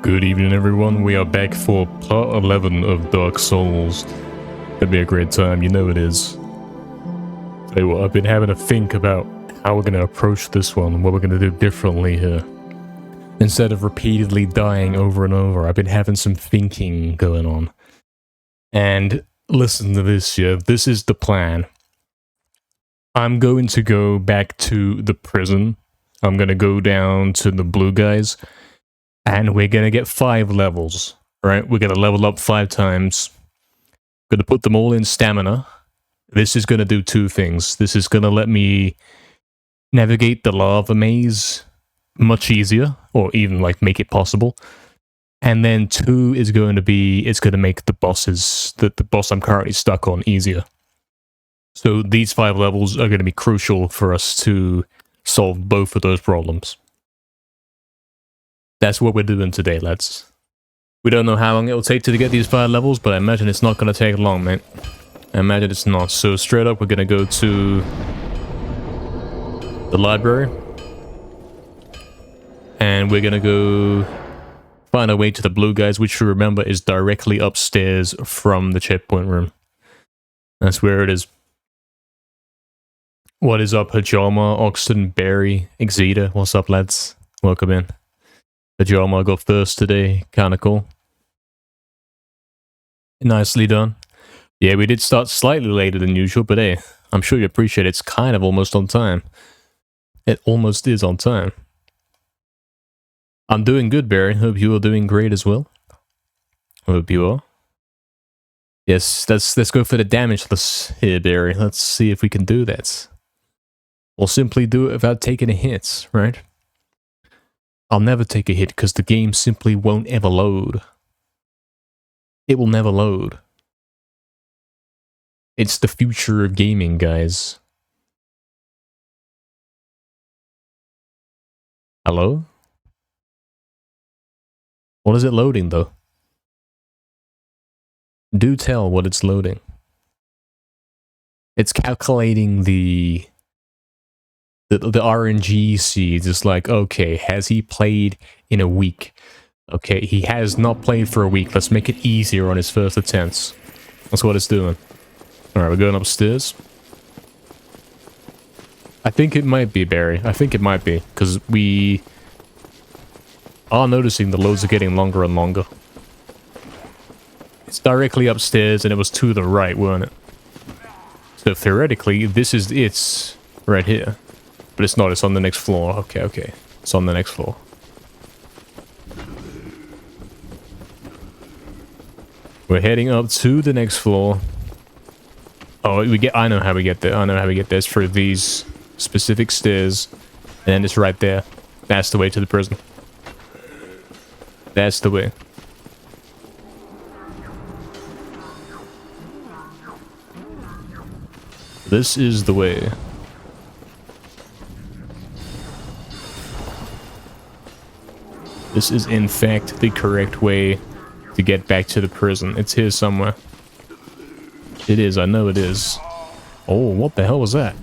Good evening, everyone. We are back for part 11 of Dark Souls. Gonna be a great time, you know it is. Tell you what, I've been having to think about how we're gonna approach this one, what we're gonna do differently here. Instead of repeatedly dying over and over, I've been having some thinking going on. And listen to this, yeah, this is the plan. I'm going to go back to the prison. I'm gonna go down to the blue guys. And we're gonna get 5 levels, right? We're gonna level up 5 times. Gonna put them all in stamina. This is gonna do 2 things. This is gonna let me navigate the lava maze much easier, or even like make it possible. And then 2 is going to be, it's gonna make the bosses, the boss I'm currently stuck on, easier. So these 5 levels are gonna be crucial for us to solve both of those problems. That's what we're doing today, lads. We don't know how long it will take to get these 5 levels, but I imagine it's not going to take long, mate. I imagine it's not. So straight up, we're going to go to the library. And we're going to go find our way to the blue guys, which you remember is directly upstairs from the checkpoint room. That's where it is. What is up, Hajama, Oxton, Barry, Exeter? What's up, lads? Welcome in. Hajama got first today. Kinda cool. Nicely done. Yeah, we did start slightly later than usual, but hey, I'm sure you appreciate it's kind of almost on time. It almost is on time. I'm doing good, Barry. Hope you are doing great as well. Hope you are. Yes, let's go for the damage list here, Barry. Let's see if we can do that. We'll simply do it without taking a hit, right? I'll never take a hit because the game simply won't ever load. It will never load. It's the future of gaming, guys. Hello? What is it loading, though? Do tell what it's loading. It's calculating the RNG seeds. Is like, okay, has he played in a week? Okay, he has not played for a week. Let's make it easier on his first attempts. That's what it's doing. Alright, we're going upstairs. I think it might be, Barry. I think it might be, because we are noticing the loads are getting longer and longer. It's directly upstairs, and it was to the right, weren't it? So theoretically, this is it's right here. But it's not, it's on the next floor. Okay. It's on the next floor. We're heading up to the next floor. Oh, I know how we get there. I know how we get there. It's through these specific stairs. And then it's right there. That's the way to the prison. That's the way. This is the way. This is, in fact, the correct way to get back to the prison. It's here somewhere. It is, I know it is. Oh, what the hell was that?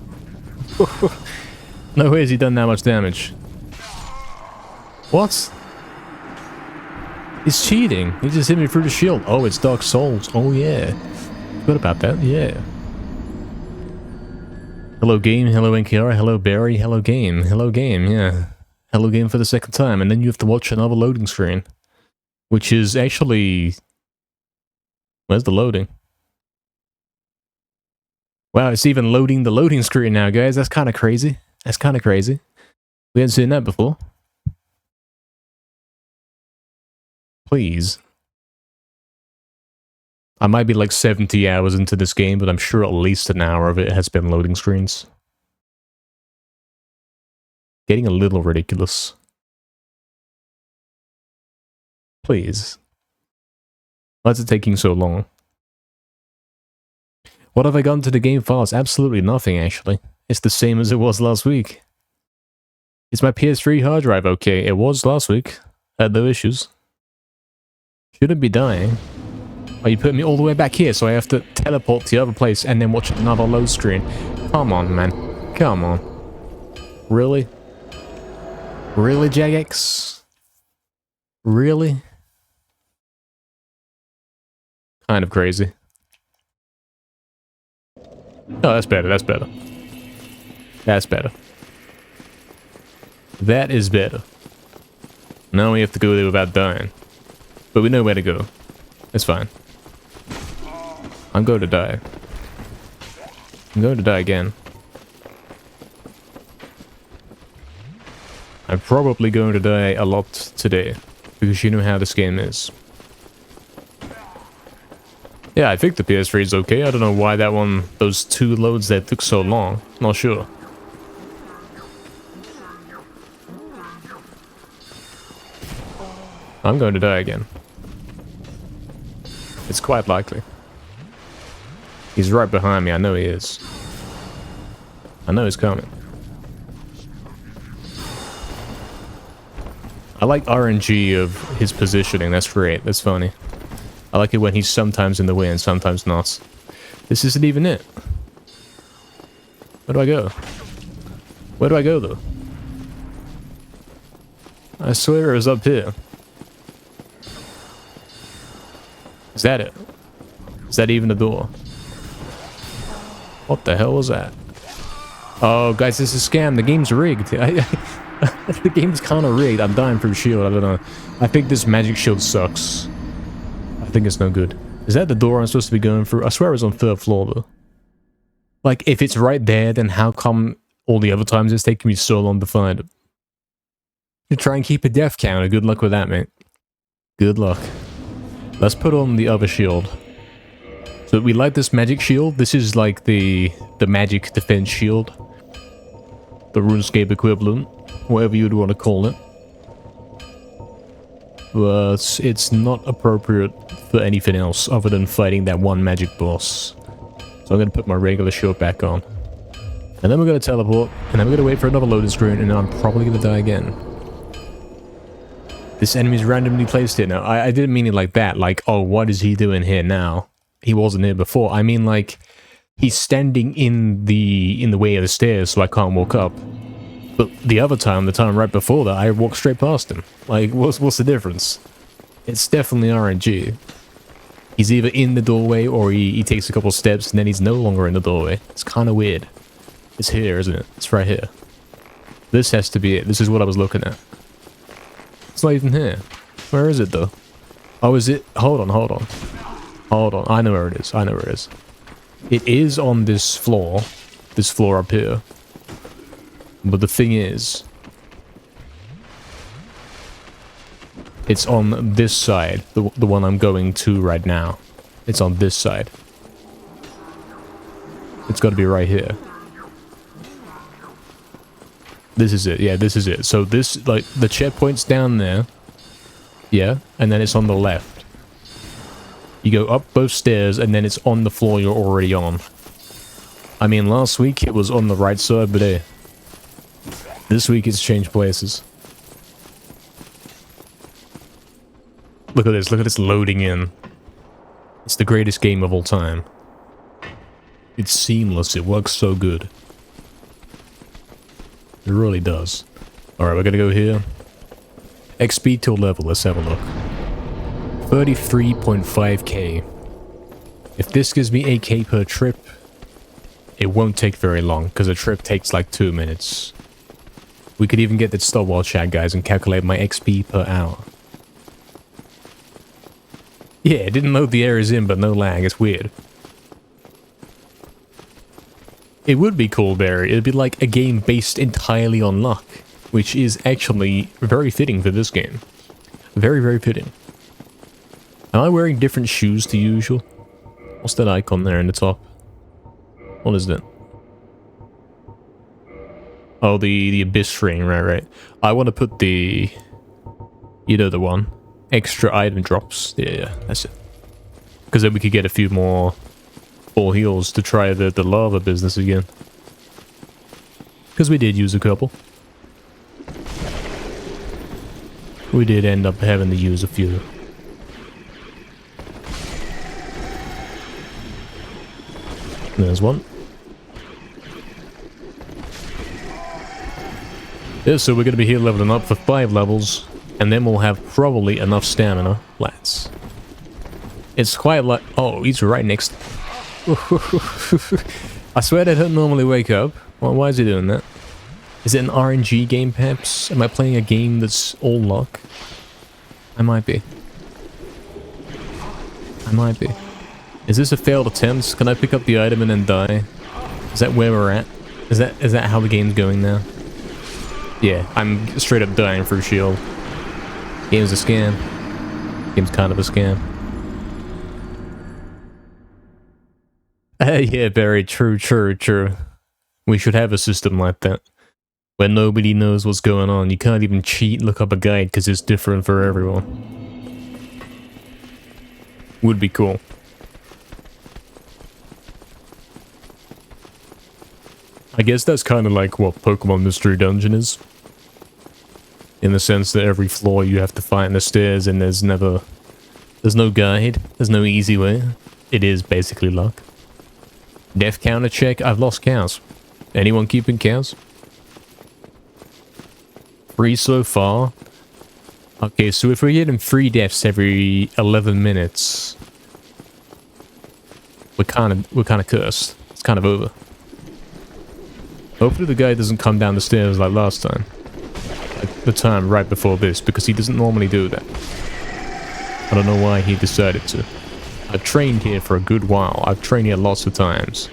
No way has he done that much damage. What? He's cheating. He just hit me through the shield. Oh, it's Dark Souls. Oh, yeah. Forgot about that. Yeah. Hello, game. Hello, NKR. Hello, Barry. Hello, game. Hello, game. Yeah. Hello game for the second time, and then you have to watch another loading screen. Which is actually... Where's the loading? Wow, it's even loading the loading screen now, guys. That's kind of crazy. That's kind of crazy. We hadn't seen that before. Please. I might be like 70 hours into this game, but I'm sure at least an hour of it has been loading screens. Getting a little ridiculous. Please. Why is it taking so long? What have I gotten to the game files? Absolutely nothing, actually. It's the same as it was last week. Is my PS3 hard drive okay? It was last week. Had no issues. Shouldn't be dying. Oh, you put me all the way back here, so I have to teleport to the other place and then watch another load screen. Come on, man. Come on. Really? Really, Jagex? Really? Kind of crazy. Oh, that's better, that's better. That's better. That is better. Now we have to go there without dying. But we know where to go. It's fine. I'm going to die. I'm going to die again. I'm probably going to die a lot today. Because you know how this game is. Yeah, I think the PS3 is okay. I don't know why that one, those two loads that took so long. Not sure. I'm going to die again. It's quite likely. He's right behind me, I know he is. I know he's coming. I like RNG of his positioning, that's great, that's funny. I like it when he's sometimes in the way and sometimes not. This isn't even it. Where do I go? Where do I go though? I swear it was up here. Is that it? Is that even a door? What the hell was that? Oh, guys, this is a scam. The game's rigged. The game's kind of rigged. I'm dying from shield. I don't know. I think this magic shield sucks. I think it's no good. Is that the door I'm supposed to be going through? I swear it was on 3rd floor, though. Like, if it's right there, then how come all the other times it's taking me so long to find it? You try and keep a death counter. Good luck with that, mate. Good luck. Let's put on the other shield. So we like this magic shield. This is like the magic defense shield. The RuneScape equivalent. Whatever you'd want to call it. But it's not appropriate for anything else other than fighting that one magic boss. So I'm going to put my regular shield back on. And then we're going to teleport. And then we're going to wait for another loading screen. And then I'm probably going to die again. This enemy's randomly placed here now. I didn't mean it like that. Like, oh, what is he doing here now? He wasn't here before. I mean, like, he's standing in the way of the stairs, so I can't walk up. But the other time, the time right before that, I walked straight past him. Like, what's the difference? It's definitely RNG. He's either in the doorway, or he takes a couple steps, and then he's no longer in the doorway. It's kind of weird. It's here, isn't it? It's right here. This has to be it. This is what I was looking at. It's not even here. Where is it, though? Oh, is it? Hold on, hold on. Hold on. I know where it is. I know where it is. It is on this floor. This floor up here. But the thing is... it's on this side. The one I'm going to right now. It's on this side. It's got to be right here. This is it. Yeah, this is it. So this, like, the checkpoint's down there. Yeah, and then it's on the left. You go up both stairs, and then it's on the floor you're already on. I mean, last week it was on the right side, but hey. This week it's changed places. Look at this loading in. It's the greatest game of all time. It's seamless, it works so good. It really does. Alright, we're gonna go here. XP till level, let's have a look. 33.5k. If this gives me 8k per trip, it won't take very long, because a trip takes like 2 minutes. We could even get that stopwatch chat, guys, and calculate my XP per hour. Yeah, it didn't load the areas in, but no lag, it's weird. It would be cool, Barry. It'd be like a game based entirely on luck, which is actually very fitting for this game. Very, very fitting. Am I wearing different shoes to usual? What's that icon there in the top? What is that? Oh, the Abyss ring, right. I want to put the... you know the one. Extra item drops. Yeah, that's it. Because then we could get a few more full heals to try the lava business again. Because we did use a couple. We did end up having to use a few. There's one. Yeah, so we're going to be here leveling up for 5 levels, and then we'll have probably enough stamina. Let's. It's quite like... Oh, he's right next... I swear they don't normally wake up. Well, why is he doing that? Is it an RNG game, perhaps? Am I playing a game that's all luck? I might be. I might be. Is this a failed attempt? Can I pick up the item and then die? Is that where we're at? Is that how the game's going now? Yeah, I'm straight up dying for a shield. Game's a scam. Game's kind of a scam. Yeah, Barry, true. We should have a system like that. Where nobody knows what's going on. You can't even cheat, look up a guide, because it's different for everyone. Would be cool. I guess that's kind of like what Pokemon Mystery Dungeon is. In the sense that every floor you have to find the stairs and there's no guide, there's no easy way. It is basically luck. Death counter check, I've lost counts. Anyone keeping counts? 3 so far. Okay, so if we're getting 3 deaths every 11 minutes, we're kind of cursed. It's kind of over. Hopefully the guy doesn't come down the stairs like last time. Like the time right before this, because he doesn't normally do that. I don't know why he decided to. I've trained here for a good while. I've trained here lots of times.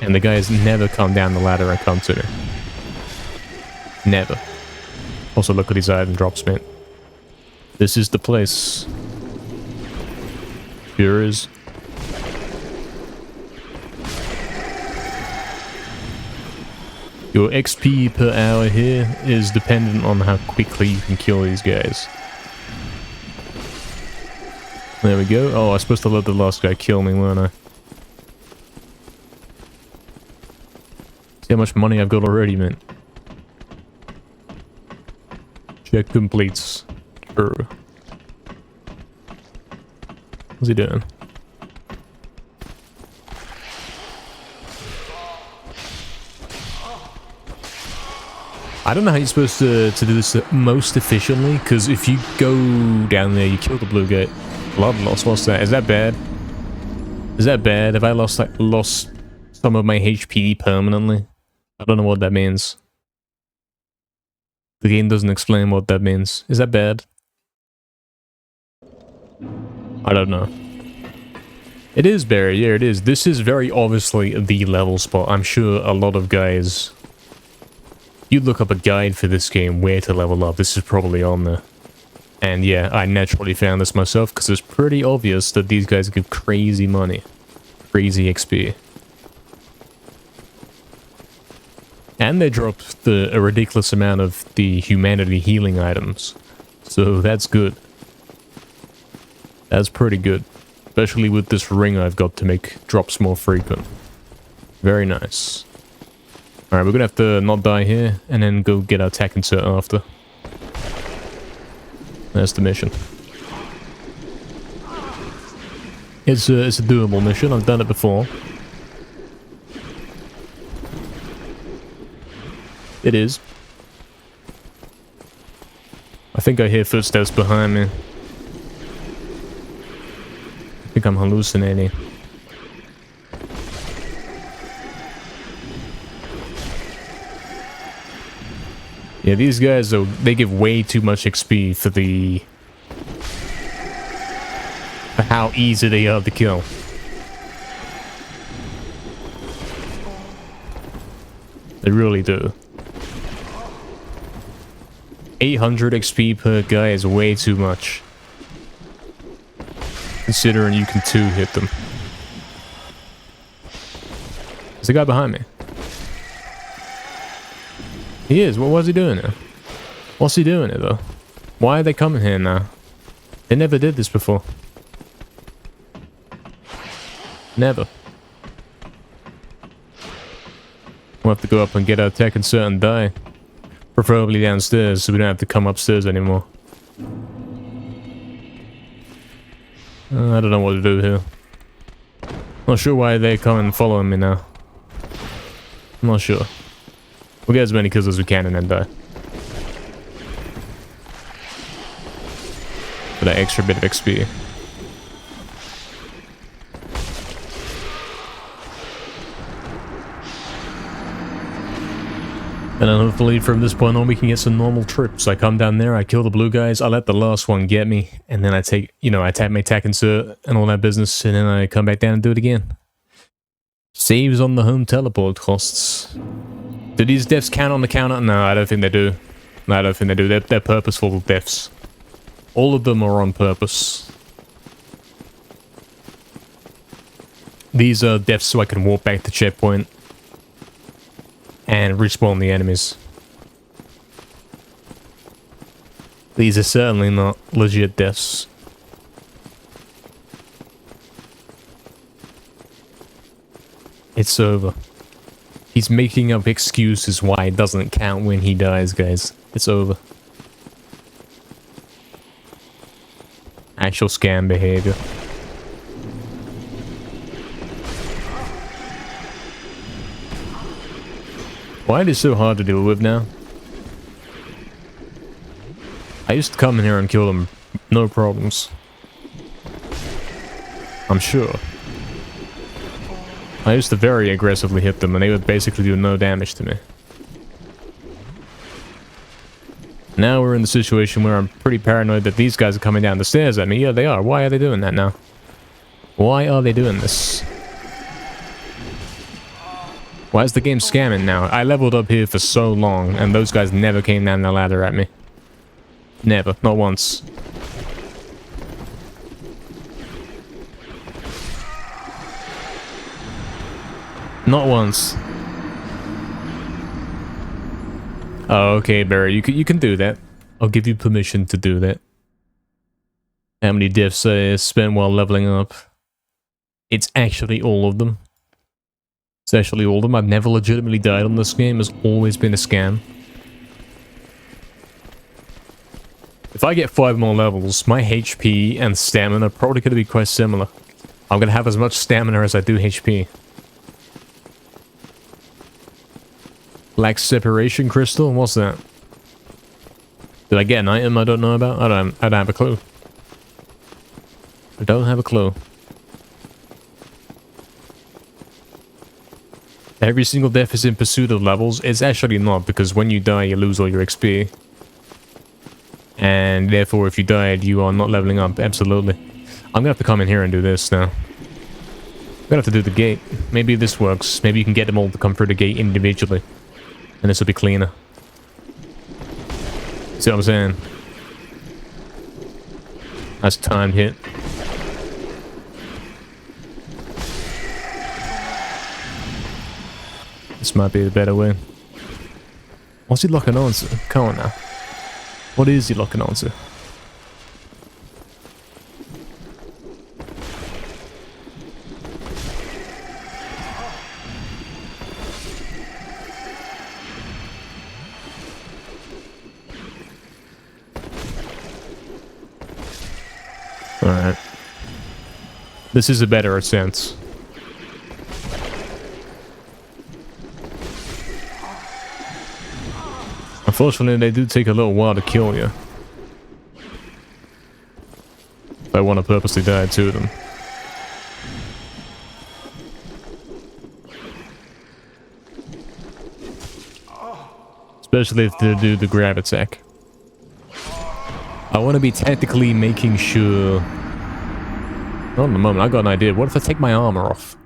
And the guy has never come down the ladder and come to me. Never. Also, look at his item drops, man. This is the place. Here is. Your XP per hour here is dependent on how quickly you can kill these guys. There we go. Oh, I was supposed to let the last guy kill me, weren't I? See how much money I've got already, man. Check completes. Sure. What's he doing? I don't know how you're supposed to do this most efficiently, because if you go down there, you kill the blue guy. Blood loss, what's that? Is that bad? Is that bad? Have I lost some of my HP permanently? I don't know what that means. The game doesn't explain what that means. Is that bad? I don't know. It is Barry, yeah it is. This is very obviously the level spot. I'm sure a lot of guys... You look up a guide for this game, where to level up, this is probably on there. And yeah, I naturally found this myself, because it's pretty obvious that these guys give crazy money. Crazy XP. And they drop a ridiculous amount of the humanity healing items. So that's good. That's pretty good. Especially with this ring I've got to make drops more frequent. Very nice. Alright, we're gonna have to not die here, and then go get our attack insert after. That's the mission. It's a doable mission, I've done it before. It is. I think I hear footsteps behind me. I think I'm hallucinating. Yeah, these guys, though, they give way too much XP for how easy they are to kill. They really do. 800 XP per guy is way too much. Considering you can 2-hit them. There's a guy behind me. He is. What was he doing there? What's he doing there, though? Why are they coming here now? They never did this before. Never. We'll have to go up and get our tech insert and die. Preferably downstairs, so we don't have to come upstairs anymore. I don't know what to do here. Not sure why they come and following me now. I'm not sure. We'll get as many kills as we can and then die. For that extra bit of XP. And then hopefully from this point on we can get some normal trips. I come down there, I kill the blue guys, I let the last one get me, and then I take, you know, I tap my tack insert and all that business, and then I come back down and do it again. Saves on the home teleport costs. Do these deaths count on the counter? No, I don't think they do. No, I don't think they do. They're purposeful deaths. All of them are on purpose. These are deaths so I can walk back to checkpoint and respawn the enemies. These are certainly not legit deaths. It's over. He's making up excuses why it doesn't count when he dies, guys. It's over. Actual scam behavior. Why are they so hard to deal with now? I used to come in here and kill them, no problems. I'm sure. I used to very aggressively hit them and they would basically do no damage to me. Now we're in the situation where I'm pretty paranoid that these guys are coming down the stairs at me. Yeah, they are. Why are they doing that now? Why are they doing this? Why is the game scamming now? I leveled up here for so long, and those guys never came down the ladder at me. Never. Not once. Not once. Oh, okay, Barry. You can do that. I'll give you permission to do that. How many deaths I spent while leveling up? It's actually all of them. It's actually all of them. I've never legitimately died on this game. It's always been a scam. If I get 5 more levels, my HP and stamina are probably going to be quite similar. I'm going to have as much stamina as I do HP. Black separation crystal? What's that? Did I get an item I don't know about? I don't have a clue. I don't have a clue. Every single death is in pursuit of levels. It's actually not, because when you die, you lose all your XP. And therefore, if you died, you are not leveling up. Absolutely. I'm gonna have to come in here and do this now. I'm gonna have to do the gate. Maybe this works. Maybe you can get them all to come through the gate individually. And this will be cleaner. See what I'm saying? That's a timed hit. This might be the better way. What's he locking on to? Come on now. What is he locking on to? Alright. This is a better sense. Unfortunately, they do take a little while to kill you. If I want to purposely die to them. Especially if they do the grab attack. I want to be tactically making sure... Not in the moment, I got an idea. What if I take my armor off?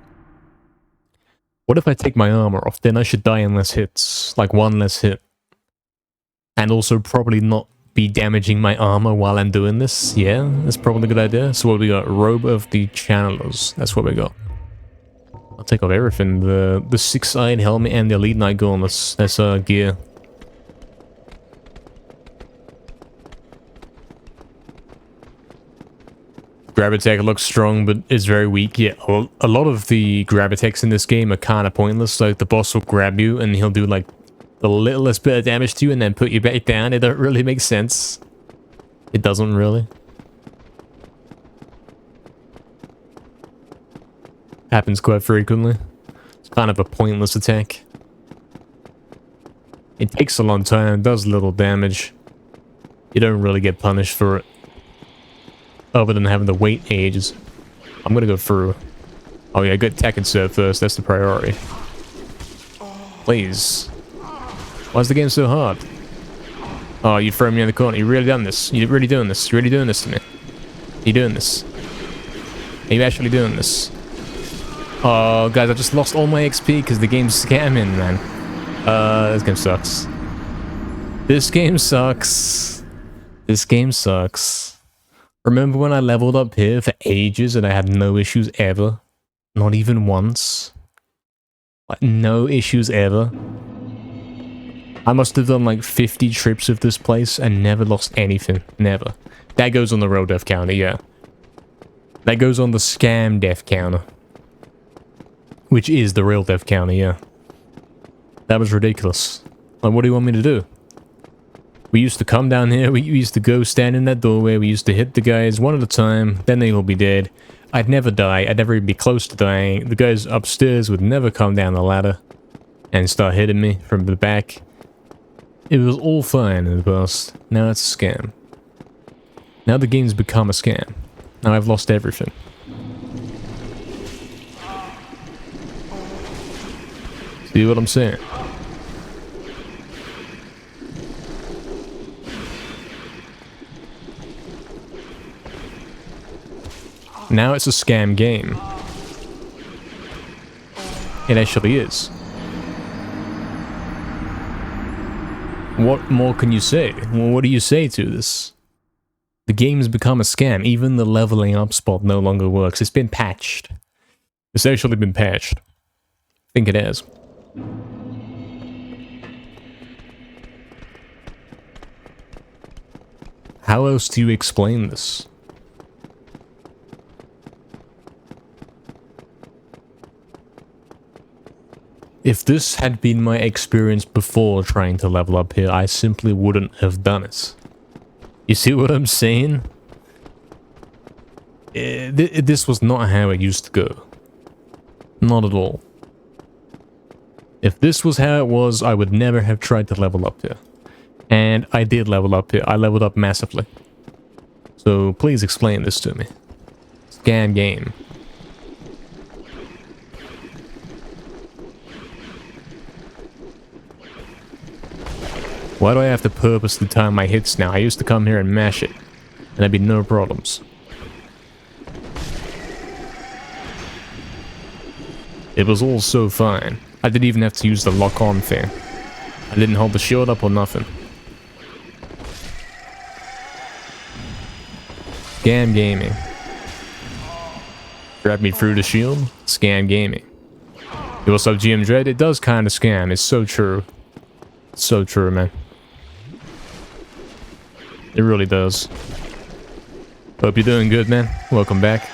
What if I take my armor off? Then I should die in less hits. Like one less hit. And also probably not be damaging my armor while I'm doing this. Yeah, that's probably a good idea. So what we got? Robe of the Channelers. That's what we got. I'll take off everything. The six-eyed helmet and the Elite Knight gauntlets. That's gear. Grab attack looks strong, but is very weak. Yeah, a lot of the grab attacks in this game are kind of pointless. Like, the boss will grab you, and he'll do, like, the littlest bit of damage to you, and then put you back down. It don't really make sense. It doesn't really. Happens quite frequently. It's kind of a pointless attack. It takes a long time, does little damage. You don't really get punished for it. Other than having to wait ages. I'm gonna go through. Oh yeah, good tech insert first. That's the priority. Please. Why is the game so hard? Oh, you throw me in the corner. You really done this? You really doing this? You really doing this to me? You doing this? Are you actually doing this? Oh, guys, I just lost all my XP because the game's scamming, man. This game sucks. This game sucks. This game sucks. Remember when I leveled up here for ages and I had no issues ever? Not even once. Like, no issues ever. I must have done like 50 trips of this place and never lost anything. Never. That goes on the real death counter, yeah. That goes on the scam death counter. Which is the real death counter, yeah. That was ridiculous. Like, what do you want me to do? We used to come down here, we used to go stand in that doorway, we used to hit the guys one at a time, then they will be dead. I'd never die, I'd never even be close to dying. The guys upstairs would never come down the ladder and start hitting me from the back. It was all fine in the past. Now it's a scam. Now the game's become a scam. Now I've lost everything. See what I'm saying? Now it's a scam game. It actually is. What more can you say? Well, what do you say to this? The game's become a scam. Even the leveling up spot no longer works. It's been patched. It's actually been patched. I think it has. How else do you explain this? If this had been my experience before trying to level up here, I simply wouldn't have done it. You see what I'm saying? This was not how it used to go. Not at all. If this was how it was, I would never have tried to level up here. And I did level up here. I leveled up massively. So please explain this to me. Scam game. Why do I have to purposely time my hits now? I used to come here and mash it, and there'd be no problems. It was all so fine. I didn't even have to use the lock-on thing. I didn't hold the shield up or nothing. Scam gaming. Grab me through the shield. Scam gaming. Yo, what's up, GM Dread? It does kind of scam. It's so true. So true, man. It really does. Hope you're doing good, man. Welcome back.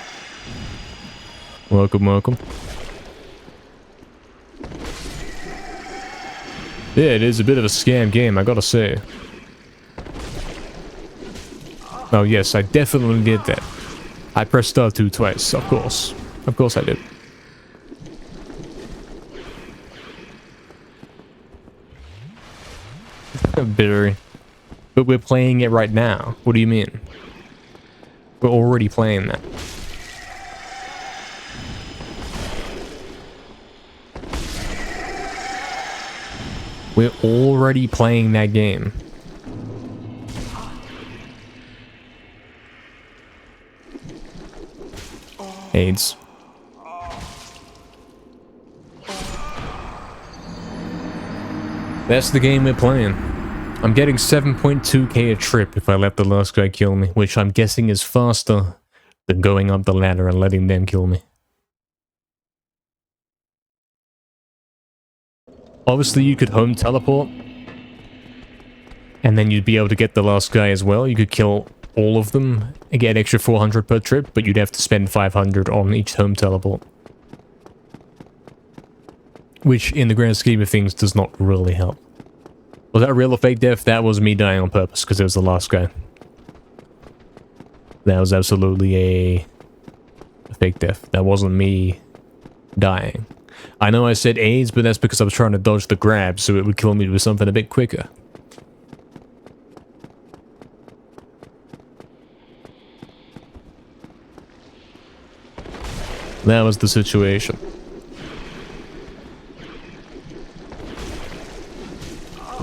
Welcome, welcome. Yeah, it is a bit of a scam game, I gotta say. Oh yes, I definitely did that. I pressed R2 twice, of course. Of course I did. Bittery. But we're playing it right now. What do you mean? We're already playing that. We're already playing that game. AIDS. That's the game we're playing. I'm getting 7.2k a trip if I let the last guy kill me, which I'm guessing is faster than going up the ladder and letting them kill me. Obviously, you could home teleport, and then you'd be able to get the last guy as well. You could kill all of them and get extra 400 per trip, but you'd have to spend 500 on each home teleport. Which, in the grand scheme of things, does not really help. Was that real or fake death? That was me dying on purpose, because it was the last guy. That was absolutely a fake death. That wasn't me dying. I know I said AIDS, but that's because I was trying to dodge the grab, so it would kill me with something a bit quicker. That was the situation.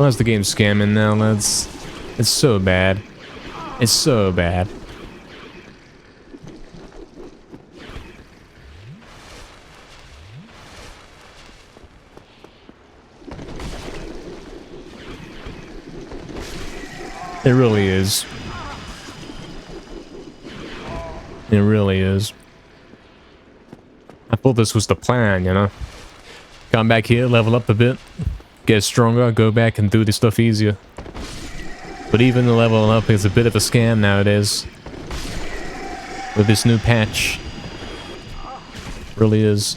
Why is the game scamming now, lads? It's so bad. It's so bad. It really is. It really is. I thought this was the plan, you know? Come back here, level up a bit, get stronger, go back and do this stuff easier. But even the leveling up is a bit of a scam nowadays. With this new patch. Really is.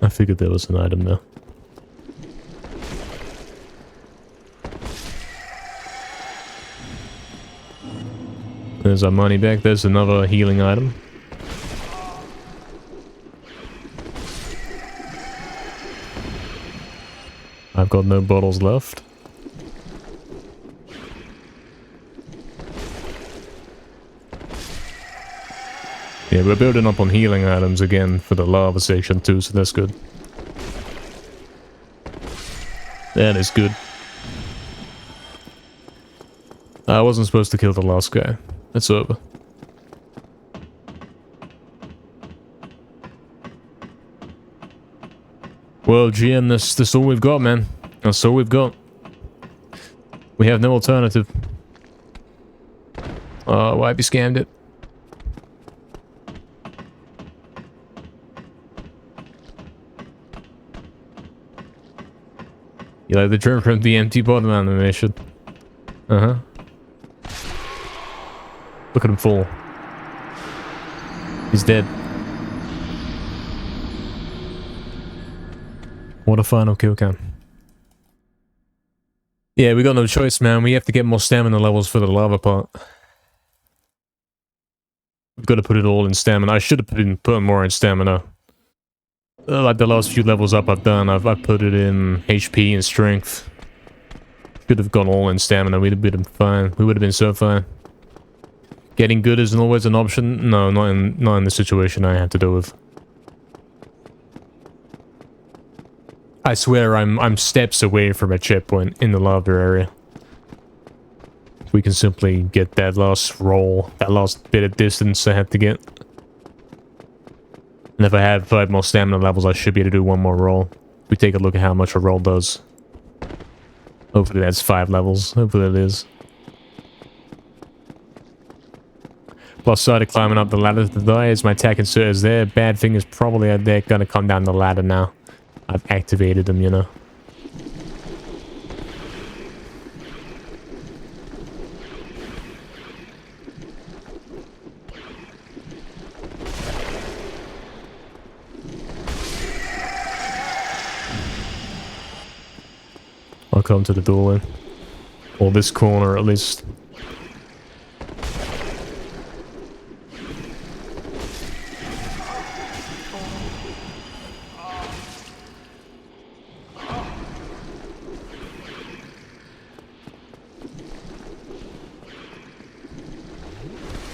I figured there was an item there. There's our money back. There's another healing item. I've got no bottles left. Yeah, we're building up on healing items again for the lava section too, so that's good. That is good. I wasn't supposed to kill the last guy. It's over. Well, GM, this all we've got, man. That's all we've got. We have no alternative. Why have you scammed it? You like the trim from the empty bottom animation? Uh-huh. Look at him fall. He's dead. What a final kill cam. Yeah, we got no choice, man. We have to get more stamina levels for the lava part. We've got to put it all in stamina. I should have put more in stamina. Like the last few levels up I've done, I've put it in HP and strength. Should have gone all in stamina. We'd have been fine. We would have been so fine. Getting good isn't always an option. No, not in the situation I had to deal with. I swear I'm steps away from a checkpoint in the lava area. We can simply get that last roll, that last bit of distance I had to get. And if I have 5 more stamina levels, I should be able to do 1 more roll. We take a look at how much a roll does. Hopefully that's 5 levels. Hopefully it is. Plus side of climbing up the ladder to die is my attack insert is there. Bad thing is probably they're gonna come down the ladder now. I've activated them, you know. I'll come to the doorway. Or this corner, at least.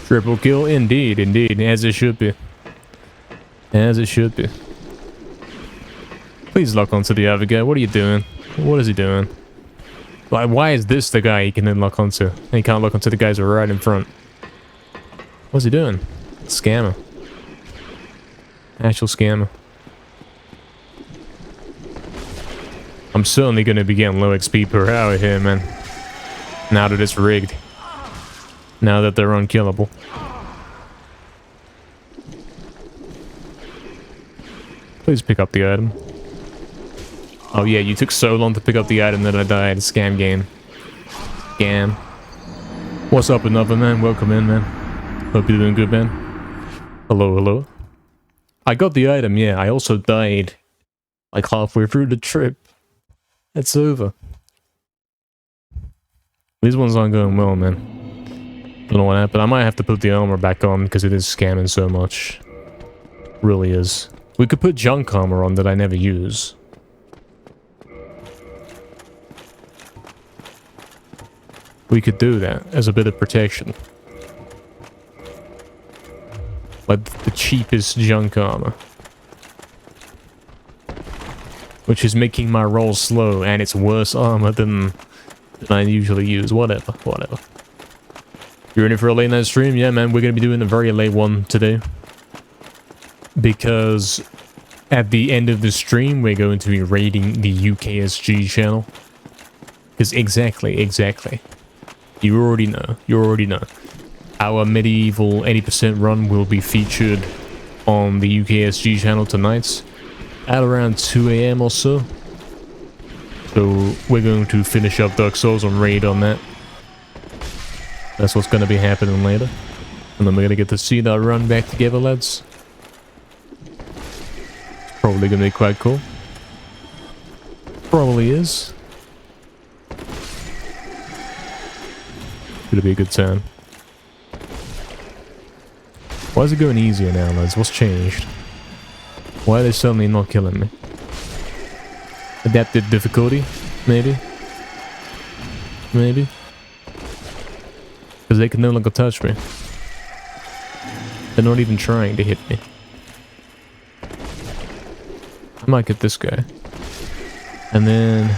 Triple kill, indeed, indeed, as it should be. As it should be. Please lock onto the other guy. What are you doing? What is he doing? Like, why is this the guy he can then lock onto? And he can't lock onto the guys who are right in front. What's he doing? Scammer. Actual scammer. I'm certainly going to be getting low XP per hour here, man. Now that it's rigged. Now that they're unkillable. Please pick up the item. Oh yeah, you took so long to pick up the item that I died. Scam game. Scam. What's up, another man? Welcome in, man. Hope you're doing good, man. Hello, hello. I got the item, yeah. I also died like halfway through the trip. It's over. These ones aren't going well, man. Don't know what happened. I might have to put the armor back on because it is scamming so much. Really is. We could put junk armor on that I never use. we could do that as a bit of protection. Like the cheapest junk armor. Which is making my roll slow, and it's worse armor than I usually use. Whatever. You're in it for a late night stream? Yeah, man, we're going to be doing a very late one today. Because at the end of the stream, we're going to be raiding the UKSG channel. Because exactly. You already know. Our medieval 80% run will be featured on the UKSG channel tonight at around 2 AM or so. So we're going to finish up Dark Souls on raid on that. That's what's going to be happening later. And then we're going to get to see that run back together, lads. It's probably going to be quite cool. Probably is. Gonna be a good time. Why is it going easier now, lads? What's changed? Why are they suddenly not killing me? Adapted difficulty? Maybe? Maybe? Because they can no longer touch me. They're not even trying to hit me. I might get this guy. And then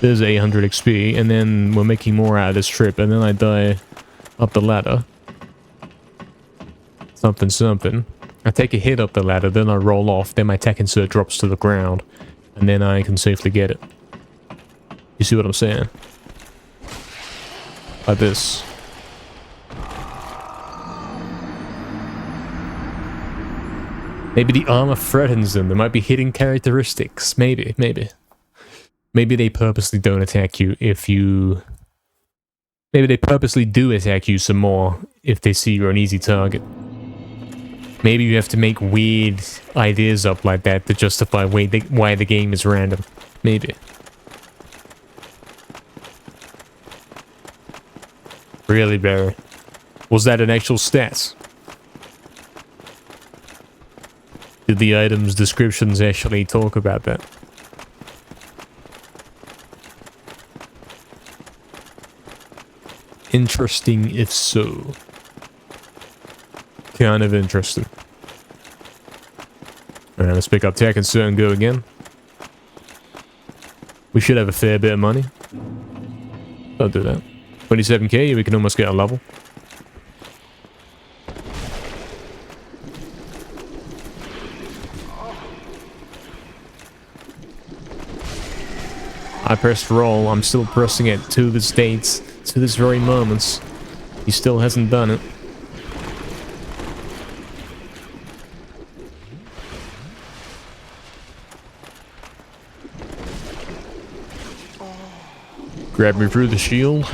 there's 800 XP, and then we're making more out of this trip, and then I die up the ladder. Something. I take a hit up the ladder, then I roll off, then my attack insert drops to the ground, and then I can safely get it. You see what I'm saying? Like this. Maybe the armor threatens them. There might be hidden characteristics. Maybe. Maybe they purposely don't attack you if you... Maybe they purposely do attack you some more if they see you're an easy target. Maybe you have to make weird ideas up like that to justify why the game is random. Maybe. Really, Barry? Was that an actual stat? Did the item's descriptions actually talk about that? Interesting if so. Kind of interesting. Alright, let's pick up tech insert and go again. We should have a fair bit of money. I'll do that. 27k, we can almost get a level. I pressed roll. I'm still pressing it to this date, to this very moment. He still hasn't done it. Grab me through the shield.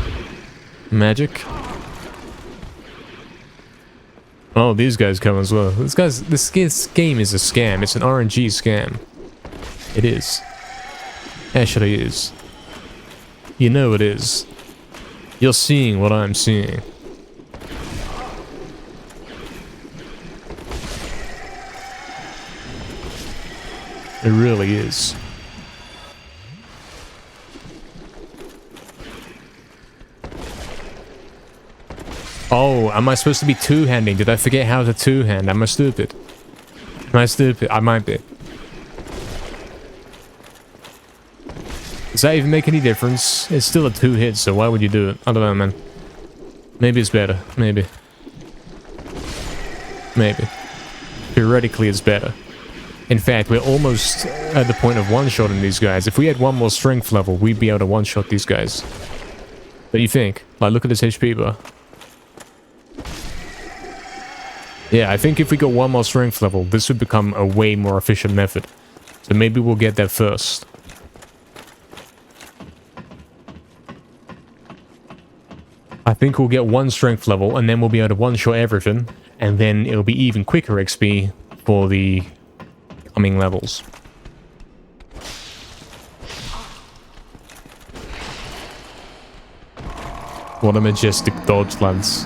Magic. Oh, these guys come as well. This game is a scam. It's an RNG scam. It is. Actually is. You know it is. You're seeing what I'm seeing. It really is. Oh, am I supposed to be two-handing? Did I forget how to two-hand? Am I stupid? Am I stupid? I might be. Does that even make any difference? It's still a two-hit, so why would you do it? I don't know, man. Maybe it's better. Maybe. Theoretically, it's better. In fact, we're almost at the point of one-shotting these guys. If we had one more strength level, we'd be able to one-shot these guys. What do you think? Like, look at this HP bar. Yeah, I think if we got one more strength level, this would become a way more efficient method. So maybe we'll get that first. I think we'll get one strength level, and then we'll be able to one-shot everything, and then it'll be even quicker XP for the coming levels. What a majestic dodge, lads.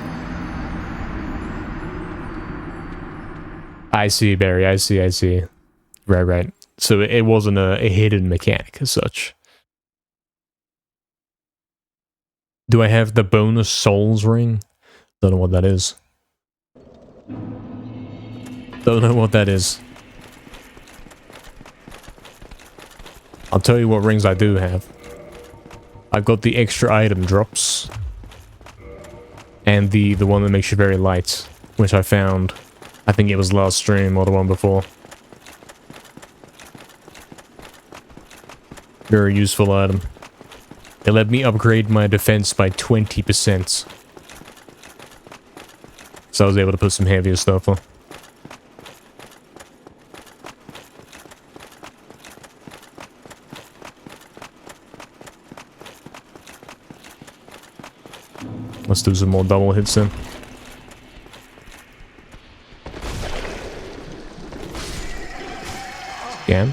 I see, Barry. I see. Right. So it wasn't a hidden mechanic as such. Do I have the bonus souls ring? Don't know what that is. Don't know what that is. I'll tell you what rings I do have. I've got the extra item drops. And the one that makes you very light, which I found. I think it was last stream or the one before. Very useful item. It let me upgrade my defense by 20%. So I was able to put some heavier stuff on. Let's do some more double hits then. Again.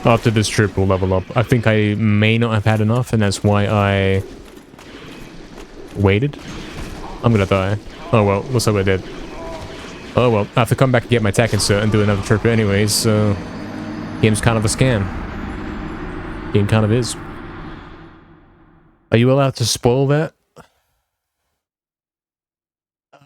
After this trip, we'll level up. I think I may not have had enough, and that's why I waited. I'm gonna die. Oh well, looks like I did. Oh well, I have to come back and get my attack insert and do another trip anyways, so... Game's kind of a scam. Game kind of is. Are you allowed to spoil that?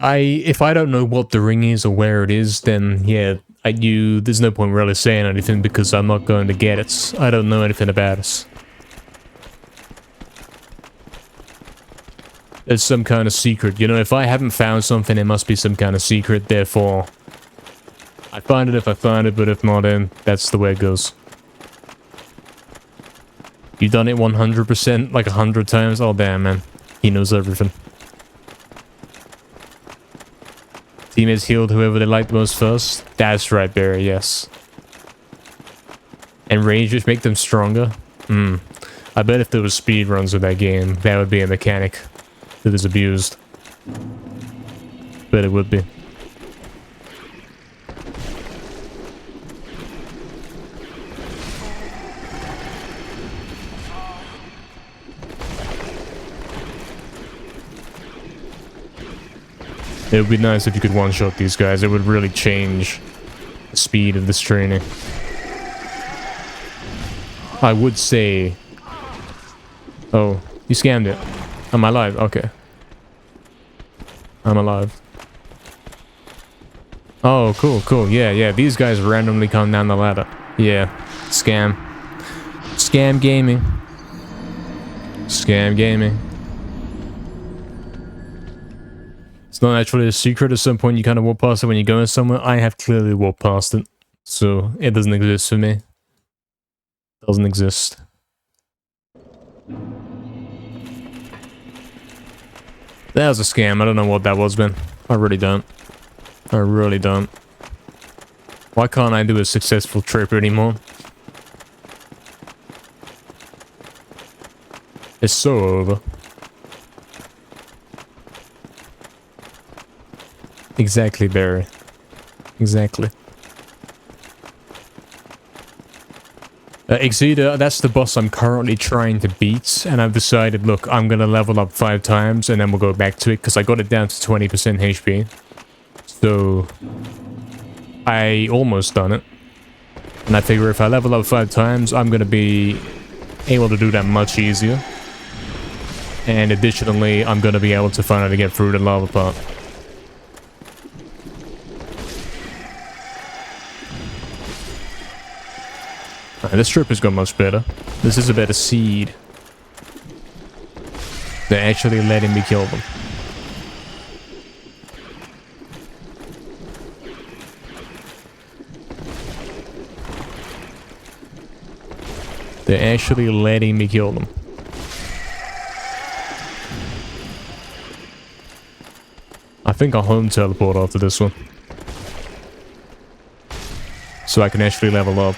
If I don't know what the ring is or where it is, then yeah, there's no point really saying anything because I'm not going to get it. I don't know anything about it. There's some kind of secret. You know, if I haven't found something, it must be some kind of secret, therefore... I find it if I find it, but if not, then that's the way it goes. You done it 100%, like 100 times? Oh damn, man. He knows everything. Teammates healed whoever they liked most first. That's right, Barry, yes. And rangers make them stronger? I bet if there was speedruns of that game, that would be a mechanic that is abused. Bet it would be. It would be nice if you could one-shot these guys. It would really change the speed of this training. I would say... Oh, you scammed it. Am I alive? Okay. I'm alive. Oh, cool, cool. Yeah. These guys randomly come down the ladder. Yeah. Scam. Scam gaming. Scam gaming. It's not actually a secret. At some point you kind of walk past it when you're going somewhere. I have clearly walked past it. So it doesn't exist for me. It doesn't exist. That was a scam. I don't know what that was, man. I really don't. I really don't. Why can't I do a successful trip anymore? It's so over. Exactly, Barry. Exactly. Exeter, that's the boss I'm currently trying to beat, and I've decided, look, I'm gonna level up 5 times, and then we'll go back to it, because I got it down to 20% HP. So, I almost done it. And I figure if I level up 5 times, I'm gonna be able to do that much easier. And additionally, I'm gonna be able to finally get through the lava part. This trip has gone much better. This is a better seed. They're actually letting me kill them. They're actually letting me kill them. I think I'll home teleport after this one. So I can actually level up.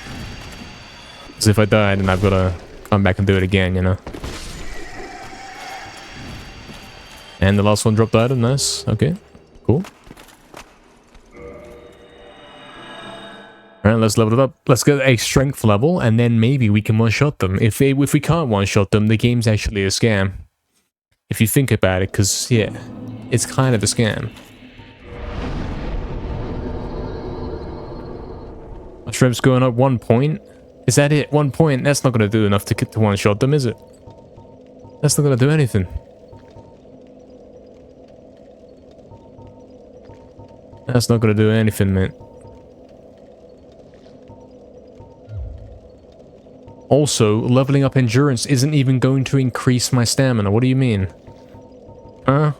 Because if I die, then I've got to come back and do it again, you know. And the last one dropped item, nice. Okay, cool. Alright, let's level it up. Let's get a strength level, and then maybe we can one-shot them. If we can't one-shot them, the game's actually a scam. If you think about it, because, yeah, it's kind of a scam. My strength's going up 1 point. Is that it? 1 point? That's not going to do enough to one-shot them, is it? That's not going to do anything. That's not going to do anything, man. Also, leveling up endurance isn't even going to increase my stamina. What do you mean? Huh?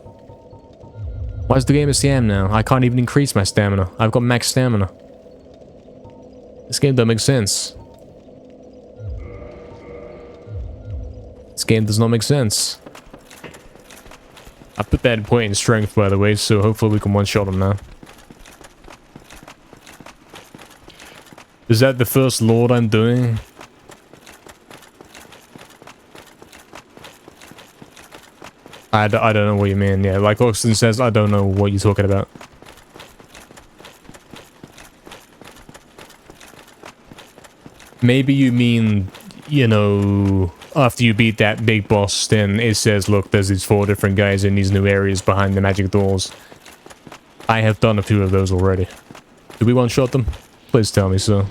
Why is the game a scam now? I can't even increase my stamina. I've got max stamina. This game doesn't make sense. This game does not make sense. I put that point in strength, by the way, so hopefully we can one-shot him now. Is that the first lord I'm doing? I don't know what you mean. Yeah, like Austin says, I don't know what you're talking about. Maybe you mean, you know, after you beat that big boss, then it says, look, there's these 4 different guys in these new areas behind the magic doors. I have done a few of those already. Do we one-shot them? Please tell me so.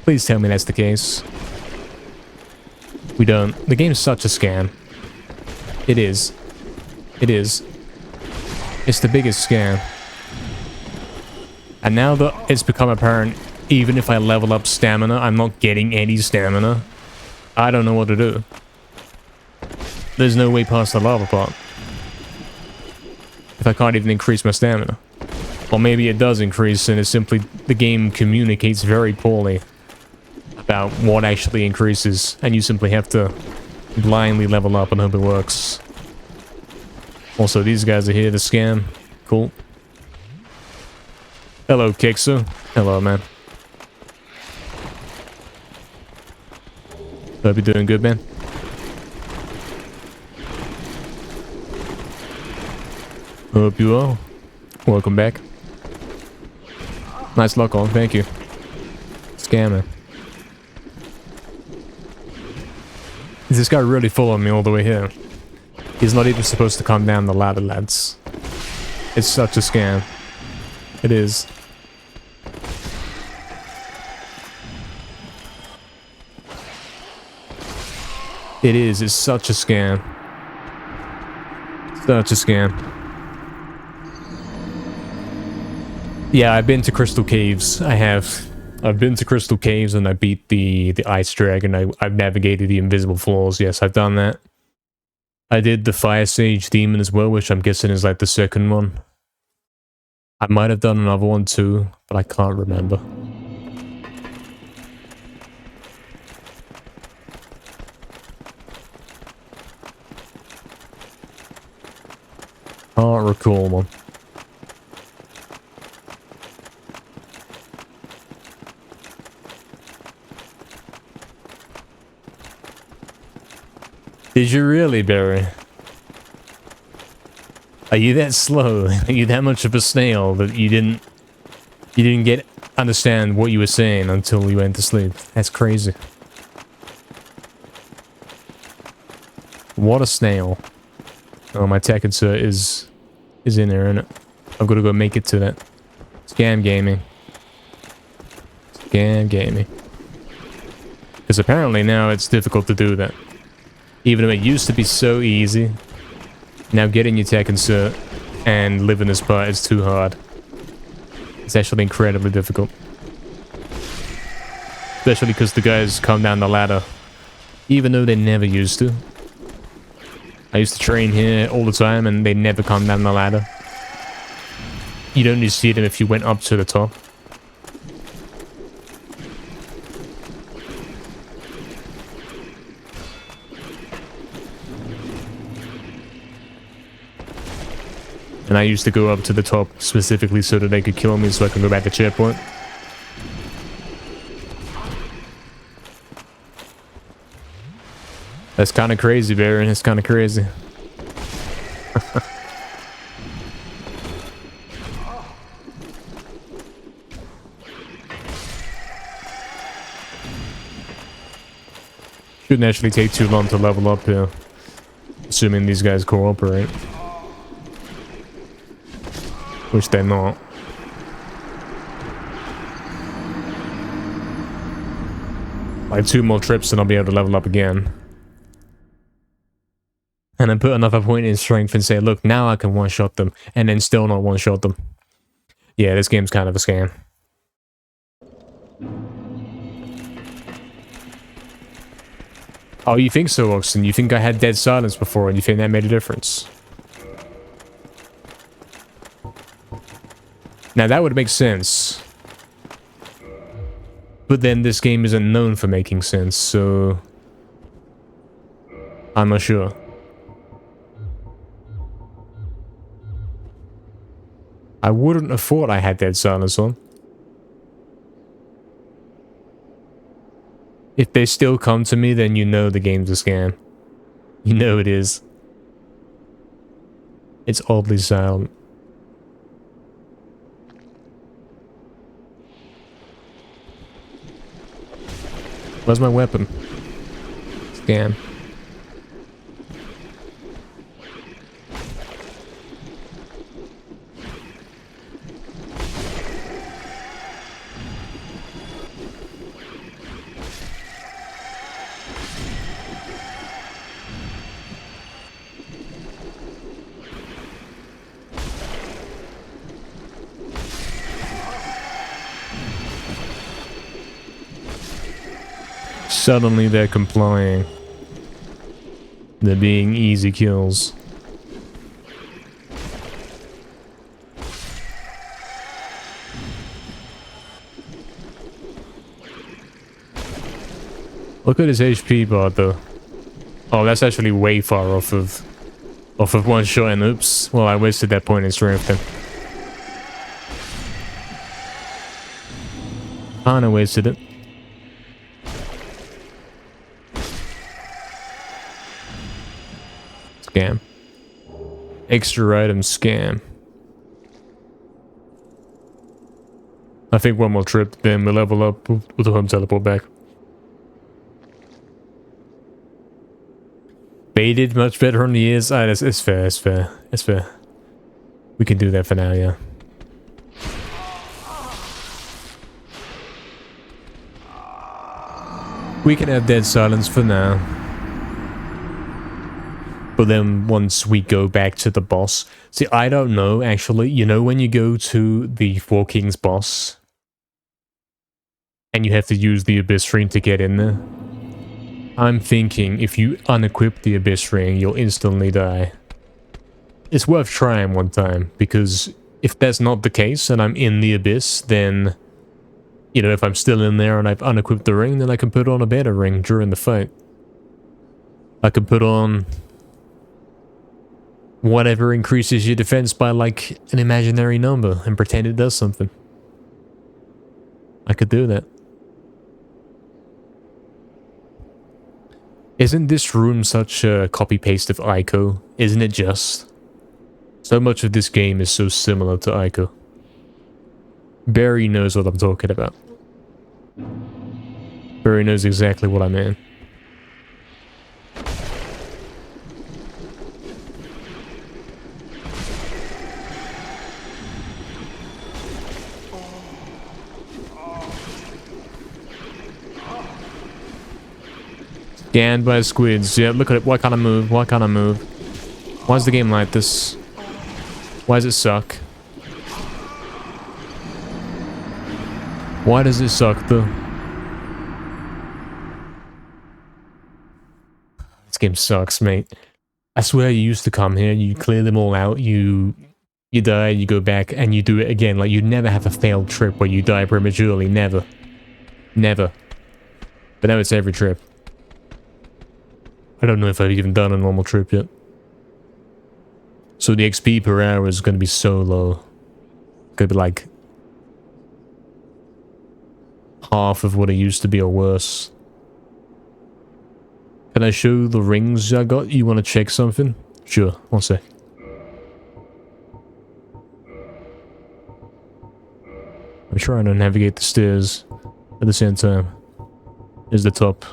Please tell me that's the case. We don't. The game's such a scam. It is. It is. It's the biggest scam. And now that it's become apparent, even if I level up stamina, I'm not getting any stamina. I don't know what to do. There's no way past the lava pot. If I can't even increase my stamina. Or maybe it does increase and it's simply the game communicates very poorly about what actually increases. And you simply have to blindly level up and hope it works. Also, these guys are here to scam. Cool. Hello, Kixu. Hello, man. Hope you're doing good, man. Hope you are. Welcome back. Nice luck on, thank you. Scammer. Is this guy really following me all the way here? He's not even supposed to come down the ladder, lads. It's such a scam. It is. It is. It's such a scam. Such a scam. Yeah, I've been to Crystal Caves. I have. I've been to Crystal Caves and I beat the Ice Dragon. I've navigated the invisible floors. Yes, I've done that. I did the Fire Sage Demon as well, which I'm guessing is like the second one. I might have done another one too, but I can't remember. Can't recall one. Did you really, Barry? Are you that slow? Are you that much of a snail that you didn't understand what you were saying until you went to sleep? That's crazy. What a snail. Oh, my tech insert is in there, isn't it? I've got to go make it to that. Scam gaming. Scam gaming. Because apparently now it's difficult to do that. Even though it used to be so easy, now getting your tech insert and living this part is too hard. It's actually incredibly difficult. Especially because the guys come down the ladder, even though they never used to. I used to train here all the time and they never come down the ladder. You'd only see them if you went up to the top. And I used to go up to the top specifically so that they could kill me so I can go back to checkpoint. That's kind of crazy, Baron. It's kind of crazy. Shouldn't actually take too long to level up here. Assuming these guys cooperate. Which they're not. Like 2 more trips and I'll be able to level up again. And then put another point in strength and say, look, now I can one-shot them. And then still not one-shot them. Yeah, this game's kind of a scam. Oh, you think so, Oxen? You think I had dead silence before and you think that made a difference? Now that would make sense. But then this game isn't known for making sense, so... I'm not sure. I wouldn't have thought I had dead silence on. If they still come to me, then you know the game's a scam. You know it is. It's oddly silent. Where's my weapon? Scam. Suddenly they're complying. They're being easy kills. Look at his HP bar though. Oh, that's actually way far off of one shot and oops. Well, I wasted that point in strength then. Kinda wasted it. Scam. Extra item scam. I think one more trip, then we'll level up with the home teleport back. Baited much better on the ears. Ah, it's fair, it's fair, it's fair. We can do that for now, yeah. We can have dead silence for now. But then once we go back to the boss... See, I don't know, actually. You know when you go to the Four Kings boss? And you have to use the Abyss Ring to get in there? I'm thinking if you unequip the Abyss Ring, you'll instantly die. It's worth trying one time, because if that's not the case and I'm in the Abyss, then... You know, if I'm still in there and I've unequipped the ring, then I can put on a better ring during the fight. I can put on... whatever increases your defense by, like, an imaginary number and pretend it does something. I could do that. Isn't this room such a copy-paste of Ico? Isn't it just? So much of this game is so similar to Ico. Barry knows what I'm talking about. Barry knows exactly what I mean. Scanned by squids. Yeah, look at it. Why can't I move? Why can't I move? Why is the game like this? Why does it suck? Why does it suck, though? This game sucks, mate. I swear you used to come here, you clear them all out, you die, you go back, and you do it again. Like, you never have a failed trip where you die prematurely. Never. Never. But now it's every trip. I don't know if I've even done a normal trip yet. So the XP per hour is going to be so low. Could be like... half of what it used to be or worse. Can I show the rings I got? You want to check something? Sure, one sec. I'm trying to navigate the stairs at the same time. Here's the top.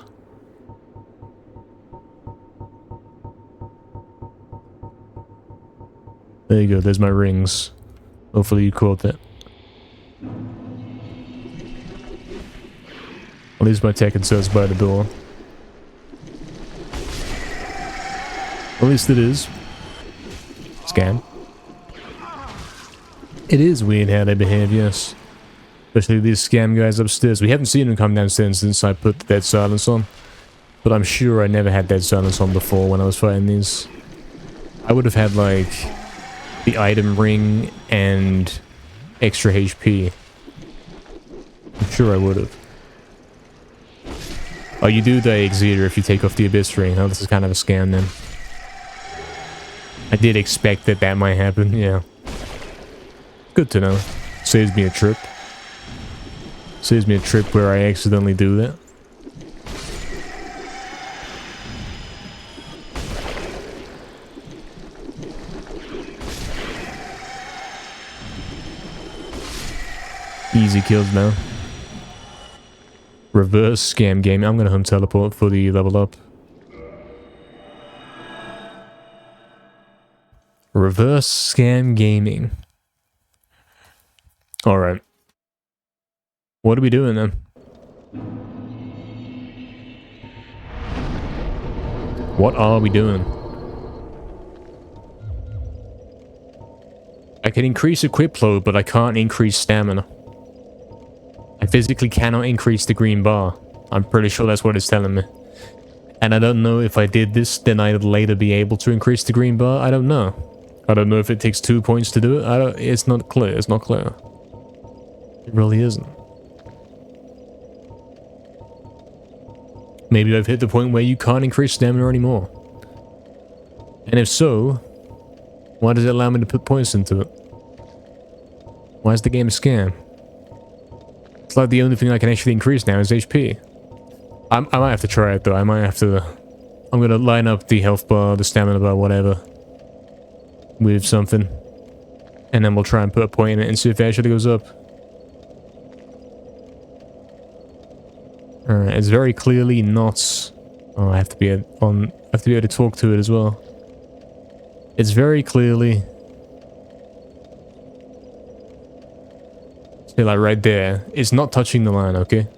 There you go, there's my rings. Hopefully you caught that. At least my tech says by the door. At least it is. Scam. It is weird how they behave, yes. Especially these scam guys upstairs. We haven't seen them come downstairs since I put the dead silence on. But I'm sure I never had dead silence on before when I was fighting these. I would have had, like, the item ring and extra HP. I'm sure I would have. Oh, you do the Exeter if you take off the Abyss ring. Oh, this is kind of a scam then. I did expect that that might happen, yeah. Good to know. Saves me a trip. Saves me a trip where I accidentally do that. Easy kills now. Reverse scam game. I'm gonna home teleport for the level up. Reverse scam gaming. Alright. What are we doing then? What are we doing? I can increase equip load, but I can't increase stamina. I physically cannot increase the green bar. I'm pretty sure that's what it's telling me. And I don't know if I did this, then I'd later be able to increase the green bar. I don't know. I don't know if it takes 2 points to do it. It's not clear. It's not clear. It really isn't. Maybe I've hit the point where you can't increase stamina anymore. And if so, why does it allow me to put points into it? Why is the game a scam? It's like the only thing I can actually increase now is HP. I might have to try it though. I might have to... I'm gonna line up the health bar, the stamina bar, whatever, with something. And then we'll try and put a point in it and see if it actually goes up. Alright, it's very clearly not... Oh, I have to be on... I have to be able to talk to it as well. It's very clearly... See, like right there. It's not touching the line, okay?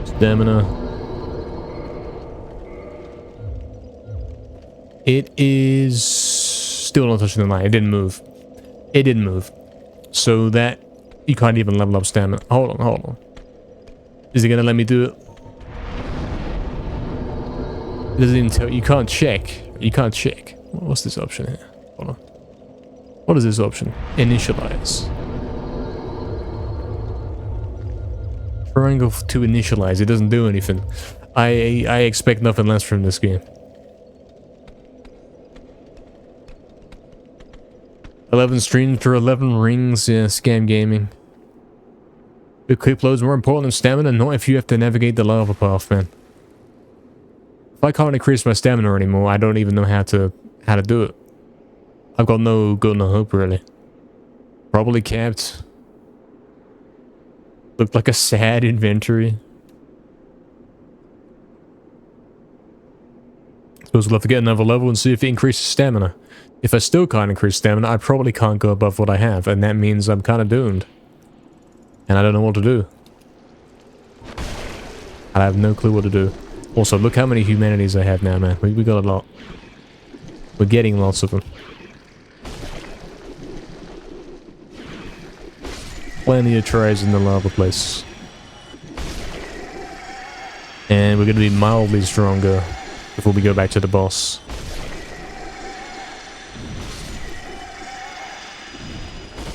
Stamina. It is... still not touching the line. It didn't move. It didn't move. So that... You can't even level up stamina. Hold on, hold on. Is it gonna let me do it? It doesn't even tell you. Can't check. You can't check. What's this option here? Hold on. What is this option? Initialize. Triangle to initialize. It doesn't do anything. I expect nothing less from this game. 11 streams for 11 rings. Yeah, scam gaming. Equip load's more important than stamina, not if you have to navigate the lava path, man. If I can't increase my stamina anymore, I don't even know how to do it. I've got no hope, really. Probably capped. Looked like a sad inventory. Suppose we'll have to get another level and see if it increases stamina. If I still can't increase stamina, I probably can't go above what I have, and that means I'm kind of doomed. And I don't know what to do. I have no clue what to do. Also, look how many humanities I have now, man. We got a lot. We're getting lots of them. Plenty of tries in the lava place. And we're going to be mildly stronger before we go back to the boss.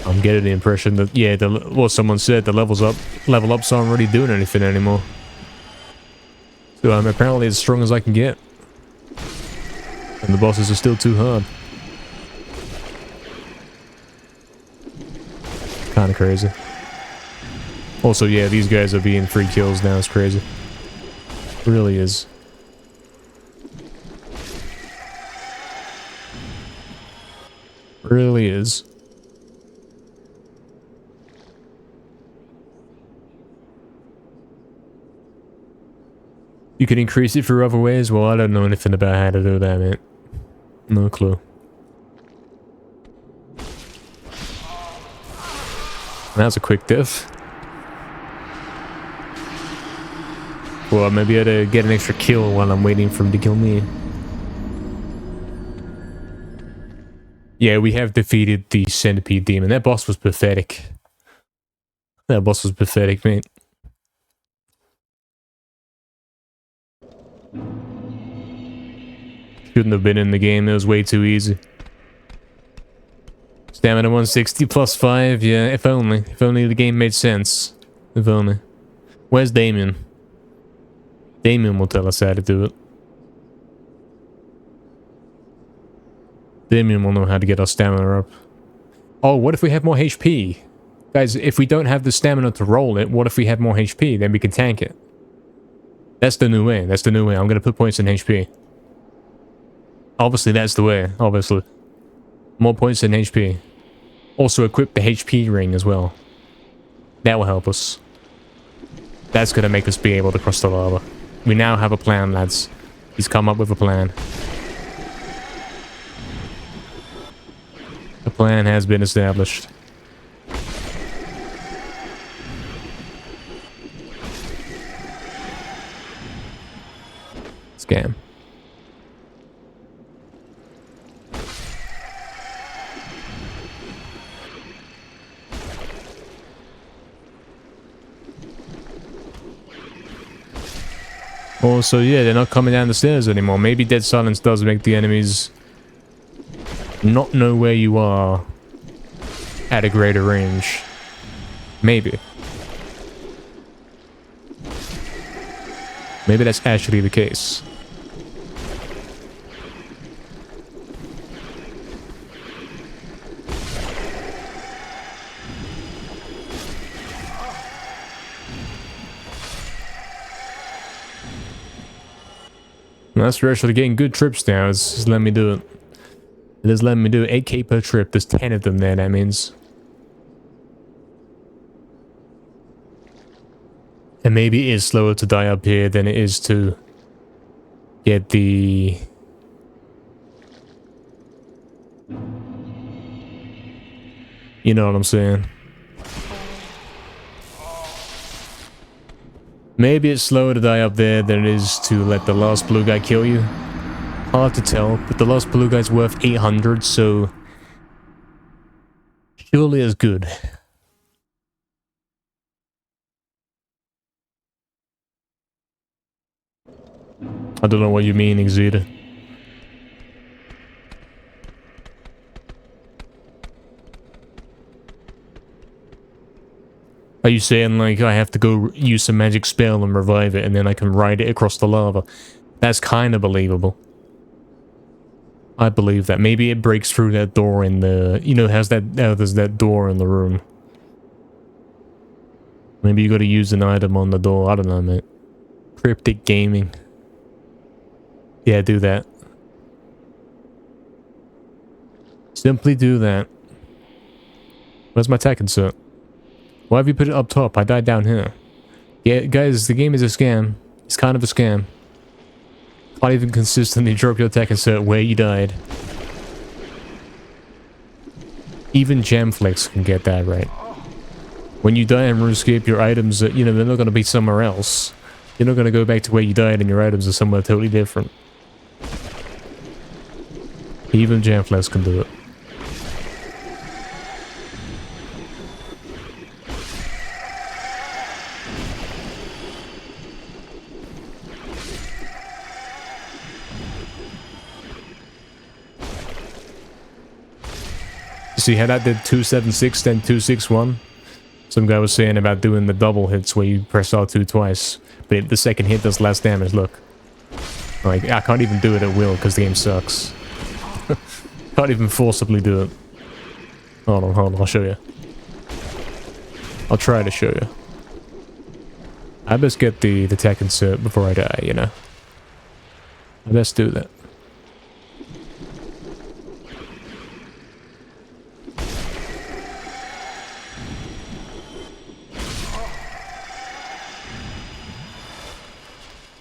I'm getting the impression that, yeah, what someone said, the level ups aren't really doing anything anymore. So I'm apparently as strong as I can get. And the bosses are still too hard. Kinda crazy. Also, yeah, these guys are being free kills now. It's crazy. It really is. Really is. You can increase it for other ways? Well, I don't know anything about how to do that, man. No clue. That's a quick death. Well, maybe I ought to get an extra kill while I'm waiting for him to kill me. Yeah, we have defeated the centipede demon. That boss was pathetic. That boss was pathetic, mate. Shouldn't have been in the game. It was way too easy. Stamina 160 plus 5. Yeah, if only. If only the game made sense. If only. Where's Damien? Damien will tell us how to do it. Damien will know how to get our stamina up. Oh, what if we have more HP? Guys, if we don't have the stamina to roll it, what if we have more HP? Then we can tank it. That's the new way. That's the new way. I'm gonna put points in HP. Obviously, that's the way. Obviously. More points in HP. Also equip the HP ring as well. That will help us. That's gonna make us be able to cross the lava. We now have a plan, lads. He's come up with a plan. The plan has been established. Scam. Also, yeah, they're not coming down the stairs anymore. Maybe Dead Silence does make the enemies not know where you are at a greater range. Maybe. Maybe that's actually the case. That's we're actually getting good trips now. It's just letting me do it. It is letting me do 8k per trip. There's 10 of them there, that means. And maybe it is slower to die up here than it is to get the... You know what I'm saying? Maybe it's slower to die up there than it is to let the last blue guy kill you. Hard to tell, but the last blue guy's worth 800, so... surely it's good. I don't know what you mean, Exeter. Are you saying, like, I have to go use some magic spell and revive it, and then I can ride it across the lava? That's kind of believable. I believe that. Maybe it breaks through that door in the... You know, there's that door in the room. Maybe you gotta use an item on the door. I don't know, mate. Cryptic gaming. Yeah, do that. Simply do that. Where's my tech insert? Why have you put it up top? I died down here. Yeah, guys, the game is a scam. It's kind of a scam. Can't even consistently drop your tech insert where you died. Even Jamflex can get that right. When you die in RuneScape, your items, you know, they're not going to be somewhere else. You're not going to go back to where you died and your items are somewhere totally different. Even Jamflex can do it. See how that did 276 then 261? Some guy was saying about doing the double hits where you press R2 twice, but the second hit does less damage. Look. Like, I can't even do it at will because the game sucks. Can't even forcibly do it. Hold on, I'll show you. I'll try to show you. I best get the tech insert before I die, you know. I best do that.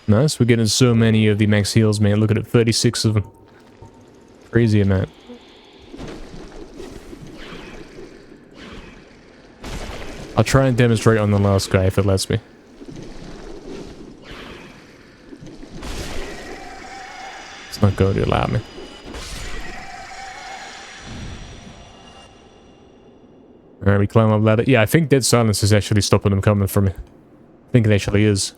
Nice, we're getting so many of the max heals, man. Look at it, 36 of them. Crazy amount. I'll try and demonstrate on the last guy if it lets me. going to allow me. Alright, we climb up ladder. Yeah, I think dead silence is actually stopping them coming from me. I think it actually is.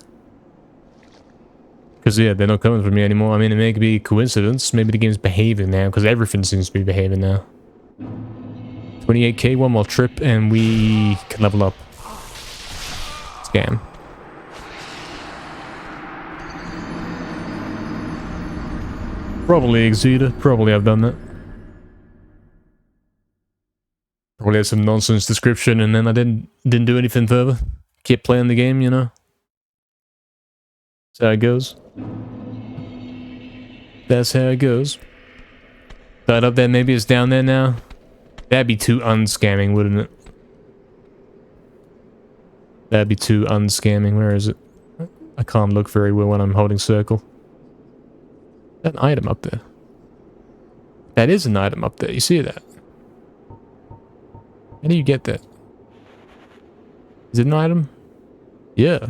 Because, yeah, they're not coming from me anymore. I mean, it may be coincidence. Maybe the game's behaving now, because everything seems to be behaving now. 28k, one more trip, and we can level up. Scam. Probably exceeded. Probably I've done that. Probably had some nonsense description, and then I didn't do anything further. Kept playing the game, you know? That's how it goes. That's how it goes. That up there, maybe it's down there now. That'd be too unscamming, wouldn't it? That'd be too unscamming. Where is it? I can't look very well when I'm holding circle. That item up there. That is an item up there. You see that? How do you get that? Is it an item? Yeah.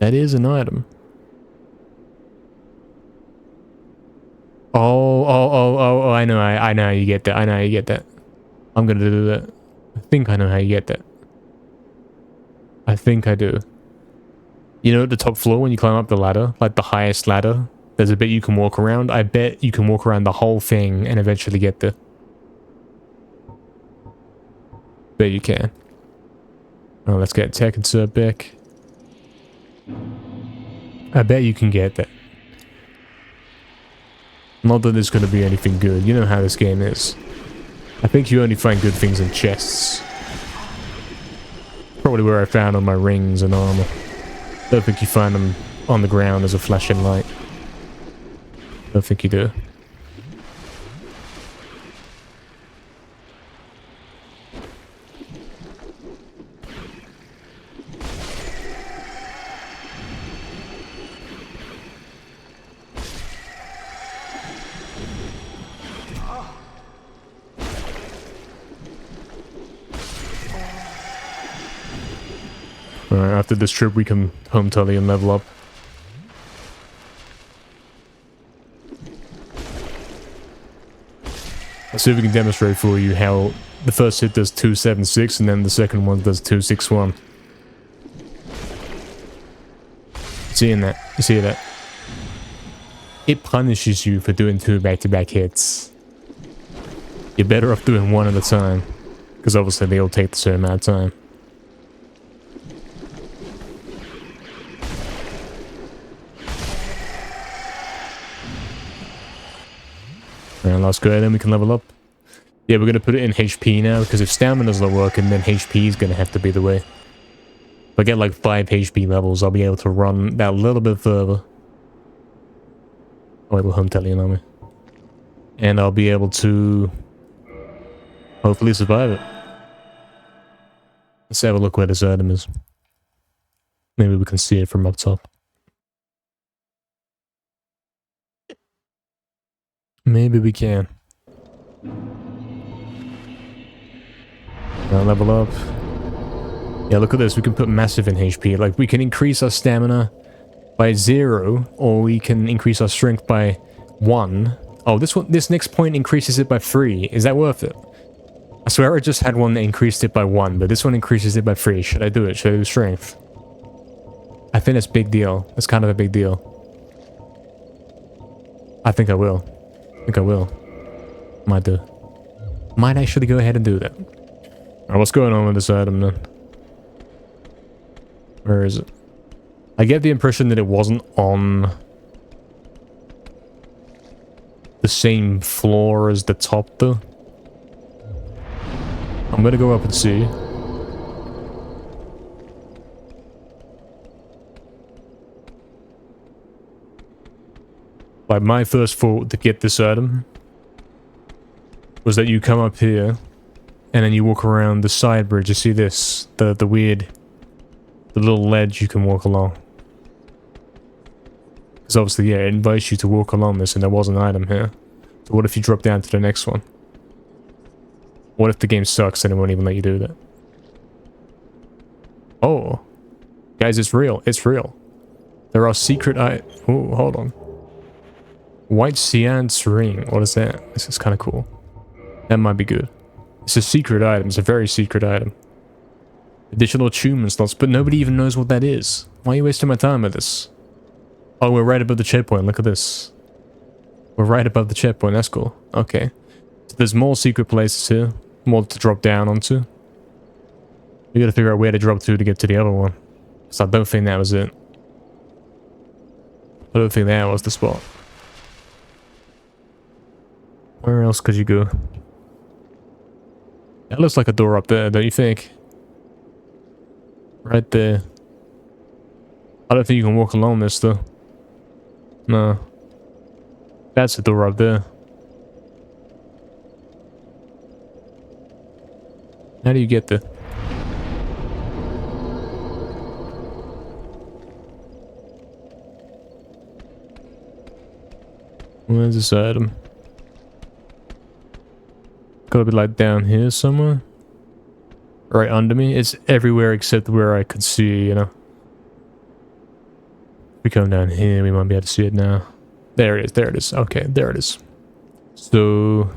That is an item. Oh, I know how you get that. I know how you get that. I'm gonna do that. I think I know how you get that. I think I do. You know, at the top floor when you climb up the ladder, like the highest ladder, there's a bit you can walk around. I bet you can walk around the whole thing and eventually get there. Bet you can. Oh, let's get tech insert back. I bet you can get that. Not that there's going to be anything good. You know how this game is. I think you only find good things in chests. Probably where I found all my rings and armor. Don't think you find them on the ground as a flashing light. Don't think you do. Alright, after this trip we can home tally and level up. Let's see if we can demonstrate for you how the first hit does 276 and then the second one does 261. Seeing that? You see that? It punishes you for doing 2 back-to-back hits. You're better off doing 1 at a time. Because obviously they all take the same amount of time. Alright, let's go ahead and we can level up. Yeah, we're going to put it in HP now, because if stamina's not working, then HP is going to have to be the way. If I get like 5 HP levels, I'll be able to run that a little bit further. Oh, wait, we're home telling on me. And I'll be able to hopefully survive it. Let's have a look where this item is. Maybe we can see it from up top. Maybe we can. Now level up. Yeah, look at this. We can put massive in HP. Like, we can increase our stamina by 0, or we can increase our strength by 1. Oh, this next point increases it by 3. Is that worth it? I swear I just had one that increased it by 1, but this one increases it by 3. Should I do it? Should I do strength? I think that's a big deal. That's kind of a big deal. I think I will. I think I will. Might do. Might actually go ahead and do that. Alright, what's going on with this item then? Where is it? I get the impression that it wasn't on the same floor as the top though. I'm gonna go up and see. Like, my first thought to get this item was that you come up here and then you walk around the side bridge. You see this? The weird... the little ledge you can walk along. Because obviously, yeah, it invites you to walk along this and there was an item here. So what if you drop down to the next one? What if the game sucks and it won't even let you do that? Oh. Guys, it's real. It's real. There are secret oh, hold on. White Seance ring. What is that? This is kind of cool. That might be good. It's a secret item. It's a very secret item. Additional attunement slots, but nobody even knows what that is. Why are you wasting my time with this? Oh, we're right above the checkpoint. Look at this. We're right above the checkpoint. That's cool. Okay. So there's more secret places here. More to drop down onto. We gotta figure out where to drop to get to the other one. So I don't think that was it. I don't think that was the spot. Where else could you go? That looks like a door up there, don't you think? Right there. I don't think you can walk along this though. No. That's the door up there. How do you get there? Where's this item? Gotta be like down here somewhere. Right under me. It's everywhere except where I could see, you know. If we come down here, we might be able to see it now. There it is, there it is. Okay, there it is. So...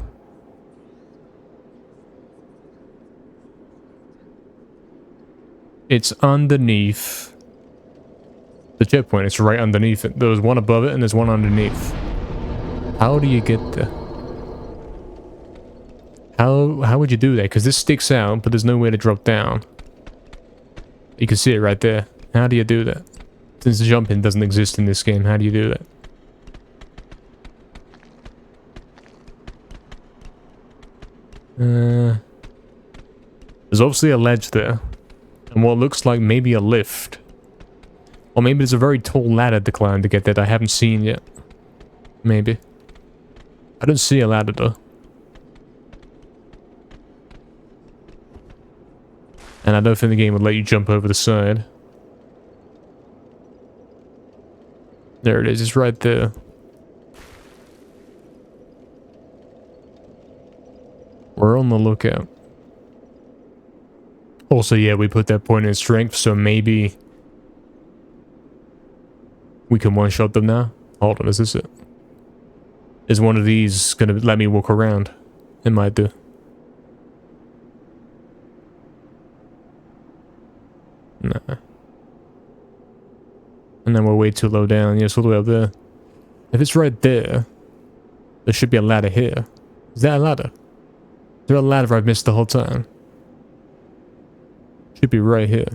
it's underneath the checkpoint. It's right underneath it. There's one above it and there's one underneath. How do you get there? How would you do that? Because this sticks out, but there's no way to drop down. You can see it right there. How do you do that? Since jumping doesn't exist in this game, how do you do that? There's obviously a ledge there. And what looks like maybe a lift. Or maybe there's a very tall ladder to climb to get that I haven't seen yet. Maybe. I don't see a ladder though. And I don't think the game would let you jump over the side. There it is, it's right there. We're on the lookout. Also, yeah, we put that point in strength, so maybe we can one-shot them now. Hold on, is this it? Is one of these gonna let me walk around? It might do. Nah. And then we're way too low down. Yeah, it's all the way up there. If it's right there, there should be a ladder here. Is that a ladder? Is there a ladder I've missed the whole time? Should be right here.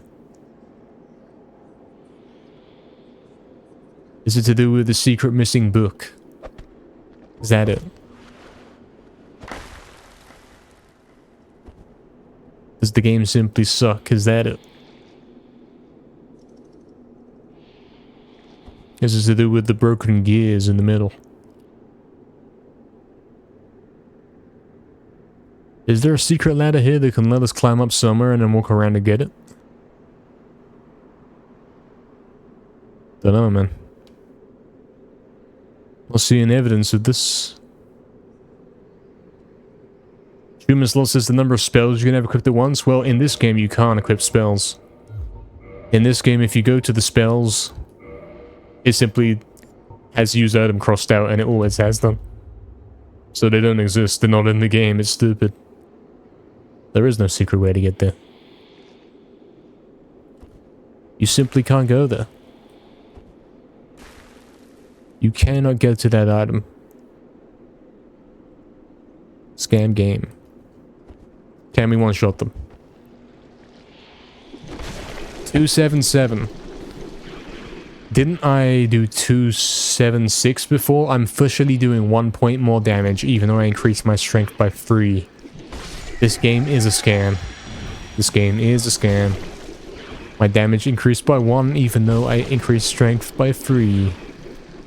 Is it to do with the secret missing book? Is that it? Does the game simply suck? Is that it? Is it to do with the broken gears in the middle? Is there a secret ladder here that can let us climb up somewhere and then walk around to get it? Don't know, man. I'll see any evidence of this. Human slot says the number of spells you can have equipped at once. Well, in this game you can't equip spells. In this game, if you go to the spells, it simply has use item crossed out and it always has them. So they don't exist, they're not in the game, it's stupid. There is no secret way to get there. You simply can't go there. You cannot get to that item. Scam game. Can we one-shot them? 277. Didn't I do 276 before? I'm officially doing 1 point more damage, even though I increased my strength by 3. This game is a scam. This game is a scam. My damage increased by 1, even though I increased strength by 3.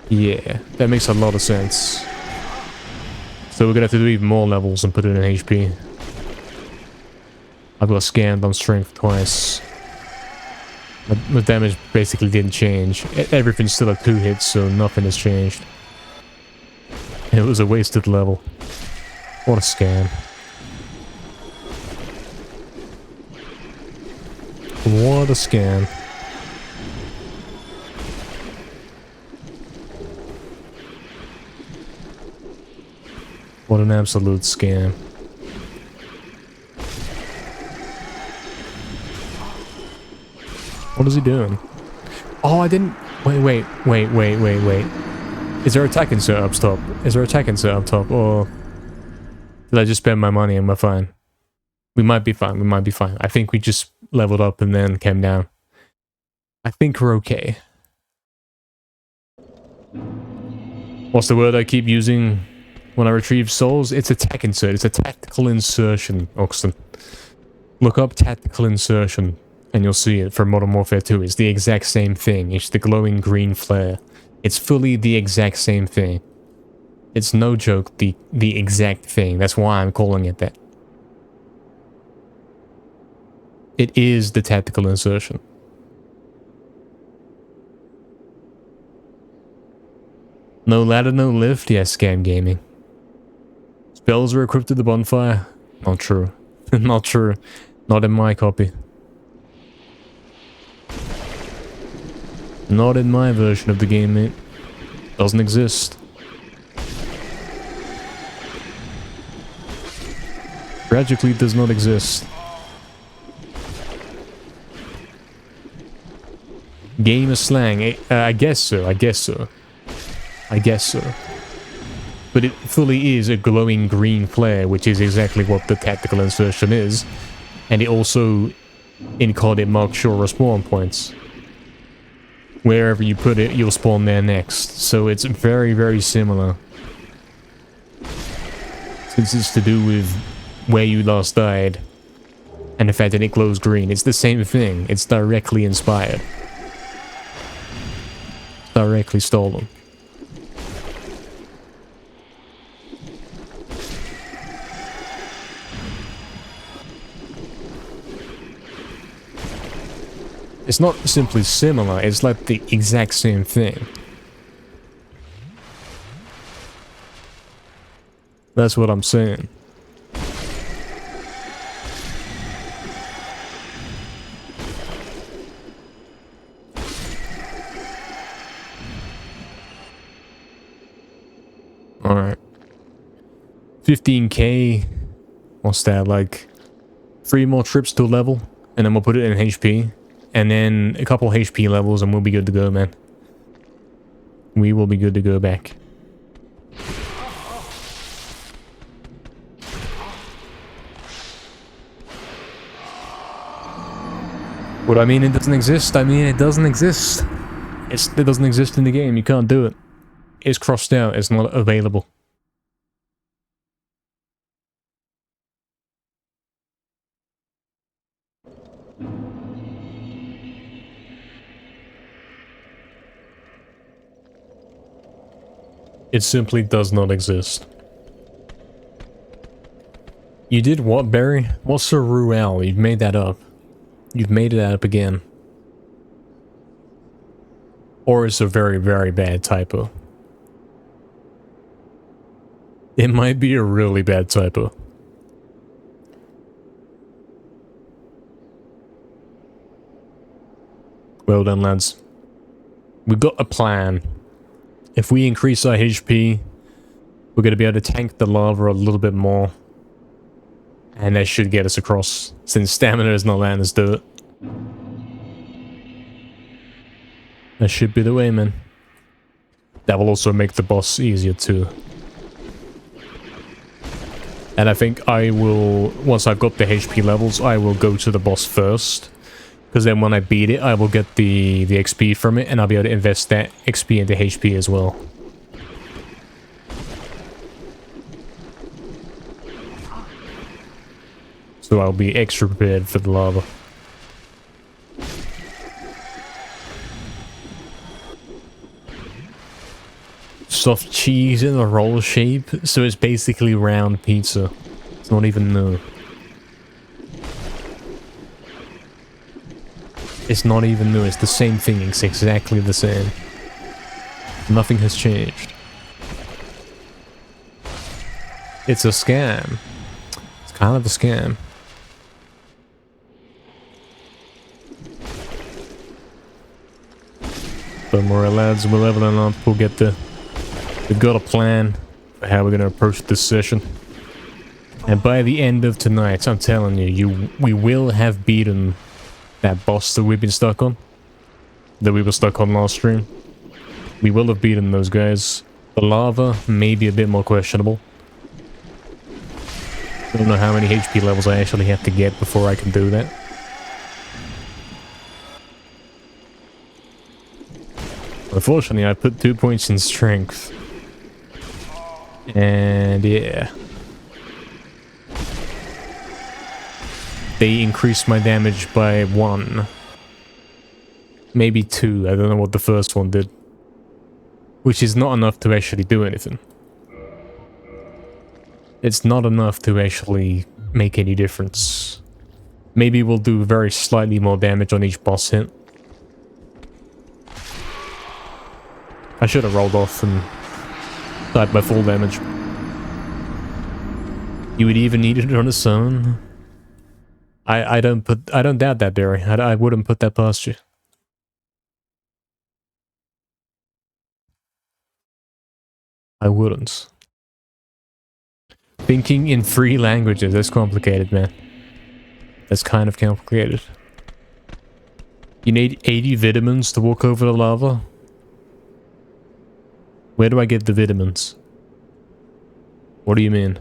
Yeah, that makes a lot of sense. So we're gonna have to do even more levels and put it in HP. I got scammed on strength twice. My damage basically didn't change. Everything's still at 2 hits, so nothing has changed. It was a wasted level. What a scam. What a scam. What an absolute scam. What is he doing? Oh, I didn't... Wait. Is there attack insert up top? Is there attack insert up top? Or... did I just spend my money and we're fine? We might be fine. We might be fine. I think we just leveled up and then came down. I think we're okay. What's the word I keep using when I retrieve souls? It's attack insert. It's a tactical insertion, Oxton. Look up tactical insertion and you'll see it for Modern Warfare 2. It's the exact same thing. It's the glowing green flare. It's fully the exact same thing. It's no joke, the exact thing. That's why I'm calling it that. It is the tactical insertion. No ladder, no lift? Yes, scam gaming. Spells are equipped to the bonfire? Not true. Not true. Not in my copy. Not in my version of the game, mate. Doesn't exist. Tragically, it does not exist. Gamer slang. I guess so. I guess so. I guess so. But it fully is a glowing green flare, which is exactly what the tactical insertion is. And it also, in COD, it marks your respawn points. Wherever you put it, you'll spawn there next. So it's very, very similar. Since it's to do with where you last died, and the fact that it glows green. It's the same thing. It's directly inspired. Directly stolen. It's not simply similar, it's like the exact same thing. That's what I'm saying. Alright. 15k. What's that, like 3 more trips to level? And then we'll put it in HP. And then a couple HP levels and we'll be good to go, man. We will be good to go back. What I mean it doesn't exist? I mean it doesn't exist. It doesn't exist in the game. You can't do it. It's crossed out. It's not available. It simply does not exist. You did what, Barry? What's a Ruel? You've made that up. You've made it up again. Or it's a very, very bad typo. It might be a really bad typo. Well done, lads. We've got a plan. If we increase our HP, we're going to be able to tank the lava a little bit more. And that should get us across, since stamina is not letting us do it. That should be the way, man. That will also make the boss easier too. And I think I will, once I've got the HP levels, I will go to the boss first. Because then when I beat it, I will get the XP from it, and I'll be able to invest that XP into HP as well. So I'll be extra prepared for the lava. Soft cheese in a roll shape, so it's basically round pizza. It's not even new. It's not even new, it's the same thing, it's exactly the same. Nothing has changed. It's a scam. It's kind of a scam. Don't worry, lads. We're leveling up. We'll get there. We've got a plan for how we're going to approach this session. And by the end of tonight, I'm telling you, we will have beaten that boss that we've been stuck on. That we were stuck on last stream. We will have beaten those guys. The lava may be a bit more questionable. I don't know how many HP levels I actually have to get before I can do that. Unfortunately, I put 2 points in strength. And yeah. They increased my damage by 1. Maybe 2. I don't know what the first one did. Which is not enough to actually do anything. It's not enough to actually make any difference. Maybe we'll do very slightly more damage on each boss hit. I should have rolled off and died by full damage. You would even need it on its own. I don't doubt that, Barry. I wouldn't put that past you. I wouldn't. Thinking in 3 languages, that's complicated, man. That's kind of complicated. You need 80 vitamins to walk over the lava? Where do I get the vitamins? What do you mean?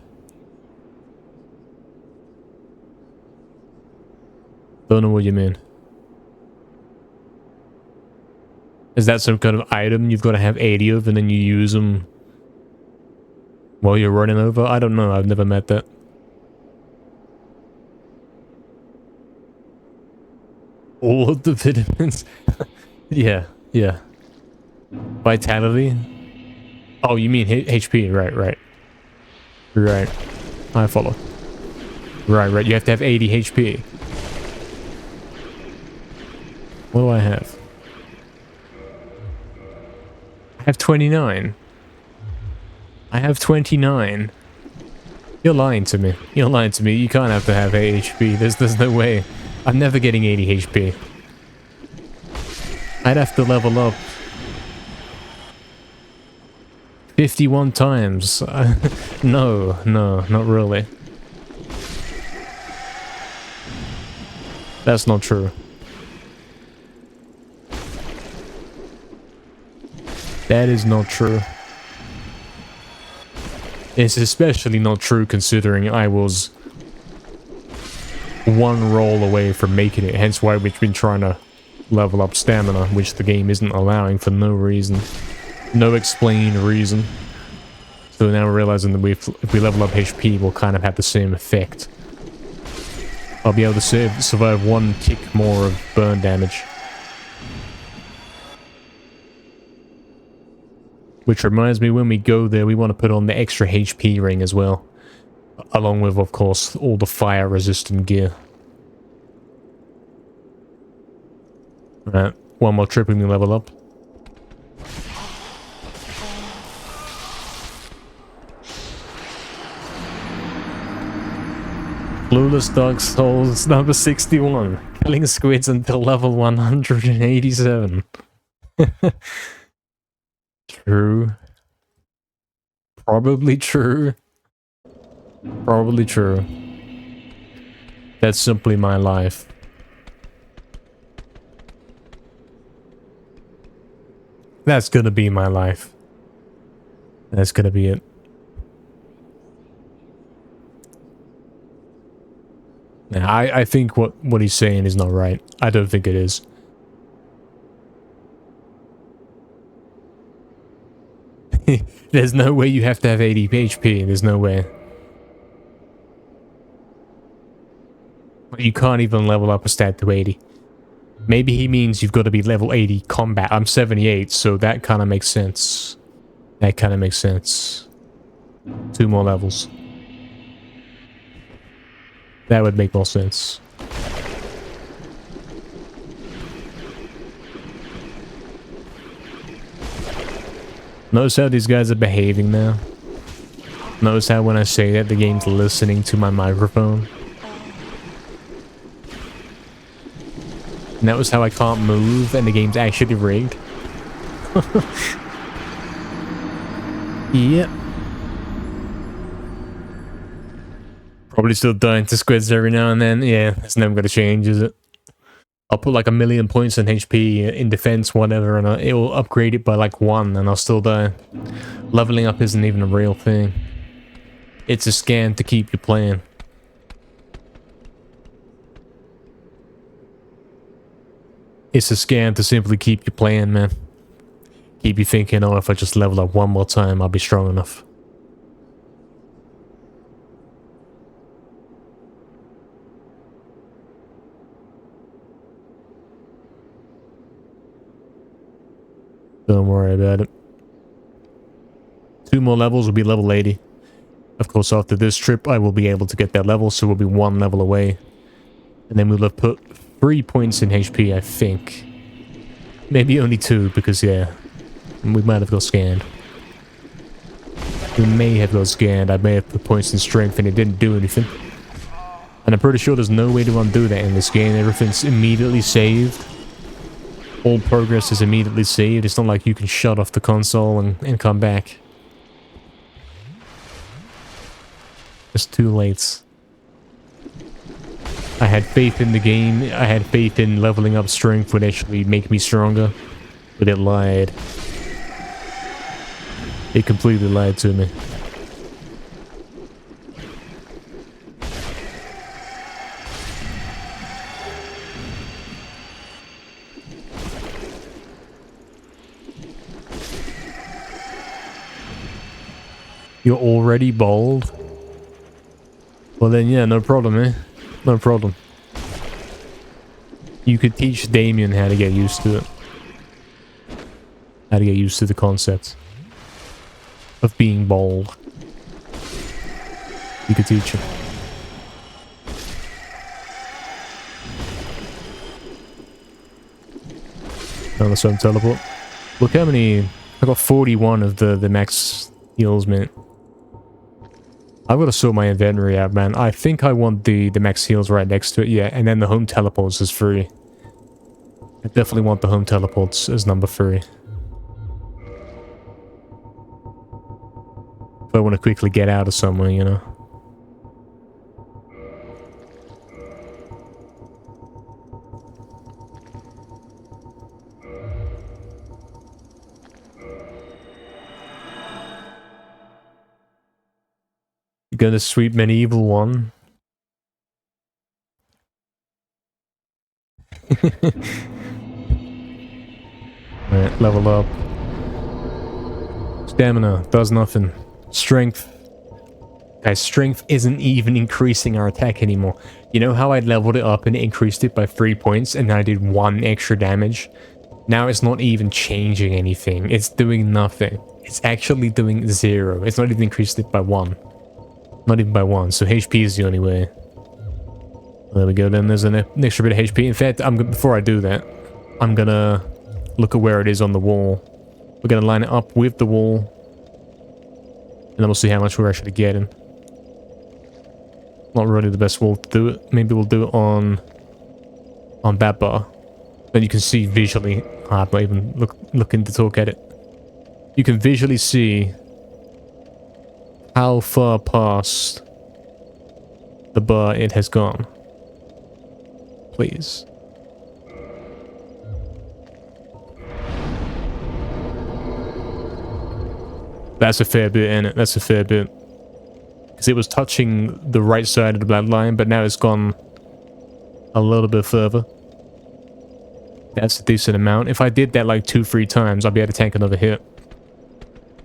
Don't know what you mean. Is that some kind of item you've got to have 80 of and then you use them while you're running over? I don't know, I've never met that. All of the vitamins? Yeah. Vitality? Oh, you mean HP, right. Right. I follow. Right, you have to have 80 HP. What do I have? I have 29. I have 29. You're lying to me. You're lying to me. You can't have to have 8 HP. There's no way. I'm never getting 80 HP. I'd have to level up 51 times. No, not really. That's not true. That is not true. It's especially not true considering I was 1 roll away from making it, hence why we've been trying to level up stamina, which the game isn't allowing for no reason. No explained reason. So now we're realizing that if we level up HP, we'll kind of have the same effect. I'll be able to survive 1 tick more of burn damage. Which reminds me, when we go there, we want to put on the extra HP ring as well. Along with, of course, all the fire-resistant gear. Alright, 1 more trip and we level up. Clueless Dark Souls number 61. Killing squids until level 187. True. Probably true. Probably true. That's simply my life. That's gonna be my life. That's gonna be it. Now, I think what he's saying is not right. I don't think it is. There's no way you have to have 80 HP. There's no way. You can't even level up a stat to 80. Maybe he means you've got to be level 80 combat. I'm 78, so that kind of makes sense. That kind of makes sense. 2 more levels. That would make more sense. Notice how these guys are behaving now. Notice how when I say that, the game's listening to my microphone. Notice how I can't move and the game's actually rigged. Yep. Probably still dying to squids every now and then. Yeah, it's never gonna change, is it? I'll put like 1,000,000 points in HP, in defense, whatever, and it will upgrade it by like 1, and I'll still die. Leveling up isn't even a real thing. It's a scam to keep you playing. It's a scam to simply keep you playing, man. Keep you thinking, oh, if I just level up one more time, I'll be strong enough. Don't worry about it. 2 more levels will be level 80. Of course, after this trip, I will be able to get that level, so we'll be 1 level away. And then we'll have put 3 points in HP, I think. Maybe only 2, because, yeah, we might have got scanned. We may have got scanned. I may have put points in strength, and it didn't do anything. And I'm pretty sure there's no way to undo that in this game. Everything's immediately saved. All progress is immediately saved. It's not like you can shut off the console and come back. It's too late. I had faith in the game. I had faith in leveling up strength would actually make me stronger. But it lied. It completely lied to me. You're already bald? Well then, yeah, no problem, eh? No problem. You could teach Damien how to get used to it. How to get used to the concept of being bald. You could teach him. On the sun teleport. Look how many... I got 41 of the max heals, man. I've got to sort my inventory out, man. I think I want the max heals right next to it, yeah. And then the home teleports is free. I definitely want the home teleports as number 3. If I want to quickly get out of somewhere, you know. You got a sweet medieval one. Alright, level up. Stamina does nothing. Strength. Guys, strength isn't even increasing our attack anymore. You know how I leveled it up and increased it by 3 points and I did 1 extra damage? Now it's not even changing anything. It's doing nothing. It's actually doing 0. It's not even increased it by 1. Not even by 1, so HP is the only way. There we go, then there's an extra bit of HP. In fact, before I do that, I'm gonna look at where it is on the wall. We're gonna line it up with the wall. And then we'll see how much we're actually getting. Not really the best wall to do it. Maybe we'll do it on that bar. Then you can see visually. I'm not even looking to talk at it. You can visually see how far past the bar it has gone. Please. That's a fair bit, innit? That's a fair bit. Because it was touching the right side of the black line, but now it's gone a little bit further. That's a decent amount. If I did that like 2-3 times, I'd be able to tank another hit.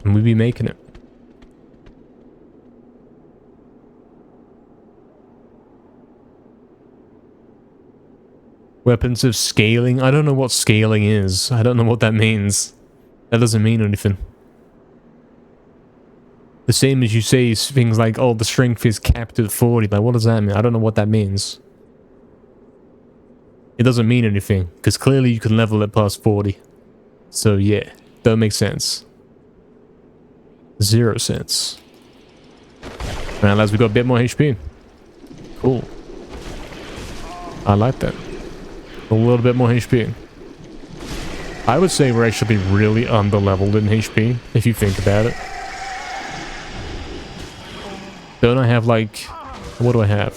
And we'd be making it. Weapons of scaling? I don't know what scaling is. I don't know what that means. That doesn't mean anything. The same as you say things like, oh, the strength is capped at 40. Like, what does that mean? I don't know what that means. It doesn't mean anything, because clearly you can level it past 40. So, yeah. Don't make sense. 0 sense. Alright, lads, we got a bit more HP. Cool. I like that. A little bit more HP. I would say we're actually really under-leveled in HP, if you think about it. Don't I have, like... What do I have?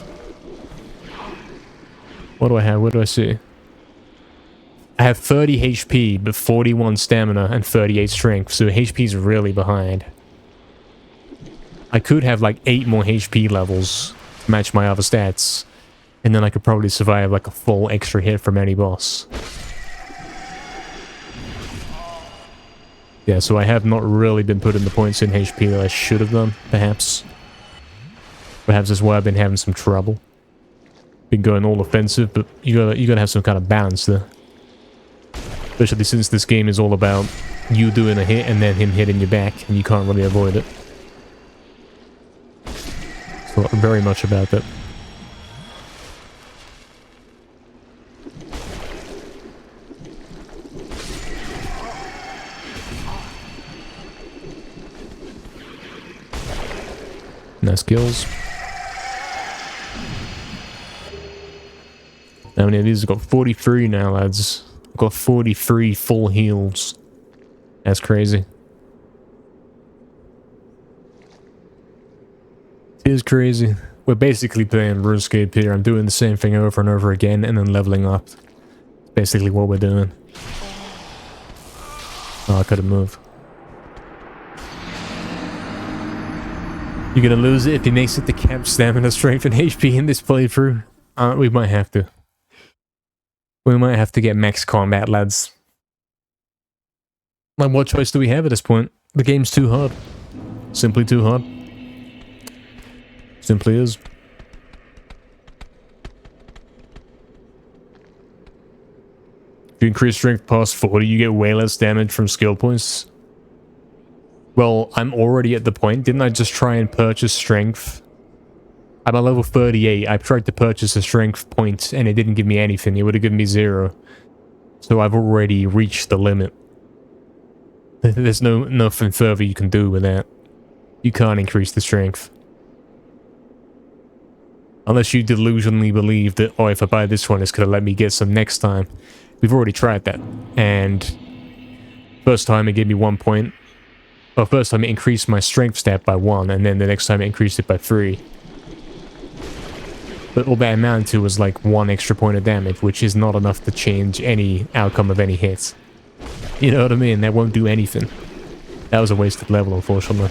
What do I have? What do I see? I have 30 HP, but 41 stamina and 38 strength, so HP's really behind. I could have, like, 8 more HP levels to match my other stats, and then I could probably survive, like, a full extra hit from any boss. Yeah, so I have not really been putting the points in HP that I should have done, perhaps. Perhaps that's why I've been having some trouble. Been going all offensive, but you gotta have some kind of balance there. Especially since this game is all about you doing a hit and then him hitting you back, and you can't really avoid it. So very much about that. Nice kills. How many of these? I've got 43 now, lads. I've got 43 full heals. That's crazy. It is crazy. We're basically playing RuneScape here. I'm doing the same thing over and over again and then leveling up. That's basically what we're doing. Oh, I couldn't move. You're gonna lose it if he makes it to cap stamina, strength, and HP in this playthrough. We might have to. We might have to get max combat, lads. Like, what choice do we have at this point? The game's too hard. Simply too hard. Simply is. If you increase strength past 40, you get way less damage from skill points. Well, I'm already at the point. Didn't I just try and purchase strength? I'm at level 38. I tried to purchase a strength point and it didn't give me anything. It would have given me 0. So I've already reached the limit. There's nothing further you can do with that. You can't increase the strength. Unless you delusionally believe that, oh, if I buy this one, it's going to let me get some next time. We've already tried that. And first time it gave me 1 point. Well, first time it increased my strength stat by 1, and then the next time it increased it by 3. But all that amounted to was like 1 extra point of damage, which is not enough to change any outcome of any hits. You know what I mean? That won't do anything. That was a wasted level, unfortunately.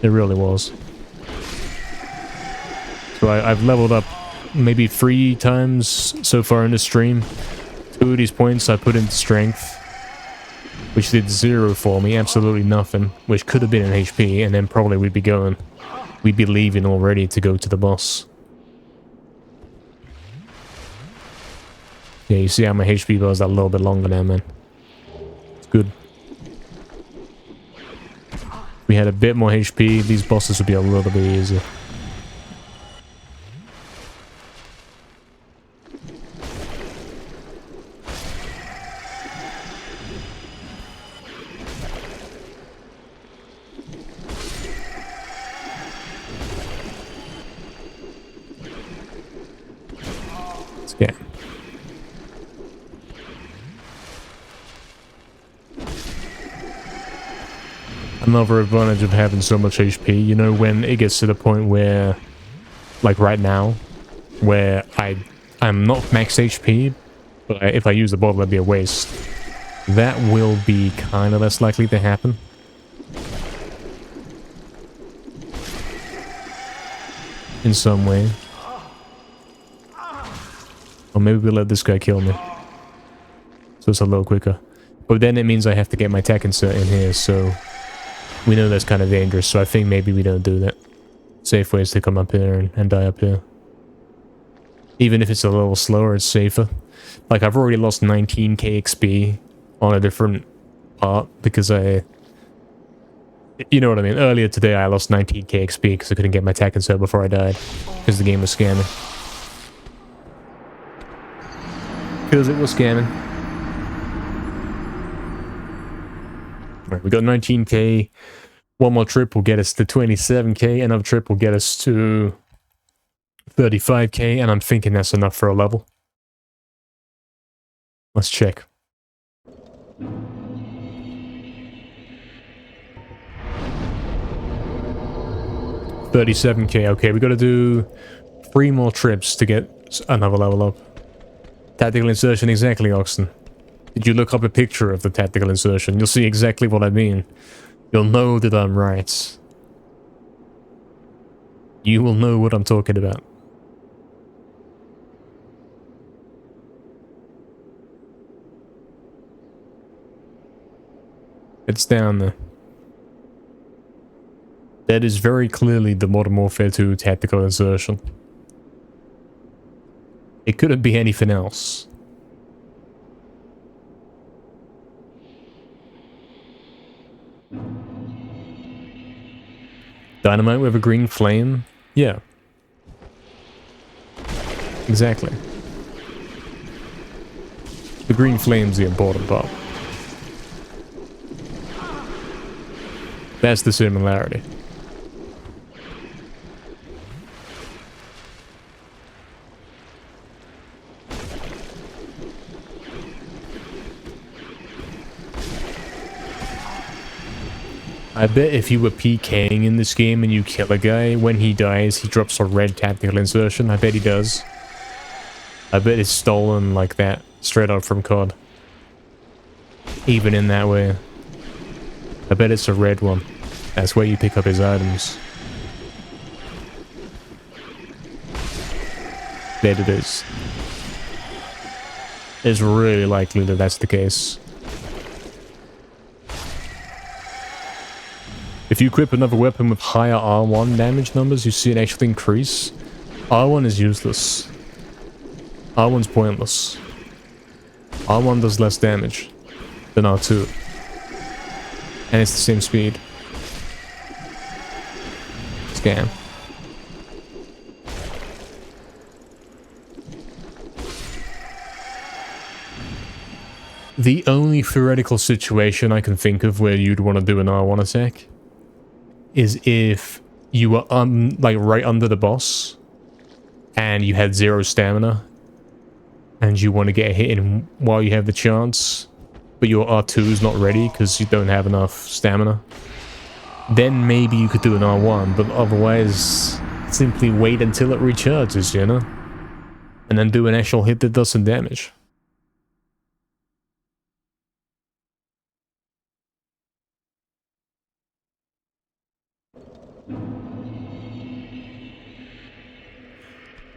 It really was. So I've leveled up maybe 3 times so far in the stream. 2 of these points I put into strength, which did 0 for me, absolutely nothing, which could have been an HP, and then probably we'd be leaving already to go to the boss. Yeah, you see how my HP bar is a little bit longer now, man. It's good. If we had a bit more HP, these bosses would be a little bit easier. Yeah. Another advantage of having so much HP, you know, when it gets to the point where, like right now, where I'm not max HP, but if I use the bottle, that'd be a waste. That will be kind of less likely to happen. In some way. Or maybe we'll let this guy kill me. So it's a little quicker. But then it means I have to get my tech insert in here, so we know that's kind of dangerous, so I think maybe we don't do that. Safe way is to come up here and die up here. Even if it's a little slower, it's safer. Like, I've already lost 19k XP on a different part because you know what I mean. Earlier today I lost 19k XP because I couldn't get my tech insert before I died. Because the game was scamming. Because it was scamming. Right, we got 19k. One more trip will get us to 27k. Another trip will get us to 35k. And I'm thinking that's enough for a level. Let's check. 37k. Okay, we gotta do 3 more trips to get another level up. Tactical insertion, exactly, Oxen. Did you look up a picture of the tactical insertion? You'll see exactly what I mean. You'll know that I'm right. You will know what I'm talking about. It's down there. That is very clearly the Modern Warfare 2 tactical insertion. It couldn't be anything else. Dynamite with a green flame? Yeah. Exactly. The green flame's the important part. That's the similarity. I bet if you were PKing in this game and you kill a guy, when he dies, he drops a red tactical insertion. I bet he does. I bet it's stolen like that, straight out from COD. Even in that way. I bet it's a red one. That's where you pick up his items. Bet it is. It's really likely that that's the case. If you equip another weapon with higher R1 damage numbers, you see it actually increase. R1 is useless. R1's pointless. R1 does less damage than R2. And it's the same speed. Scam. The only theoretical situation I can think of where you'd want to do an R1 attack is if you were like right under the boss and you had 0 stamina and you want to get a hit in while you have the chance, but your R2 is not ready because you don't have enough stamina, then maybe you could do an R1, but otherwise simply wait until it recharges, you know? And then do an actual hit that does some damage.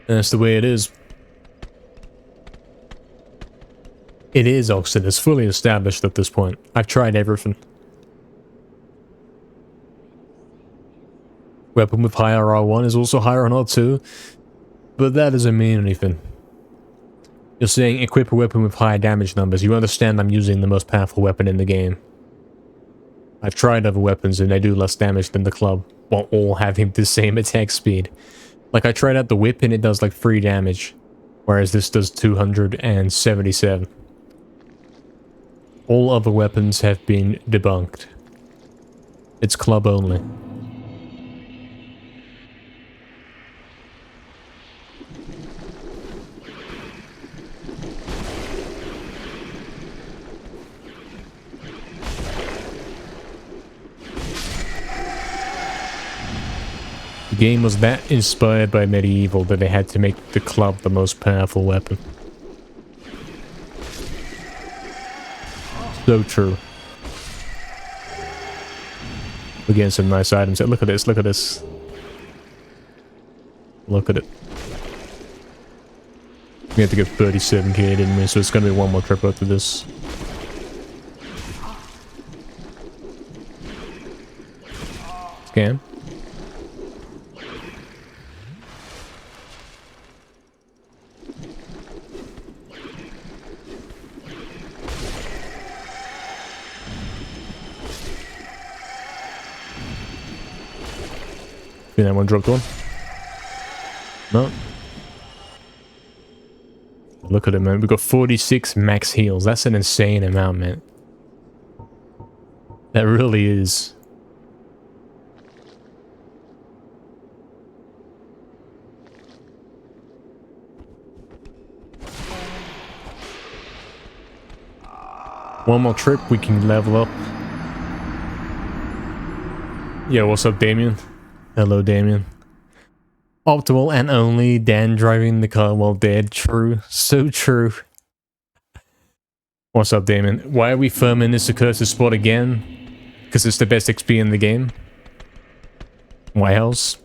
That's the way it is. It is, Oxen. It's fully established at this point. I've tried everything. Weapon with higher R1 is also higher on R2, but that doesn't mean anything. You're saying equip a weapon with higher damage numbers. You understand I'm using the most powerful weapon in the game. I've tried other weapons and they do less damage than the club, while all having the same attack speed. Like, I tried out the whip and it does like 3 damage, whereas this does 277. All other weapons have been debunked. It's club only. The game was that inspired by Medieval that they had to make the club the most powerful weapon. So true. We're getting some nice items. Look at this, look at this. Look at it. We have to get 37k, didn't we? So it's gonna be one more trip after this. Scam. Think that one dropped one? No. Look at it, man. We've got 46 max heals. That's an insane amount, man. That really is. One more trip, we can level up. Yeah, what's up, Damien? Hello, Damien. Optimal and only Dan driving the car while dead. True. So true. What's up, Damien? Why are we firming this accursed spot again? Because it's the best XP in the game. Why else?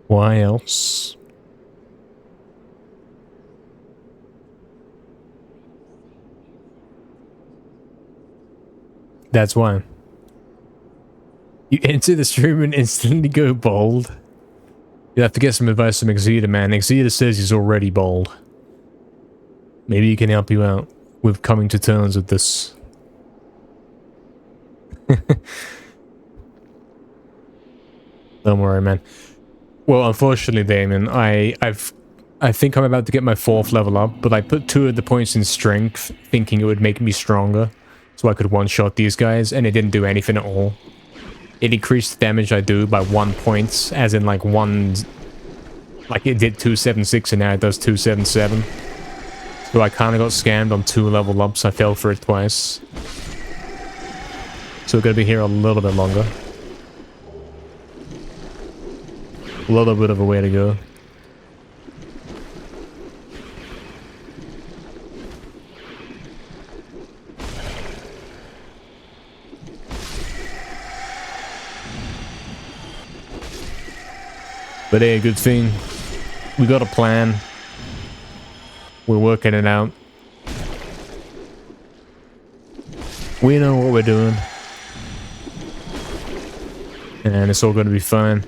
Why else? That's why. You enter the stream and instantly go bold. You have to get some advice from Exeter, man. Exeter says he's already bold. Maybe he can help you out with coming to terms with this. Don't worry, man. Well, unfortunately, Damon, I think I'm about to get my 4th level up, but I put 2 of the points in strength, thinking it would make me stronger, so I could one-shot these guys, and it didn't do anything at all. It increased the damage I do by 1 point, as in like one... Like it did 276 and now it does 277. So I kind of got scammed on 2 level ups, I fell for it twice. So we're going to be here a little bit longer. A little bit of a way to go. But hey, good thing. We got a plan. We're working it out. We know what we're doing. And it's all going to be fine.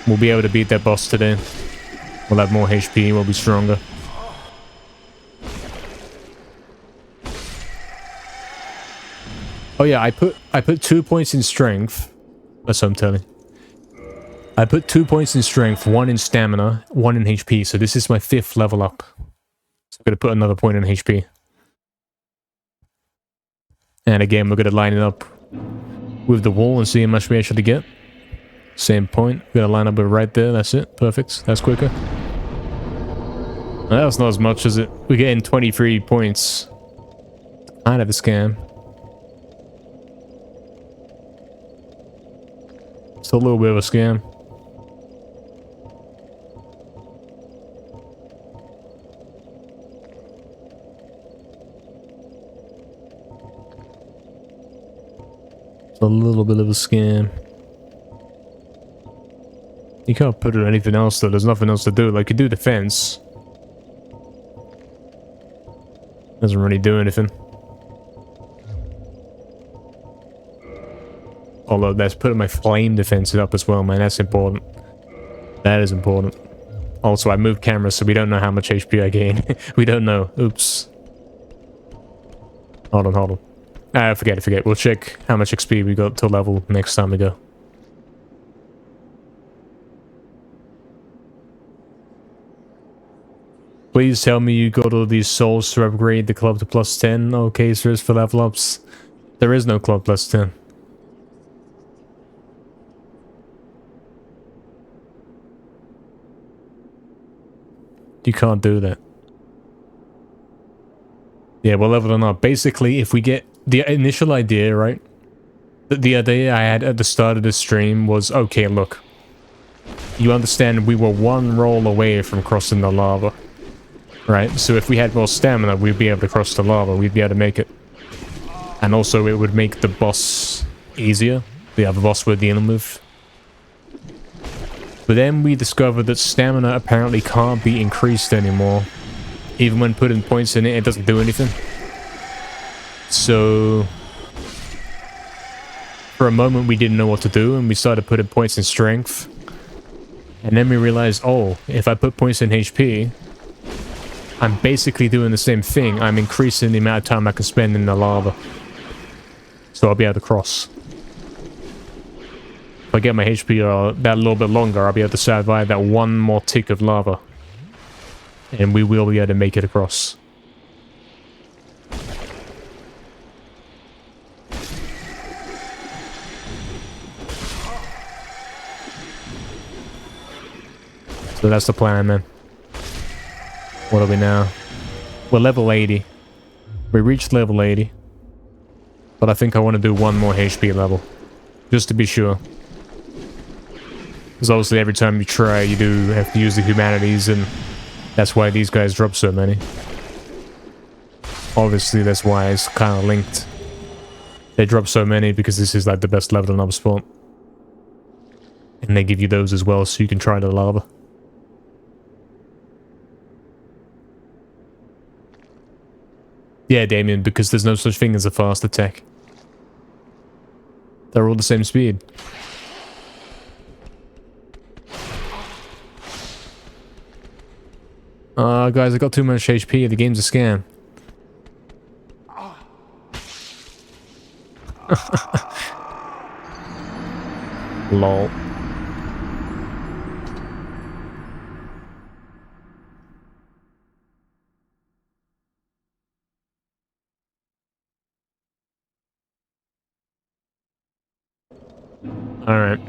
We'll be able to beat that boss today. We'll have more HP, we'll be stronger. Oh yeah, I put 2 points in strength. That's what I'm telling. I put 2 points in strength, 1 in stamina, 1 in HP, so this is my 5th level up. So I'm gonna put another point in HP. And again, we're gonna line it up with the wall and see how much we actually get. Same point. We're gonna line up it right there, that's it. Perfect. That's quicker. Well, that's not as much as it. We're getting 23 points. Kind of a scam. It's a little bit of a scam. It's a little bit of a scam. You can't put it on anything else though, there's nothing else to do. Like, you do defense. Doesn't really do anything. Although that's putting my flame defense up as well, man. That's important. That is important. Also, I moved cameras, so we don't know how much HP I gain. We don't know. Oops. Hold on. Forget it. We'll check how much XP we got to level next time we go. Please tell me you got all these souls to upgrade the club to +10. Okay, so for level ups. There is no club +10. You can't do that. Yeah, we're leveling up. Basically, if we get... The initial idea, right? The idea I had at the start of the stream was, okay, look. You understand we were 1 roll away from crossing the lava. Right? So if we had more stamina, we'd be able to cross the lava. We'd be able to make it. And also, it would make the boss easier. The other boss we're dealing with. But then we discovered that stamina apparently can't be increased anymore. Even when putting points in it, it doesn't do anything. So... for a moment we didn't know what to do, and we started putting points in strength. And then we realized, oh, if I put points in HP, I'm basically doing the same thing. I'm increasing the amount of time I can spend in the lava. So I'll be able to cross. If I get my HP that little bit longer, I'll be able to survive that 1 more tick of lava. And we will be able to make it across. So that's the plan, man. What are we now? We're level 80. We reached level 80. But I think I want to do one more HP level. Just to be sure. Because obviously every time you try, you do have to use the humanities, and that's why these guys drop so many. Obviously, that's why it's kind of linked. They drop so many because this is like the best level in HubSpot. And they give you those as well, so you can try the lava. Yeah, Damien, because there's no such thing as a fast attack. They're all the same speed. Guys, I got too much HP. The game's a scam. Lol. Alright.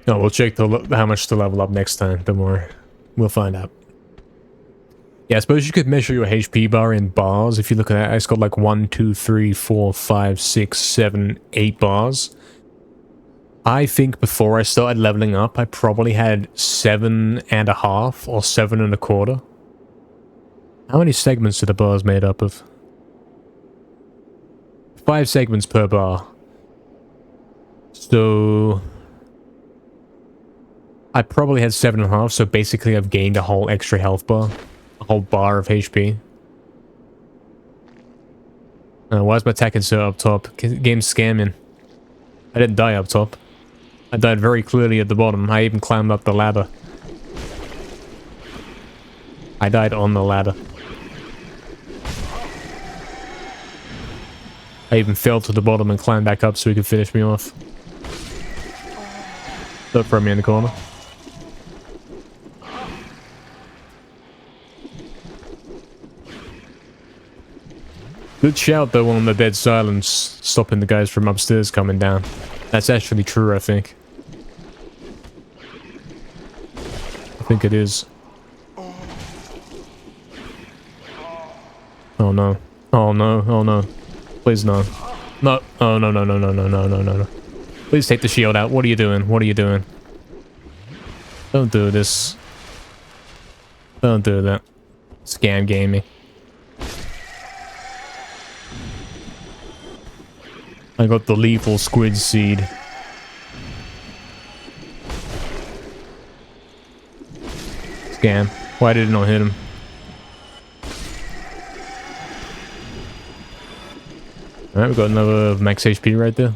Oh, we'll check how much to level up next time. Don't worry. We'll find out. Yeah, I suppose you could measure your HP bar in bars. If you look at that, it's got like 1, 2, 3, 4, 5, 6, 7, 8 bars. I think before I started leveling up, I probably had 7.5 or 7.25. How many segments are the bars made up of? 5 segments per bar. So I probably had 7.5, so basically I've gained a whole extra health bar. A whole bar of HP. Why is my attack insert up top? Game's scamming. I didn't die up top. I died very clearly at the bottom. I even climbed up the ladder. I died on the ladder. I even fell to the bottom and climbed back up so he could finish me off. Don't throw me in the corner. Good shout though on the dead silence, stopping the guys from upstairs coming down. That's actually true, I think. I think it is. Oh no. Oh no, oh no. Please no. No. Oh no, no, no, no, no, no, no, no, no. Please take the shield out. What are you doing? What are you doing? Don't do this. Don't do that. Scam gaming. I got the lethal squid seed. Scam. Why did it not hit him? Alright, we got another max HP right there.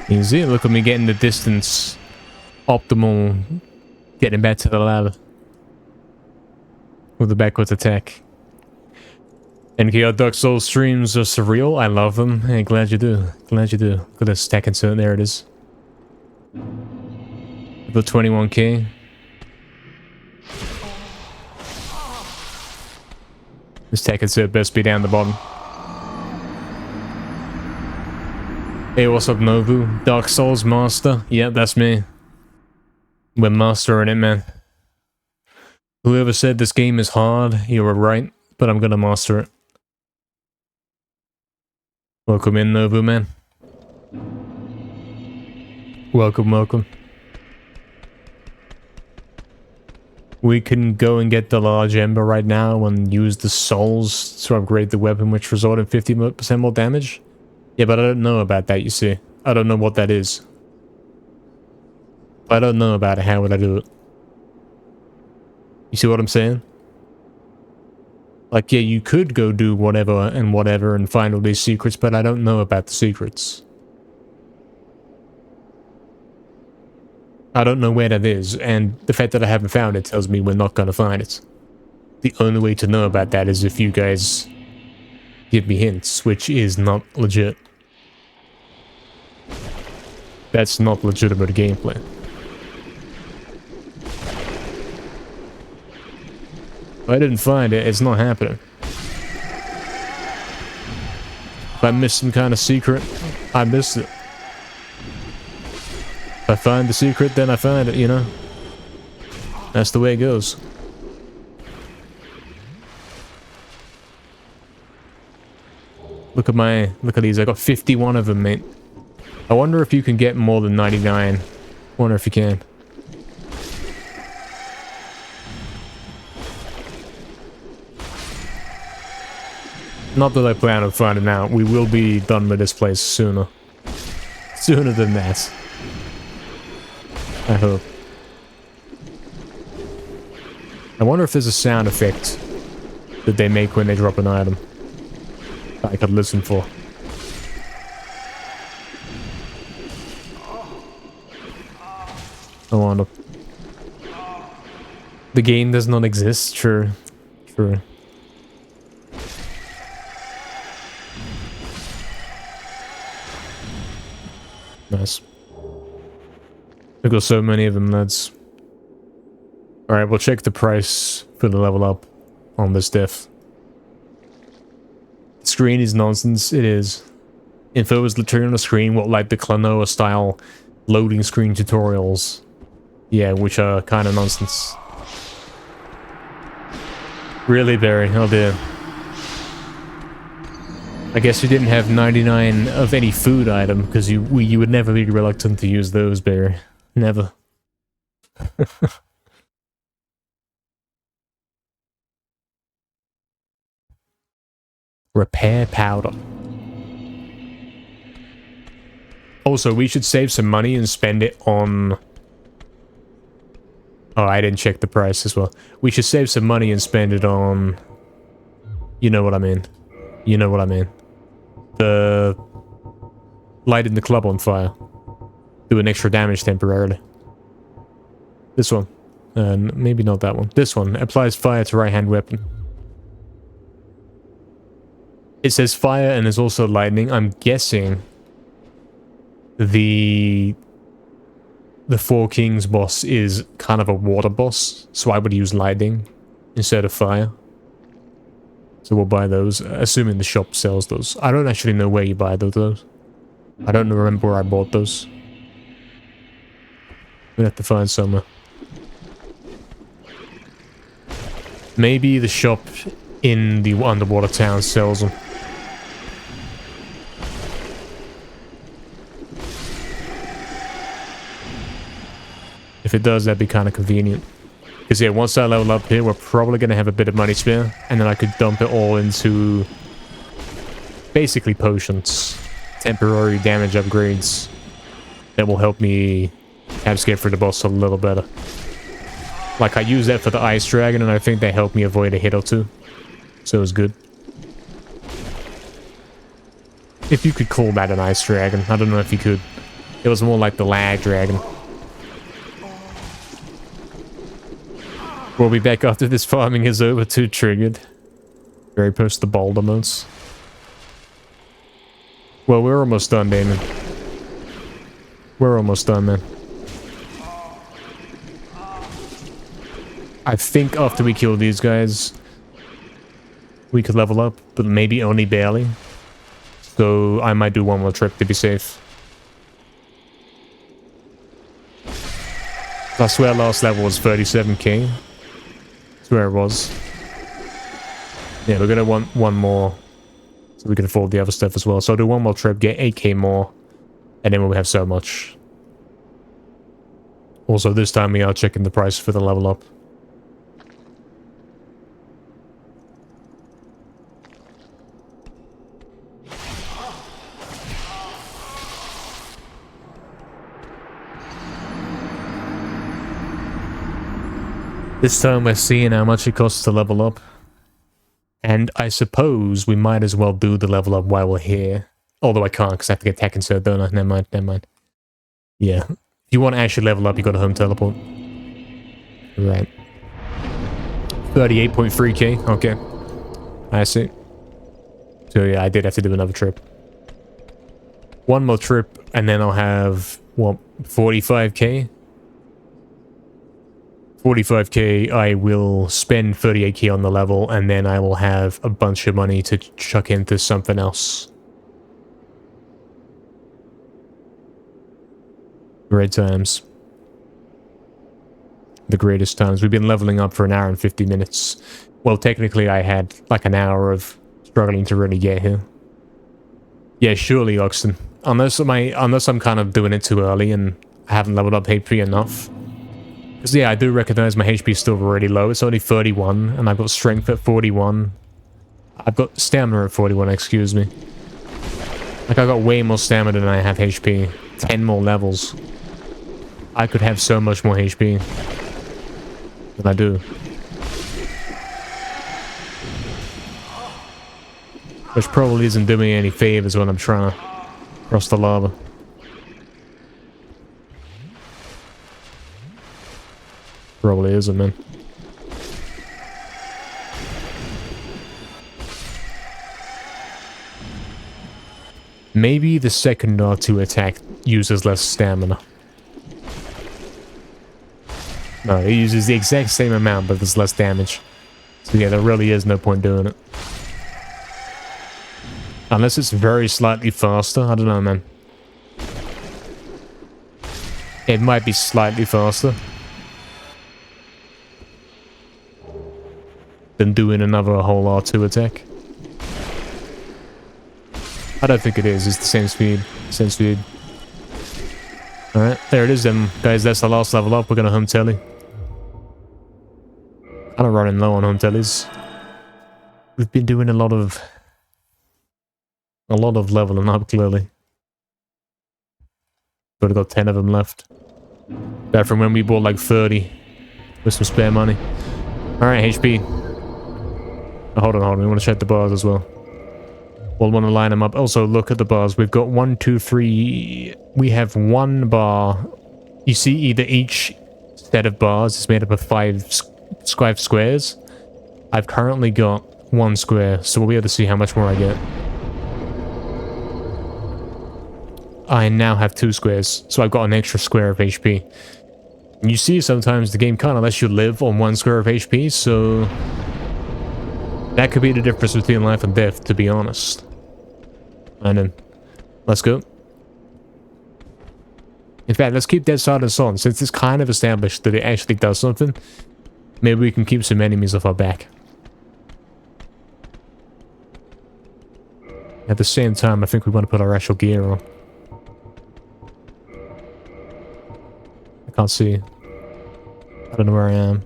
Easy, look at me getting the distance optimal, getting back to the ladder with the backwards attack. NKR Dark Souls streams are surreal. I love them. Hey, glad you do. Glad you do. Look at this stack insert. There it is. The 21k. This stack insert best be down the bottom. Hey, what's up, Novu? Dark Souls Master? Yeah, that's me. We're mastering it, man. Whoever said this game is hard, you were right, but I'm gonna master it. Welcome in, Novu, man. Welcome, welcome. We can go and get the large ember right now and use the souls to upgrade the weapon, which result in 50% more damage. Yeah, but I don't know about that, you see. I don't know what that is. If I don't know about it, how would I do it? You see what I'm saying? Like, yeah, you could go do whatever and find all these secrets, but I don't know about the secrets. I don't know where that is, and the fact that I haven't found it tells me we're not gonna find it. The only way to know about that is if you guys give me hints, which is not legit. That's not legitimate gameplay. If I didn't find it, it's not happening. If I missed some kind of secret, I missed it. If I find the secret, then I find it, you know? That's the way it goes. Look at these. I got 51 of them, mate. I wonder if you can get more than 99. Wonder if you can. Not that I plan on finding out. We will be done with this place sooner. Sooner than that. I hope. I wonder if there's a sound effect that they make when they drop an item that I could listen for. I wonder. The game does not exist. True. True. Nice. I've got so many of them, lads. Alright, we'll check the price for the level up on this diff. The screen is nonsense, it is. Info is literally on the screen, what like the Klonoa style loading screen tutorials. Yeah, which are kind of nonsense. Really, Barry? Oh dear. I guess you didn't have 99 of any food item, because you would never be reluctant to use those, Barry. Never. Repair powder. Also, we should save some money and spend it on... Oh, I didn't check the price as well. We should save some money and spend it on... You know what I mean. You know what I mean. The... Lighting the club on fire. Doing extra damage temporarily. This one. Maybe not that one. This one. Applies fire to right-hand weapon. It says fire and there's also lightning. I'm guessing the Four Kings boss is kind of a water boss, so I would use lightning instead of fire. So we'll buy those, assuming the shop sells those. I don't actually know where you buy those. I don't remember where I bought those. We'll have to find somewhere. Maybe the shop in the underwater town sells them. If it does, that'd be kind of convenient. Because yeah, once I level up here, we're probably going to have a bit of money spare. And then I could dump it all into... basically potions. Temporary damage upgrades. That will help me have skip for the boss a little better. Like, I use that for the Ice Dragon, and I think they help me avoid a hit or two. So it's good. If you could call that an Ice Dragon. I don't know if you could. It was more like the Lag Dragon. We'll be back after this farming is over too, triggered. Very post the boulder modes. Well, we're almost done, Damon. We're almost done, man. I think after we kill these guys, we could level up, but maybe only barely. So I might do one more trip to be safe. I swear last level was 37k. That's where it was. Yeah, we're gonna want one more so we can afford the other stuff as well. So I'll do one more trip, get 8k more, and then we'll have so much. Also, this time we are checking the price for the level up. This time we're seeing how much it costs to level up. And I suppose we might as well do the level up while we're here. Although I can't, because I have to get tech insert, don't I? Never mind, never mind. Yeah. If you want to actually level up, you got to home teleport. Right. 38.3k, okay. I see. So yeah, I did have to do another trip. One more trip, and then I'll have, what, 45k? 45k, I will spend 38k on the level, and then I will have a bunch of money to chuck into something else. Great times. The greatest times. We've been leveling up for an hour and 50 minutes. Well, technically I had like an hour of struggling to really get here. Yeah, surely, Oxton. Unless I'm kind of doing it too early and I haven't leveled up HP enough. Because yeah, I do recognize my HP is still really low. It's only 31, and I've got strength at 41. I've got stamina at 41, excuse me. Like, I got way more stamina than I have HP. 10 more levels. I could have so much more HP than I do. Which probably isn't doing me any favors when I'm trying to cross the lava. Probably isn't, man. Maybe the second R2 attack uses less stamina. No, it uses the exact same amount, but there's less damage. So yeah, there really is no point doing it. Unless it's very slightly faster. I don't know, man. It might be slightly faster than doing another whole R2 attack. I don't think it is. It's the same speed. Same speed. Alright, there it is then. Guys, that's the last level up. We're gonna home telly. Kind of running low on home tellies. We've been doing a lot of leveling up, clearly. But I've got 10 of them left. That from when we bought like 30 with some spare money. Alright, HP. Oh, hold on. We want to check the bars as well. We'll want to line them up. Also, look at the bars. We've got 1, 2, 3. We have one bar. You see, either each set of bars is made up of 5 squares. I've currently got 1 square, so we'll be able to see how much more I get. I now have 2 squares, so I've got an extra square of HP. And you see, sometimes the game kind of lets you live on 1 square of HP, so that could be the difference between life and death, to be honest. And then, let's go. In fact, let's keep Dead Silence on, since it's kind of established that it actually does something. Maybe we can keep some enemies off our back. At the same time, I think we want to put our actual gear on. I can't see. I don't know where I am.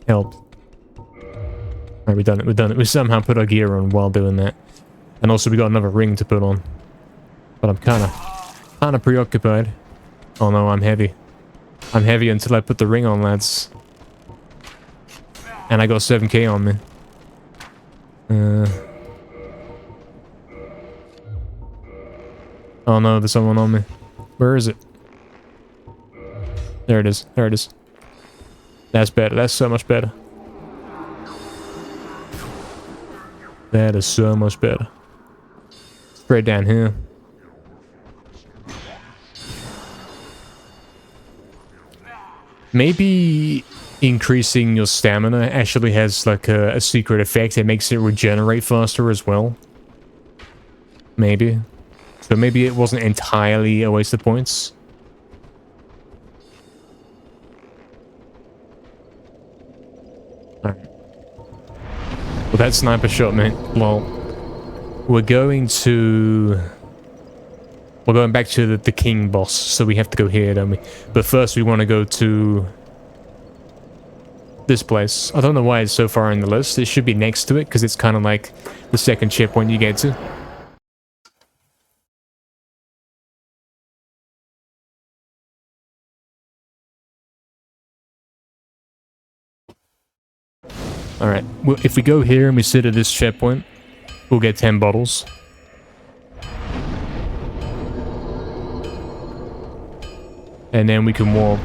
Help. Alright, we've done it. We've done it. We somehow put our gear on while doing that. And also we got another ring to put on. But I'm kind of preoccupied. Oh no, I'm heavy. I'm heavy until I put the ring on, lads. And I got 7k on me. Oh no, there's someone on me. Where is it? There it is. There it is. That's better. That's so much better. That is so much better. Straight down here. Maybe increasing your stamina actually has like a secret effect. It makes it regenerate faster as well. Maybe. So maybe it wasn't entirely a waste of points. Alright. Well, that sniper shot, mate. Well, we're going back to the king boss, so we have to go here, don't we? But first we want to go to this place. I don't know why it's so far in the list. It should be next to it, because it's kind of like the second checkpoint you get to. Alright, well, if we go here and we sit at this checkpoint, we'll get 10 bottles. And then we can walk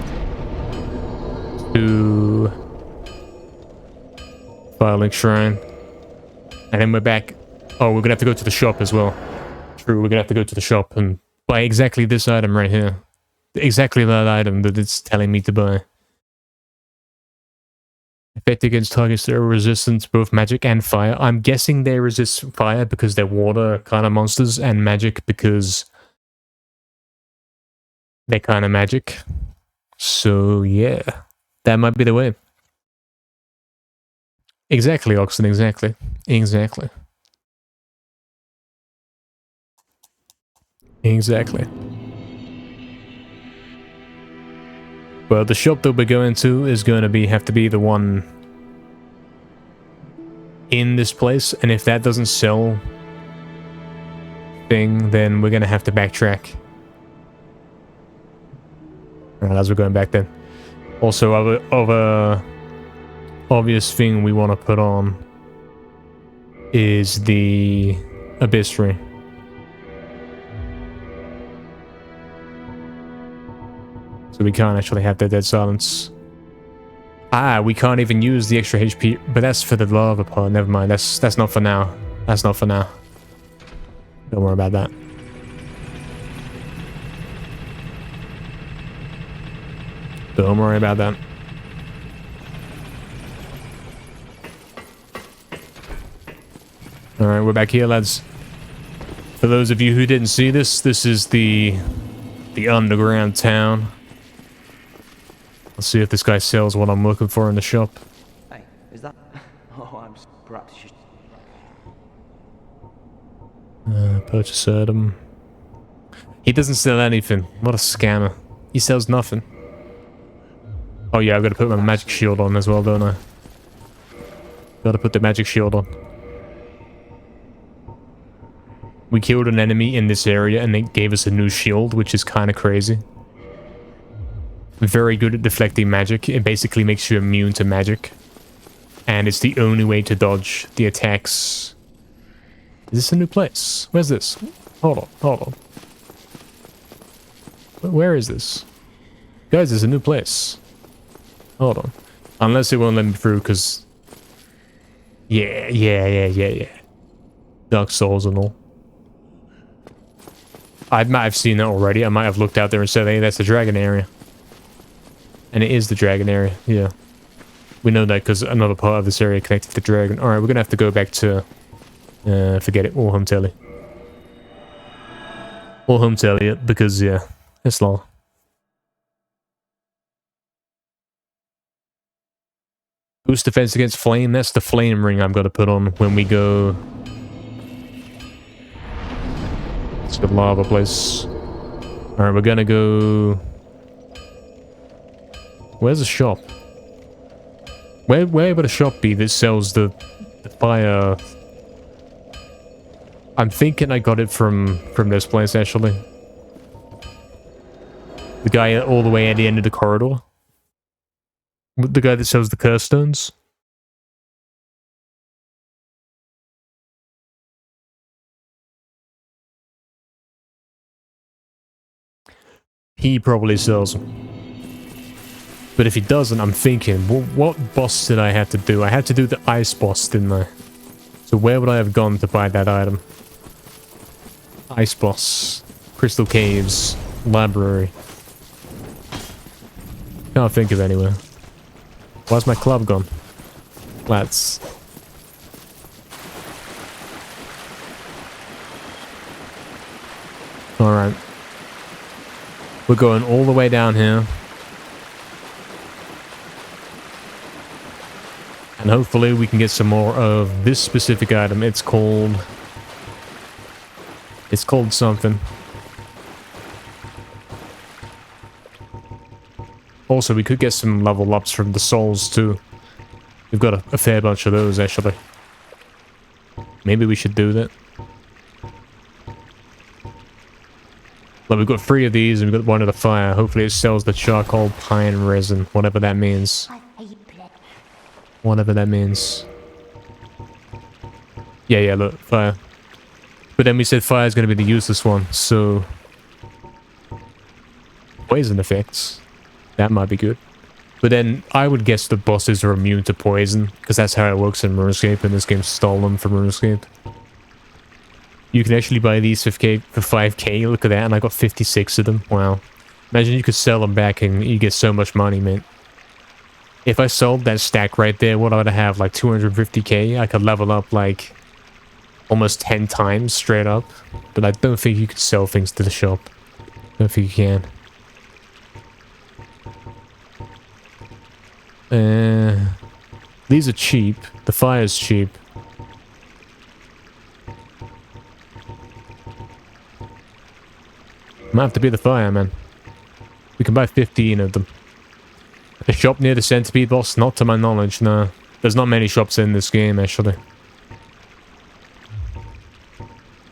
to Firelink Shrine. And then we're back. Oh, we're gonna have to go to the shop as well. True, we're gonna have to go to the shop and buy exactly this item right here. Exactly that item that it's telling me to buy. Effective against targets that are resistant to both magic and fire. I'm guessing they resist fire because they're water kind of monsters, and magic because they're kind of magic. So yeah, that might be the way. Exactly, Oxen, exactly. Exactly. Exactly. Well, the shop that we're going to is going to have to be the one in this place, and if that doesn't sell thing, then we're going to have to backtrack. Alright, as we're going back then. Also, other obvious thing we want to put on is the Abyss Ring. So we can't actually have that dead silence. Ah, we can't even use the extra HP, but that's for the lava part. Never mind. That's not for now. That's not for now. Don't worry about that. Don't worry about that. Alright, we're back here, lads. For those of you who didn't see this, this is the underground town. Let's see if this guy sells what I'm looking for in the shop. Hey, is that... Oh, I'm... Perhaps you should... Purchase item. He doesn't sell anything. What a scammer. He sells nothing. Oh yeah, I've got to put my magic shield on as well, don't I? Got to put the magic shield on. We killed an enemy in this area and they gave us a new shield, which is kind of crazy. Very good at deflecting magic. It basically makes you immune to magic. And it's the only way to dodge the attacks. Is this a new place? Where's this? Hold on, hold on. Where is this? Guys, there's a new place. Hold on. Unless it won't let me through, because... Yeah. Dark Souls and all. I might have seen that already. I might have looked out there and said, hey, that's the dragon area. And it is the dragon area, yeah. We know that because another part of this area connected to the dragon. Alright, we're gonna have to go back to... forget it. All home telly. All home telly, because, yeah. It's long. Boost defense against flame. That's the flame ring I've got to put on when we go... It's the lava place. Alright, we're gonna go... Where's the shop? Where would a shop be that sells the fire? I'm thinking I got it from this place, actually. The guy all the way at the end of the corridor. The guy that sells the curse stones. He probably sells them. But if he doesn't, I'm thinking, well, what boss did I have to do? I had to do the ice boss, didn't I? So where would I have gone to buy that item? Ice boss. Crystal caves. Library. Can't think of anywhere. Why's my club gone? Lads. Alright. We're going all the way down here. And hopefully we can get some more of this specific item. It's called something. Also, we could get some level ups from the souls too. We've got a fair bunch of those, actually. Maybe we should do that. Well, we've got 3 of these and we've got 1 of the fire. Hopefully it sells the charcoal pine resin, whatever that means. Whatever that means. Yeah, look, fire. But then we said fire is going to be the useless one, so... Poison effects. That might be good. But then, I would guess the bosses are immune to poison, because that's how it works in RuneScape, and this game's stolen from RuneScape. You can actually buy these for 5k, look at that, and I got 56 of them, wow. Imagine you could sell them back and you get so much money, man. If I sold that stack right there, what would I have? Like 250k? I could level up like almost 10 times straight up. But I don't think you could sell things to the shop. Don't think you can. These are cheap. The fire's cheap. Might have to be the fireman. We can buy 15 of them. A shop near the centipede boss? Not to my knowledge, no. There's not many shops in this game, actually.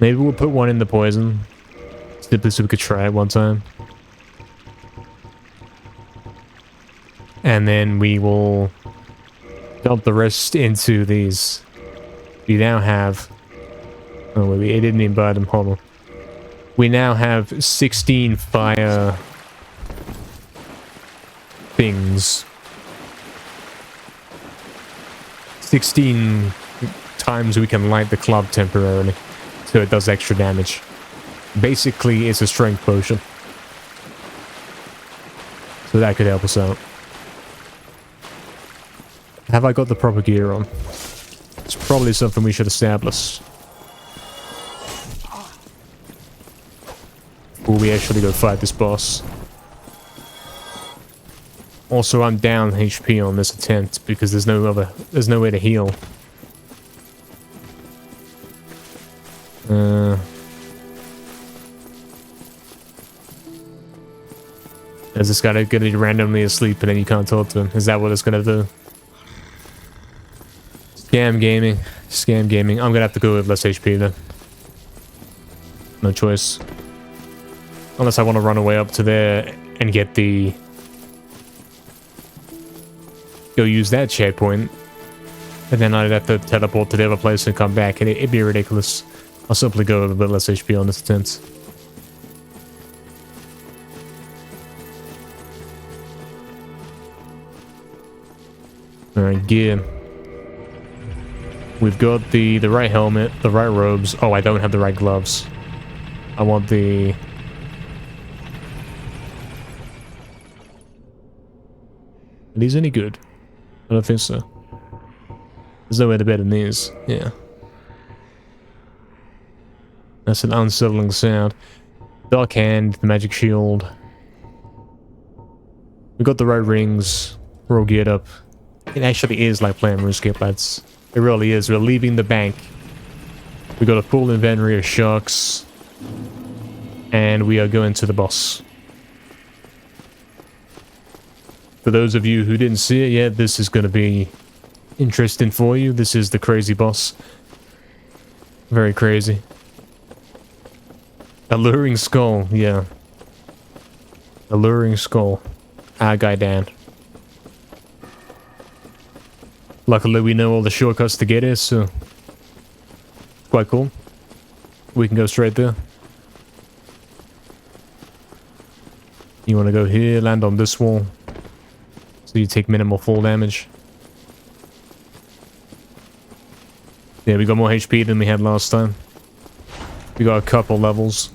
Maybe we'll put one in the poison. Simply so we could try it one time. And then we will dump the rest into these. We now have... Oh, wait, I didn't even buy them. Hold on. We now have 16 fire... things. 16 times we can light the club temporarily. So it does extra damage. Basically, it's a strength potion. So that could help us out. Have I got the proper gear on? It's probably something we should establish. Before we actually go fight this boss. Also, I'm down HP on this attempt because there's no way to heal. Is this guy gonna be randomly asleep and then you can't talk to him? Is that what it's gonna do? Scam gaming. Scam gaming. I'm gonna have to go with less HP then. No choice. Unless I want to run away up to there and get the... Go use that checkpoint. And then I'd have to teleport to the other place and come back. And it'd be ridiculous. I'll simply go with a bit less HP on this attempt. Alright, gear. We've got the right helmet, the right robes. Oh, I don't have the right gloves. I want the... Are these any good? I don't think so. There's no way to better than these. Yeah. That's an unsettling sound. Dark hand, the magic shield. We got the right rings. We're all geared up. It actually is like playing RuneScape, lads. It really is. We're leaving the bank. We got a full inventory of sharks. And we are going to the boss. For those of you who didn't see it yet, this is going to be interesting for you. This is the crazy boss. Very crazy. Alluring skull, yeah. Alluring skull. Our guy Dan. Luckily we know all the shortcuts to get here, so... Quite cool. We can go straight there. You want to go here, land on this wall. So you take minimal fall damage. Yeah, we got more HP than we had last time. We got a couple levels.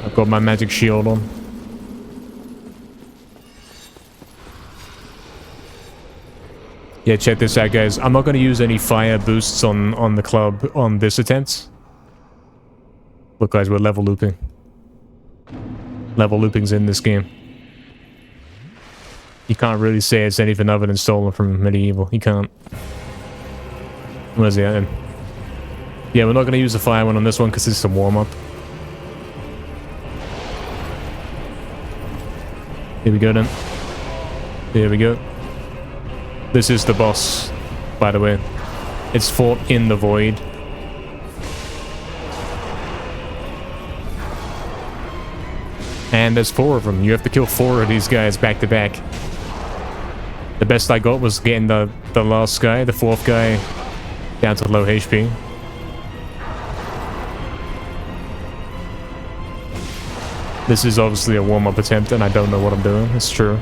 I've got my magic shield on. Yeah, check this out, guys. I'm not going to use any fire boosts on the club on this attempt. Look, guys, we're level looping. Level looping's in this game. You can't really say it's anything other than stolen from medieval. You can't. Where's he at? Yeah, we're not going to use the fire one on this one because it's a warm-up. Here we go then. Here we go. This is the boss, by the way. It's fought in the void. And there's 4 of them. You have to kill 4 of these guys back to back. The best I got was getting the last guy, the 4th guy, down to low HP. This is obviously a warm-up attempt, and I don't know what I'm doing. It's true.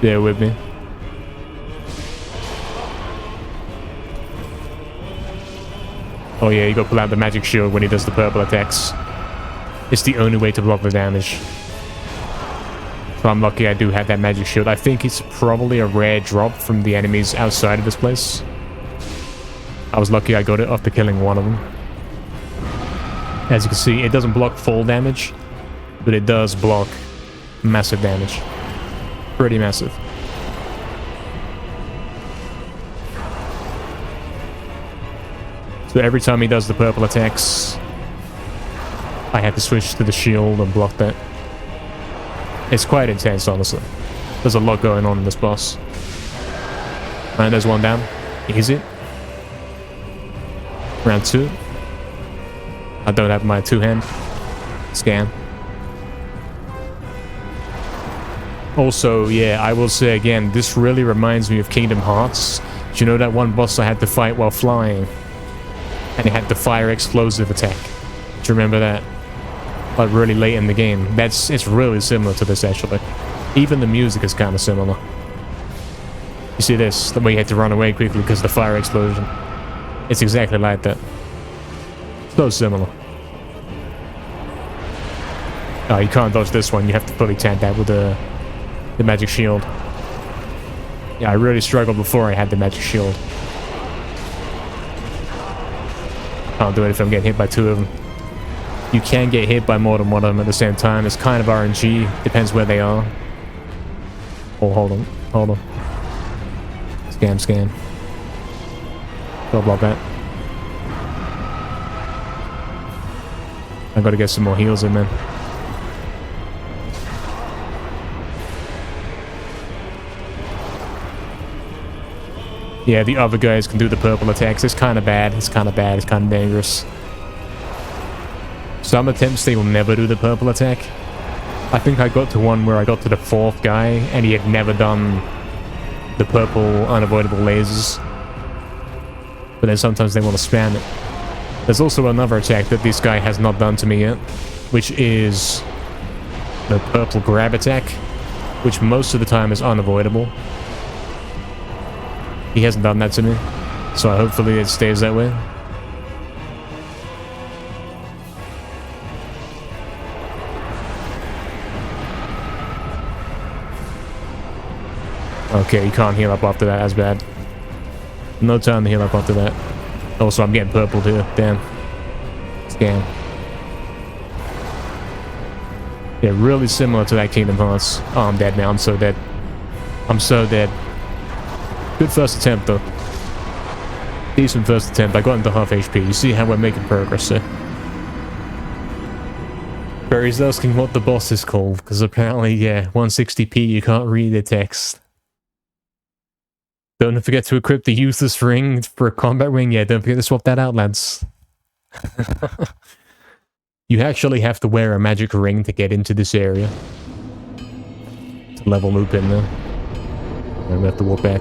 Bear with me. Oh yeah, you gotta pull out the magic shield when he does the purple attacks. It's the only way to block the damage. So I'm lucky I do have that magic shield. I think it's probably a rare drop from the enemies outside of this place. I was lucky I got it after killing one of them. As you can see, it doesn't block full damage, but it does block massive damage. Pretty massive. So every time he does the purple attacks, I have to switch to the shield and block that. It's quite intense, honestly. There's a lot going on in this boss. And there's one down. Easy. Round 2. I don't have my two-hand scan. Also, yeah, I will say again, this really reminds me of Kingdom Hearts. Do you know that one boss I had to fight while flying? And it had the fire explosive attack. Do you remember that? Like really late in the game. It's really similar to this actually. Even the music is kind of similar. You see this? The way you had to run away quickly because of the fire explosion. It's exactly like that. So similar. Oh, you can't dodge this one. You have to fully tank that with the magic shield. Yeah, I really struggled before I had the magic shield. Can't do it if I'm getting hit by two of them. You can get hit by more than one of them at the same time. It's kind of RNG. Depends where they are. Oh, hold on. Hold on. Scan. Don't block that. I gotta get some more heals in, man. Yeah, the other guys can do the purple attacks. It's kind of bad. It's kind of dangerous. Some attempts, they will never do the purple attack. I think I got to one where I got to the 4th guy, and he had never done the purple unavoidable lasers. But then sometimes they want to spam it. There's also another attack that this guy has not done to me yet, which is the purple grab attack, which most of the time is unavoidable. He hasn't done that to me, so hopefully it stays that way. Okay, you can't heal up after that, that's bad. No time to heal up after that. Also, I'm getting purpled here, damn. Scam. Yeah, really similar to that Kingdom Hearts. Oh, I'm dead now, I'm so dead. I'm so dead. Good first attempt, though. Decent first attempt. I got into half HP. You see how we're making progress here. Barry's asking what the boss is called, because apparently, yeah, 160p, you can't read the text. Don't forget to equip the useless ring for a combat ring. Yeah, don't forget to swap that out, lads. You actually have to wear a magic ring to get into this area. To level loop in there. I'm gonna have to walk back.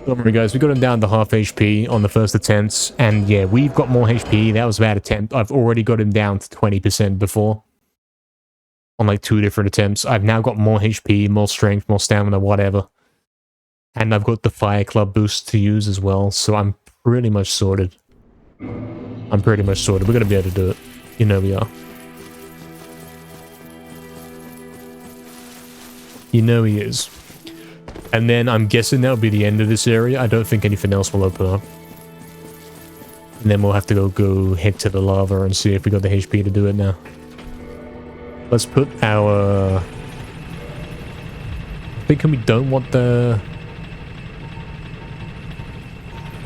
Don't worry guys, we got him down to half HP on the first attempt, and yeah, we've got more HP. That was a bad attempt. I've already got him down to 20% before. On like 2 different attempts. I've now got more HP, more strength, more stamina, whatever. And I've got the Fire Club boost to use as well, so I'm pretty much sorted. We're gonna be able to do it. You know we are. You know he is. And then I'm guessing that'll be the end of this area. I don't think anything else will open up. And then we'll have to go head to the lava and see if we got the HP to do it now. Let's put our... I think we don't want the...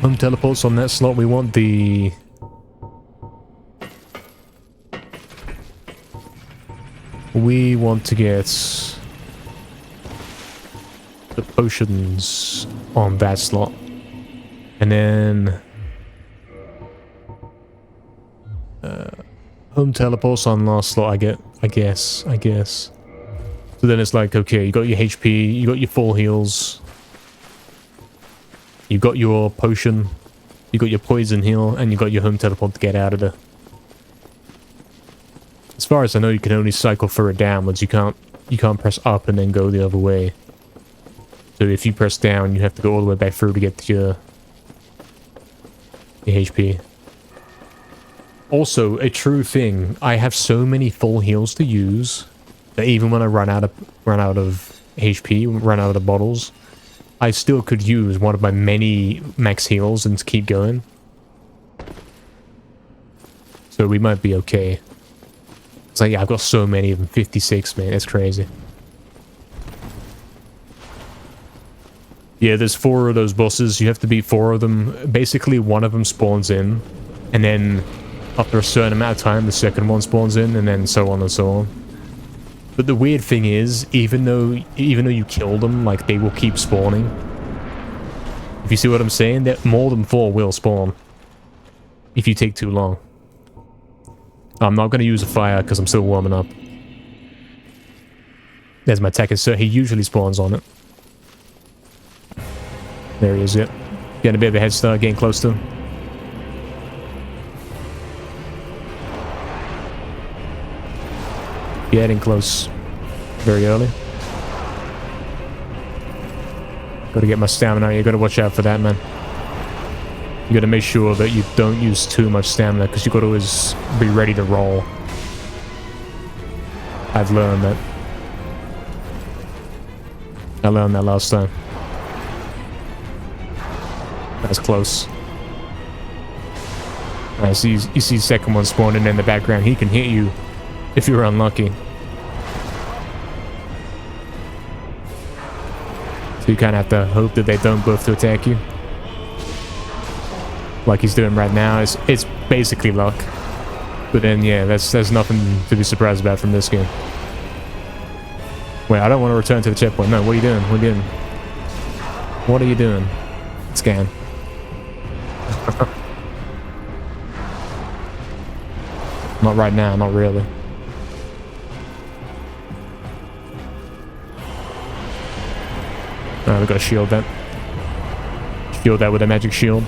home teleports on that slot. We want the... we want to get... the potions on that slot. And then... home teleports on last slot, I guess. So then it's like, okay, you got your HP, you got your full heals. You got your potion, you got your poison heal, and you got your home teleport to get out of there. As far as I know, you can only cycle for it downwards. You can't press up and then go the other way. So if you press down, you have to go all the way back through to get to your HP. Also, a true thing, I have so many full heals to use that even when I run out of HP, run out of the bottles, I still could use one of my many max heals and keep going. So we might be okay. It's like, yeah, I've got so many of them. 56, man. That's crazy. Yeah, there's 4 of those bosses. You have to beat 4 of them. Basically, one of them spawns in, and then after a certain amount of time, the second one spawns in, and then so on and so on. But the weird thing is, even though you kill them, like, they will keep spawning. If you see what I'm saying, that more than 4 will spawn if you take too long. I'm not going to use a fire because I'm still warming up. There's my attacker, so he usually spawns on it. There he is, yep. Getting a bit of a head start, getting close to him. Getting close. Very early. Gotta get my stamina. You gotta watch out for that, man. You gotta make sure that you don't use too much stamina, because you gotta always be ready to roll. I've learned that. I learned that last time. That's close. I see you see the second one spawning in the background. He can hit you if you're unlucky. So you kind of have to hope that they don't both to attack you. Like he's doing right now. It's basically luck. But then yeah, there's nothing to be surprised about from this game. Wait, I don't want to return to the checkpoint. No, what are you doing? What are you doing? What are you doing? Scan. Not right now, not really. Alright, we gotta shield that. Shield that with a magic shield.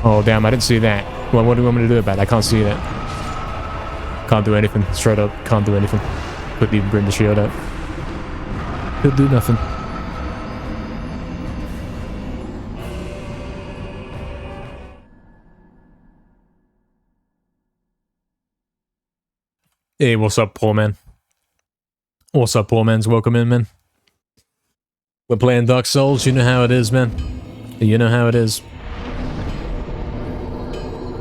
Oh damn, I didn't see that. Well, what do you want me to do about it? I can't see that. Can't do anything. Straight up, can't do anything. Couldn't even bring the shield up. Could do nothing. Hey, what's up, poor man? What's up, poor man's? Welcome in, man. We're playing Dark Souls. You know how it is, man. You know how it is.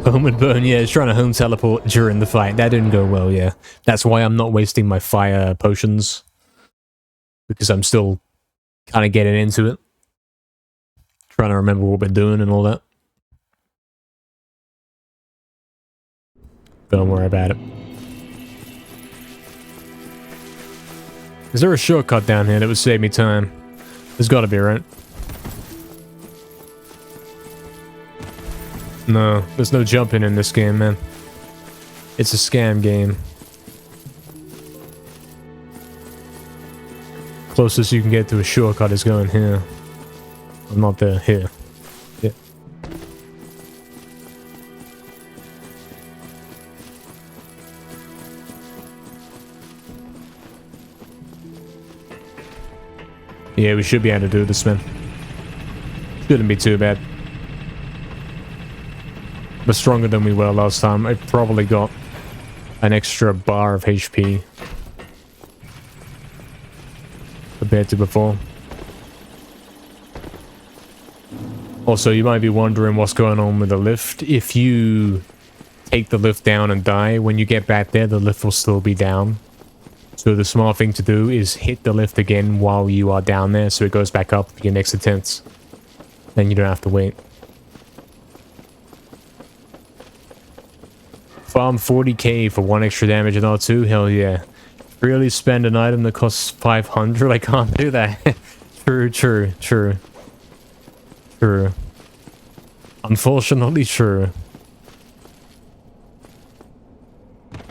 Home and burn, yeah, it's trying to home teleport during the fight. That didn't go well, yeah. That's why I'm not wasting my fire potions. Because I'm still kind of getting into it. Trying to remember what we're doing and all that. Don't worry about it. Is there a shortcut down here that would save me time? There's gotta be, right? No, there's no jumping in this game, man. It's a scam game. Closest you can get to a shortcut is going here. I'm not there. Here. Yeah. Yeah, we should be able to do this, man. Shouldn't be too bad. But stronger than we were last time. I probably got an extra bar of HP compared to before. Also, you might be wondering what's going on with the lift. If you take the lift down and die, when you get back there, the lift will still be down. So the smart thing to do is hit the lift again while you are down there, so it goes back up for your next attempt. Then you don't have to wait. Farm 40k for 1 extra damage and R2? Hell yeah. Really spend an item that costs 500? I can't do that. True. Unfortunately, true.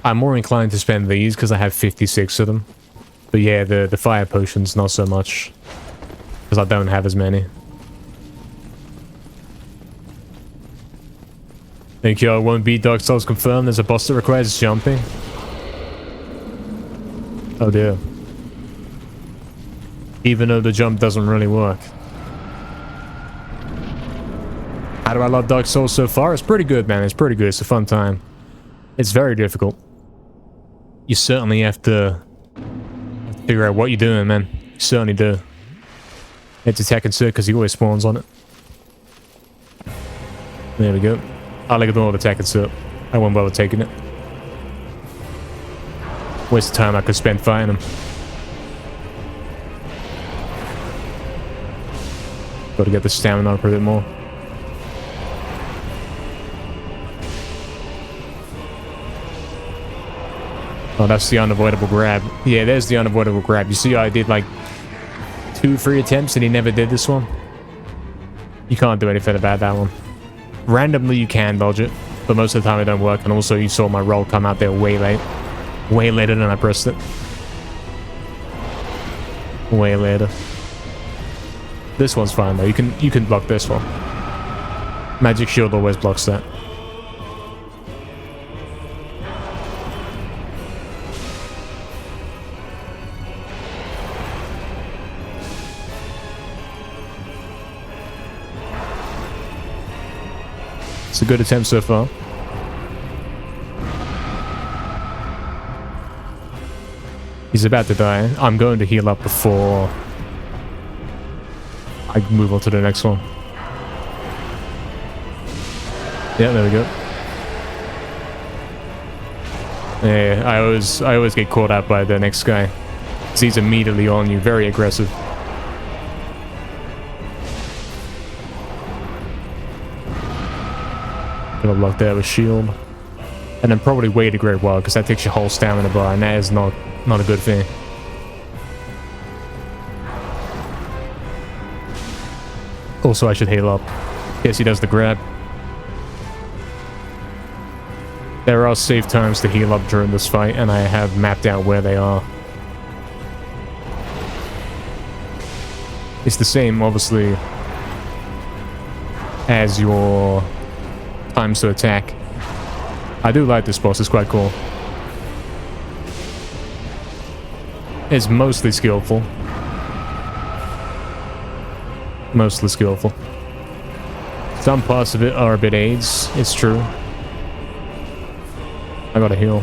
I'm more inclined to spend these because I have 56 of them. But yeah, the fire potions, not so much. Because I don't have as many. Thank you, I won't beat Dark Souls confirmed. There's a boss that requires jumping. Oh dear. Even though the jump doesn't really work. How do I love Dark Souls so far? It's pretty good, man. It's pretty good. It's a fun time. It's very difficult. You certainly have to figure out what you're doing, man. You certainly do. It's attack and circle because he always spawns on it. There we go. I like ignore the attack and circle. I won't bother taking it. Waste of time I could spend fighting him. Got to get the stamina up a bit more. Oh, that's the unavoidable grab. Yeah, there's the unavoidable grab. You see, I did like 2-3 attempts and he never did this one. You can't do anything about that one. Randomly, you can dodge it, but most of the time it don't work. And also, you saw my roll come out there way late. Way later than I pressed it. Way later. This one's fine though. You can block this one. Magic shield always blocks that. It's a good attempt so far. He's about to die. I'm going to heal up before I move on to the next one. Yeah, there we go. Yeah, I always get caught out by the next guy. 'Cause he's immediately on you, very aggressive. Gonna block that with shield. And then probably wait a great while, because that takes your whole stamina bar, and that is not a good thing. Also, I should heal up. Yes, he does the grab. There are safe times to heal up during this fight, and I have mapped out where they are. It's the same, obviously, as your times to attack. I do like this boss, it's quite cool. It's mostly skillful. Mostly skillful. Some parts of it are a bit AIDS, it's true. I gotta heal.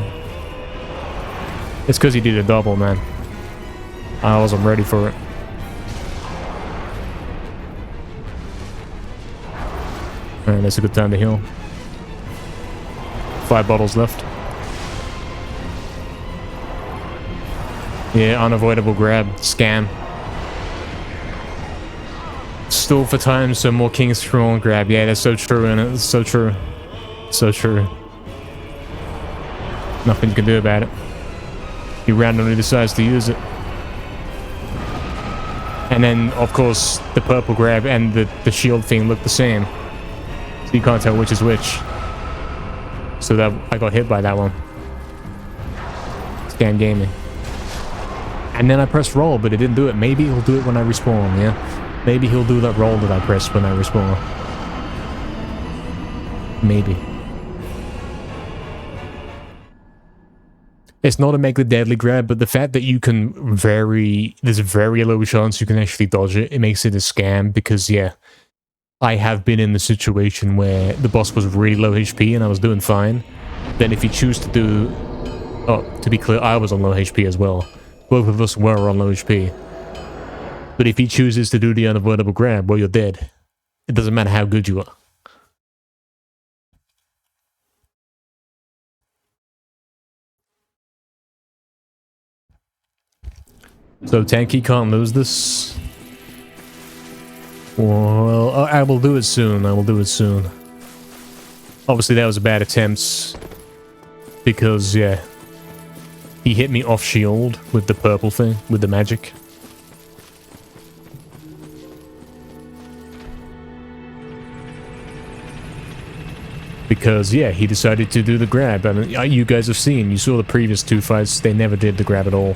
It's because he did a double, man. I wasn't ready for it. Alright, that's a good time to heal. 5 bottles left. Yeah, unavoidable grab. Scam. Stall for time so more kings throw grab. Yeah, that's so true, and it's so true. So true. Nothing you can do about it. He randomly decides to use it. And then, of course, the purple grab and the shield thing look the same. So you can't tell which is which. So that I got hit by that one. Scam gaming. And then I pressed roll, but it didn't do it. Maybe he'll do it when I respawn, yeah? Maybe he'll do that roll that I pressed when I respawn. Maybe. It's not a make the deadly grab, but the fact that you can there's a very low chance you can actually dodge it, it makes it a scam because, yeah, I have been in the situation where the boss was really low HP and I was doing fine. Then if you choose to do... Oh, to be clear, I was on low HP as well. Both of us were on low HP. But if he chooses to do the unavoidable grab, well, you're dead. It doesn't matter how good you are. So Tanky can't lose this. Well, I will do it soon. I will do it soon. Obviously, that was a bad attempt. Because, yeah. He hit me off shield with the purple thing, with the magic. Because, yeah, he decided to do the grab. And you guys have seen, you saw the previous 2 fights, they never did the grab at all.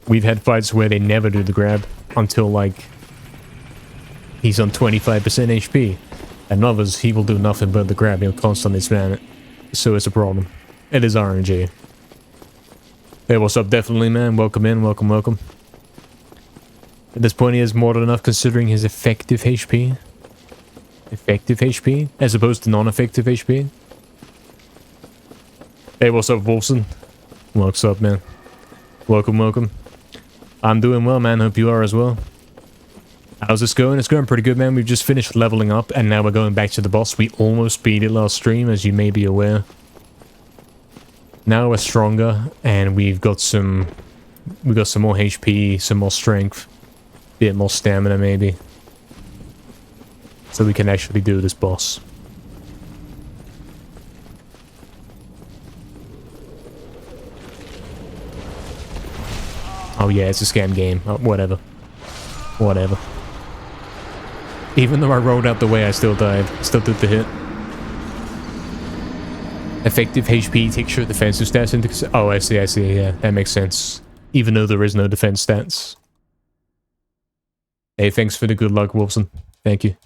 We've had fights where they never do the grab until, like, he's on 25% HP. And others, he will do nothing but the grab. He'll constantly spam it. So it's a problem. It is RNG. Hey, what's up, definitely, man? Welcome in, welcome, welcome. At this point, he has more than enough considering his effective HP. Effective HP? As opposed to non-effective HP? Hey, what's up, Wolfson? What's up, man? Welcome, welcome. I'm doing well, man. Hope you are as well. How's this going? It's going pretty good, man. We've just finished leveling up, and now we're going back to the boss. We almost beat it last stream, as you may be aware. Now we're stronger, and we've got some more HP, some more strength, a bit more stamina, maybe. So we can actually do this boss. Oh yeah, it's a scam game. Oh, whatever. Whatever. Even though I rolled out the way, I still died. Still took the hit. Effective HP takes your defensive stats into... Oh, I see, yeah. That makes sense. Even though there is no defense stats. Hey, thanks for the good luck, Wilson. Thank you.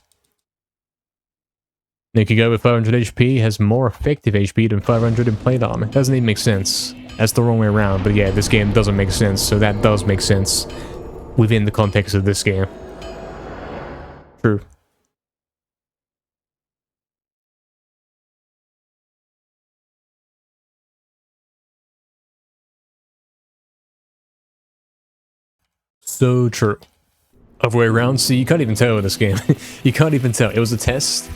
Nikigo with 500 HP has more effective HP than 500 in plate armor. Doesn't even make sense. That's the wrong way around, but yeah, this game doesn't make sense, so that does make sense within the context of this game. True. So true. Other way around, see, you can't even tell with this game. You can't even tell. It was a test.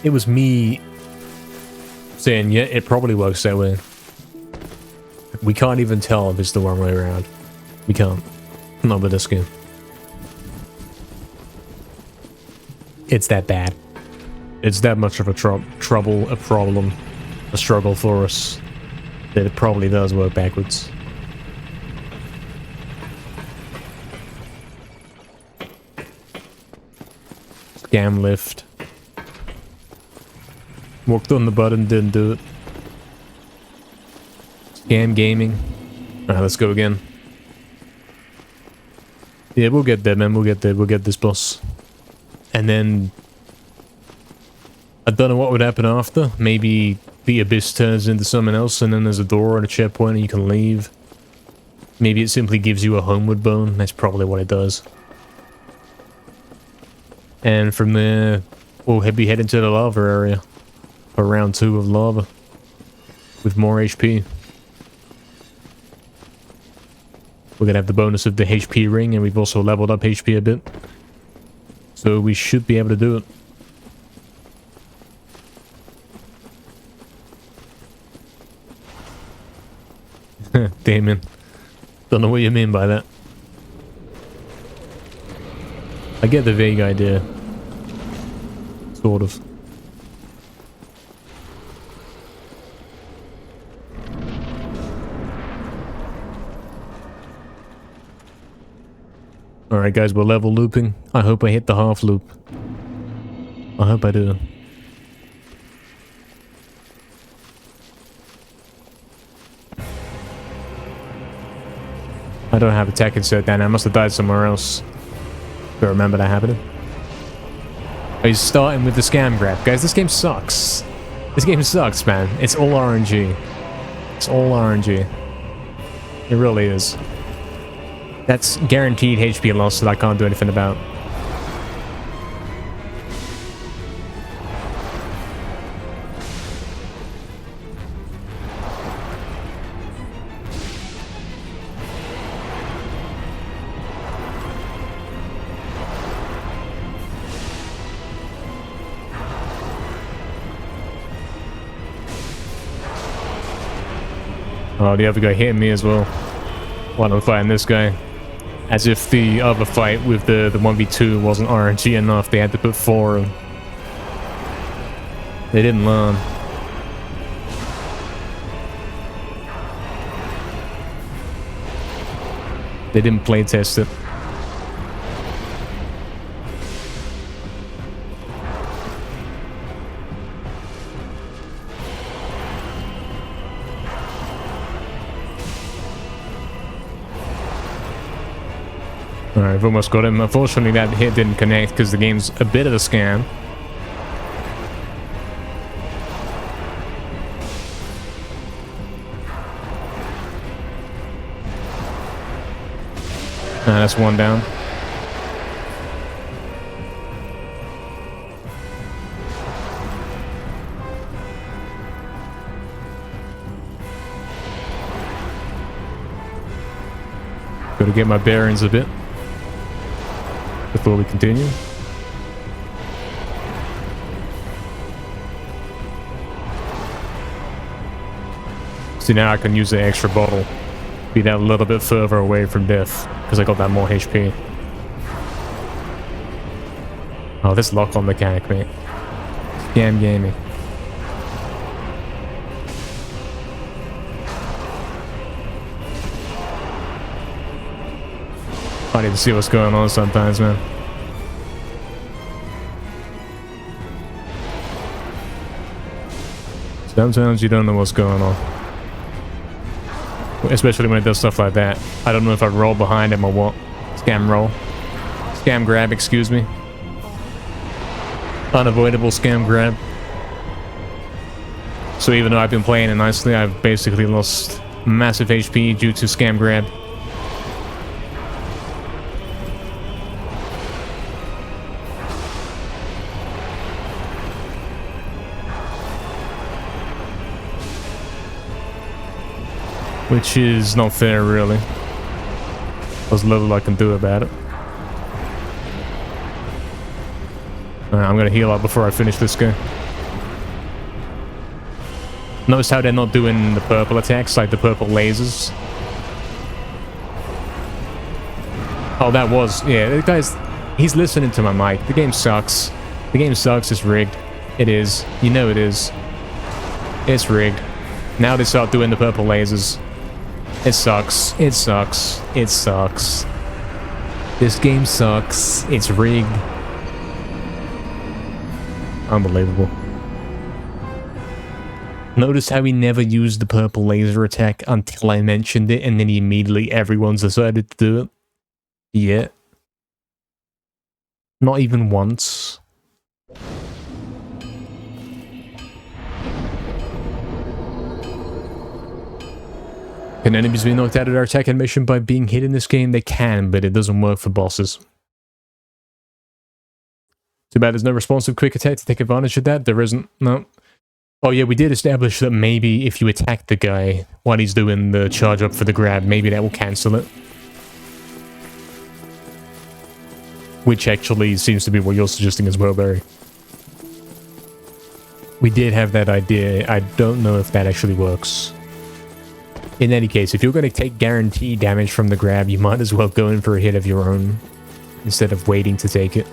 It was me saying, yeah, it probably works that way. We can't even tell if it's the wrong way around. We can't. Not with this game. It's that bad. It's that much of a trouble, a problem, a struggle for us, that it probably does work backwards. Scam lift. Walked on the button, didn't do it. Scam gaming. Alright, let's go again. Yeah, we'll get there, man. We'll get there. We'll get this boss. And then... I don't know what would happen after. Maybe the abyss turns into something else and then there's a door and a checkpoint and you can leave. Maybe it simply gives you a homeward bone. That's probably what it does. And from there, we'll be heading to the lava area. For round 2 of lava. With more HP. We're gonna have the bonus of the HP ring, and we've also leveled up HP a bit. So we should be able to do it. Damien. Don't know what you mean by that. I get the vague idea. Sort of. Alright guys, we're level looping. I hope I hit the half loop. I hope I do. I don't have attack insert down. I must have died somewhere else. Don't remember that happening. Oh, he's starting with the scam grab. Guys, this game sucks. This game sucks, man. It's all RNG. It's all RNG. It really is. That's guaranteed HP loss that I can't do anything about. Oh, the other guy hit me as well. While I'm fighting this guy. As if the other fight with the 1v2 wasn't RNG enough, they had to put 4 in. They didn't learn. They didn't playtest it. Alright, I've almost got him. Unfortunately, that hit didn't connect because the game's a bit of a scam. That's one down. Gotta get my bearings a bit before we continue. See, now I can use the extra bottle. Be that a little bit further away from death, because I got that more HP. Oh, this lock-on mechanic, mate. Scam gaming. I need to see what's going on sometimes, man. Sometimes you don't know what's going on. Especially when it does stuff like that. I don't know if I roll behind him or what. Scam roll. Scam grab, excuse me. Unavoidable scam grab. So even though I've been playing it nicely, I've basically lost massive HP due to scam grab. Which is not fair, really. There's little I can do about it. I'm gonna heal up before I finish this guy. Notice how they're not doing the purple attacks, like the purple lasers. Oh, that was... yeah, the guy's... he's listening to my mic. The game sucks. The game sucks, it's rigged. It is. You know it is. It's rigged. Now they start doing the purple lasers. It sucks. It sucks. It sucks. This game sucks. It's rigged. Unbelievable. Notice how he never used the purple laser attack until I mentioned it, and then immediately everyone's decided to do it. Yeah. Not even once. Can enemies be knocked out of their attack animation by being hit in this game? They can, but it doesn't work for bosses. Too bad there's no responsive quick attack to take advantage of that. There isn't. No. Oh yeah, we did establish that maybe if you attack the guy while he's doing the charge up for the grab, maybe that will cancel it. Which actually seems to be what you're suggesting as well, Barry. We did have that idea. I don't know if that actually works. In any case, if you're going to take guaranteed damage from the grab, you might as well go in for a hit of your own instead of waiting to take it.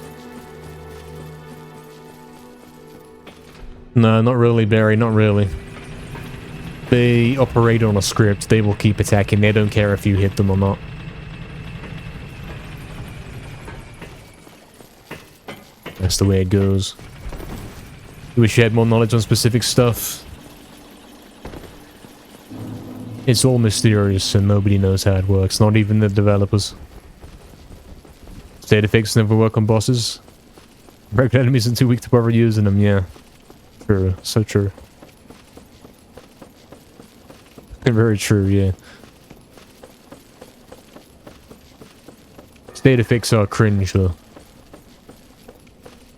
No, not really, Barry, not really. They operate on a script. They will keep attacking. They don't care if you hit them or not. That's the way it goes. You wish you had more knowledge on specific stuff. It's all mysterious and nobody knows how it works, not even the developers. State effects never work on bosses. Regular enemies are too weak to bother using them, yeah. True, so true. Very true, yeah. State effects are cringe though.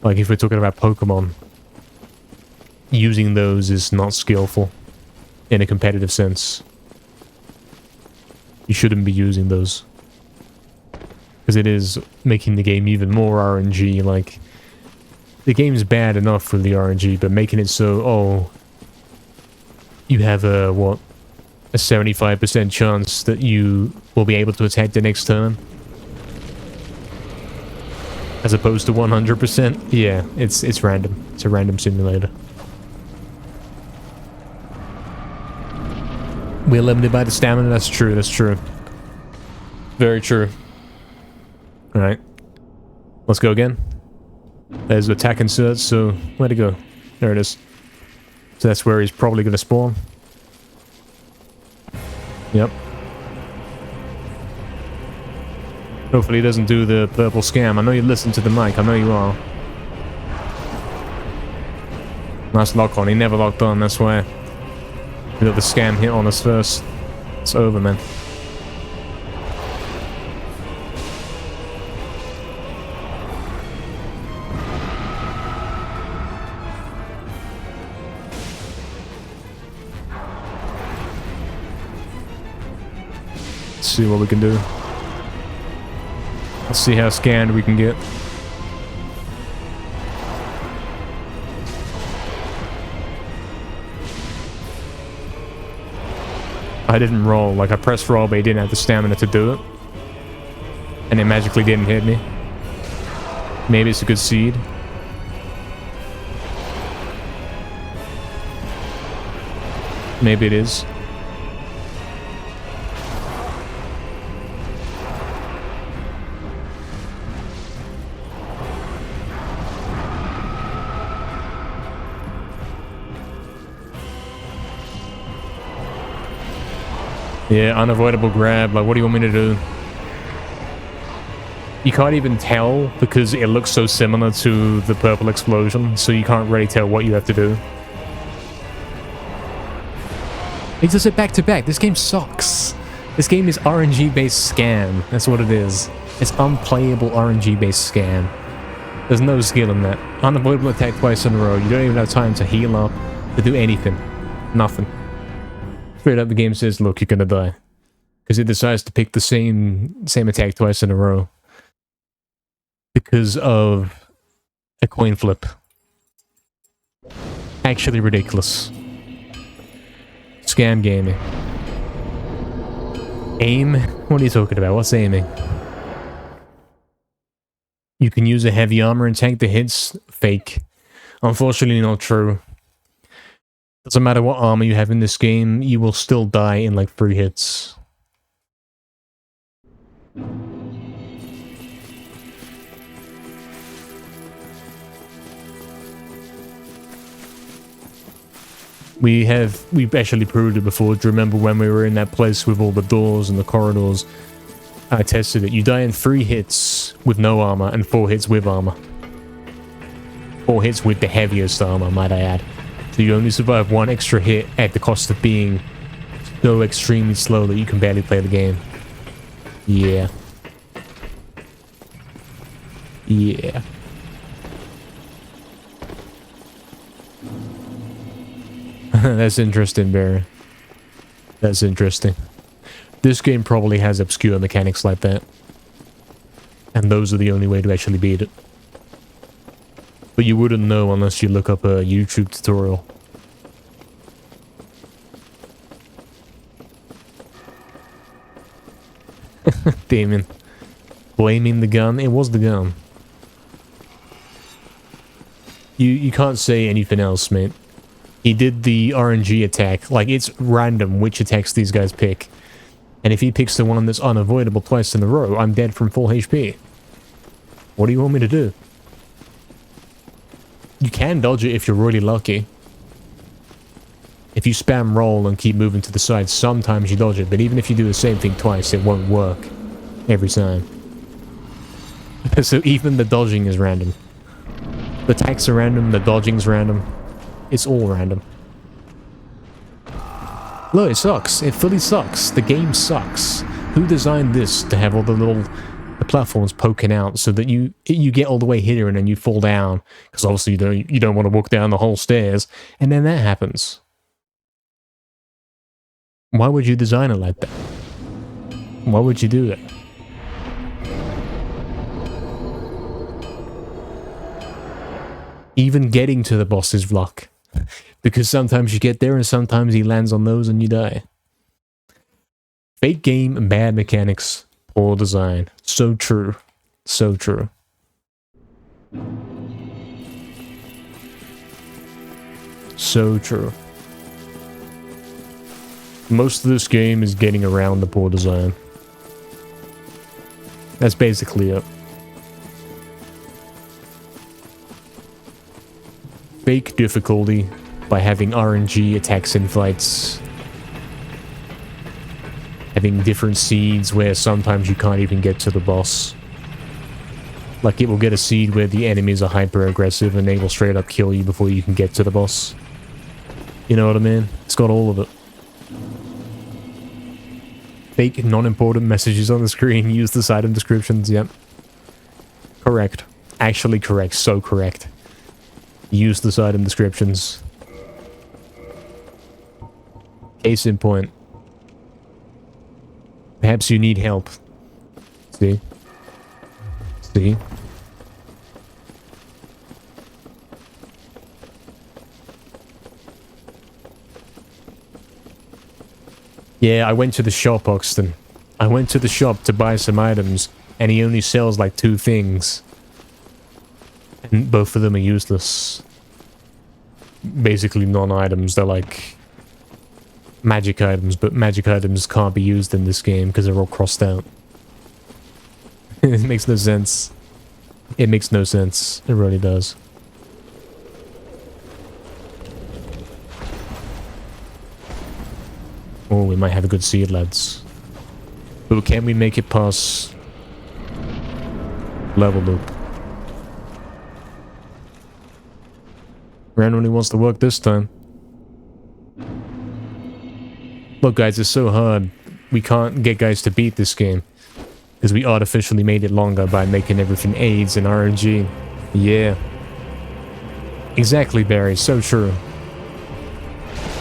Like if we're talking about Pokemon, using those is not skillful in a competitive sense. You shouldn't be using those. Because it is making the game even more RNG, like... The game's bad enough for the RNG, but making it so, oh... You have a, what? A 75% chance that you will be able to attack the next turn? As opposed to 100%? Yeah, it's random. It's a random simulator. We're limited by the stamina, that's true, that's true. Very true. Alright. Let's go again. There's attack insert, so where'd it go? There it is. So that's where he's probably gonna spawn. Yep. Hopefully he doesn't do the purple scam. I know you listen to the mic, I know you are. Nice lock on, he never locked on, that's why. We got the scam hit on us first. It's over, man. Let's see what we can do. Let's see how scanned we can get. I didn't roll. Like, I pressed roll, but he didn't have the stamina to do it. And it magically didn't hit me. Maybe it's a good seed. Maybe it is. Yeah, unavoidable grab. Like, what do you want me to do? You can't even tell because it looks so similar to the purple explosion, so you can't really tell what you have to do. It does it back to back. This game sucks. This game is RNG-based scam. That's what it is. It's unplayable RNG-based scam. There's no skill in that. Unavoidable attack twice in a row. You don't even have time to heal up, to do anything. Nothing. Straight up, the game says, look, you're gonna die. Because it decides to pick the same attack twice in a row. Because of a coin flip. Actually ridiculous. Scam gaming. Aim? What are you talking about? What's aiming? You can use a heavy armor and tank the hits. Fake. Unfortunately not true. Doesn't matter what armor you have in this game, you will still die in like 3 hits. We've actually proved it before. Do you remember when we were in that place with all the doors and the corridors? I tested it. You die in 3 hits with no armor and 4 hits with armor. 4 hits with the heaviest armor, might I add. So you only survive 1 extra hit at the cost of being so extremely slow that you can barely play the game. Yeah. Yeah. That's interesting, Barry. That's interesting. This game probably has obscure mechanics like that. And those are the only way to actually beat it. But you wouldn't know unless you look up a YouTube tutorial. Damien. Blaming the gun? It was the gun. You can't say anything else, mate. He did the RNG attack. Like, it's random which attacks these guys pick. And if he picks the one that's unavoidable twice in a row, I'm dead from full HP. What do you want me to do? You can dodge it if you're really lucky. If you spam roll and keep moving to the side, sometimes you dodge it. But even if you do the same thing twice, it won't work. Every time. So even the dodging is random. The attacks are random, the dodging's random. It's all random. Look, it sucks. It fully sucks. The game sucks. Who designed this to have all the platforms poking out so that you get all the way here and then you fall down? Because obviously you don't want to walk down the whole stairs. And then that happens. Why would you design it like that? Why would you do that? Even getting to the boss is luck. Because sometimes you get there and sometimes he lands on those and you die. Fake game and bad mechanics. Poor design. So true. So true. So true. Most of this game is getting around the poor design. That's basically it. Fake difficulty by having RNG attacks in fights. Having different seeds where sometimes you can't even get to the boss. Like, it will get a seed where the enemies are hyper aggressive and they will straight up kill you before you can get to the boss. You know what I mean? It's got all of it. Fake non-important messages on the screen. Use the item descriptions. Yep. Correct. Actually correct. So correct. Use the item descriptions. Case in point. Perhaps you need help. See? See? Yeah, I went to the shop, Oxton. I went to the shop to buy some items, and he only sells like 2 things. And both of them are useless. Basically non-items, they're like magic items, but magic items can't be used in this game because they're all crossed out. It makes no sense. It makes no sense. It really does. Oh, we might have a good seed, lads. But can we make it past level loop? Ran only wants to work this time. Look, guys, it's so hard. We can't get guys to beat this game. Because we artificially made it longer by making everything AIDS and RNG. Yeah. Exactly, Barry. So true.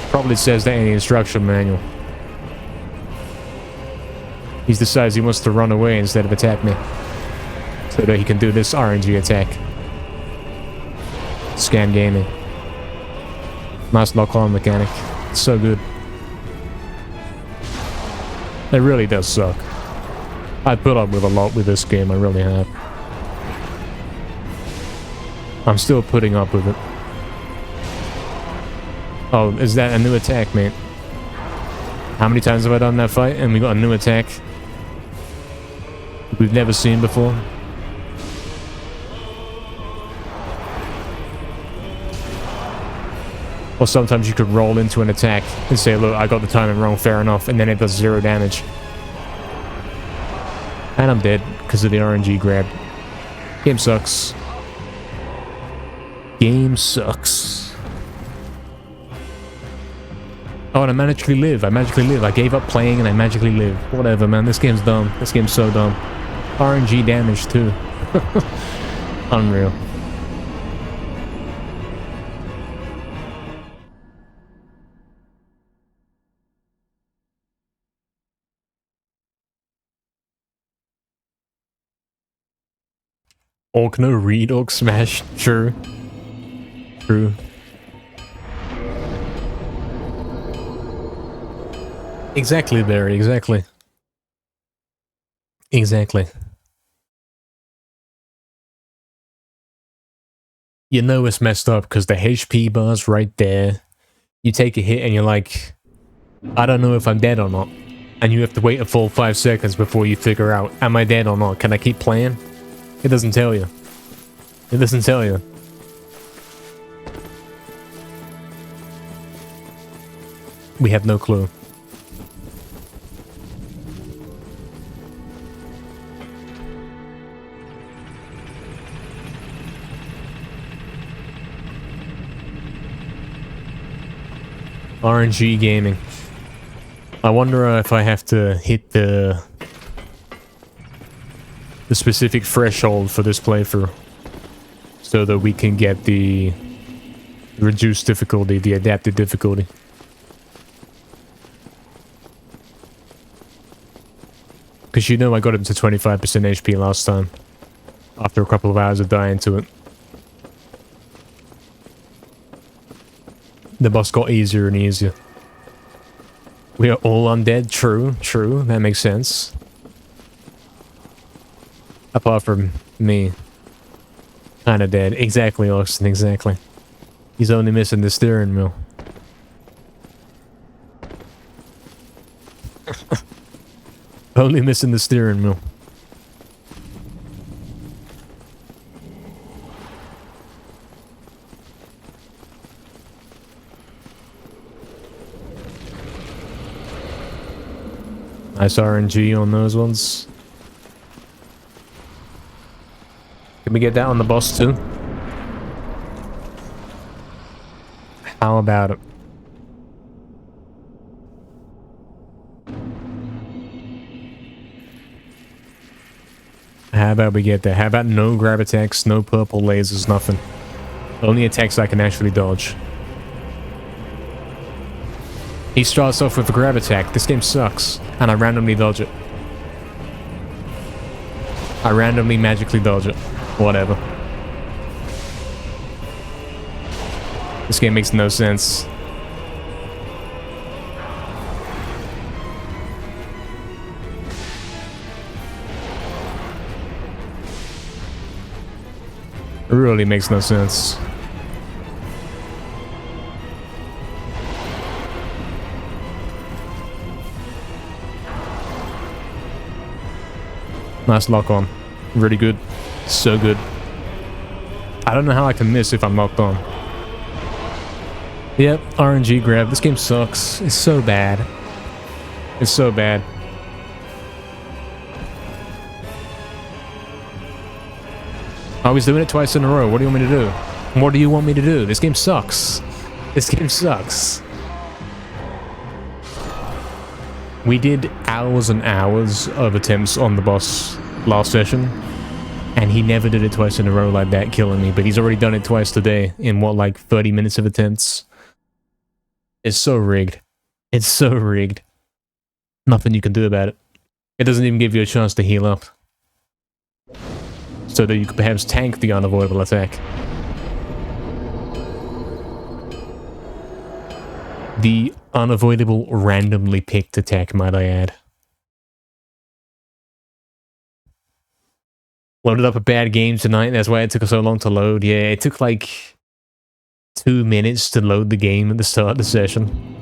Probably says that in the instruction manual. He decides he wants to run away instead of attack me. So that he can do this RNG attack. Scam gaming. Nice lock-on mechanic. It's so good. It really does suck. I put up with a lot with this game, I really have. I'm still putting up with it. Oh, is that a new attack, mate? How many times have I done that fight and we got a new attack we've never seen before? Or sometimes you could roll into an attack and say, look, I got the timing wrong, fair enough, and then it does 0 damage. And I'm dead because of the RNG grab. Game sucks. Game sucks. Oh, and I magically live. I magically live. I gave up playing and I magically live. Whatever, man. This game's dumb. This game's so dumb. RNG damage, too. Unreal. Orc no read, orc smash. True. True. Exactly, Barry. Exactly. Exactly. You know it's messed up because the HP bar's right there. You take a hit and you're like, I don't know if I'm dead or not. And you have to wait a full 5 seconds before you figure out, am I dead or not? Can I keep playing? It doesn't tell you. It doesn't tell you. We have no clue. RNG gaming. I wonder if I have to hit the specific threshold for this playthrough so that we can get the reduced difficulty, the adapted difficulty. Because you know I got it to 25% HP last time after a couple of hours of dying to it. The boss got easier and easier. We are all undead. True, true. That makes sense. Apart from me. Kinda dead. Exactly, Austin, exactly. He's only missing the steering wheel. Only missing the steering wheel. Nice RNG on those ones. Can we get that on the boss too? How about it? How about we get that? How about no grab attacks, no purple lasers, nothing. Only attacks I can actually dodge. He starts off with a grab attack. This game sucks. And I randomly dodge it. I randomly magically dodge it. Whatever. This game makes no sense. It really makes no sense. Nice lock on. Really good. So good. I don't know how I can miss if I'm locked on. Yep, RNG grab. This game sucks. It's so bad. It's so bad. I was doing it twice in a row. What do you want me to do? What do you want me to do? This game sucks. This game sucks. We did hours and hours of attempts on the boss last session, and he never did it twice in a row like that, killing me, but he's already done it twice today in what, like 30 minutes of attempts? It's so rigged. It's so rigged. Nothing you can do about it. It doesn't even give you a chance to heal up, so that you could perhaps tank the unavoidable attack. The unavoidable randomly picked attack, might I add. Loaded up a bad game tonight, that's why it took so long to load. Yeah, it took like 2 minutes to load the game at the start of the session.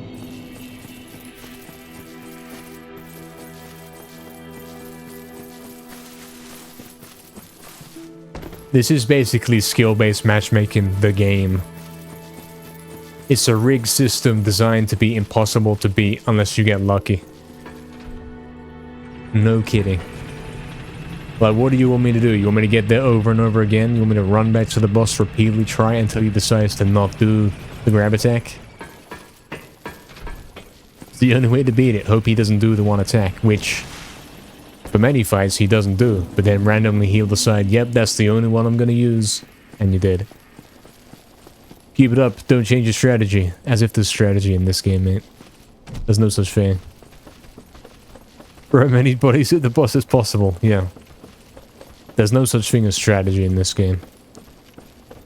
This is basically skill-based matchmaking, the game. It's a rigged system designed to be impossible to beat unless you get lucky. No kidding. Like, what do you want me to do? You want me to get there over and over again? You want me to run back to the boss, repeatedly try until he decides to not do the grab attack? It's the only way to beat it. Hope he doesn't do the one attack, which for many fights he doesn't do, but then randomly he'll decide, yep, that's the only one I'm gonna use. And you did. Keep it up, don't change your strategy. As if there's strategy in this game, mate. There's no such thing. Throw as many bodies at the boss as possible, yeah. There's no such thing as strategy in this game.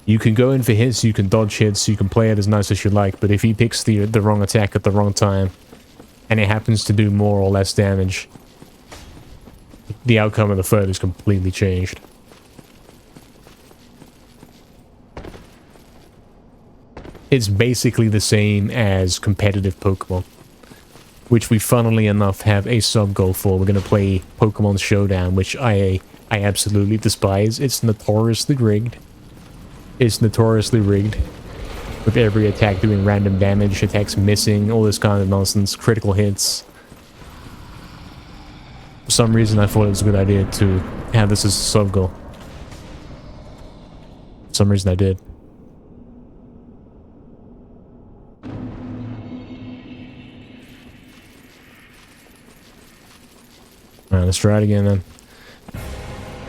You can go in for hits, you can dodge hits, you can play it as nice as you like, but if he picks the wrong attack at the wrong time, and it happens to do more or less damage, the outcome of the fight is completely changed. It's basically the same as competitive Pokemon, which we funnily enough have a sub-goal for. We're going to play Pokemon Showdown, which I absolutely despise. It's notoriously rigged. It's notoriously rigged. With every attack doing random damage, attacks missing, all this kind of nonsense, critical hits. For some reason I thought it was a good idea to have this as a sub-goal. For some reason I did. Alright, let's try it again then.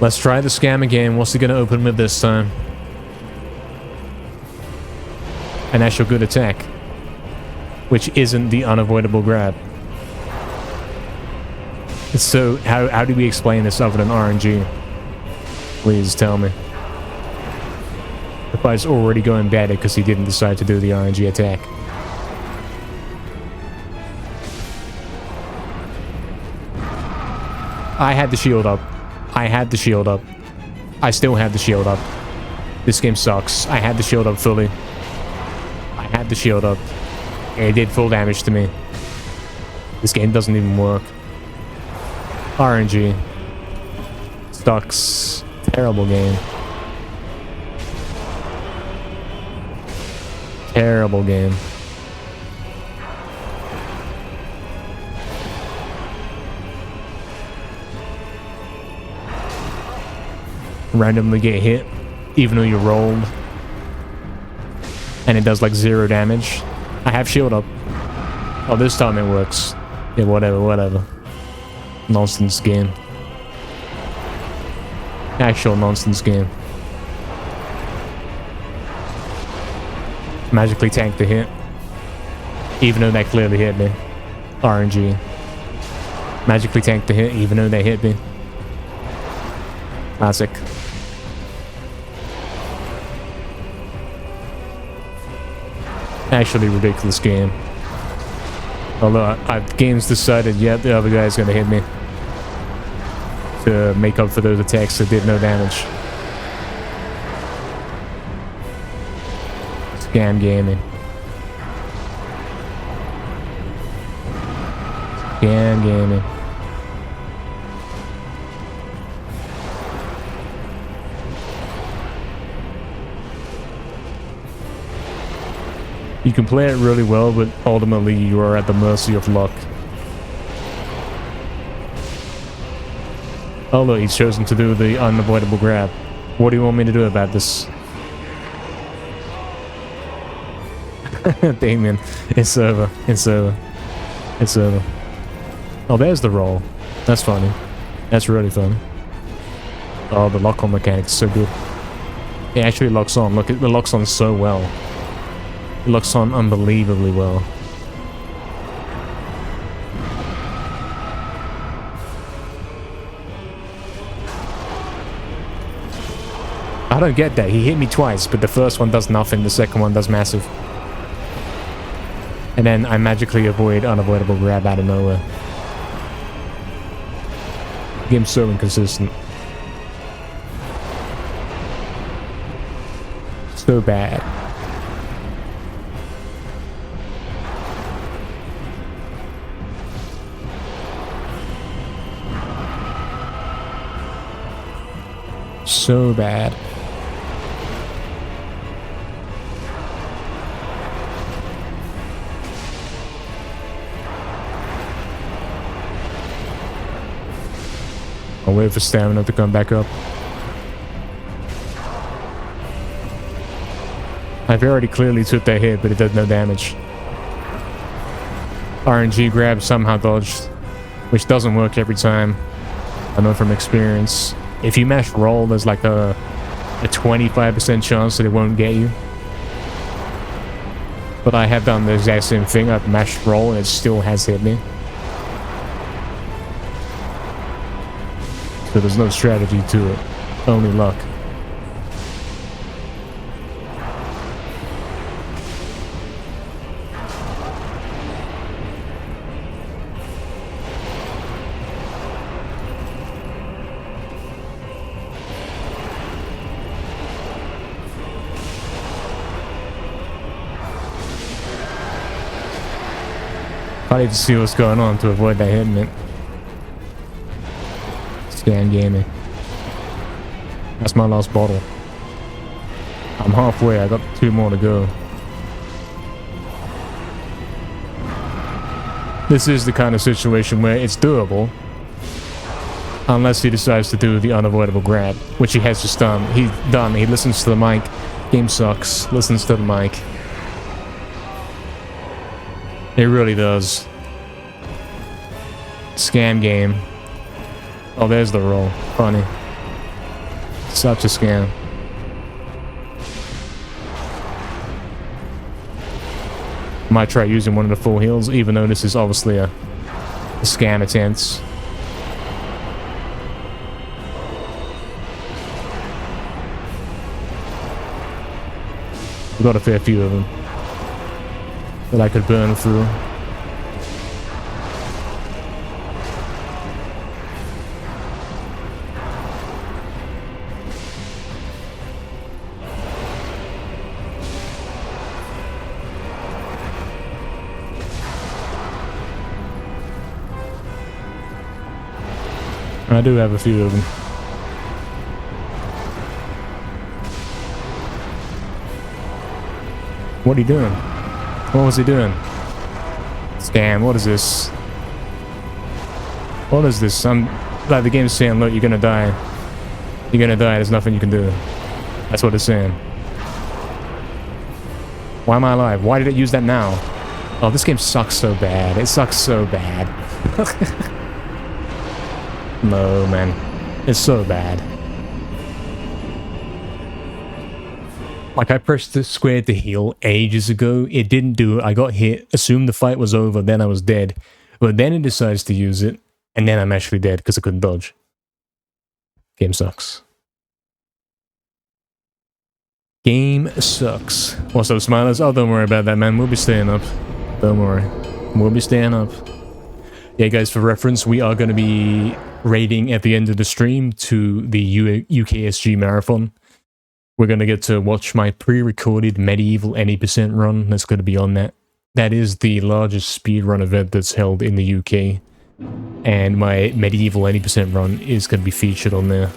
Let's try the scam again. What's he gonna open with this time? An actual good attack. Which isn't the unavoidable grab. So, how do we explain this other than RNG? Please tell me. The fight's already going bad because he didn't decide to do the RNG attack. I had the shield up. I had the shield up. I still have the shield up. This game sucks. I had the shield up fully. I had the shield up. It did full damage to me. This game doesn't even work. RNG. Sucks. Terrible game. Terrible game. Randomly get hit, even though you rolled. And it does like 0 damage. I have shield up. Oh, this time it works. Yeah, whatever. Nonsense game. Actual nonsense game. Magically tank the hit. Even though that clearly hit me. RNG. Magically tank the hit, even though they hit me. Classic. Actually ridiculous game. Although game's decided, yeah, the other guy's gonna hit me to make up for those attacks that did no damage. Scam gaming. Scam gaming. You can play it really well, but ultimately you are at the mercy of luck. Oh look, he's chosen to do the unavoidable grab. What do you want me to do about this? Damien, it's over. It's over. It's over. Oh, there's the roll. That's funny. That's really funny. Oh, the lock-on mechanic is so good. It actually locks on. Look, it locks on so well. It locks on unbelievably well. I don't get that. He hit me twice, but the first one does nothing, the second one does massive. And then I magically avoid unavoidable grab out of nowhere. Game's so inconsistent. So bad. So bad. I'll wait for stamina to come back up. I've already clearly took that hit, but it does no damage. RNG grab somehow dodged, which doesn't work every time. I know from experience. If you mash roll, there's like a 25% chance that it won't get you. But I have done the exact same thing. I've mashed roll and it still has hit me. So there's no strategy to it. Only luck. I need to see what's going on to avoid that hitting it. Scam gaming. That's my last bottle. I'm halfway, I got 2 more to go. This is the kind of situation where it's doable. Unless he decides to do the unavoidable grab, which he has just done. He listens to the mic. Game sucks. Listens to the mic. It really does. Scam game. Oh, there's the roll. Funny. Such a scam. Might try using one of the full heals, even though this is obviously a scam attempt. We've got a fair few of them that I could burn through. I do have a few of them. What are you doing? What was he doing? Scam, what is this? What is this? Like the game's saying, look, you're gonna die. You're gonna die, there's nothing you can do. That's what it's saying. Why am I alive? Why did it use that now? Oh, this game sucks so bad. It sucks so bad. No, man. It's so bad. Like, I pressed the square to heal ages ago. It didn't do it. I got hit, assumed the fight was over, then I was dead. But then it decides to use it, and then I'm actually dead because I couldn't dodge. Game sucks. Game sucks. What's up, Smilers? Oh, don't worry about that, man. We'll be staying up. Don't worry. We'll be staying up. Yeah, guys, for reference, we are going to be raiding at the end of the stream to the UKSG Marathon. We're going to get to watch my pre-recorded medieval any percent run. That's going to be on that. That is the largest speedrun event that's held in the UK. And my medieval any percent run is going to be featured on there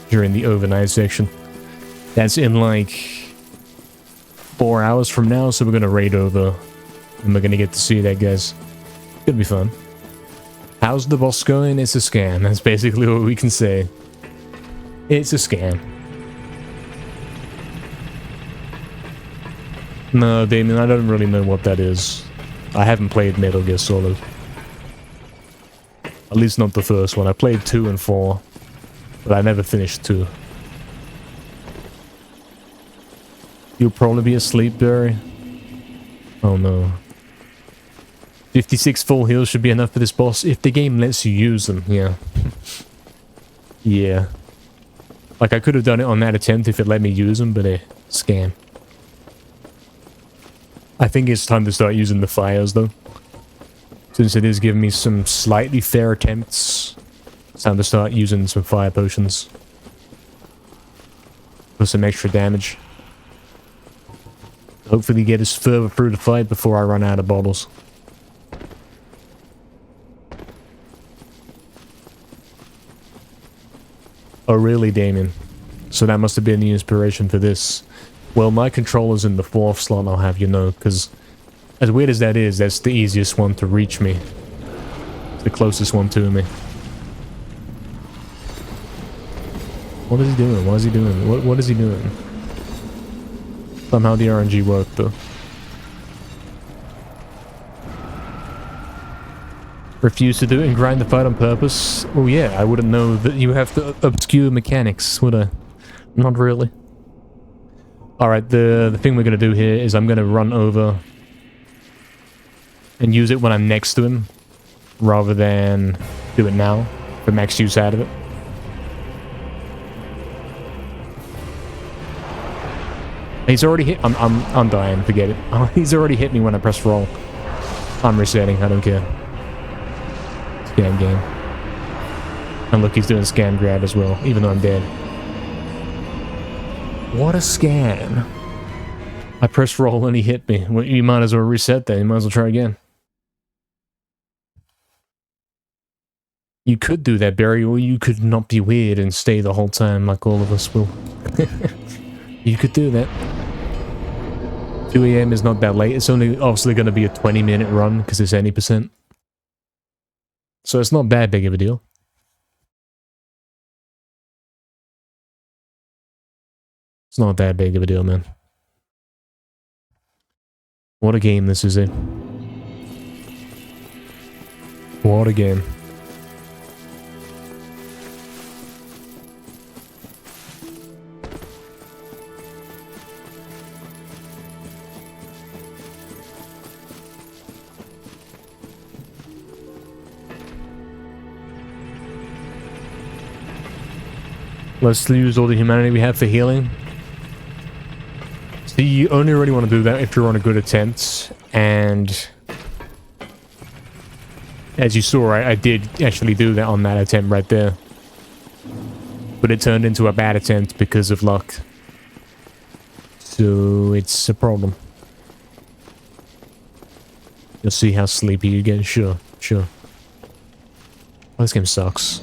during the overnight section. That's in like 4 hours from now, so we're going to raid over. And we're going to get to see that, guys. It's going to be fun. How's the boss going? It's a scam. That's basically what we can say. It's a scam. No, Damien, I don't really know what that is. I haven't played Metal Gear Solid. At least not the first one. I played 2 and 4, but I never finished 2. You'll probably be asleep, Barry. Oh no. 56 full heals should be enough for this boss, if the game lets you use them, yeah. Yeah. Like, I could have done it on that attempt if it let me use them, but scam. I think it's time to start using the fires, though. Since it is giving me some slightly fair attempts, it's time to start using some fire potions. For some extra damage. Hopefully get us further through the fight before I run out of bottles. Oh really, Damien? So that must have been the inspiration for this. Well, my controller's in the 4th slot, I'll have you know, because as weird as that is, that's the easiest one to reach me. It's the closest one to me. What is he doing? What is he doing? What is he doing? Somehow the RNG worked, though. Refuse to do it and grind the fight on purpose? Oh yeah, I wouldn't know that you have the obscure mechanics, would I? Not really. Alright, the thing we're going to do here is I'm going to run over and use it when I'm next to him, rather than do it now, for max use out of it. He's already hit. I'm dying. Forget it. Oh, he's already hit me when I press roll. I'm resetting. I don't care. Scam game. And look, he's doing scam grab as well, even though I'm dead. What a scam! I pressed roll and he hit me. Well, you might as well reset that. You might as well try again. You could do that, Barry, or you could not be weird and stay the whole time like all of us will. You could do that. 2 AM is not that late. It's only obviously going to be a 20-minute run because it's any percent. So it's not that big of a deal. It's not that big of a deal, man. What a game this is, eh? What a game. Let's use all the humanity we have for healing. So you only really want to do that if you're on a good attempt, and as you saw, I did actually do that on that attempt right there. But it turned into a bad attempt because of luck. So it's a problem. You'll see how sleepy you get. Sure, sure. Oh, this game sucks.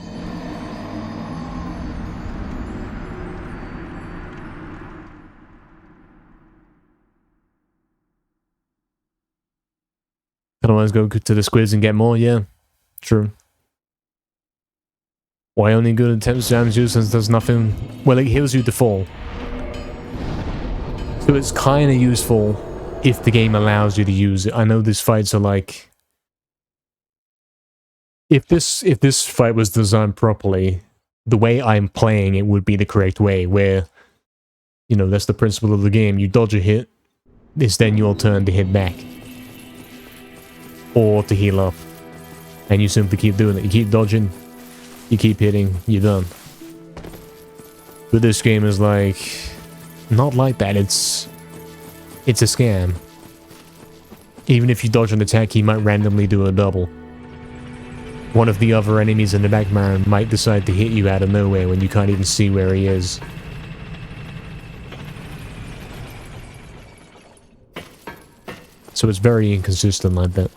Can always go to the squids and get more, yeah. True. Why only good attempts jams you since there's nothing... Well, it heals you to fall. So it's kind of useful if the game allows you to use it. I know these fights are like... If this fight was designed properly, the way I'm playing it would be the correct way, where... You know, that's the principle of the game. You dodge a hit, it's then your turn to hit back. Or to heal up. And you simply keep doing it. You keep dodging, you keep hitting, you're done. But this game is like... Not like that. It's a scam. Even if you dodge an attack, he might randomly do a double. One of the other enemies in the background might decide to hit you out of nowhere when you can't even see where he is. So it's very inconsistent like that.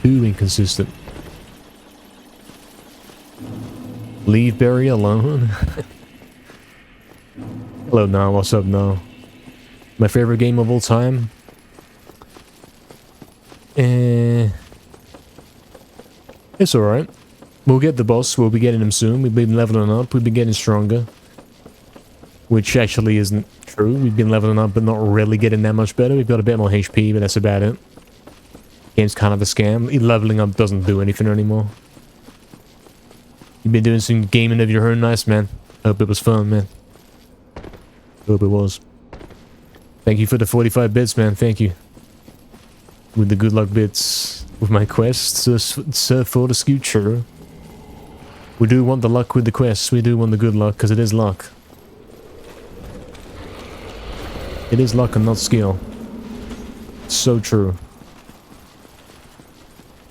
Too inconsistent. Leave Barry alone? Hello, Nah. What's up, Nah? My favorite game of all time? It's alright. We'll get the boss. We'll be getting him soon. We've been leveling up. We've been getting stronger. Which actually isn't true. We've been leveling up, but not really getting that much better. We've got a bit more HP, but that's about it. Game's kind of a scam. Leveling up doesn't do anything anymore. You've been doing some gaming of your own. Nice, man. Hope it was fun, man. Hope it was. Thank you for the 45 bits, man. Thank you. With the good luck bits. With my quests, sir, for the future. We do want the luck with the quests. We do want the good luck, because it is luck. It is luck and not skill. So true.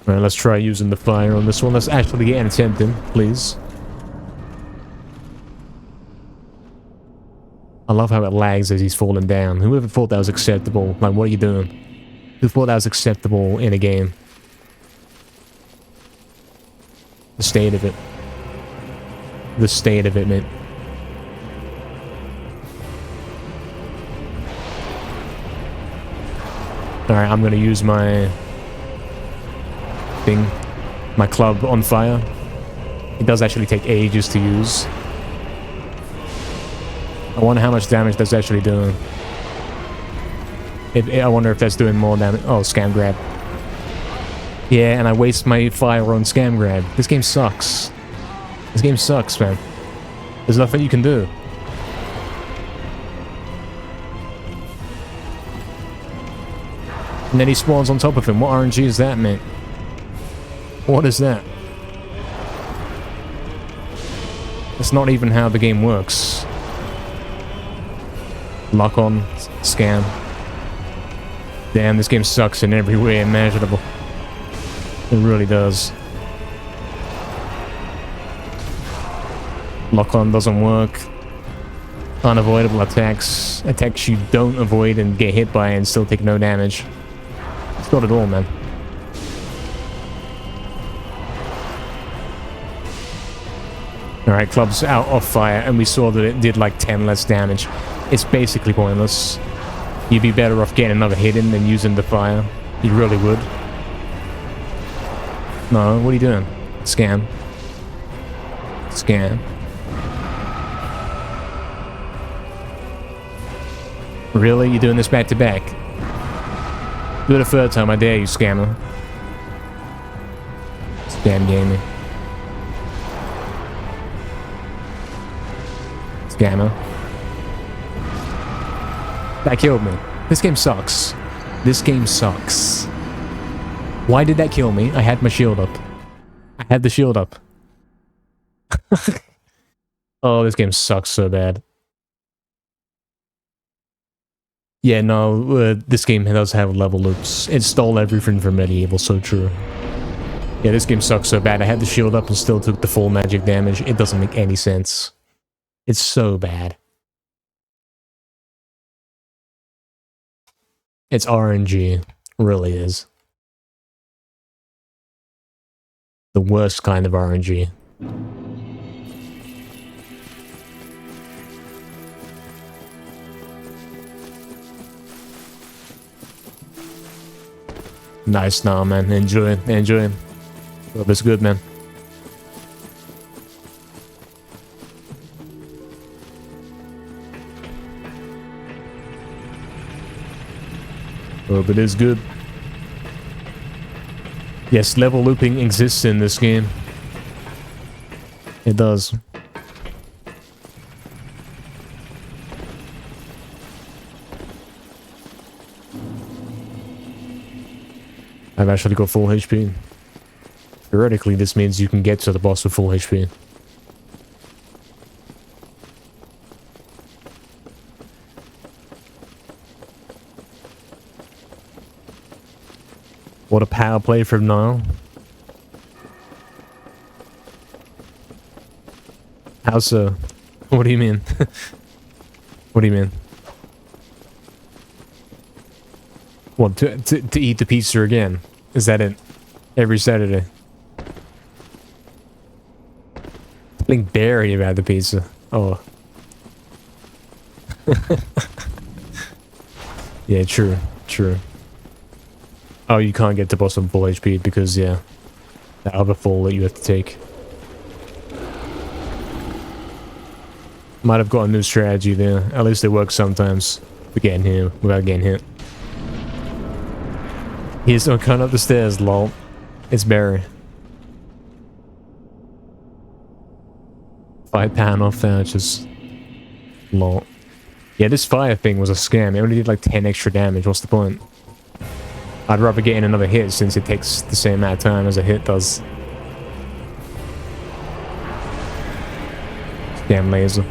Alright, let's try using the fire on this one. Let's actually get an attempt in, please. I love how it lags as he's falling down. Whoever thought that was acceptable? Like, what are you doing? Who thought that was acceptable in a game? The state of it. The state of it, man. Alright, I'm gonna use my thing. My club on fire. It does actually take ages to use. I wonder how much damage that's actually doing. I wonder if that's doing more damage. Oh, scam grab. Yeah, and I waste my fire on scam grab. This game sucks. This game sucks, man. There's nothing you can do. And then he spawns on top of him. What RNG is that, man? What is that? That's not even how the game works. Lock on. Scam. Damn, this game sucks in every way imaginable. It really does. Lock on doesn't work. Unavoidable attacks. Attacks you don't avoid and get hit by and still take no damage. It's not at all, man. Alright, club's out of fire, and we saw that it did like 10 less damage. It's basically pointless. You'd be better off getting another hit in than using the fire. You really would. No, what are you doing? Scam. Scam. Really? You're doing this back to back? Do it a third time, I dare you, scammer. Scam gaming. Scammer. That killed me. This game sucks. This game sucks. Why did that kill me? I had my shield up. I had the shield up. Oh, this game sucks so bad. Yeah, no, this game does have level loops. It stole everything from Medieval, so true. Yeah, this game sucks so bad. I had the shield up and still took the full magic damage. It doesn't make any sense. It's so bad. It's RNG. Really is. The worst kind of RNG. Nice now, man. Enjoy. Enjoy. Hope it's good, man. Hope it is good. Yes, level looping exists in this game. It does. I've actually got full HP. Theoretically, this means you can get to the boss with full HP. What a power play from Niall. How so? What do you mean? What do you mean? What, to eat the pizza again? Is that it? Every Saturday? Something berry about the pizza. Oh. Yeah, true. True. Oh, you can't get to boss on full HP because, yeah, that other fall that you have to take. Might have got a new strategy there. At least it works sometimes. For getting hit without getting hit. He's not coming up the stairs, lol. It's Barry. 5 pound off vouchers. Lol. Yeah, this fire thing was a scam. It only did like 10 extra damage. What's the point? I'd rather get in another hit since it takes the same amount of time as a hit does. Damn laser.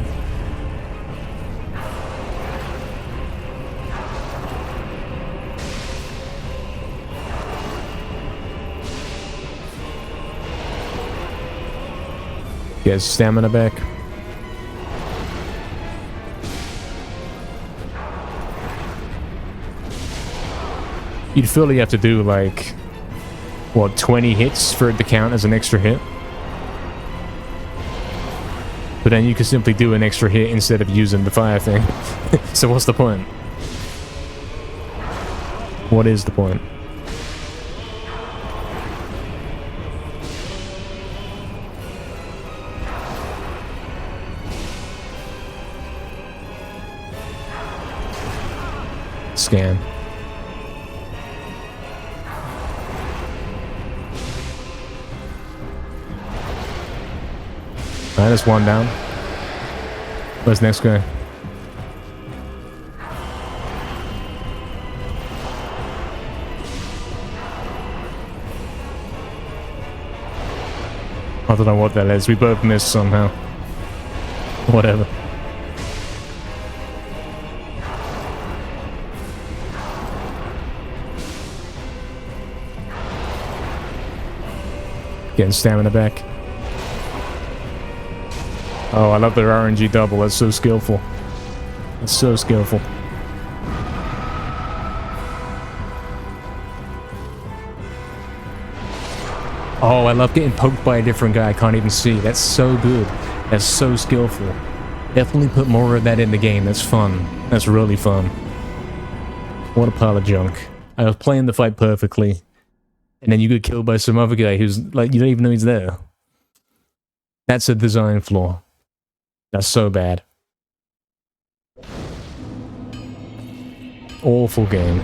Get his stamina back. You'd feel you have to do like, what, 20 hits for it to count as an extra hit? But then you could simply do an extra hit instead of using the fire thing. So what's the point? What is the point? Scam. Alright, that's one down. Where's the next guy? I don't know what that is. We both missed somehow. Whatever. Getting stamina back. Oh, I love their RNG double. That's so skillful. That's so skillful. Oh, I love getting poked by a different guy I can't even see. That's so good. That's so skillful. Definitely put more of that in the game. That's fun. That's really fun. What a pile of junk. I was playing the fight perfectly. And then you get killed by some other guy who's, like, you don't even know he's there. That's a design flaw. That's so bad. Awful game.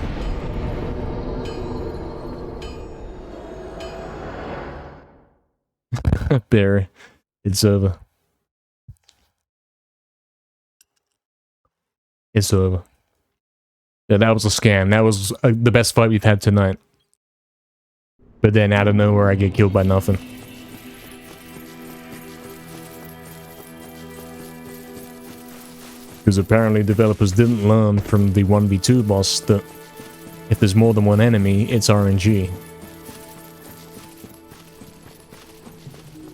Barry. It's over. It's over. Yeah, that was a scam. That was the best fight we've had tonight. But then out of nowhere I get killed by nothing. Because apparently developers didn't learn from the 1v2 boss that if there's more than one enemy, it's RNG.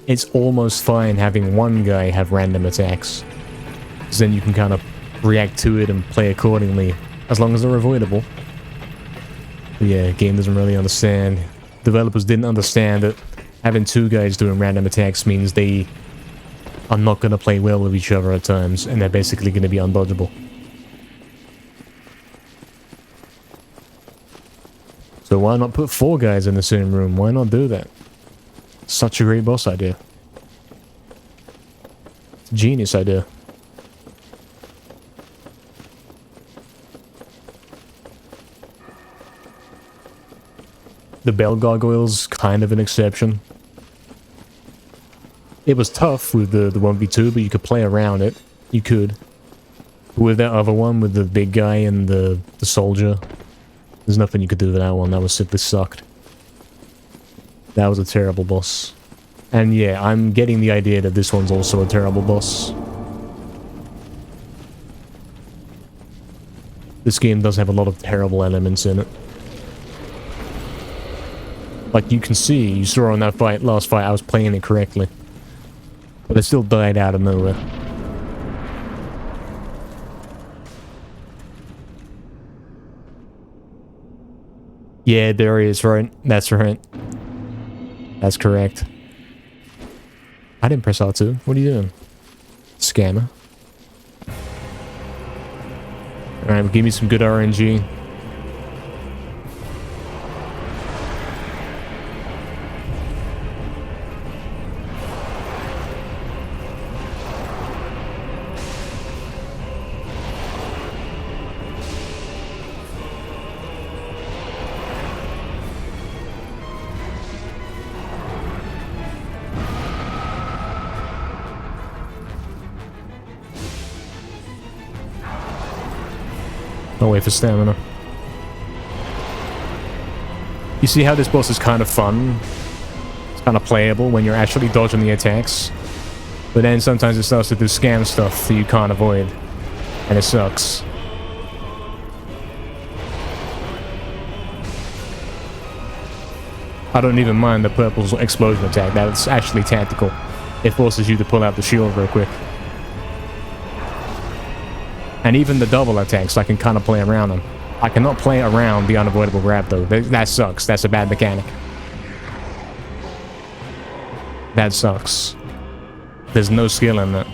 It's almost fine having one guy have random attacks. Because then you can kind of react to it and play accordingly, as long as they're avoidable. But yeah, game doesn't really understand. Developers didn't understand that having two guys doing random attacks means they are not going to play well with each other at times, and they're basically going to be undodgeable. So why not put 4 guys in the same room? Why not do that? Such a great boss idea. It's a genius idea. The bell gargoyle's kind of an exception. It was tough with the 1v2, but you could play around it. You could. With that other one, with the big guy and the soldier, there's nothing you could do with that one. That was simply sucked. That was a terrible boss. And yeah, I'm getting the idea that this one's also a terrible boss. This game does have a lot of terrible elements in it. Like you can see, you saw on that fight, last fight, I was playing it correctly. But it still died out of nowhere. Yeah, there he is, right? That's right. That's correct. I didn't press R2. What are you doing? Scammer. Alright, give me some good RNG. I'll wait for stamina. You see how this boss is kind of fun? It's kind of playable when you're actually dodging the attacks. But then sometimes it starts to do scam stuff that you can't avoid. And it sucks. I don't even mind the purple explosion attack. That's actually tactical. It forces you to pull out the shield real quick. And even the double attacks, I can kind of play around them. I cannot play around the unavoidable grab though. That sucks. That's a bad mechanic. That sucks. There's no skill in that.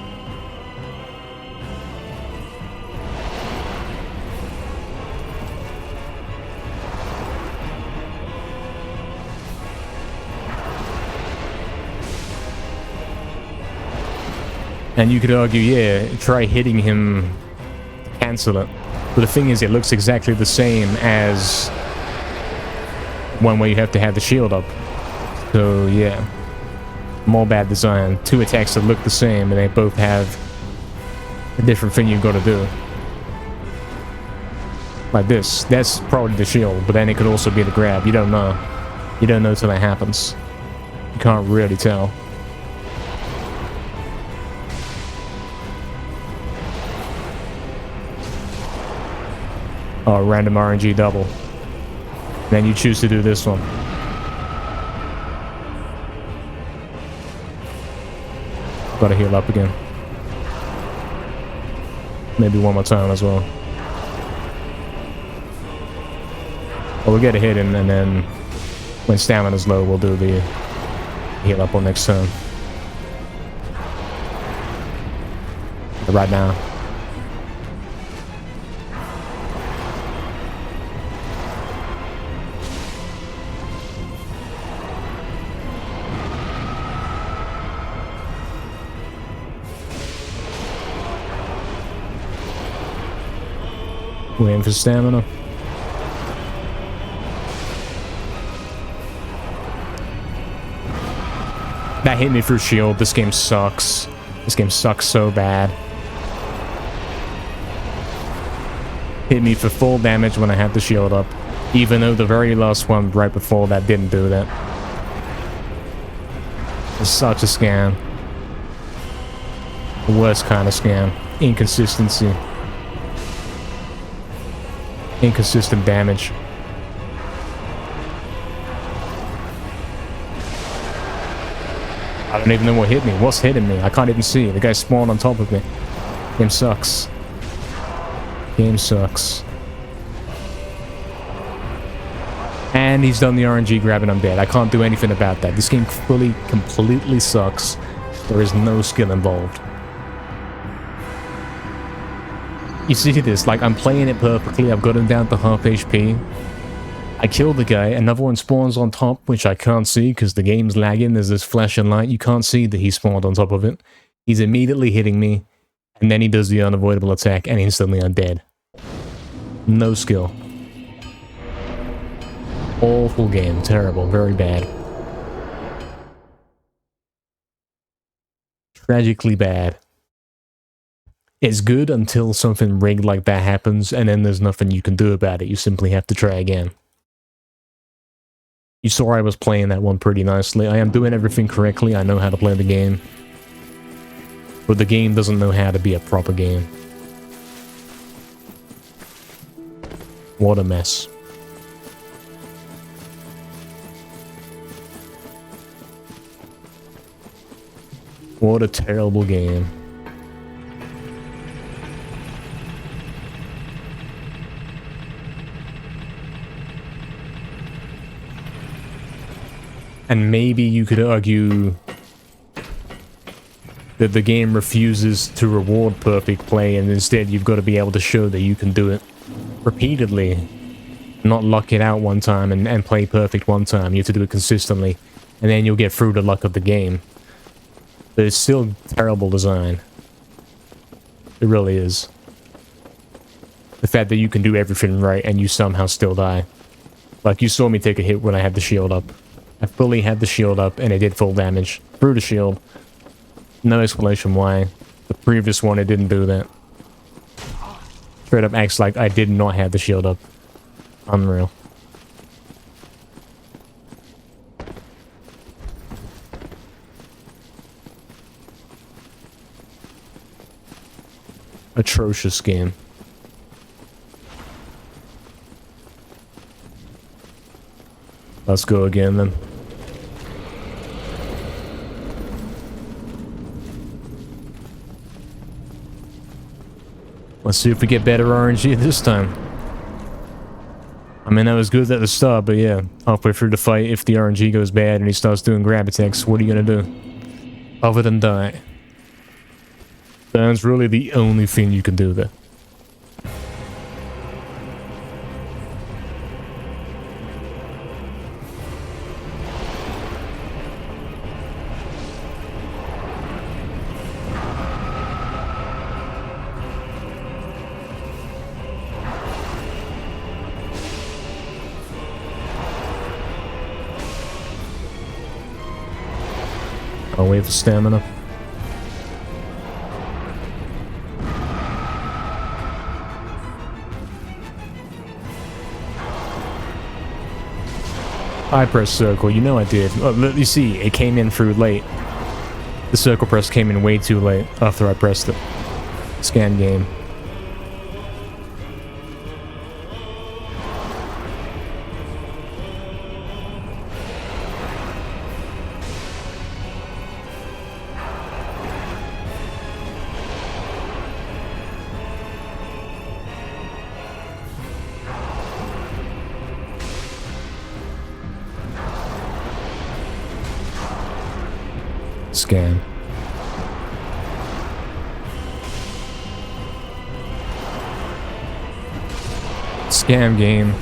And you could argue, yeah, try hitting him, cancel it. But the thing is, it looks exactly the same as one where you have to have the shield up. So, yeah. More bad design. Two attacks that look the same, and they both have a different thing you've got to do. Like this. That's probably the shield, but then it could also be the grab. You don't know. You don't know till that happens. You can't really tell. Oh, random RNG double. Then you choose to do this one. Gotta heal up again. Maybe one more time as well. Well, we'll get a hit in, and then when stamina's low, we'll do the heal up on next turn. But right now. Waiting for stamina. That hit me through shield. This game sucks. This game sucks so bad. Hit me for full damage when I had the shield up. Even though the very last one right before that didn't do that. It's such a scam. The worst kind of scam. Inconsistency. Inconsistent damage. I don't even know what hit me. What's hitting me? I can't even see. The guy spawned on top of me. Game sucks. Game sucks. And he's done the RNG grab and I'm dead. I can't do anything about that. This game fully, completely sucks. There is no skill involved. You see this, like I'm playing it perfectly, I've got him down to half HP. I kill the guy, another one spawns on top, which I can't see because the game's lagging, there's this flashing light, you can't see that he spawned on top of it. He's immediately hitting me, and then he does the unavoidable attack, and instantly I'm dead. No skill. Awful game, terrible, very bad. Tragically bad. It's good until something rigged like that happens, and then there's nothing you can do about it. You simply have to try again. You saw I was playing that one pretty nicely. I am doing everything correctly. I know how to play the game. But the game doesn't know how to be a proper game. What a mess. What a terrible game. And maybe you could argue that the game refuses to reward perfect play, and instead you've got to be able to show that you can do it repeatedly. Not luck it out one time and play perfect one time. You have to do it consistently, and then you'll get through the luck of the game. But it's still terrible design. It really is. The fact that you can do everything right and you somehow still die. Like, you saw me take a hit when I had the shield up. I fully had the shield up and it did full damage through the shield. No explanation why. The previous one, it didn't do that. Straight up acts like I did not have the shield up. Unreal. Atrocious game. Let's go again then. Let's see if we get better RNG this time. I mean, that was good at the start, but yeah, halfway through the fight, if the RNG goes bad and he starts doing grab attacks, what are you gonna do? Other than die. That's really the only thing you can do there. I'll wait for stamina. I pressed circle, you know I did. Oh, you see, it came in through late. The circle press came in way too late after I pressed it. Scan game. Scan. Scam game.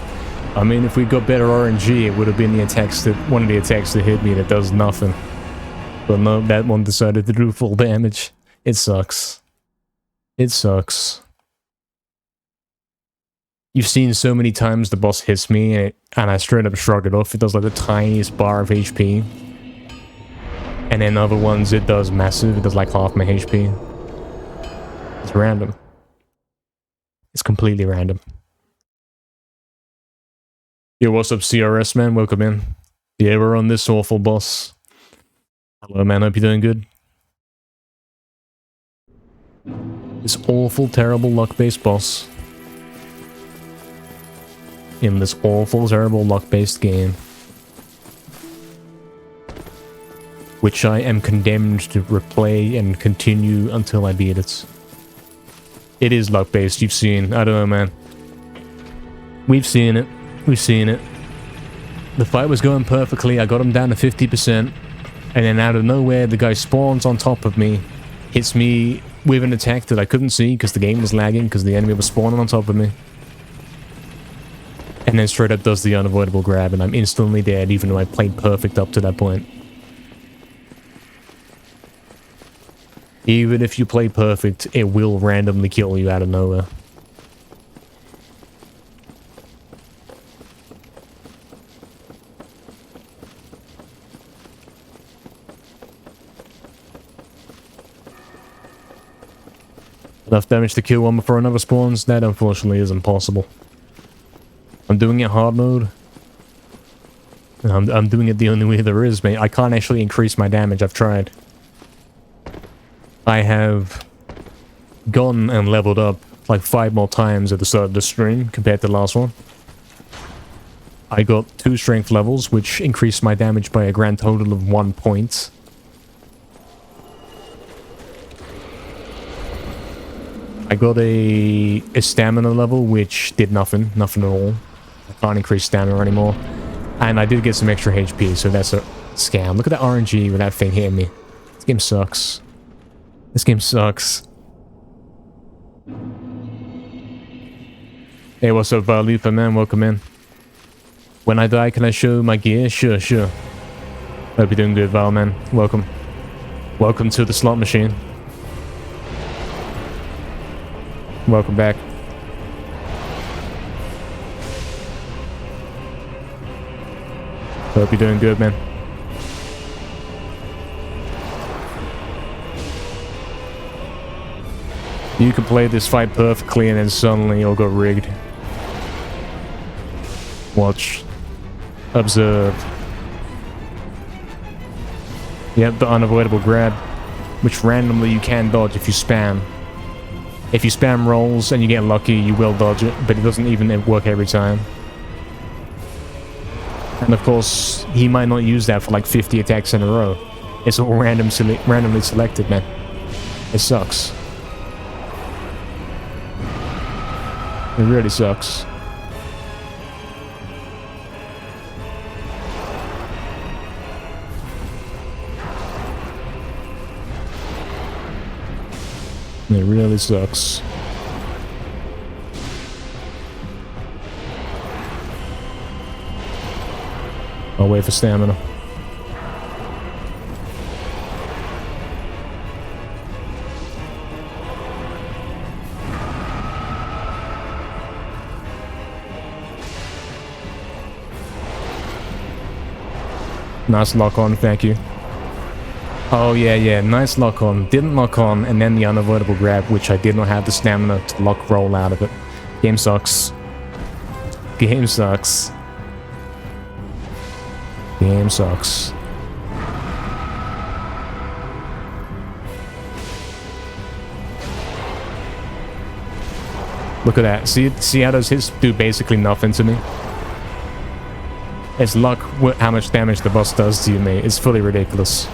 I mean, if we got better RNG, it would have been the attacks that one of the attacks that hit me that does nothing. But no, that one decided to do full damage. It sucks. It sucks. You've seen so many times the boss hits me and I straight up shrug it off. It does like the tiniest bar of HP. And then other ones, it does massive. It does like half my HP. It's random. It's completely random. Yo, what's up, CRS, man? Welcome in. Yeah, we're on this awful boss. Hello, man. Hope you're doing good. This awful, terrible luck-based boss. In this awful, terrible luck-based game. Which I am condemned to replay and continue until I beat it. It is luck-based, you've seen. I don't know, man. We've seen it. We've seen it. The fight was going perfectly, I got him down to 50%, and then out of nowhere, the guy spawns on top of me, hits me with an attack that I couldn't see because the game was lagging, because the enemy was spawning on top of me. And then straight up does the unavoidable grab, and I'm instantly dead, even though I played perfect up to that point. Even if you play perfect, it will randomly kill you out of nowhere. Enough damage to kill one before another spawns? That unfortunately is impossible. I'm doing it hard mode. I'm doing it the only way there is, mate. I can't actually increase my damage, I've tried. I have gone and leveled up like 5 more times at the start of the stream compared to the last one. I got 2 strength levels, which increased my damage by a grand total of 1 point. I got a stamina level, which did nothing. Nothing at all. I can't increase stamina anymore. And I did get some extra HP, so that's a scam. Look at that RNG with that thing hitting me. This game sucks. This game sucks. Hey, what's up, Luther, man? Welcome in. When I die, can I show my gear? Sure, sure. Hope you're doing good, Val, man. Welcome. Welcome to the slot machine. Welcome back. Hope you're doing good, man. You can play this fight perfectly and then suddenly you'll go rigged. Watch. Observe. Yep, the unavoidable grab, which randomly you can dodge if you spam. If you spam rolls and you get lucky, you will dodge it, but it doesn't even work every time. And of course, he might not use that for like 50 attacks in a row. It's all randomly selected, man. It sucks. It really sucks. It really sucks. I'll wait for stamina. Nice lock on, thank you. Oh yeah, nice lock on. Didn't lock on, and then the unavoidable grab, which I did not have the stamina to lock roll out of it. Game sucks. Game sucks. Game sucks. Look at that. See how those hits do basically nothing to me? It's luck how much damage the boss does to you, mate. It's fully ridiculous.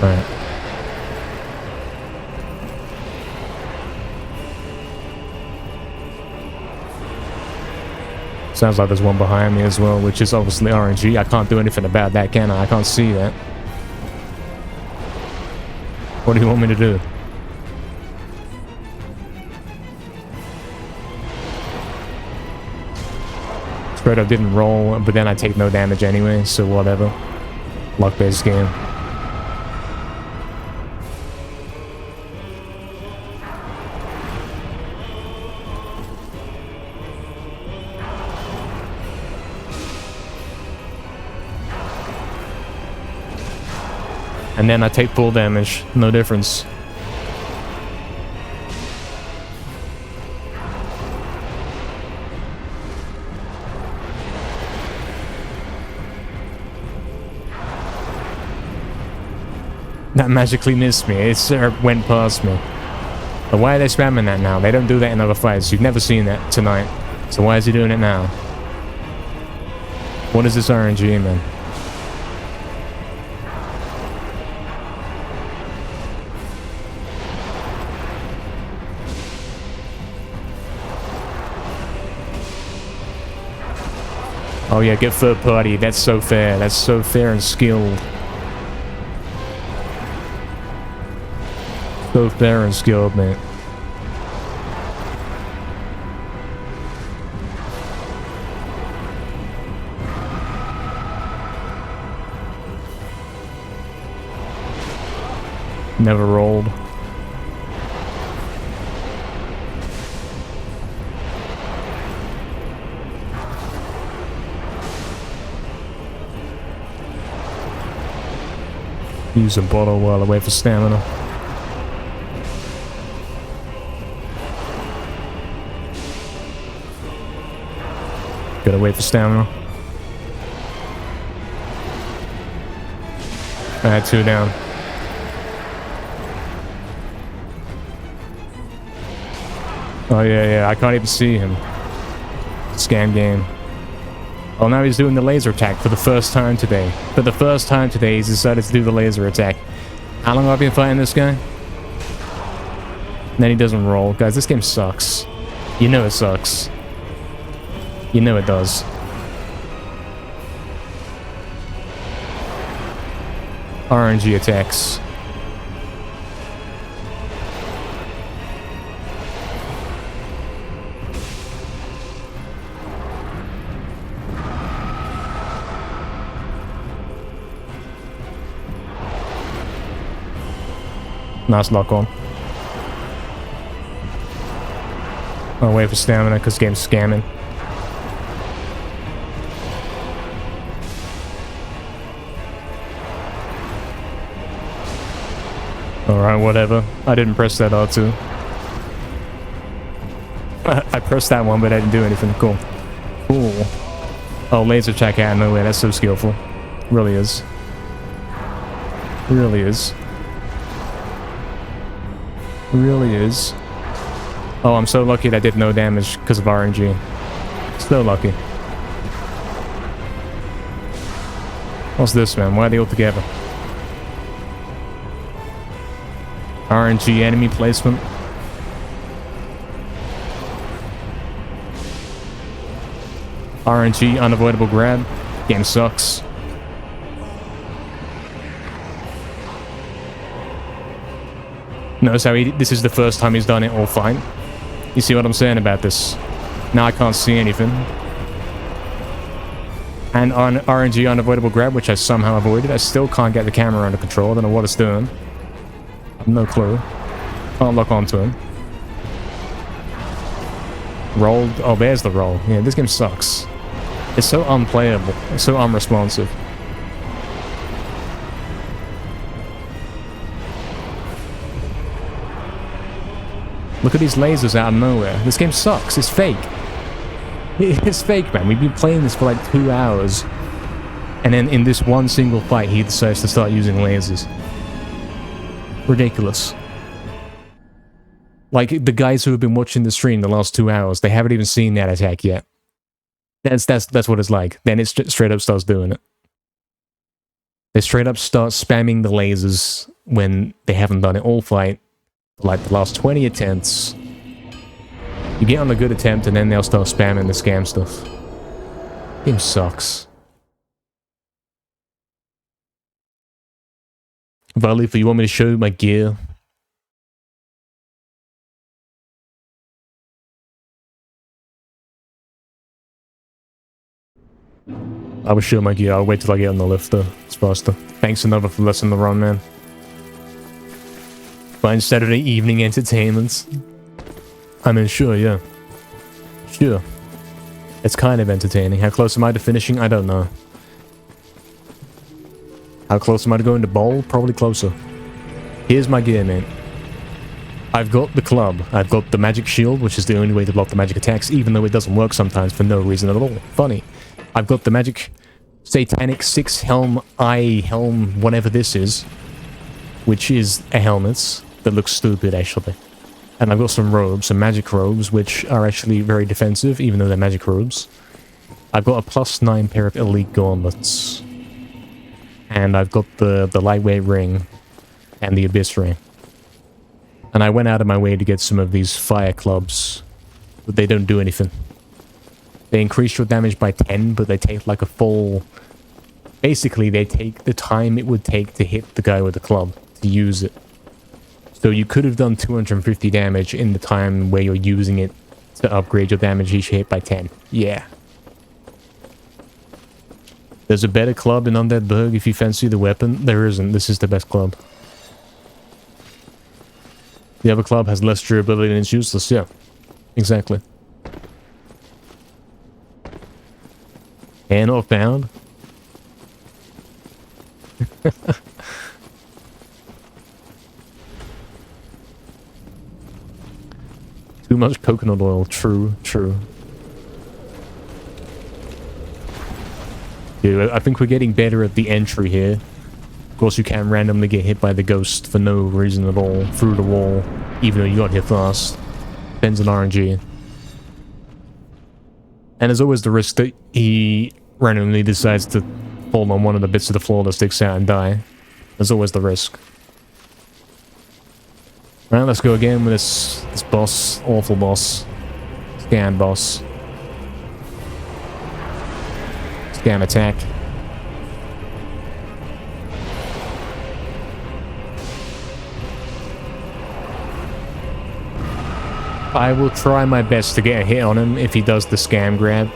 Alright. Sounds like there's one behind me as well, which is obviously RNG. I can't do anything about that, can I? I can't see that. What do you want me to do? Straight up didn't roll, but then I take no damage anyway, so whatever. Luck-based game. And then I take full damage. No difference. That magically missed me. It went past me. But why are they spamming that now? They don't do that in other fights. You've never seen that tonight. So why is he doing it now? What is this RNG, man? Oh yeah, get third party. That's so fair. That's so fair and skilled. So fair and skilled, mate. Never rolled. Use a bottle while I wait for stamina. Gotta wait for stamina. I had 2 down. Oh yeah, I can't even see him. Scam game. Oh, now he's doing the laser attack for the first time today. For the first time today, he's decided to do the laser attack. How long have I been fighting this guy? And then he doesn't roll. Guys, this game sucks. You know it sucks. You know it does. RNG attacks. Nice lock on. I'll wait for stamina because game's scamming. Alright, whatever. I didn't press that R2. I pressed that one, but I didn't do anything. Cool. Cool. Oh, laser attack out of nowhere. That's so skillful. Really is. Really is. Really is. Oh, I'm so lucky that did no damage because of RNG. So lucky. What's this, man? Why are they all together? RNG enemy placement. RNG unavoidable grab. Game sucks. Notice how this is the first time he's done it all fine. You see what I'm saying about this? Now I can't see anything. And on RNG unavoidable grab, which I somehow avoided, I still can't get the camera under control. I don't know what it's doing. No clue. Can't lock onto him. Rolled. Oh, there's the roll. Yeah, this game sucks. It's so unplayable. It's so unresponsive. Look at these lasers out of nowhere. This game sucks. It's fake. It's fake, man. We've been playing this for like 2 hours. And then in this one single fight, he decides to start using lasers. Ridiculous. Like, the guys who have been watching the stream the last 2 hours, they haven't even seen that attack yet. That's what it's like. Then it straight up starts doing it. They straight up start spamming the lasers when they haven't done it all fight. Like the last 20 attempts. You get on a good attempt and then they'll start spamming the scam stuff. Game sucks. Valifa, you want me to show you my gear? I will show my gear. I'll wait till I get on the lift though. It's faster. Thanks another for lesson the run, man. Fine Saturday evening entertainment. I mean, sure, yeah. Sure. It's kind of entertaining. How close am I to finishing? I don't know. How close am I to going to bowl? Probably closer. Here's my gear, man. I've got the club. I've got the magic shield, which is the only way to block the magic attacks, even though it doesn't work sometimes for no reason at all. Funny. I've got the magic satanic 6 helm eye helm, whatever this is, which is a helmet that looks stupid, actually. And I've got some robes, some magic robes, which are actually very defensive, even though they're magic robes. I've got a +9 pair of elite gauntlets. And I've got the lightweight ring and the abyss ring. And I went out of my way to get some of these fire clubs, but they don't do anything. They increase your damage by 10, but they take like a full... Basically, they take the time it would take to hit the guy with the club, to use it. So you could have done 250 damage in the time where you're using it to upgrade your damage each hit by 10. Yeah. There's a better club in Undead Burg if you fancy the weapon. There isn't. This is the best club. The other club has less durability and it's useless. Yeah. Exactly. And not found. Too much coconut oil. True, true. Yeah, I think we're getting better at the entry here. Of course, you can randomly get hit by the ghost for no reason at all through the wall, even though you got hit fast. Depends on RNG. And there's always the risk that he randomly decides to fall on one of the bits of the floor that sticks out and die. There's always the risk. Right, let's go again with this boss. Awful boss. Scam boss. Scam attack. I will try my best to get a hit on him if he does the scam grab.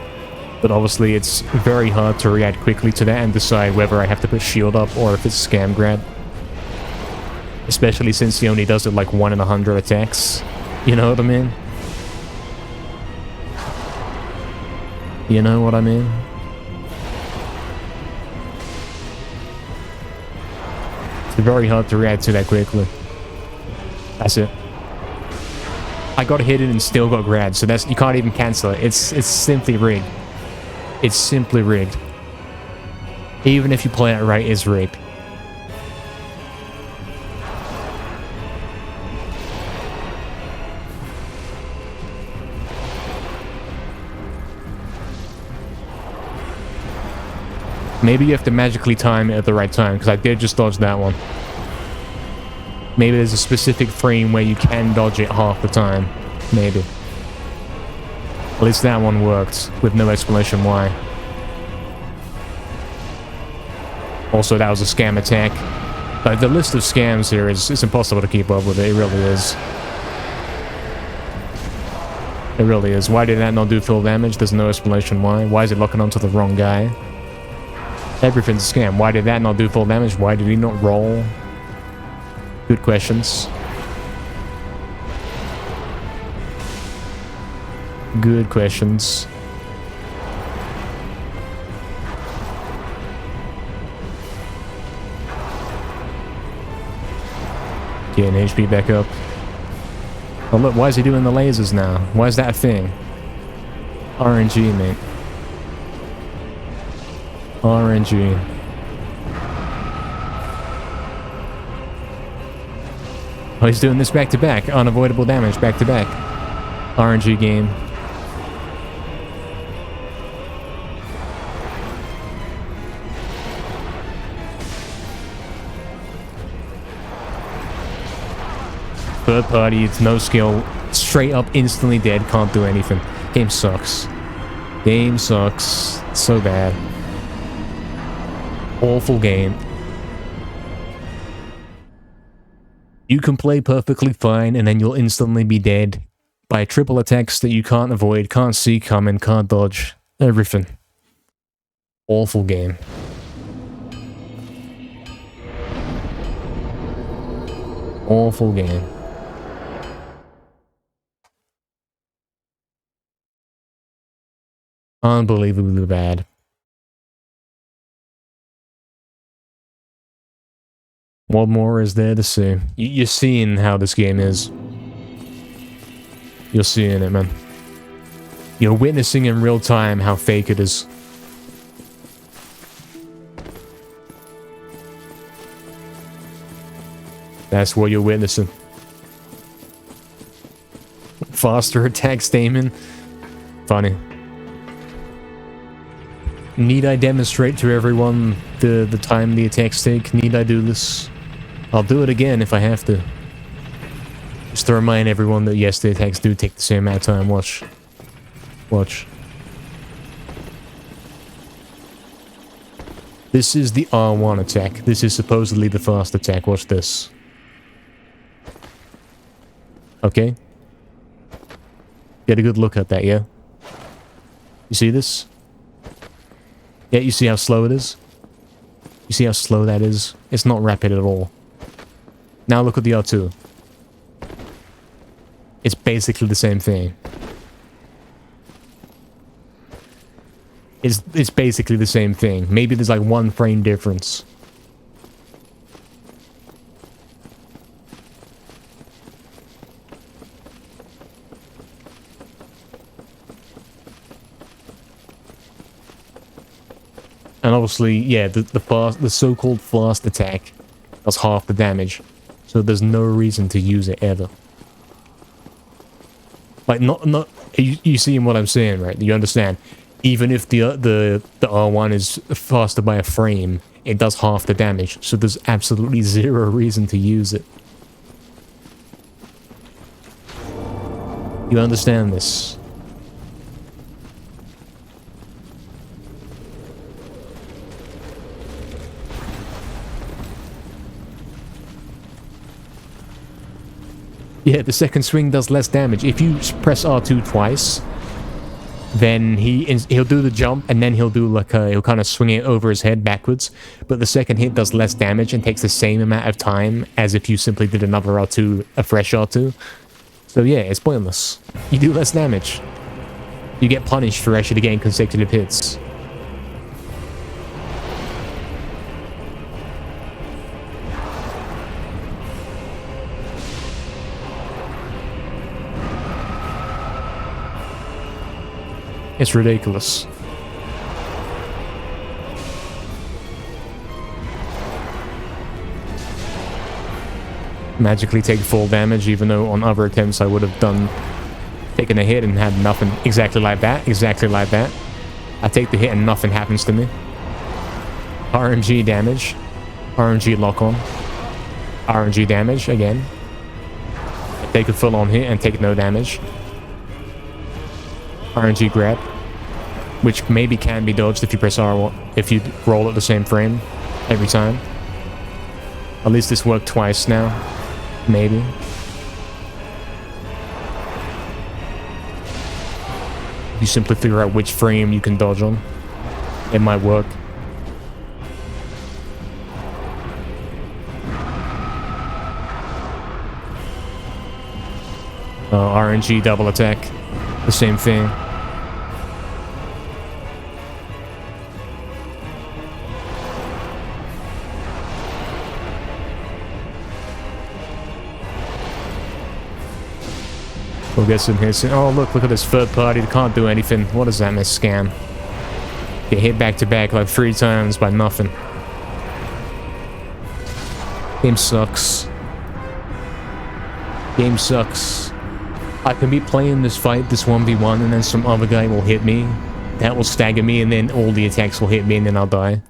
But obviously it's very hard to react quickly to that and decide whether I have to put shield up or if it's scam grab. Especially since he only does it like 1 in 100 attacks. You know what I mean? You know what I mean? It's very hard to react to that quickly. That's it. I got hit and still got grabbed, so that's, you can't even cancel it. It's simply rigged. It's simply rigged. Even if you play it right, it's rigged. Maybe you have to magically time it at the right time, because I did just dodge that one. Maybe there's a specific frame where you can dodge it half the time. Maybe. At least that one worked, with no explanation why. Also, that was a scam attack. Like, the list of scams here is impossible to keep up with. It really is. It really is. Why did that not do full damage? There's no explanation why. Why is it locking onto the wrong guy? Everything's a scam. Why did that not do full damage? Why did he not roll? Good questions. Good questions. Getting HP back up. Oh look, why is he doing the lasers now? Why is that a thing? RNG, mate. RNG. Oh, he's doing this back to back. Unavoidable damage back to back. RNG game. Third party, it's no skill. Straight up, instantly dead. Can't do anything. Game sucks. Game sucks. So bad. Awful game. You can play perfectly fine and then you'll instantly be dead by triple attacks that you can't avoid, can't see coming, can't dodge. Everything. Awful game. Awful game. Unbelievably bad. What more is there to see? You're seeing how this game is. You're seeing it, man. You're witnessing in real time how fake it is. That's what you're witnessing. Faster attacks, Damon. Funny. Need I demonstrate to everyone the time the attacks take? Need I do this? I'll do it again if I have to. Just to remind everyone that yes, the attacks do take the same amount of time. Watch. Watch. This is the R1 attack. This is supposedly the fast attack. Watch this. Okay? Get a good look at that, yeah? You see this? Yeah, you see how slow it is? You see how slow that is? It's not rapid at all. Now look at the R2. It's basically the same thing. It's basically the same thing. Maybe there's like 1 frame difference. And obviously, yeah, the so-called fast attack does half the damage. So there's no reason to use it ever. Like, not you seeing what I'm saying, right? You understand? Even if the R1 is faster by a frame, it does half the damage, so there's absolutely zero reason to use it. You understand this? Yeah, the second swing does less damage. If you press R2 twice, then he'll do the jump, and then he'll do like he'll kind of swing it over his head backwards. But the second hit does less damage and takes the same amount of time as if you simply did another R2, a fresh R2. So yeah, it's pointless. You do less damage. You get punished for actually getting consecutive hits. It's ridiculous. Magically take full damage, even though on other attempts I would have taken a hit and had nothing. Exactly like that. Exactly like that. I take the hit and nothing happens to me. RNG damage. RNG lock on. RNG damage again. I take a full on hit and take no damage. RNG grab, which maybe can be dodged if you press R1, if you roll at the same frame every time. At least this worked twice now. Maybe. If you simply figure out which frame you can dodge on, it might work. RNG double attack, the same thing. We'll get some hits. Oh, look at this third party. They can't do anything. What is that, miss scam? Get hit back to back like 3 times by nothing. Game sucks. Game sucks. I can be playing this fight, this 1v1, and then some other guy will hit me. That will stagger me, and then all the attacks will hit me, and then I'll die.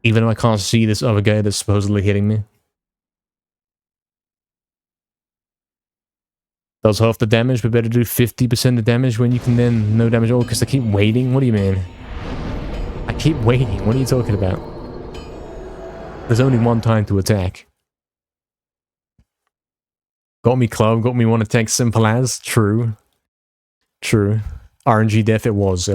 Even though I can't see this other guy that's supposedly hitting me. Does half the damage, but better do 50% of damage when you can then no damage at all, because I keep waiting? What do you mean? I keep waiting? What are you talking about? There's only one time to attack. Got me club, got me one attack, simple as. True. True. RNG death, it was.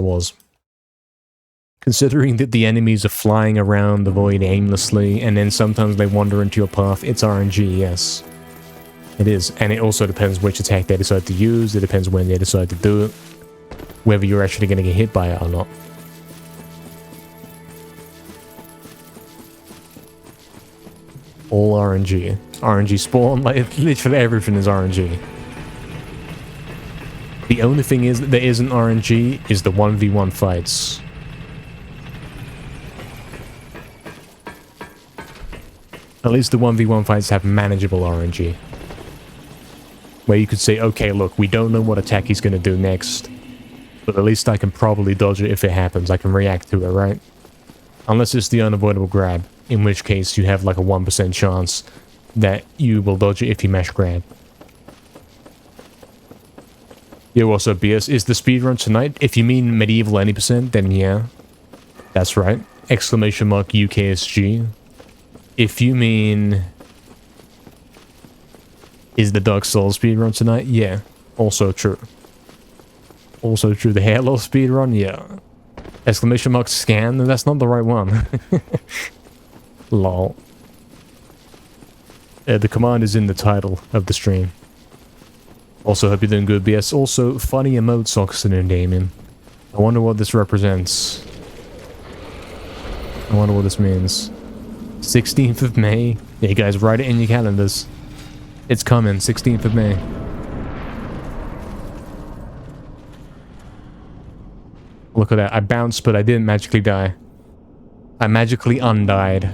Considering that the enemies are flying around the void aimlessly, and then sometimes they wander into your path, it's RNG, yes. It is, and it also depends which attack they decide to use, it depends when they decide to do it, whether you're actually going to get hit by it or not. All RNG. RNG spawn, like, literally everything is RNG. The only thing is that there isn't RNG is the 1v1 fights. At least the 1v1 fights have manageable RNG. Where you could say, okay, look, we don't know what attack he's going to do next, but at least I can probably dodge it if it happens. I can react to it, right? Unless it's the unavoidable grab, in which case you have like a 1% chance that you will dodge it if you mash grab. Yo, what's up, BS? Is the speedrun tonight? If you mean medieval any percent, then yeah. That's right. Exclamation mark UKSG. If you mean... is the Dark Souls speedrun tonight? Yeah. Also true. Also true. The Halo speedrun? Yeah. Exclamation mark scan? That's not the right one. Lol. The command is in the title of the stream. Also, hope you're doing good, BS. Also, funny emote socks in Damien. I wonder what this represents. I wonder what this means. 16th of May. Yeah, you guys, write it in your calendars. It's coming, 16th of May. Look at that. I bounced, but I didn't magically die. I magically undied.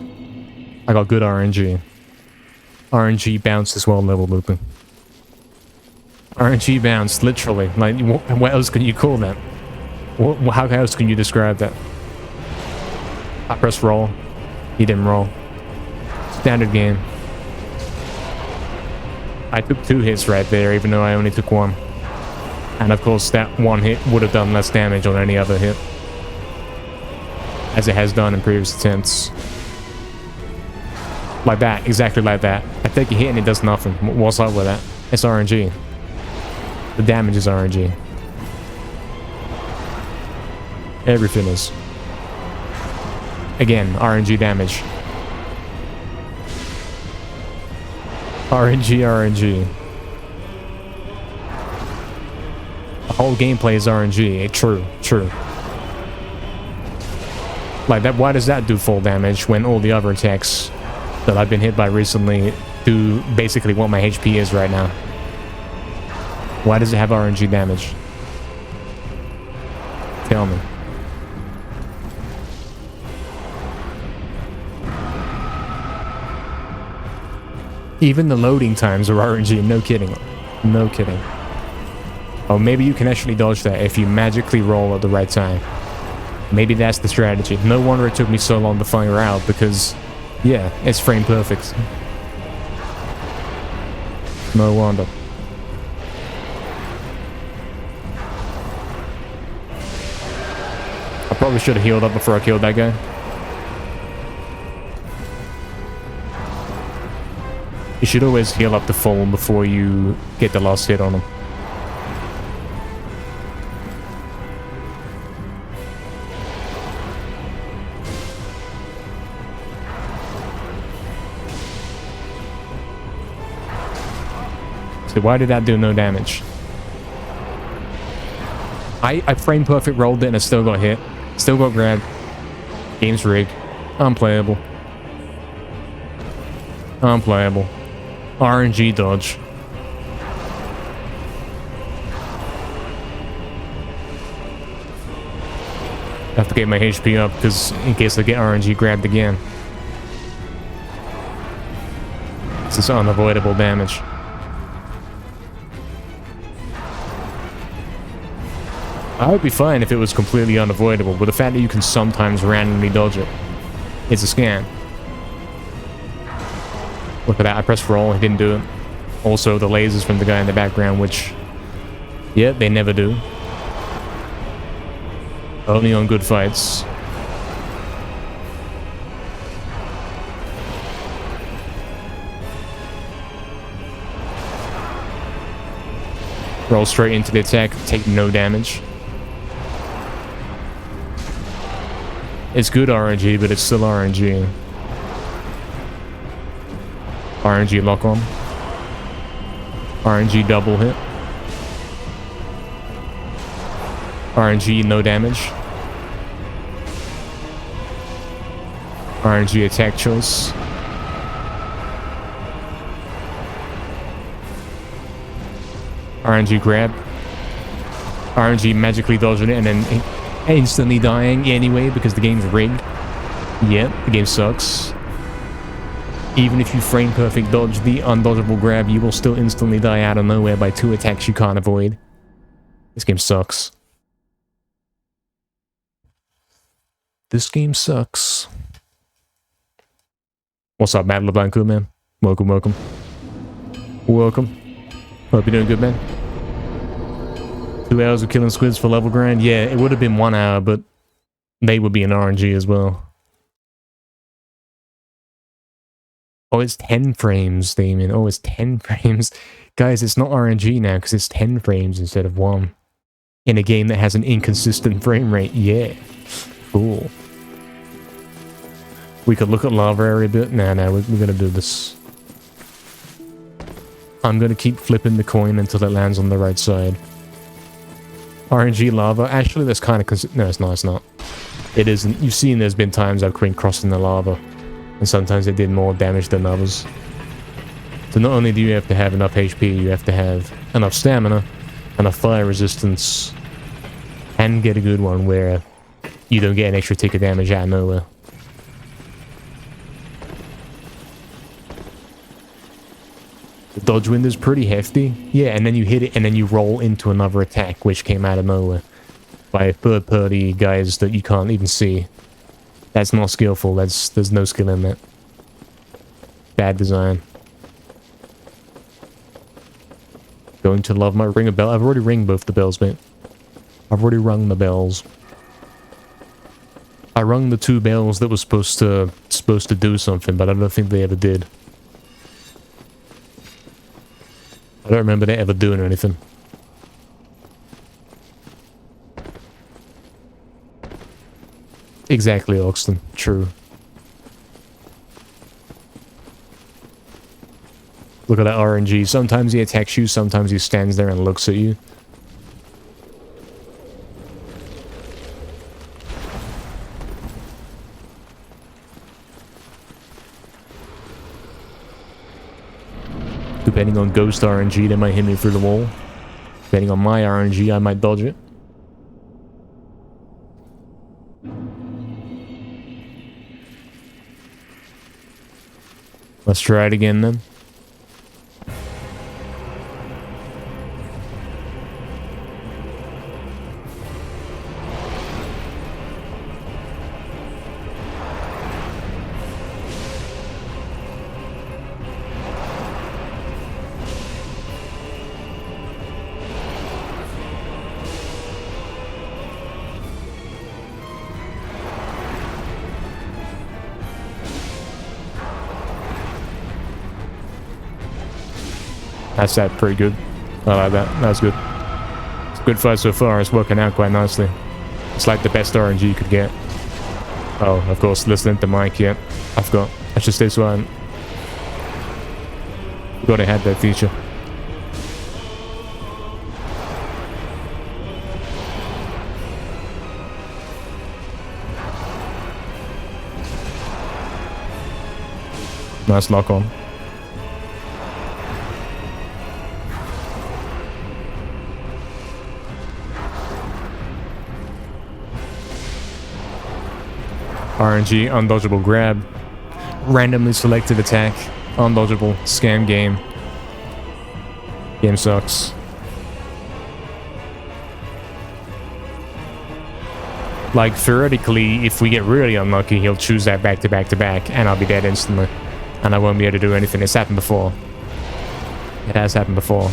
I got good RNG. RNG bounced as well, level looping. RNG bounced, literally. Like, what else can you call that? How else can you describe that? I pressed roll. He didn't roll. Standard game. I took 2 hits right there, even though I only took 1. And of course, that 1 hit would have done less damage on any other hit, as it has done in previous attempts. Like that, exactly like that. I take a hit and it does nothing. What's up with that? It's RNG. The damage is RNG. Everything is. Again, RNG damage. RNG. The whole gameplay is RNG. True. Like that, why does that do full damage when all the other attacks that I've been hit by recently do basically what my HP is right now? Why does it have RNG damage? Tell me. Even the loading times are RNG, no kidding. No kidding. Oh, maybe you can actually dodge that if you magically roll at the right time. Maybe that's the strategy. No wonder it took me so long to figure out, because, yeah, it's frame perfect. No wonder. I probably should have healed up before I killed that guy. You should always heal up to full before you get the last hit on him. So why did that do no damage? I frame perfect rolled it and it still got hit. Still got grabbed. Game's rigged. Unplayable. Unplayable. RNG dodge. I have to get my HP up because in case I get RNG grabbed again. This is unavoidable damage. I would be fine if it was completely unavoidable, but the fact that you can sometimes randomly dodge it, it's a scam. Look at that, I pressed roll, he didn't do it. Also, the lasers from the guy in the background, which, yeah, they never do. Only on good fights. Roll straight into the attack, take no damage. It's good RNG, but it's still RNG. RNG lock on. RNG double hit. RNG no damage. RNG attack choice. RNG grab. RNG magically dodging it and then instantly dying anyway because the game's rigged. Yep, the game sucks. Even if you frame perfect dodge the undodgeable grab, you will still instantly die out of nowhere by 2 attacks you can't avoid. This game sucks. This game sucks. What's up, Matt LeBlanc, man? Welcome. Welcome. Hope you're doing good, man. 2 hours of killing squids for level grind? Yeah, it would have been 1 hour, but they would be in RNG as well. Oh, it's 10 frames, Damien. Oh, it's 10 frames. Guys, it's not RNG now because it's 10 frames instead of 1. In a game that has an inconsistent frame rate. Yeah. Cool. We could look at lava area a bit. Nah, we're gonna do this. I'm gonna keep flipping the coin until it lands on the right side. RNG lava. Actually, that's kind of... No, it's not. It isn't. You've seen there's been times I've been crossing the lava. And sometimes it did more damage than others. So not only do you have to have enough HP, you have to have enough stamina, enough fire resistance, and get a good one where you don't get an extra tick of damage out of nowhere. The dodge wind is pretty hefty. Yeah, and then you hit it and then you roll into another attack, which came out of nowhere. by third-party guys that you can't even see. That's not skillful. There's no skill in that. Bad design. Going to love my ring a bell. I've already ring both the bells, mate. I've already rung the bells. I rung the 2 bells that were supposed to do something, but I don't think they ever did. I don't remember they ever doing anything. Exactly, Oxton. True. Look at that RNG. Sometimes he attacks you, sometimes he stands there and looks at you. Depending on ghost RNG, they might hit me through the wall. Depending on my RNG, I might dodge it. Let's try it again then. That's that pretty good. I like that. That was good. It's a good fight so far. It's working out quite nicely. It's like the best RNG you could get. Oh, of course, listening to Mike, yeah. I forgot. I should stay silent. Forgot I had that feature. Nice lock on. RNG, undodgeable grab. Randomly selected attack. Undodgeable. Scam game. Game sucks. Like, theoretically, if we get really unlucky, he'll choose that back to back to back, and I'll be dead instantly. And I won't be able to do anything. It's happened before. It has happened before.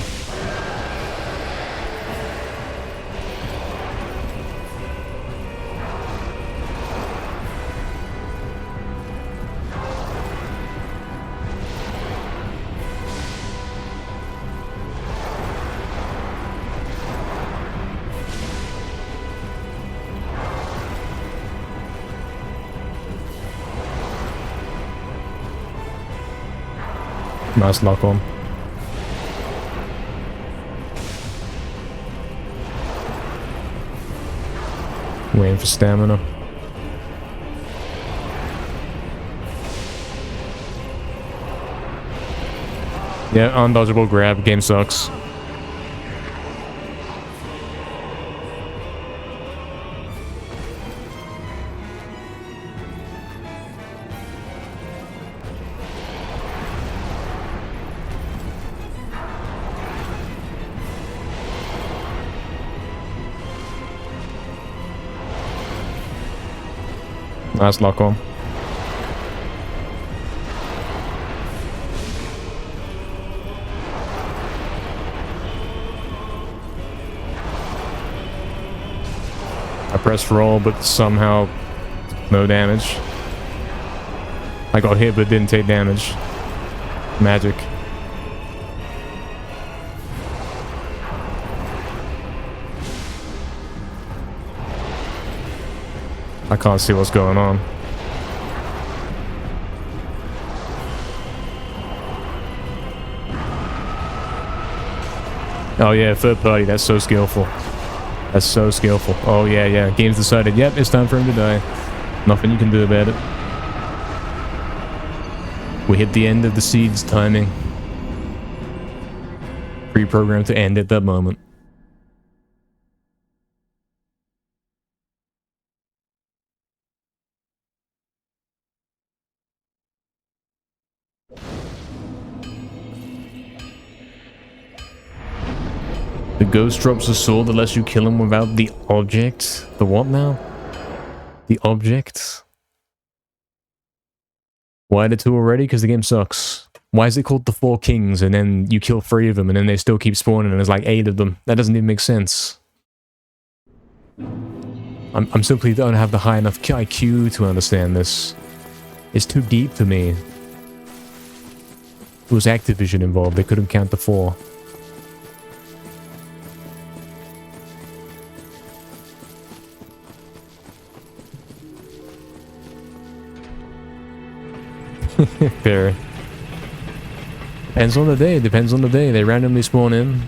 Nice lock on. Waiting for stamina. Yeah, undodgeable grab. Game sucks. Nice lock on. I pressed roll, but somehow no damage. I got hit, but didn't take damage. Magic. I can't see what's going on. Oh yeah, third party, that's so skillful. That's so skillful. Oh yeah, yeah. Game's decided, yep, it's time for him to die. Nothing you can do about it. We hit the end of the seed's timing. Pre-programmed to end at that moment. The ghost drops a sword that lets you kill him without the object. The what now? The object? Why the two already? Because the game sucks. Why is it called the Four Kings and then you kill 3 of them and then they still keep spawning and there's like 8 of them? That doesn't even make sense. I'm simply don't have the high enough IQ to understand this. It's too deep for me. It was Activision involved. They couldn't count the 4. Fair. Depends on the day. Depends on the day. They randomly spawn in.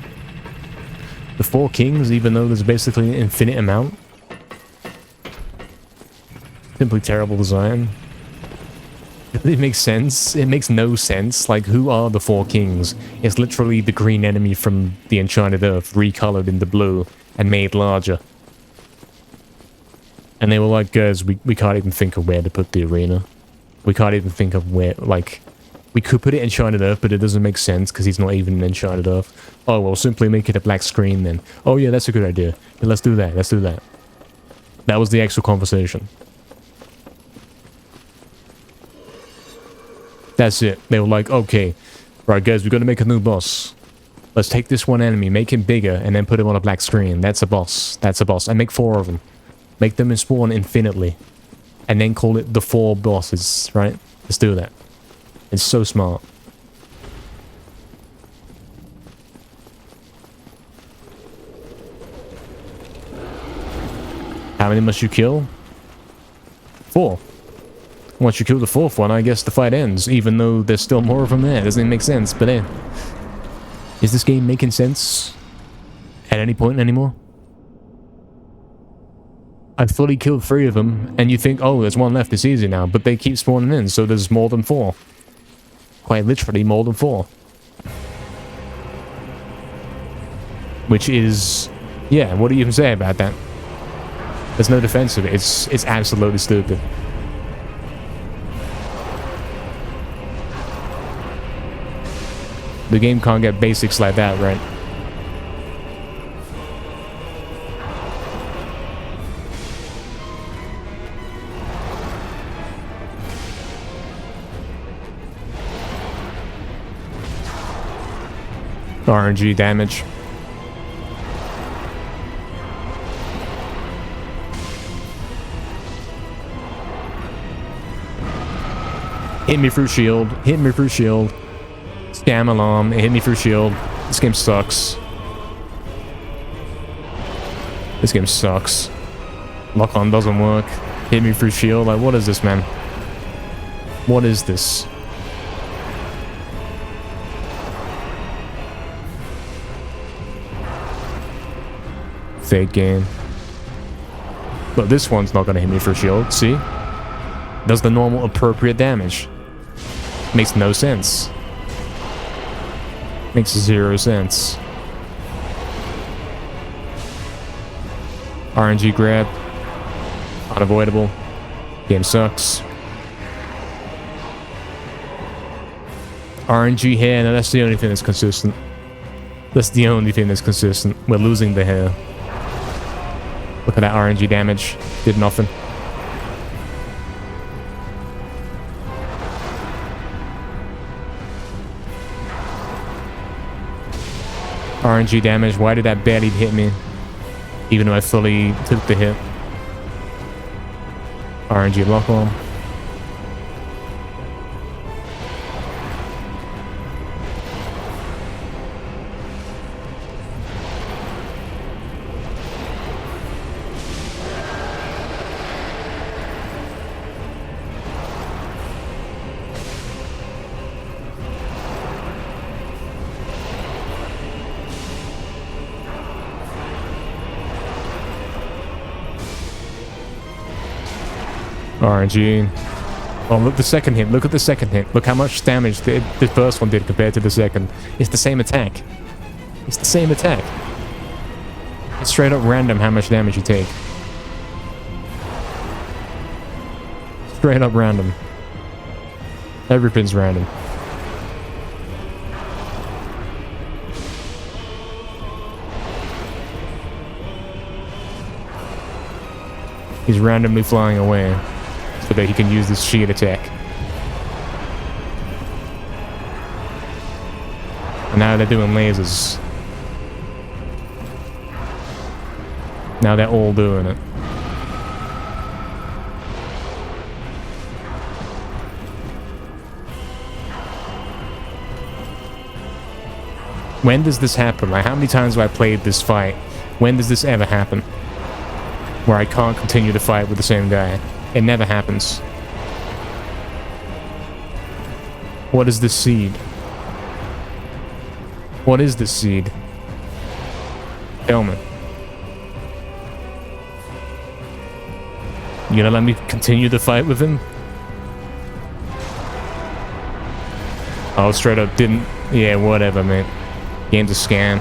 The 4 Kings, even though there's basically an infinite amount. Simply terrible design. It makes sense. It makes no sense. Like, who are the 4 Kings? It's literally the green enemy from the Enchanted Earth, recolored into blue and made larger. And they were like, guys, we can't even think of where to put the arena. We can't even think of where, like... We could put it in Enchanted Earth, but it doesn't make sense because he's not even in Enchanted Earth. Oh, well, simply make it a black screen then. Oh yeah, that's a good idea. Yeah, let's do that. Let's do that. That was the actual conversation. That's it. They were like, okay, right guys, we're gonna make a new boss. Let's take this one enemy, make him bigger, and then put him on a black screen. That's a boss. That's a boss. And make 4 of them. Make them spawn infinitely. And then call it the 4 bosses, right? Let's do that. It's so smart. How many must you kill? 4. Once you kill the 4th one, I guess the fight ends, even though there's still more of them there. Doesn't even make sense, but is this game making sense at any point anymore? I've fully killed 3 of them, and you think, oh, there's 1 left, it's easy now, but they keep spawning in, so there's more than 4. Quite literally more than 4. Which is... yeah, what do you even say about that? There's no defense of it. It's absolutely stupid. The game can't get basics like that, right? RNG damage. Hit me through shield. Hit me through shield. Scam alarm. It hit me through shield. This game sucks. This game sucks. Lock on doesn't work. Hit me through shield. Like, what is this, man? What is this? Fake game. But this one's not gonna hit me for shield, see? Does the normal appropriate damage. Makes no sense. Makes 0 sense. RNG grab. Unavoidable. Game sucks. RNG hair, no, that's the only thing that's consistent. That's the only thing that's consistent. We're losing the hair. Look at that RNG damage. Did nothing. RNG damage. Why did that barely hit me? Even though I fully took the hit. RNG lock on. RNG. Oh, look, the second hit. Look at the second hit. Look how much damage the first one did compared to the second. It's the same attack. It's the same attack. It's straight up random how much damage you take. Straight up random. Everything's random. He's randomly flying away so that he can use this shield attack. And now they're doing lasers. Now they're all doing it. When does this happen? Like, how many times have I played this fight? When does this ever happen? Where I can't continue the fight with the same guy. It never happens. What is this seed? What is this seed? Tell me. You gonna let me continue the fight with him? Oh, straight up didn't. Yeah, whatever, man. Game's a scam.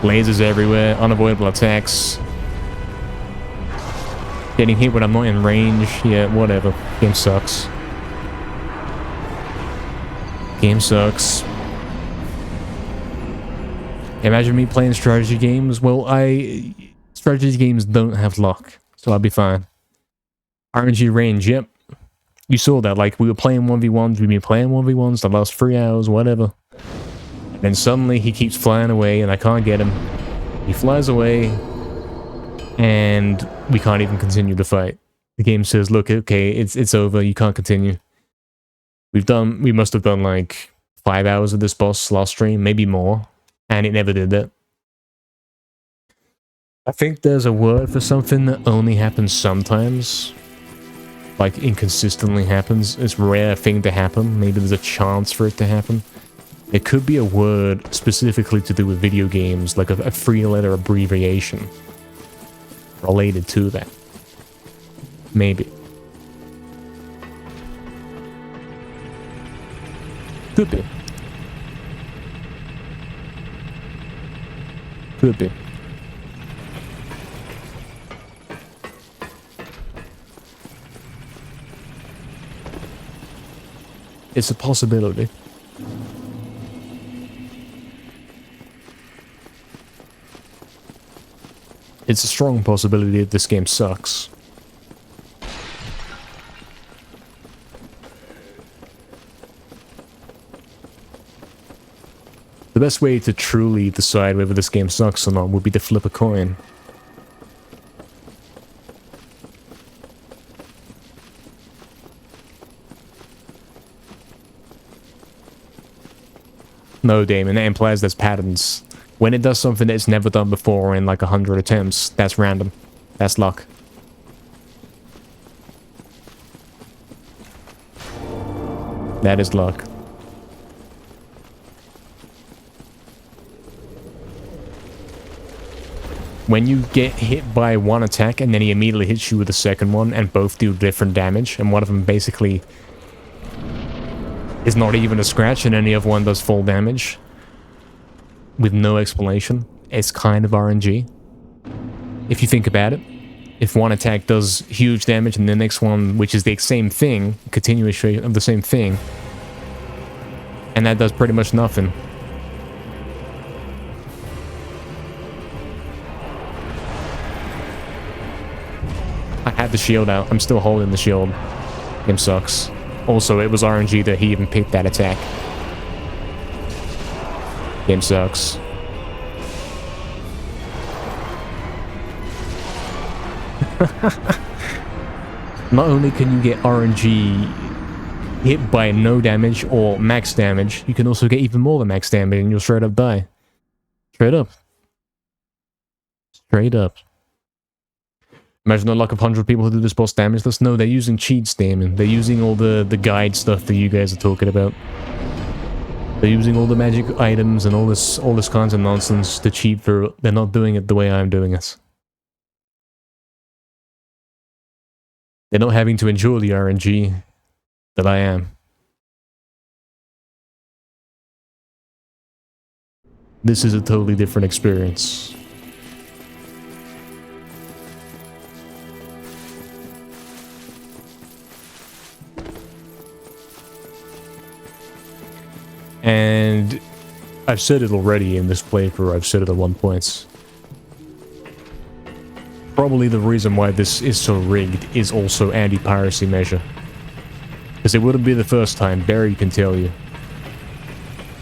Lasers everywhere, unavoidable attacks. Getting hit when I'm not in range. Yeah, whatever. Game sucks. Game sucks. Imagine me playing strategy games. Well, strategy games don't have luck, so I'll be fine. RNG range, yep. You saw that, like, we were playing 1v1s, we've been playing 1v1s the last 3 hours, whatever. And then suddenly he keeps flying away and I can't get him. He flies away and we can't even continue the fight. The game says, look, okay, it's over, you can't continue. We must have done like 5 hours of this boss last stream, maybe more. And it never did that. I think there's a word for something that only happens sometimes. Like, inconsistently happens. It's a rare thing to happen. Maybe there's a chance for it to happen. It could be a word specifically to do with video games, like a 3-letter abbreviation related to that. Maybe. Could be. Could be. It's a possibility. It's a strong possibility that this game sucks. The best way to truly decide whether this game sucks or not would be to flip a coin. No, Damon, that implies there's patterns. When it does something that it's never done before in like 100 attempts, that's random. That's luck. That is luck. When you get hit by one attack and then he immediately hits you with the second one and both do different damage, and one of them basically is not even a scratch and any other one does full damage with no explanation, it's kind of RNG. If you think about it, if one attack does huge damage and the next one, which is the same thing, continuation of the same thing, and that does pretty much nothing. I had the shield out. I'm still holding the shield. Game sucks. Also, it was RNG that he even picked that attack. Game sucks. Not only can you get RNG hit by no damage or max damage, you can also get even more than max damage and you'll straight up die. Straight up. Straight up. Imagine the luck of 100 people who do this boss damage. Let's know they're using cheats, Damon. They're using all the guide stuff that you guys are talking about. They're using all the magic items and all this kinds of nonsense to cheat through. They're not doing it the way I'm doing it. They're not having to endure the RNG that I am. This is a totally different experience. And I've said it already in this playthrough, I've said it at one point. Probably the reason why this is so rigged is also anti-piracy measure. Because it wouldn't be the first time. Barry can tell you.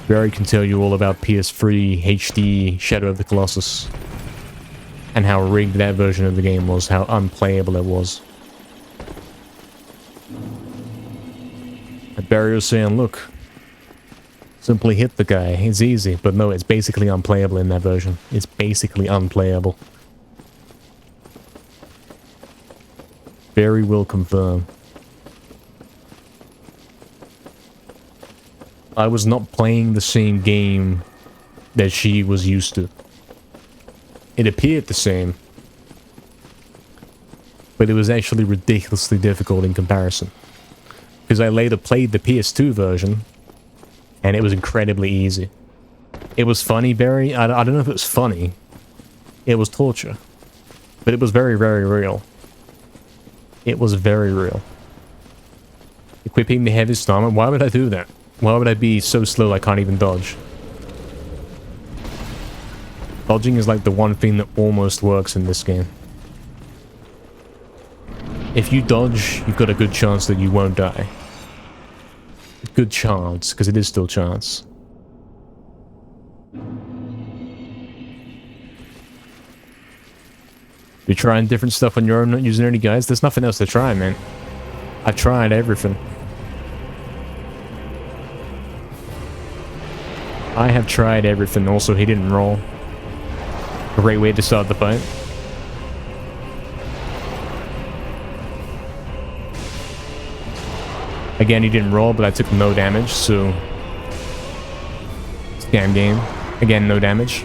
Barry can tell you all about PS3 HD Shadow of the Colossus. And how rigged that version of the game was, how unplayable it was. And Barry was saying, look, simply hit the guy, it's easy. But no, it's basically unplayable in that version. It's basically unplayable. Barry will confirm. I was not playing the same game that she was used to. It appeared the same, but it was actually ridiculously difficult in comparison. Because I later played the PS2 version, and it was incredibly easy. It was funny, Barry. I don't know if it was funny. It was torture. But it was very, very real. It was very real. Equipping the heaviest armor? Why would I do that? Why would I be so slow I can't even dodge? Dodging is like the one thing that almost works in this game. If you dodge, you've got a good chance that you won't die. Good chance, because it is still chance. You're trying different stuff on your own, not using any guides? There's nothing else to try, man. I tried everything. I have tried everything. Also, he didn't roll. Great way to start the fight. Again, he didn't roll, but I took no damage, so... Scam game. Again, no damage.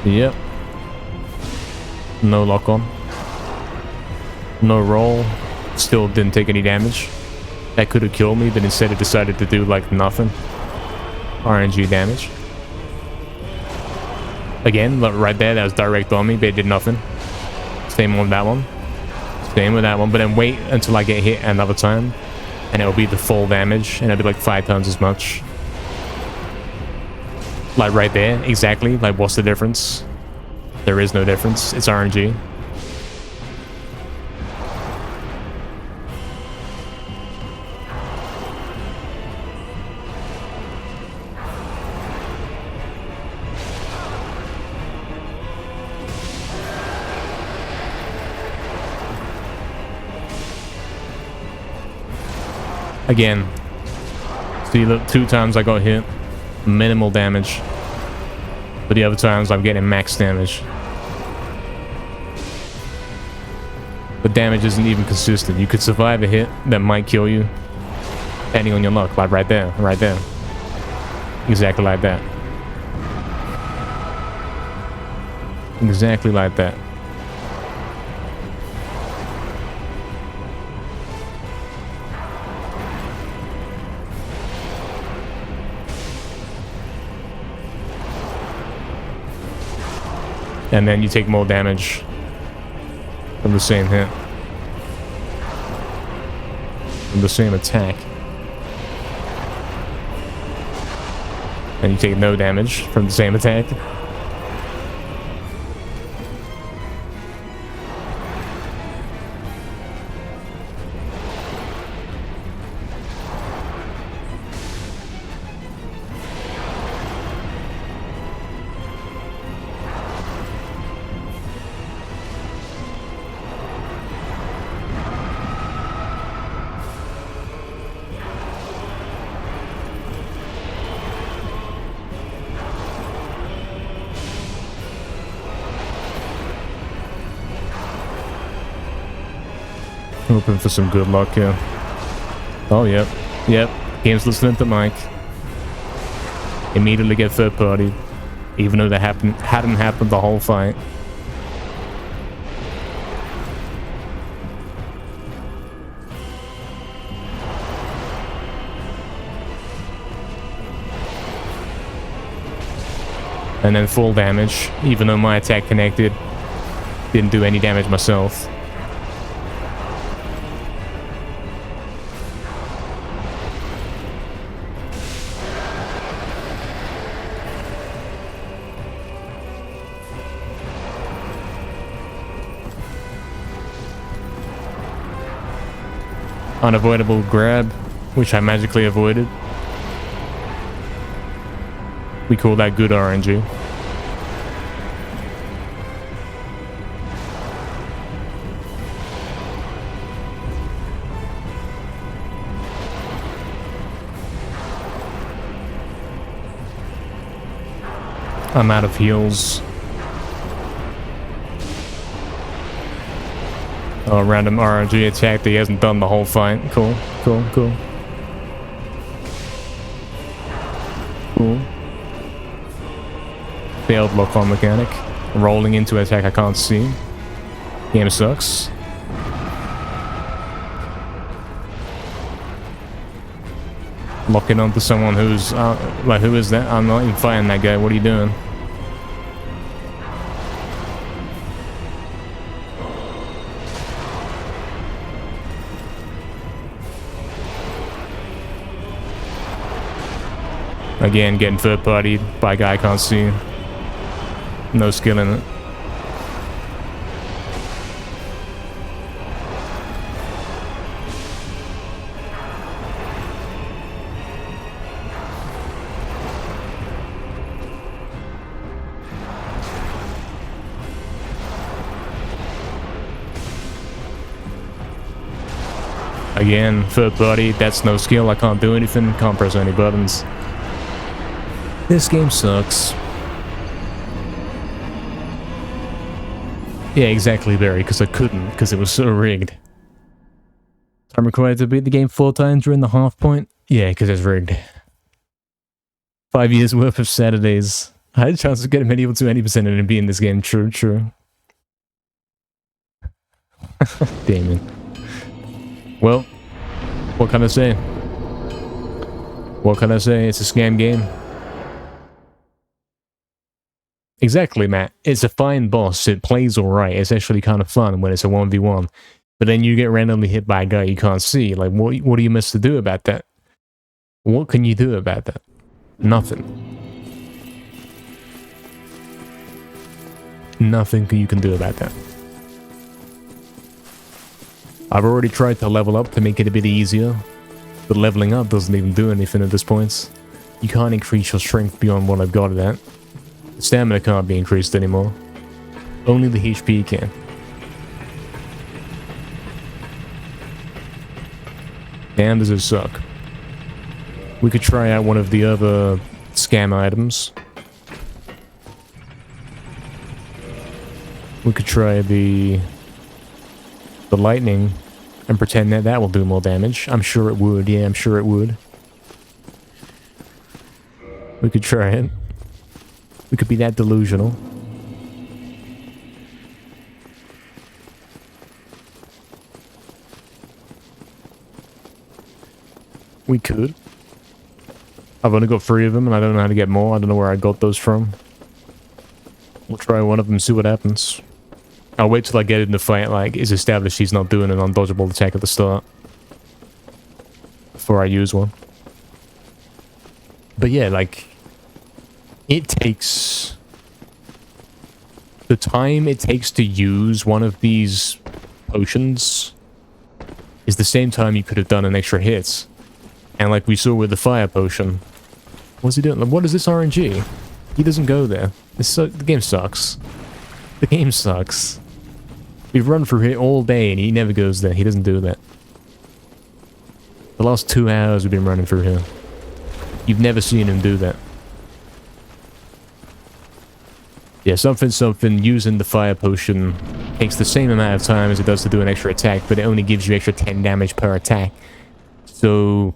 Yep. No lock on. No roll. Still didn't take any damage. That could have killed me, but instead it decided to do like nothing. RNG damage. Again, look, right there, that was direct on me, but it did nothing. Same on that one. Same with that one, but then wait until I get hit another time. And it'll be the full damage, and it'll be like 5 times as much. Like right there, exactly. Like, what's the difference? There is no difference. It's RNG. Again. See, look, 2 times I got hit. Minimal damage. But the other times I'm getting max damage. The damage isn't even consistent. You could survive a hit that might kill you, depending on your luck. Like right there, right there. Exactly like that. Exactly like that. And then you take more damage from the same hit. From the same attack. And you take no damage from the same attack. Hoping for some good luck here. Oh, yep. Yep. Game's listening to Mike. Immediately get third party. Even though that hadn't happened the whole fight. And then full damage. Even though my attack connected. Didn't do any damage myself. Unavoidable grab, which I magically avoided. We call that good RNG. I'm out of heals. Oh, random RNG attack that he hasn't done the whole fight. Cool, cool, cool. Cool. Failed lock-on mechanic. Rolling into attack I can't see. Game sucks. Locking onto someone who's... like, who is that? I'm not even fighting that guy. What are you doing? Again, getting third-partied by a guy I can't see. No skill in it. Again, third party, that's no skill, I can't do anything, can't press any buttons. This game sucks. Yeah, exactly, Barry, because I couldn't, because it was so rigged. I'm required to beat the game 4 times during the half point? Yeah, because it's rigged. 5 years worth of Saturdays. I had a chance of getting medieval to 20% and being this game. True, true. Damn it. Well, what can I say? What can I say? It's a scam game. Exactly, Matt. It's a fine boss. It plays alright. It's actually kind of fun when it's a 1v1. But then you get randomly hit by a guy you can't see. Like, what are you meant to do about that? What can you do about that? Nothing. Nothing you can do about that. I've already tried to level up to make it a bit easier, but leveling up doesn't even do anything at this point. You can't increase your strength beyond what I've got it at. Stamina can't be increased anymore. Only the HP can. Damn, does it suck. We could try out one of the other scam items. We could try the lightning and pretend that that will do more damage. I'm sure it would. Yeah, I'm sure it would. We could try it. We could be that delusional. We could. I've only got 3 of them and I don't know how to get more. I don't know where I got those from. We'll try one of them, see what happens. I'll wait till I get in the fight, like, it's established he's not doing an undodgeable attack at the start. Before I use one. But yeah, like, it takes... the time it takes to use one of these potions is the same time you could have done an extra hit. And like we saw with the fire potion. What's he doing? What is this RNG? He doesn't go there. The game sucks. The game sucks. We've run through here all day and he never goes there. He doesn't do that. The last 2 hours we've been running through here. You've never seen him do that. Yeah, something using the fire potion takes the same amount of time as it does to do an extra attack, but it only gives you extra 10 damage per attack. So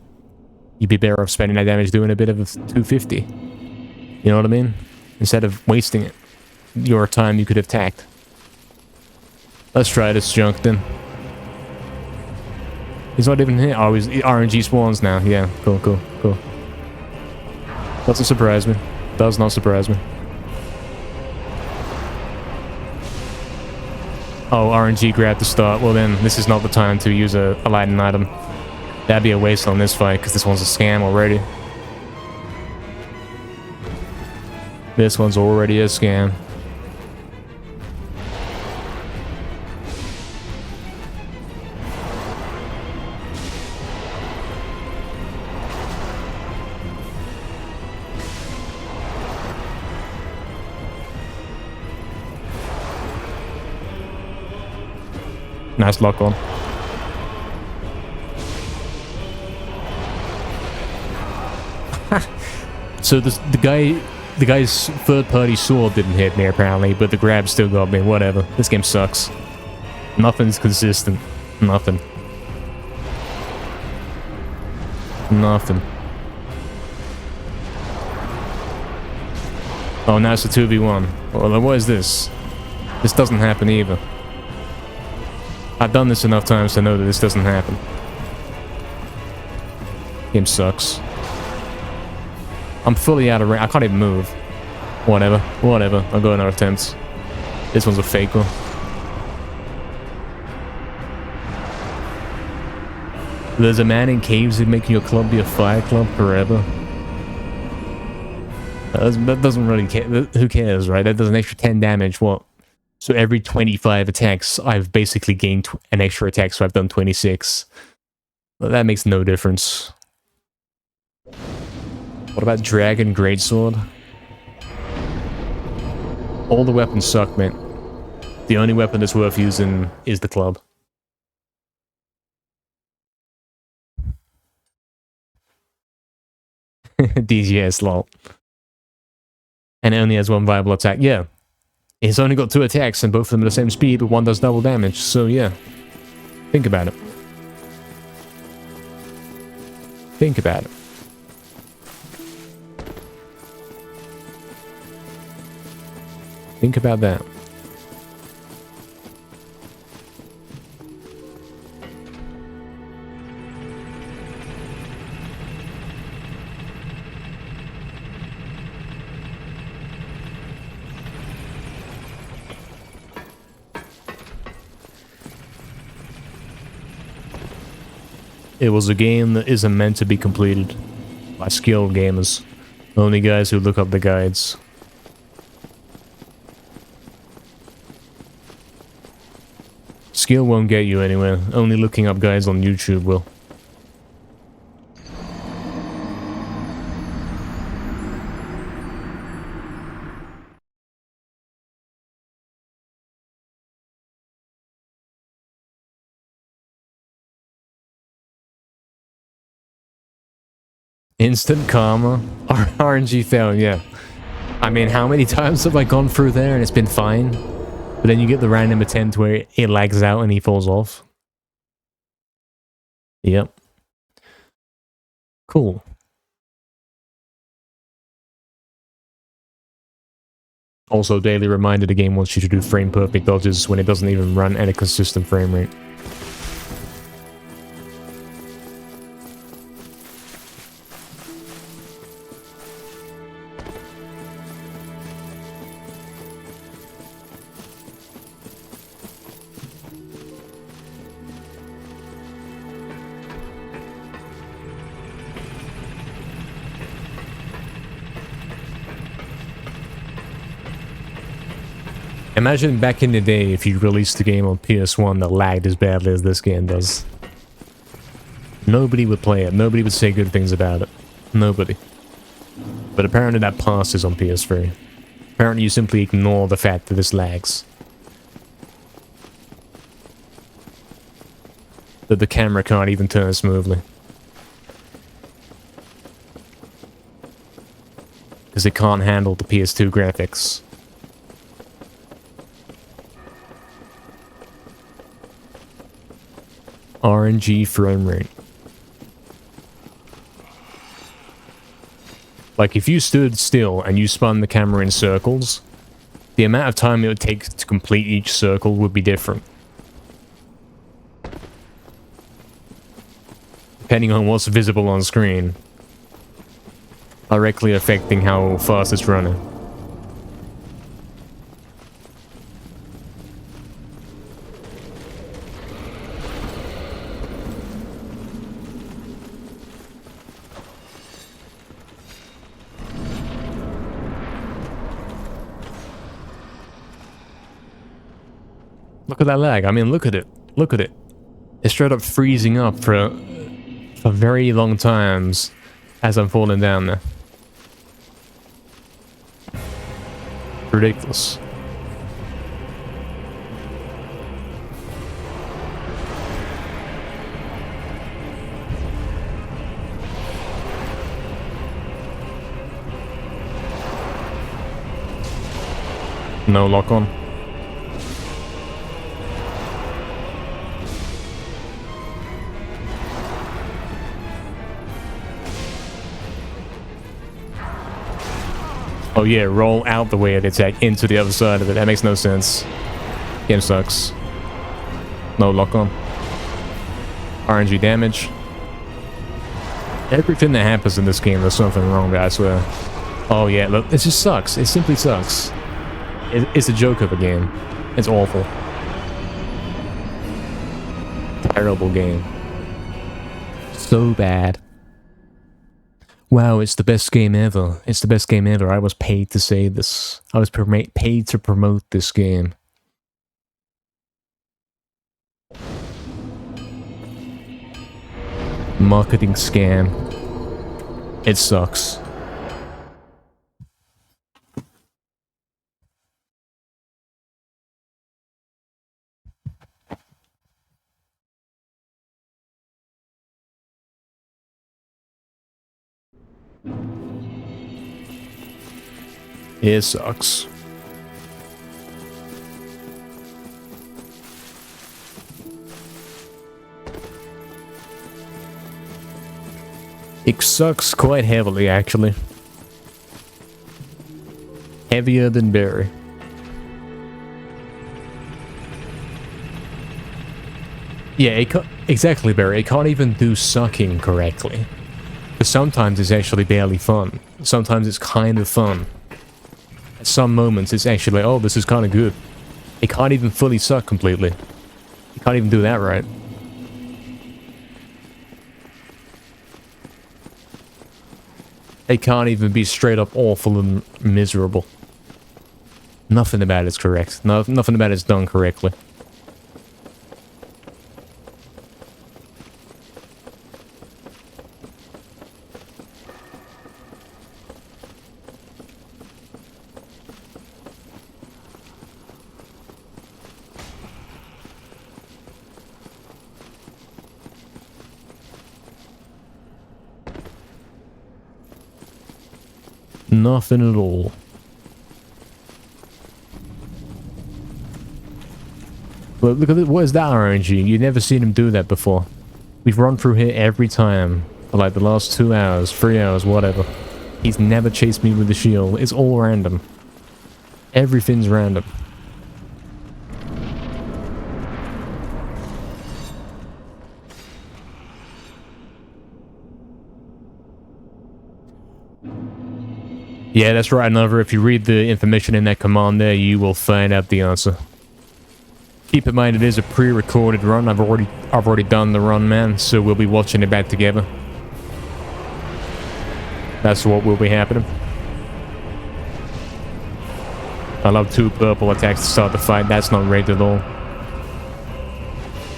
you'd be better off spending that damage doing a bit of a 250. You know what I mean? Instead of wasting it. Your time you could have attacked. Let's try this junk then. He's not even here. Oh, he's RNG spawns now. Yeah, cool, cool, cool. Doesn't surprise me. Does not surprise me. Oh, RNG grab to start. Well then, this is not the time to use a lightning item. That'd be a waste on this fight, because this one's a scam already. This one's already a scam. Nice lock on. So the guy's third-party sword didn't hit me apparently, but the grab still got me. Whatever. This game sucks. Nothing's consistent. Nothing. Nothing. Oh, now it's a 2v1. Well, what is this? This doesn't happen either. I've done this enough times to know that this doesn't happen. Game sucks. I'm fully out of range. I can't even move. Whatever. Whatever. I'll go another attempt. This one's a fake one. There's a man in caves who'd make your club be a fire club forever. That doesn't really care. Who cares, right? That does an extra 10 damage. What? So every 25 attacks, I've basically gained an extra attack, so I've done 26. Well, that makes no difference. What about Dragon Greatsword? All the weapons suck, man. The only weapon that's worth using is the club. DGS, lol. And it only has one viable attack. Yeah. It's only got 2 attacks, and both of them are the same speed, but one does double damage. So, yeah. Think about it. Think about it. Think about that. It was a game that isn't meant to be completed by skilled gamers. Only guys who look up the guides. Skill won't get you anywhere. Only looking up guides on YouTube will. Instant karma. RNG fail, yeah. I mean, how many times have I gone through there and it's been fine? But then you get the random attempt where it lags out and he falls off. Yep. Cool. Also, daily reminder, the game wants you to do frame perfect dodges when it doesn't even run at a consistent frame rate. Imagine back in the day if you released the game on PS1 that lagged as badly as this game does. Nobody would play it. Nobody would say good things about it. Nobody. But apparently that passes on PS3. Apparently you simply ignore the fact that this lags. That the camera can't even turn smoothly. Because it can't handle the PS2 graphics. RNG frame rate. Like, if you stood still and you spun the camera in circles, the amount of time it would take to complete each circle would be different. Depending on what's visible on screen. Directly affecting how fast it's running. Look at that lag. I mean, look at it. Look at it. It's straight up freezing up for very long times as I'm falling down there. Ridiculous. No lock on. Oh yeah, roll out the way of the attack into the other side of it. That makes no sense. Game sucks. No lock on. RNG damage. Everything that happens in this game, there's something wrong with it, I swear. Oh yeah, look, it just sucks. It simply sucks. It's a joke of a game. It's awful. Terrible game. So bad. Wow, it's the best game ever. It's the best game ever. I was paid to say this. I was paid to promote this game. Marketing scam. It sucks. It sucks. It sucks quite heavily, actually. Heavier than Barry. Yeah, exactly, Barry. It can't even do sucking correctly. Because sometimes it's actually barely fun. Sometimes it's kind of fun. At some moments, it's actually like, oh, this is kind of good. It can't even fully suck completely. You can't even do that right. It can't even be straight up awful and miserable. Nothing about it's correct. Nothing about it's done correctly. Nothing at all. Look at it. What is that RNG? You've never seen him do that before. We've run through here every time. For like the last 2 hours, 3 hours, whatever. He's never chased me with the shield. It's all random. Everything's random. Yeah, that's right, Nova. If you read the information in that command there, you will find out the answer. Keep in mind, it is a pre-recorded run. I've already done the run, man, so we'll be watching it back together. That's what will be happening. I love 2 purple attacks to start the fight. That's not rigged at all.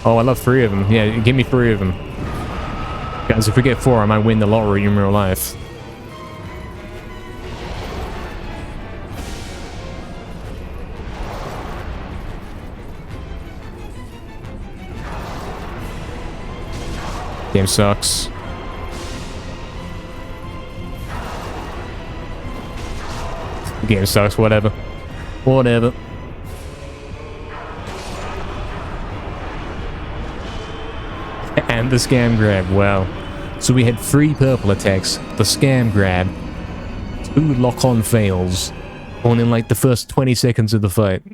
Oh, I love 3 of them. Yeah, give me 3 of them. Guys, if we get 4, I might win the lottery in real life. Game sucks. Game sucks, whatever. Whatever. And the scam grab, wow. So we had 3 purple attacks, the scam grab, 2 lock-on fails, all in like the first 20 seconds of the fight.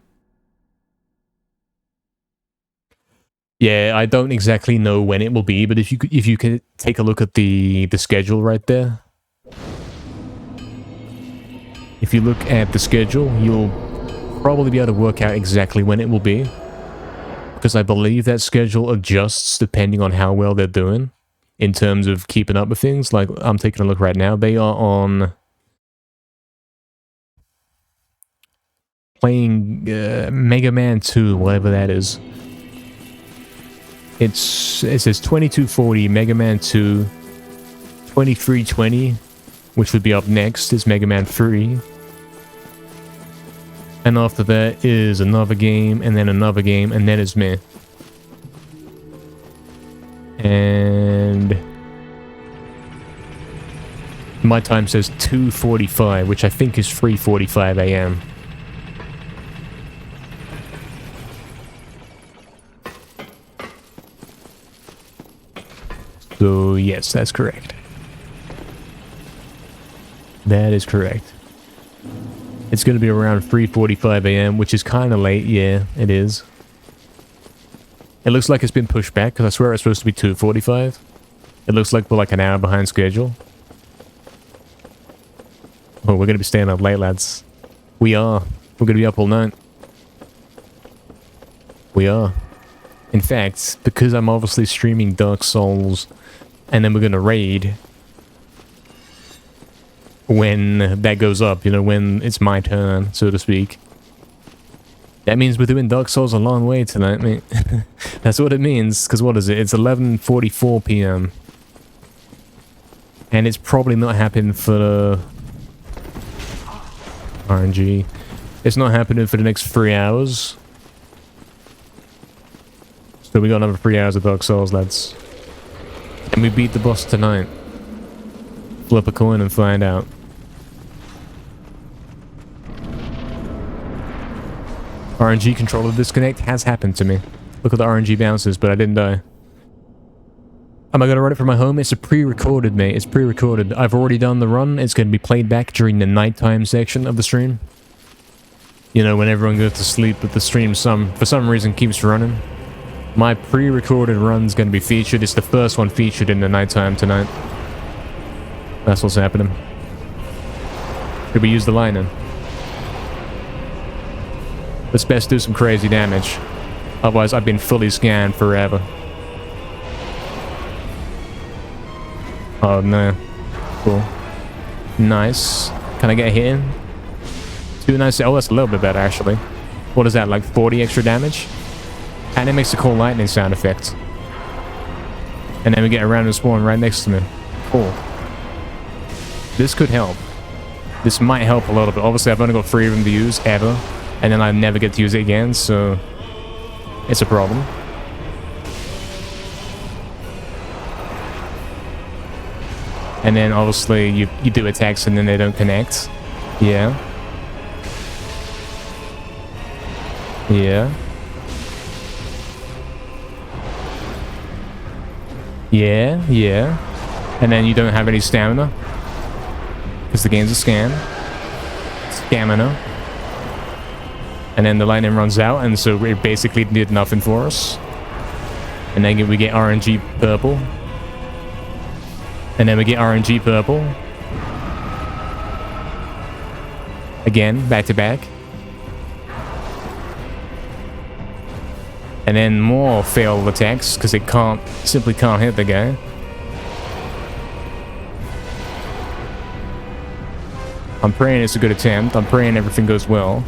Yeah, I don't exactly know when it will be, but if you could take a look at the schedule right there. If you look at the schedule, you'll probably be able to work out exactly when it will be. Because I believe that schedule adjusts depending on how well they're doing in terms of keeping up with things. Like, I'm taking a look right now. They are on playing Mega Man 2, whatever that is. It says 2240, Mega Man 2, 2320, which would be up next, is Mega Man 3. And after that is another game, and then another game, and then it's me. And my time says 2:45, which I think is 3:45 AM. So, yes, that's correct. That is correct. It's going to be around 3:45 a.m., which is kind of late. Yeah, it is. It looks like it's been pushed back, because I swear it's supposed to be 2:45. It looks like we're like an hour behind schedule. Oh, we're going to be staying up late, lads. We are. We're going to be up all night. We are. In fact, because I'm obviously streaming Dark Souls, and then we're going to raid when that goes up, you know, when it's my turn, so to speak. That means we're doing Dark Souls a long way tonight, mate. That's what it means, because what is it? It's 11:44 p.m. And it's probably not happening for RNG. It's not happening for the next 3 hours. So we got another 3 hours of Dark Souls, lads. And we beat the boss tonight. Flip a coin and find out. RNG controller disconnect has happened to me. Look at the RNG bounces, but I didn't die. Am I going to run it from my home? It's a pre-recorded, mate. It's pre-recorded. I've already done the run. It's going to be played back during the nighttime section of the stream. You know, when everyone goes to sleep, but the stream for some reason keeps running. My pre-recorded run's going to be featured. It's the first one featured in the nighttime tonight. That's what's happening. Should we use the lightning? Let's best do some crazy damage. Otherwise, I've been fully scanned forever. Oh, no. Cool. Nice. Can I get a hit in? 2 nice. Oh, that's a little bit better, actually. What is that, like 40 extra damage? And it makes a cool lightning sound effect. And then we get a random spawn right next to me. Cool. This could help. This might help a little bit. Obviously, I've only got 3 of them to use, ever. And then I never get to use it again, so... it's a problem. And then, obviously, you do attacks and then they don't connect. Yeah. Yeah. Yeah, yeah. And then you don't have any stamina. Because the game's a scam. Stamina. And then the lightning runs out, and so it basically did nothing for us. And then we get RNG purple. And then we get RNG purple. Again, back to back. And then more failed attacks, because it simply can't hit the guy. I'm praying it's a good attempt. I'm praying everything goes well.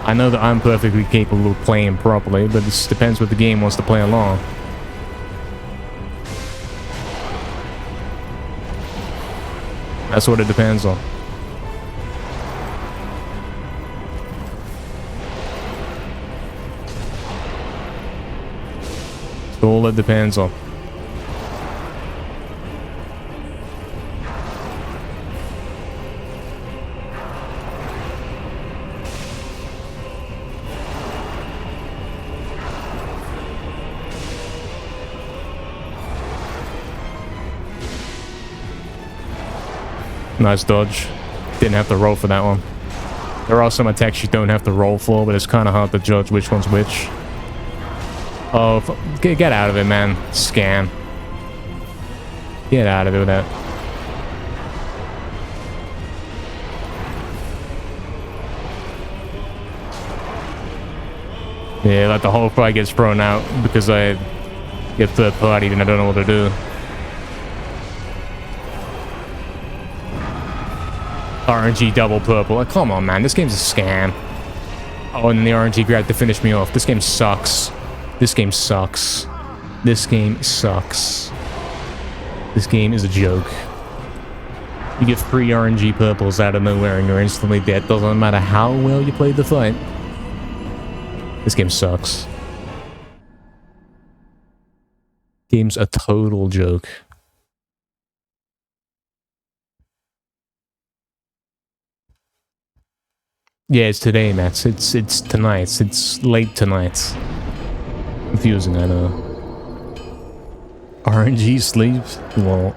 I know that I'm perfectly capable of playing properly, but this depends what the game wants to play along. That's what it depends on. That's all it depends on. Nice dodge. Didn't have to roll for that one. There are some attacks you don't have to roll for, but it's kind of hard to judge which one's which. Oh, get out of it, man. Scam. Get out of it with that. Yeah, like the whole fight gets thrown out because I get third party and I don't know what to do. RNG double purple. Like, come on, man. This game's a scam. Oh, and the RNG grabbed to finish me off. This game sucks. This game sucks. This game sucks. This game is a joke. You get 3 RNG purples out of nowhere and you're instantly dead. Doesn't matter how well you played the fight. This game sucks. Game's a total joke. Yeah, it's today, Matt. It's tonight. It's late tonight. Confusing, I know. RNG sleeps? Well,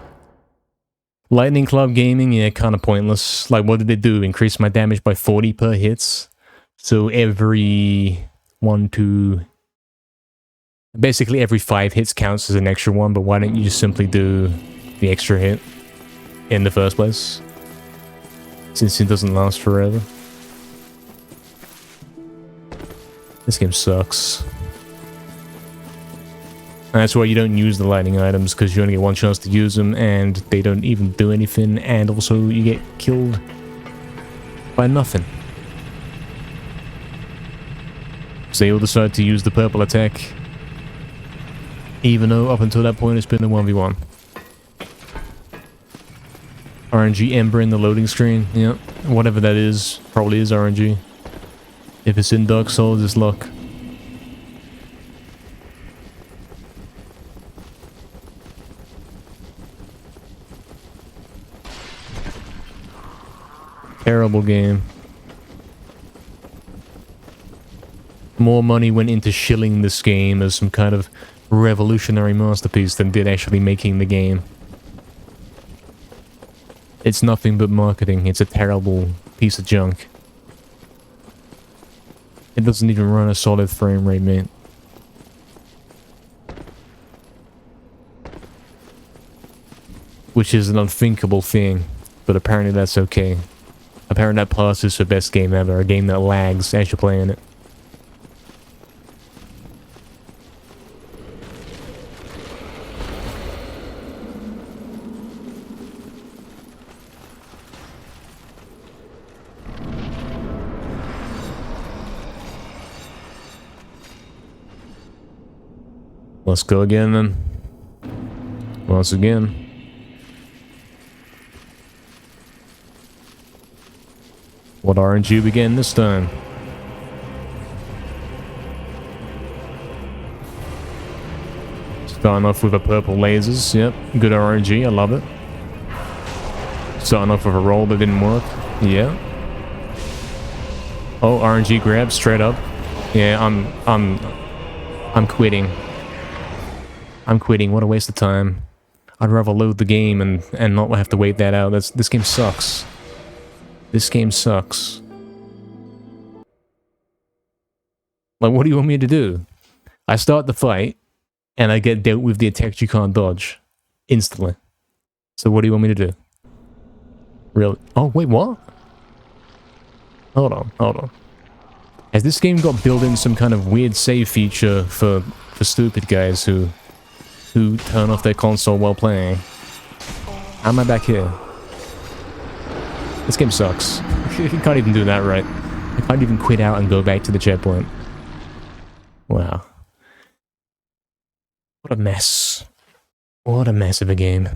Lightning Club Gaming, yeah, kind of pointless. Like, what did they do? Increase my damage by 40 per hits? So every 1, 2... Basically every 5 hits counts as an extra one, but why don't you just simply do the extra hit in the first place? Since it doesn't last forever. This game sucks. And that's why you don't use the lightning items, because you only get one chance to use them, and they don't even do anything, and also you get killed by nothing. So they all decide to use the purple attack, even though up until that point it's been a 1v1. RNG Ember in the loading screen, yeah. Whatever that is, probably is RNG. If it's in Dark Souls, it's luck. Terrible game. More money went into shilling this game as some kind of revolutionary masterpiece than did actually making the game. It's nothing but marketing. It's a terrible piece of junk. It doesn't even run a solid frame rate, mate. Which is an unthinkable thing, but apparently that's okay. Apparently that passes for best game ever, a game that lags as you're playing it. Let's go again then. Once again. What RNG we getting this time? Starting off with a purple lasers, yep. Good RNG, I love it. Starting off with a roll that didn't work, yeah. Oh, RNG grab straight up. Yeah, I'm quitting. I'm quitting, what a waste of time. I'd rather load the game and not have to wait that out. This game sucks. This game sucks. Like, what do you want me to do? I start the fight, and I get dealt with the attacks you can't dodge. Instantly. So what do you want me to do? Really? Oh, wait, what? Hold on, hold on. Has this game got built in some kind of weird save feature for stupid guys who turn off their console while playing? How am I back here? This game sucks. You can't even do that right. I can't even quit out and go back to the checkpoint. Wow. What a mess. What a mess of a game.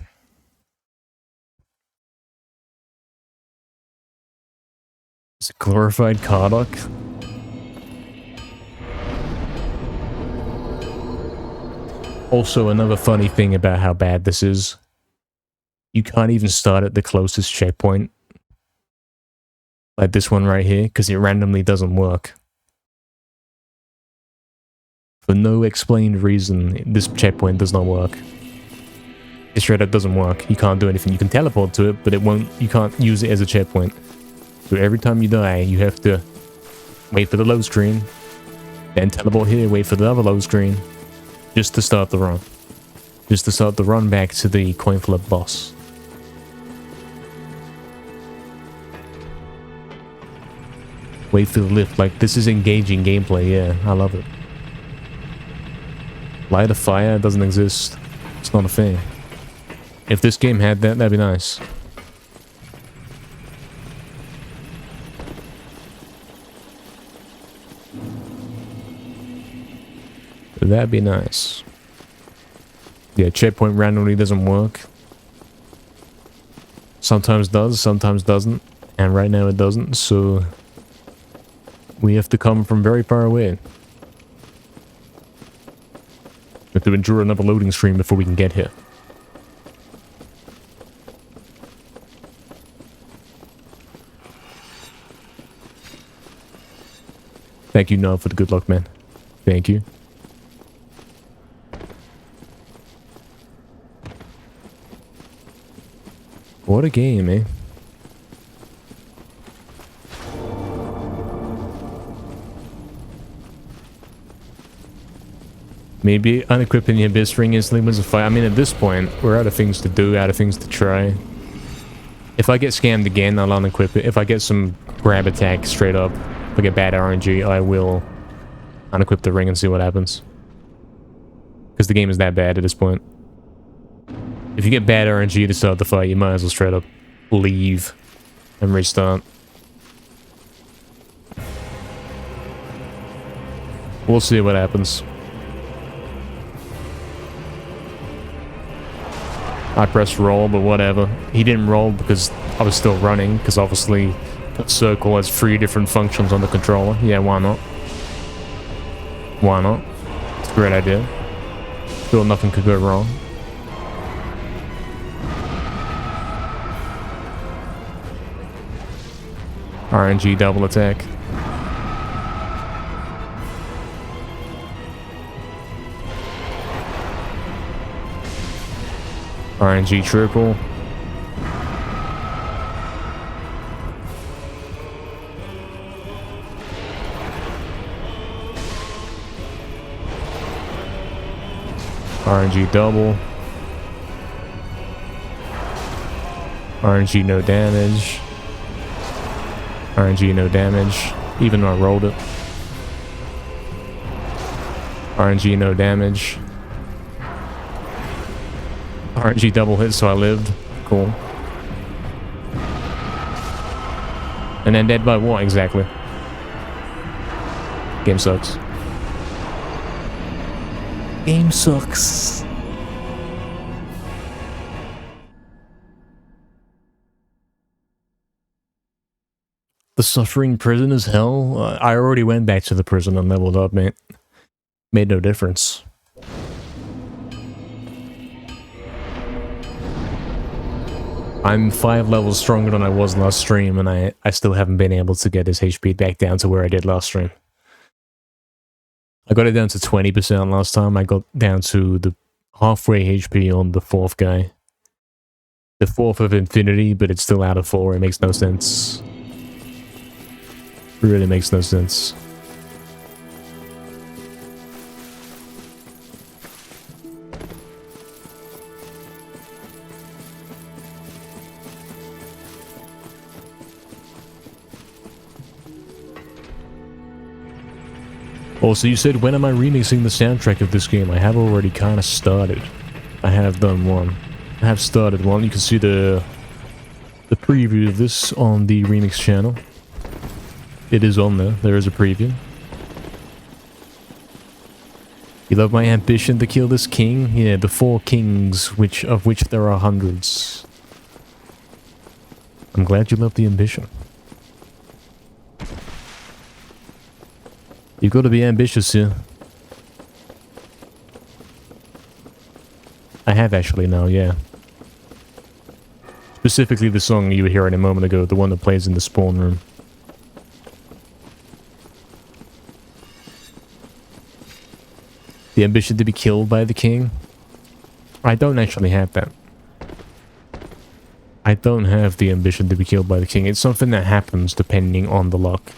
It's a glorified Cardock. Also, another funny thing about how bad this is. You can't even start at the closest checkpoint. Like this one right here, because it randomly doesn't work. For no explained reason, this checkpoint does not work. It straight up doesn't work. You can't do anything. You can teleport to it, but it won't. You can't use it as a checkpoint. So every time you die, you have to wait for the load screen, then teleport here, wait for the other load screen, just to start the run. Just to start the run back to the coin flip boss. Wait for the lift. Like, this is engaging gameplay, yeah. I love it. Light a fire doesn't exist. It's not a thing. If this game had that, that'd be nice. That'd be nice. Yeah, checkpoint randomly doesn't work. Sometimes does, sometimes doesn't. And right now it doesn't, so we have to come from very far away. We have to endure another loading screen before we can get here. Thank you, Noah, for the good luck, man. Thank you. What a game, eh? Maybe unequipping the Abyss Ring instantly wins a fight. I mean, at this point, we're out of things to do, out of things to try. If I get scammed again, I'll unequip it. If I get some grab attack straight up, if I get bad RNG, I will unequip the ring and see what happens. Because the game is that bad at this point. If you get bad RNG to start the fight, you might as well straight up leave and restart. We'll see what happens. I pressed roll, but whatever. He didn't roll because I was still running, because obviously that circle has 3 different functions on the controller. Yeah, why not? Why not? It's a great idea. Feel nothing could go wrong. RNG double attack. RNG triple. RNG double. RNG no damage. RNG no damage, even though I rolled it. RNG no damage. RNG double hit, so I lived. Cool. And then dead by what exactly? Game sucks. Game sucks. The suffering prison is hell? I already went back to the prison and leveled up, mate. Made no difference. I'm 5 levels stronger than I was last stream, and I still haven't been able to get his HP back down to where I did last stream. I got it down to 20% last time. I got down to the halfway HP on the 4th guy. The 4th of infinity, but it's still out of 4. It makes no sense. It really makes no sense. Also, you said, when am I remixing the soundtrack of this game? I have already kind of started. I have done one. I have started one. You can see the preview of this on the remix channel. It is on there. There is a preview. You love my ambition to kill this king? Yeah, the 4 kings, of which there are hundreds. I'm glad you love the ambition. You've got to be ambitious here. I have actually now, yeah. Specifically the song you were hearing a moment ago, the one that plays in the spawn room. The ambition to be killed by the king? I don't actually have that. I don't have the ambition to be killed by the king. It's something that happens depending on the luck.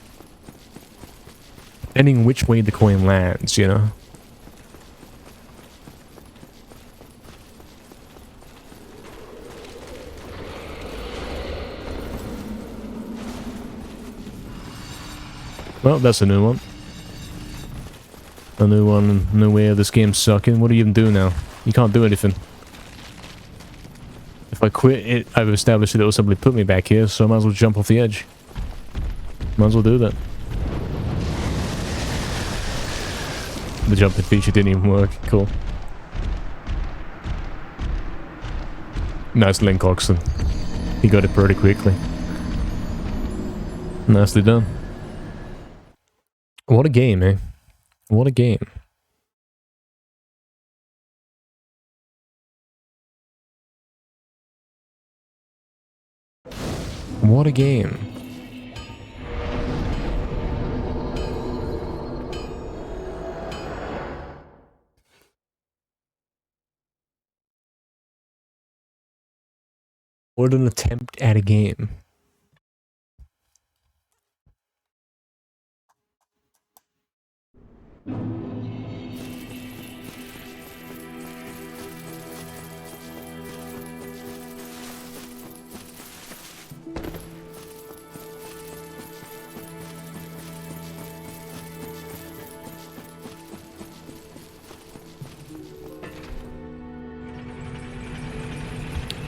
Depending which way the coin lands, you know? Well, that's a new one. A new one, new way of this game sucking. What do you even do now? You can't do anything. If I quit it, I've established that it will simply put me back here, so I might as well jump off the edge. Might as well do that. The jumping feature didn't even work. Cool. Nice Link Oxen. He got it pretty quickly. Nicely done. What a game, eh? What a game. What a game. What an attempt at a game.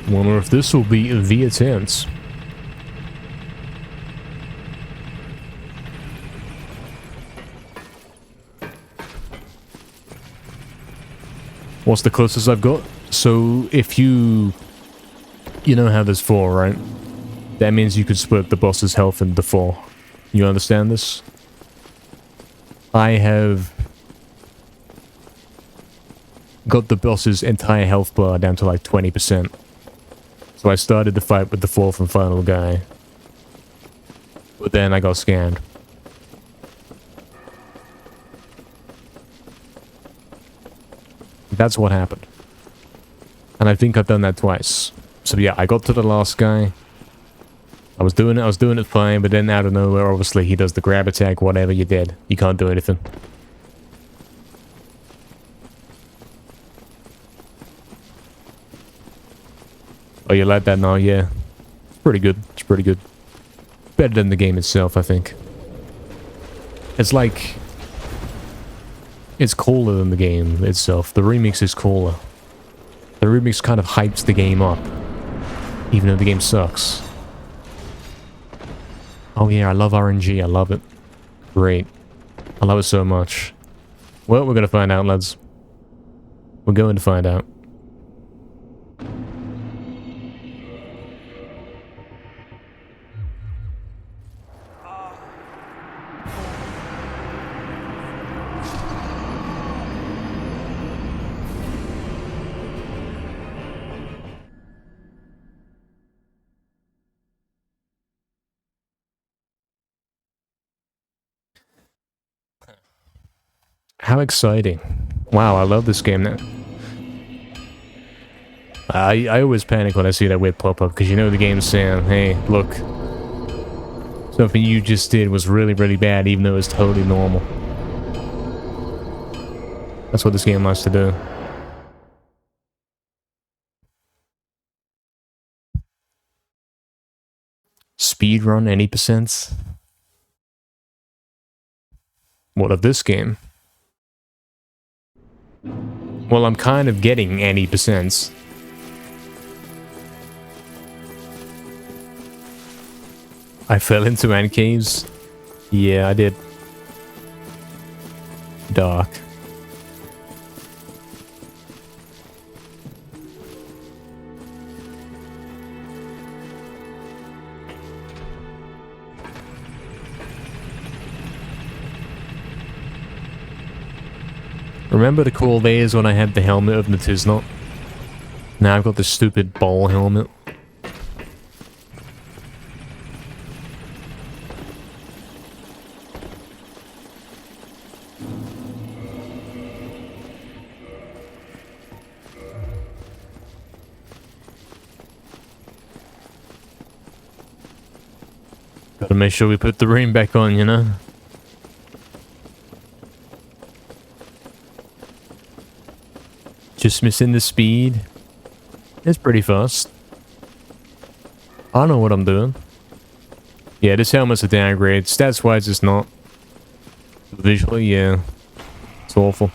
Wonder if this will be the attempt. What's the closest I've got? So if you know how there's 4, right? That means you could split the boss's health into 4. You understand this? I have got the boss's entire health bar down to like 20%. So I started the fight with the 4th and final guy. But then I got scanned. That's what happened. And I think I've done that twice. So yeah, I got to the last guy. I was doing it fine, but then out of nowhere, obviously, he does the grab attack, whatever, you're dead. You can't do anything. Oh, you like that now? Yeah. It's pretty good. It's pretty good. Better than the game itself, I think. It's like... It's cooler than the game itself. The remix is cooler. The remix kind of hypes the game up. Even though the game sucks. Oh yeah, I love RNG. I love it. Great. I love it so much. Well, we're gonna find out, lads. We're going to find out. How exciting. Wow, I love this game now. I always panic when I see that weird pop-up, because you know the game's saying, hey, look, something you just did was really, really bad, even though it's totally normal. That's what this game likes to do. Speedrun any percents? What of this game? Well, I'm kind of getting any percents. I fell into ant caves? Yeah, I did. Dark. Remember the cool days when I had the helmet of Natisnot? Now I've got this stupid ball helmet. Gotta make sure we put the ring back on, you know? Just missing the speed. It's pretty fast. I know what I'm doing. Yeah, this helmet's a downgrade. Stats-wise, it's not. Visually, yeah. It's awful.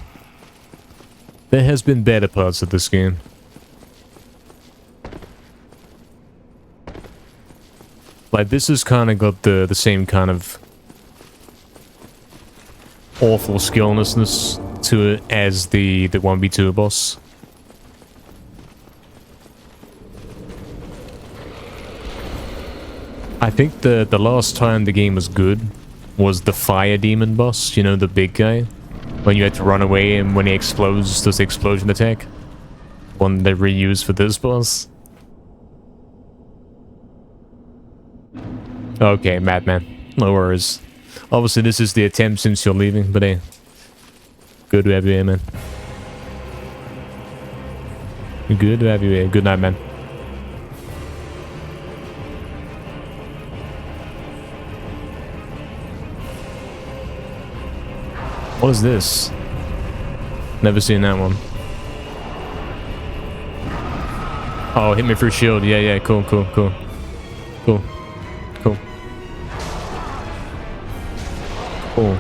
There has been better parts of this game. Like, this has kind of got the same kind of awful skillnessness to it as the 1v2 boss. I think the last time the game was good was the fire demon boss, you know, the big guy. When you had to run away and when he explodes, does the explosion attack? One they reused for this boss. Okay, madman. No worries. Obviously this is the attempt since you're leaving, but hey. Good to have you here, man. Good to have you here. Good night, man. What is this? Never seen that one. Oh, hit me through shield. Yeah, yeah, cool, cool, cool. Cool. Cool. Cool.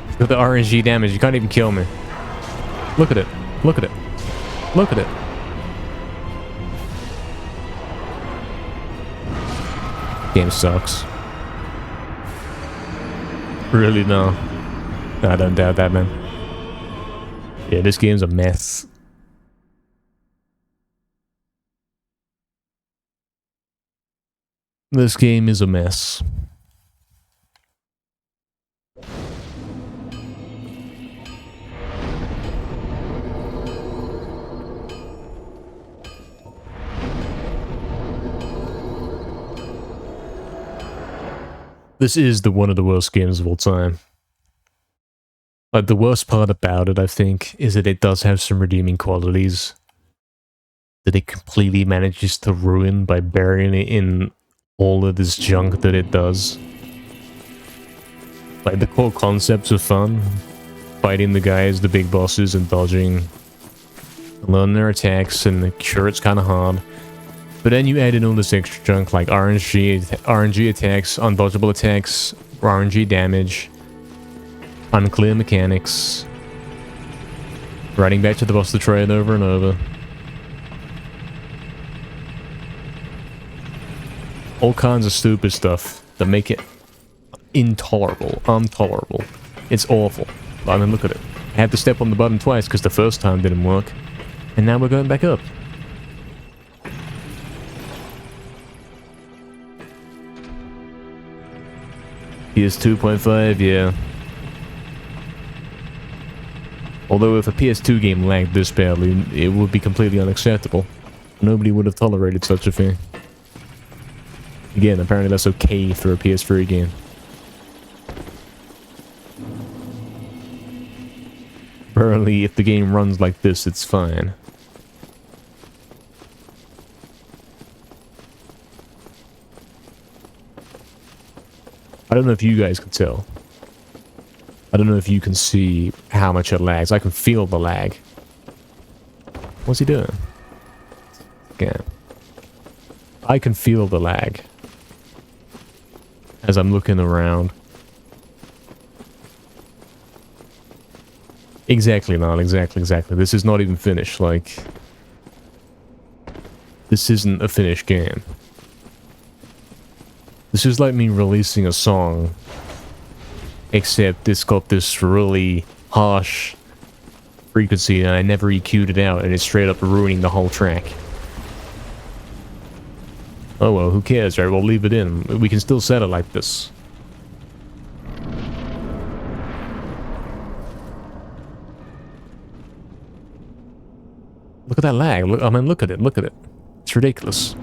Look at the RNG damage. You can't even kill me. Look at it. Look at it. Look at it. Game sucks. Really, no. I don't doubt that, man. Yeah, this game's a mess. This game is a mess. This is one of the worst games of all time. Like, the worst part about it, I think, is that it does have some redeeming qualities that it completely manages to ruin by burying it in all of this junk that it does. Like, the core concepts are fun. Fighting the guys, the big bosses, and dodging. Learning their attacks, and sure, it's kind of hard. But then you add in all this extra junk like RNG attacks, undodgeable attacks, RNG damage, unclear mechanics, riding back to the boss to try it over and over. All kinds of stupid stuff that make it intolerable, intolerable. It's awful. I mean, look at it. I had to step on the button twice because the first time didn't work. And now we're going back up. PS2.5, yeah. Although if a PS2 game lagged this badly, it would be completely unacceptable. Nobody would have tolerated such a thing. Again, apparently that's okay for a PS3 game. Apparently, if the game runs like this, it's fine. I don't know if you guys can tell. I don't know if you can see how much it lags. I can feel the lag. What's he doing? Yeah. I can feel the lag as I'm looking around. Exactly, not exactly. This is not even finished. Like, this isn't a finished game. This is like me releasing a song, except it's got this really harsh frequency and I never EQ'd it out and it's straight up ruining the whole track. Oh well, who cares, right? We'll leave it in. We can still set it like this. Look at that lag. Look, I mean, look at it. Look at it. It's ridiculous.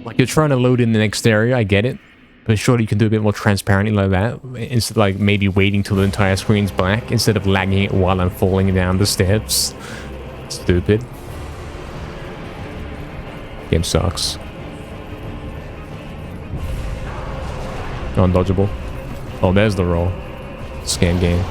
Like, you're trying to load in the next area, I get it. But surely you can do a bit more transparently like that. Instead of, like, maybe waiting till the entire screen's black. Instead of lagging it while I'm falling down the steps. Stupid. Game sucks. Undodgeable. Oh, there's the roll. Scam game.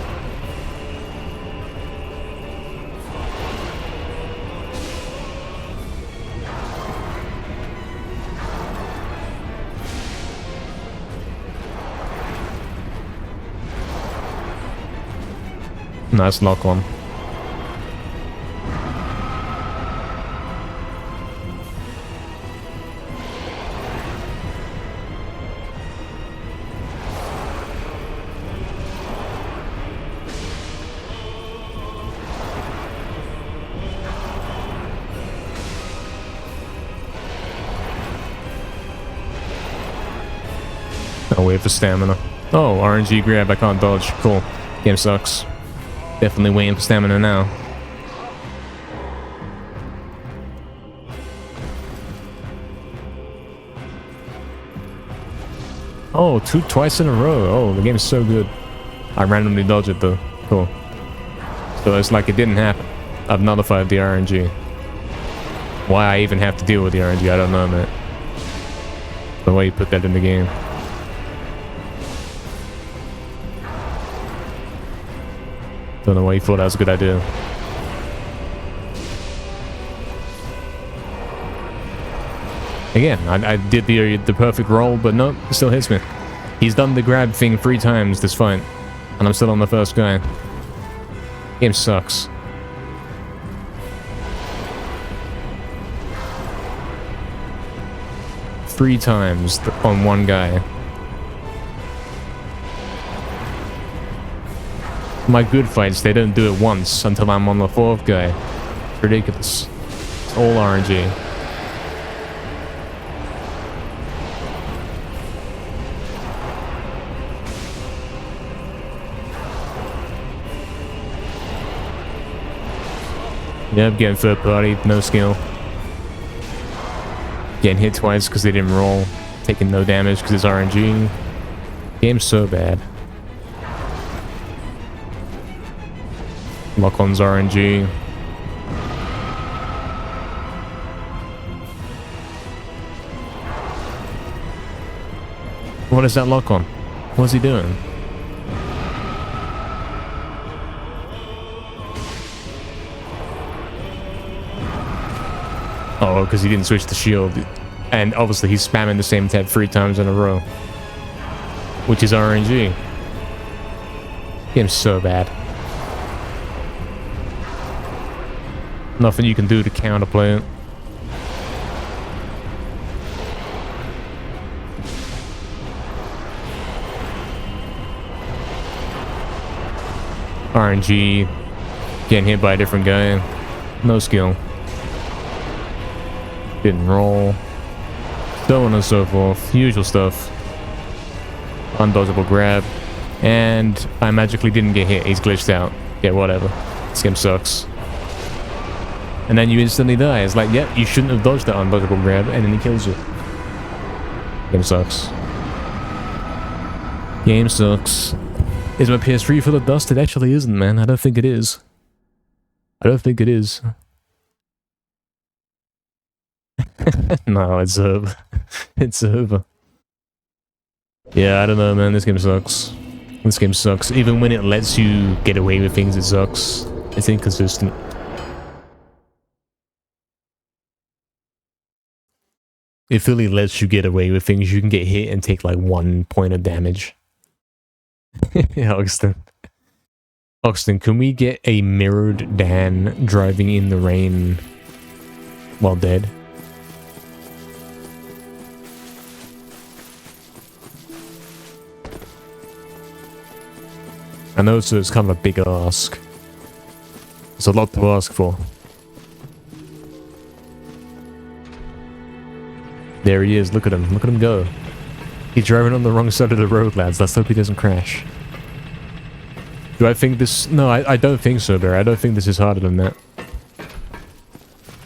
Nice lock on. I'll wait for stamina. Oh, RNG grab, I can't dodge. Cool. Game sucks. Definitely waiting for stamina now. Oh, twice in a row. Oh, the game's so good. I randomly dodged it though. Cool. So it's like it didn't happen. I've nullified the RNG. Why I even have to deal with the RNG, I don't know, man. The way you put that in the game. Don't know why he thought that was a good idea. Again, I did the perfect roll, but nope, it still hits me. He's done the grab thing 3 times this fight, and I'm still on the first guy. Game sucks. Three times on one guy. My good fights, they don't do it once until I'm on the 4th guy. It's ridiculous. It's all RNG. Yep, getting third party, no skill. Getting hit twice because they didn't roll. Taking no damage because it's RNG. Game's so bad. Lock-on's RNG. What is that lock-on? What's he doing? Oh, because he didn't switch the shield. And obviously he's spamming the same tab 3 times in a row. Which is RNG. Game's so bad. Nothing you can do to counterplay it. RNG. Getting hit by a different guy. No skill. Didn't roll. So on and so forth. Usual stuff. Undodgeable grab. And I magically didn't get hit. He's glitched out. Yeah, whatever. This game sucks. And then you instantly die. It's like, yep, you shouldn't have dodged that undodgeable grab, and then he kills you. Game sucks. Game sucks. Is my PS3 full of dust? It actually isn't, man. I don't think it is. I don't think it is. No, it's over. It's over. Yeah, I don't know, man. This game sucks. This game sucks. Even when it lets you get away with things, it sucks. It's inconsistent. It fully lets you get away with things. You can get hit and take like 1 point of damage. Oxton. Oxton, can we get a mirrored Dan driving in the rain while dead? I know it's kind of a big ask. It's a lot to ask for. There he is, look at him go. He's driving on the wrong side of the road, lads. Let's hope he doesn't crash. Do I think this... No, I don't think so, Barry. I don't think this is harder than that.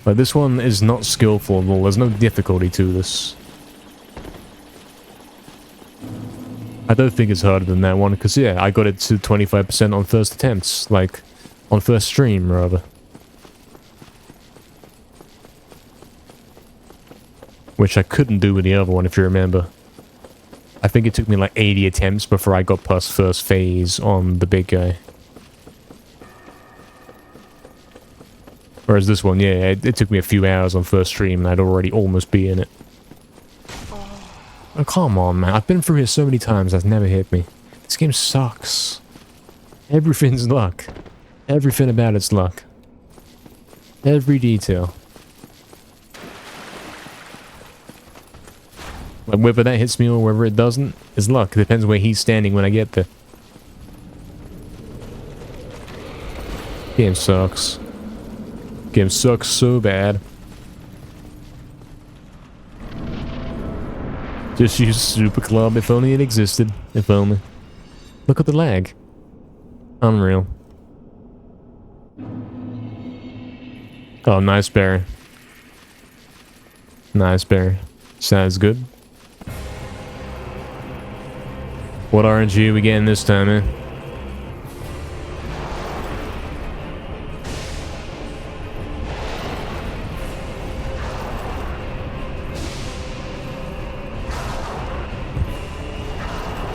Like, this one is not skillful at all. There's no difficulty to this. I don't think it's harder than that one, because, yeah, I got it to 25% on first attempts. Like, on first stream, rather. Which I couldn't do with the other one, if you remember. I think it took me like 80 attempts before I got past first phase on the big guy. Whereas this one, yeah, it took me a few hours on first stream and I'd already almost be in it. Oh, come on, man. I've been through here so many times, that's never hit me. This game sucks. Everything's luck. Everything about it's luck. Every detail. Like, whether that hits me or whether it doesn't is luck. It depends where he's standing when I get there. Game sucks. Game sucks so bad. Just use Super Club. If only it existed. If only. Look at the lag. Unreal. Oh, nice Barry. Nice Barry. Sounds good. What RNG are we getting this time, man?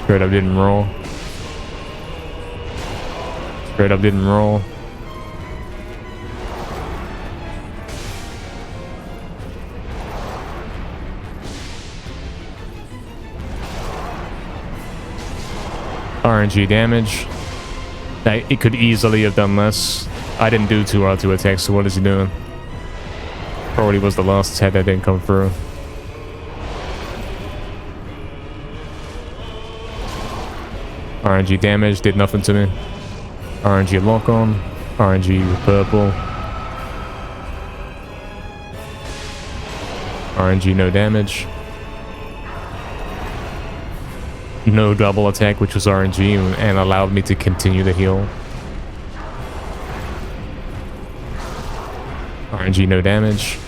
Straight up didn't roll. Straight up didn't roll. RNG damage. It could easily have done less. I didn't do 2 R2 attacks, so what is he doing? Probably was the last attack that didn't come through. RNG damage did nothing to me. RNG lock on. RNG with purple. RNG no damage. No double attack, which was RNG and allowed me to continue the heal. RNG no damage.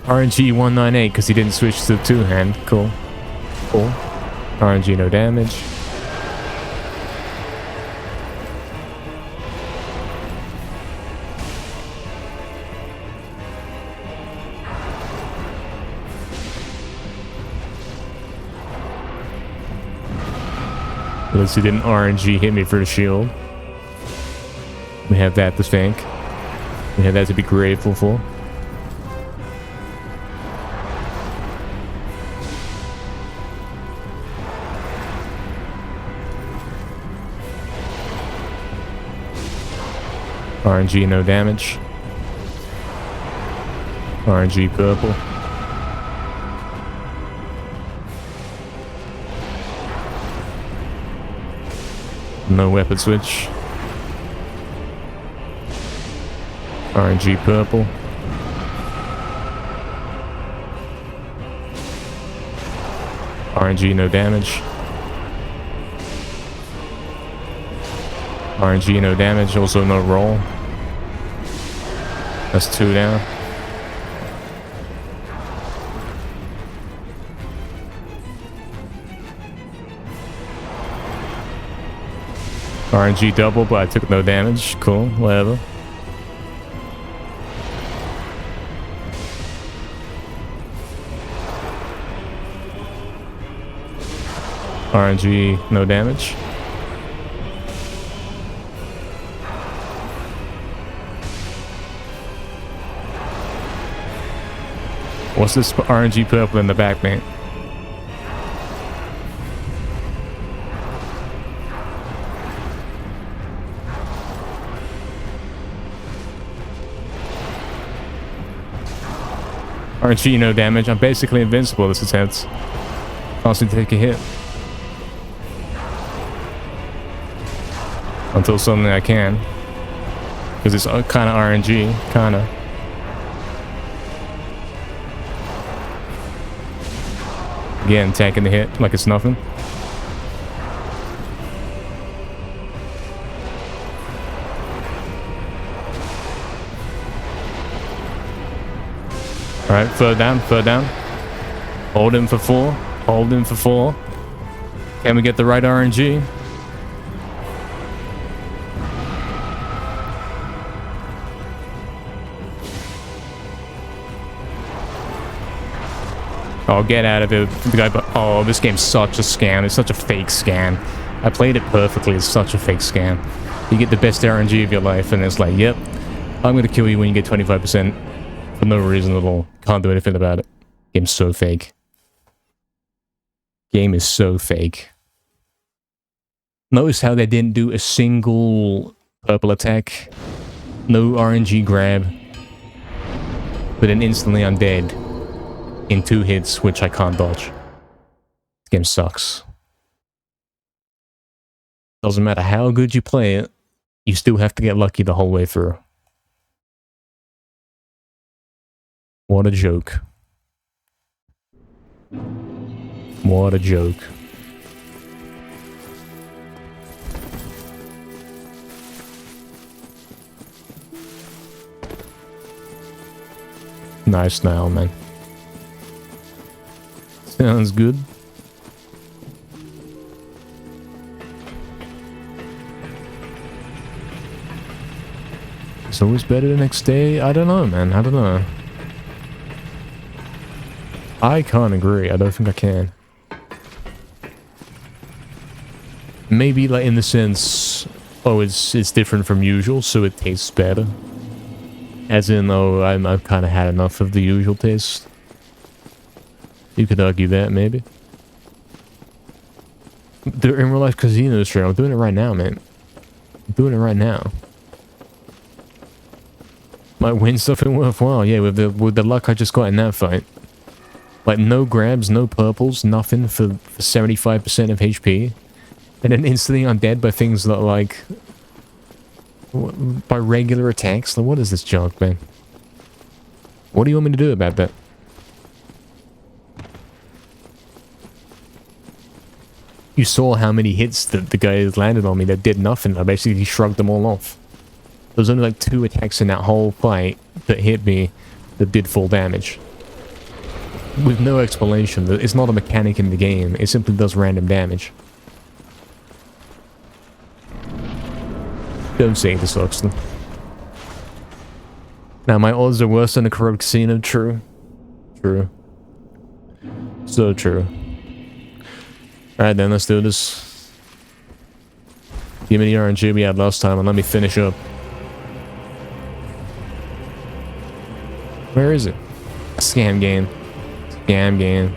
RNG 198 because he didn't switch to 2-hand. Cool. Cool. RNG no damage. At least he didn't RNG hit me for the shield. We have that to thank. We have that to be grateful for. RNG no damage. RNG purple. No weapon switch. RNG purple. RNG no damage. RNG no damage, also no roll. That's 2 down. RNG double, but I took no damage. Cool, whatever. RNG, no damage. What's this RNG purple in the back, man? RNG, no damage. I'm basically invincible this attempt. Constantly take a hit. Until suddenly I can. Because it's kind of RNG. Kind of. Again, taking the hit like it's nothing. Alright, third down, third down. Hold him for 4. Hold him for 4. Can we get the right RNG? Oh, get out of it. The guy, oh, this game's such a scam. It's such a fake scam. I played it perfectly. It's such a fake scam. You get the best RNG of your life, and it's like, yep, I'm gonna kill you when you get 25% for no reason at all. Can't do anything about it. Game's so fake. Game is so fake. Notice how they didn't do a single purple attack. No RNG grab. But then instantly I'm dead. In 2 hits, which I can't dodge. This game sucks. Doesn't matter how good you play it, you still have to get lucky the whole way through. What a joke. What a joke. Nice now, man. Sounds good. It's always better the next day. I don't know, man. I don't know. I can't agree. I don't think I can. Maybe, like, in the sense oh, it's different from usual, so it tastes better. As in, oh, I've kind of had enough of the usual taste. You could argue that, maybe. They're in real life casinos, sure. I'm doing it right now, man. I'm doing it right now. Might win something worthwhile, yeah, with the luck I just got in that fight. Like, no grabs, no purples, nothing for 75% of HP. And then instantly I'm dead by things that, like... by regular attacks? Like, what is this junk, man? What do you want me to do about that? You saw how many hits that the guy landed on me that did nothing. I basically shrugged them all off. There was only like 2 attacks in that whole fight that hit me that did full damage. With no explanation. It's not a mechanic in the game. It simply does random damage. Don't say this, Oxton. Now, my odds are worse than a corrupt casino. True. True. So true. Alright then, let's do this. Give me the RNG we had last time and let me finish up. Where is it? Scam game. Scam game.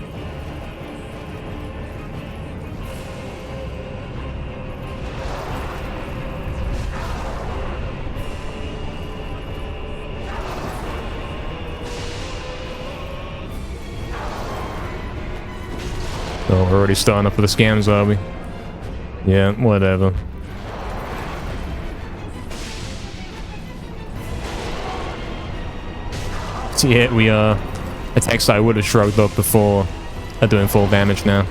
Oh, we're already starting up with the scams, are we? Yeah, whatever. So yeah, we attacks I would have shrugged up before are doing full damage now.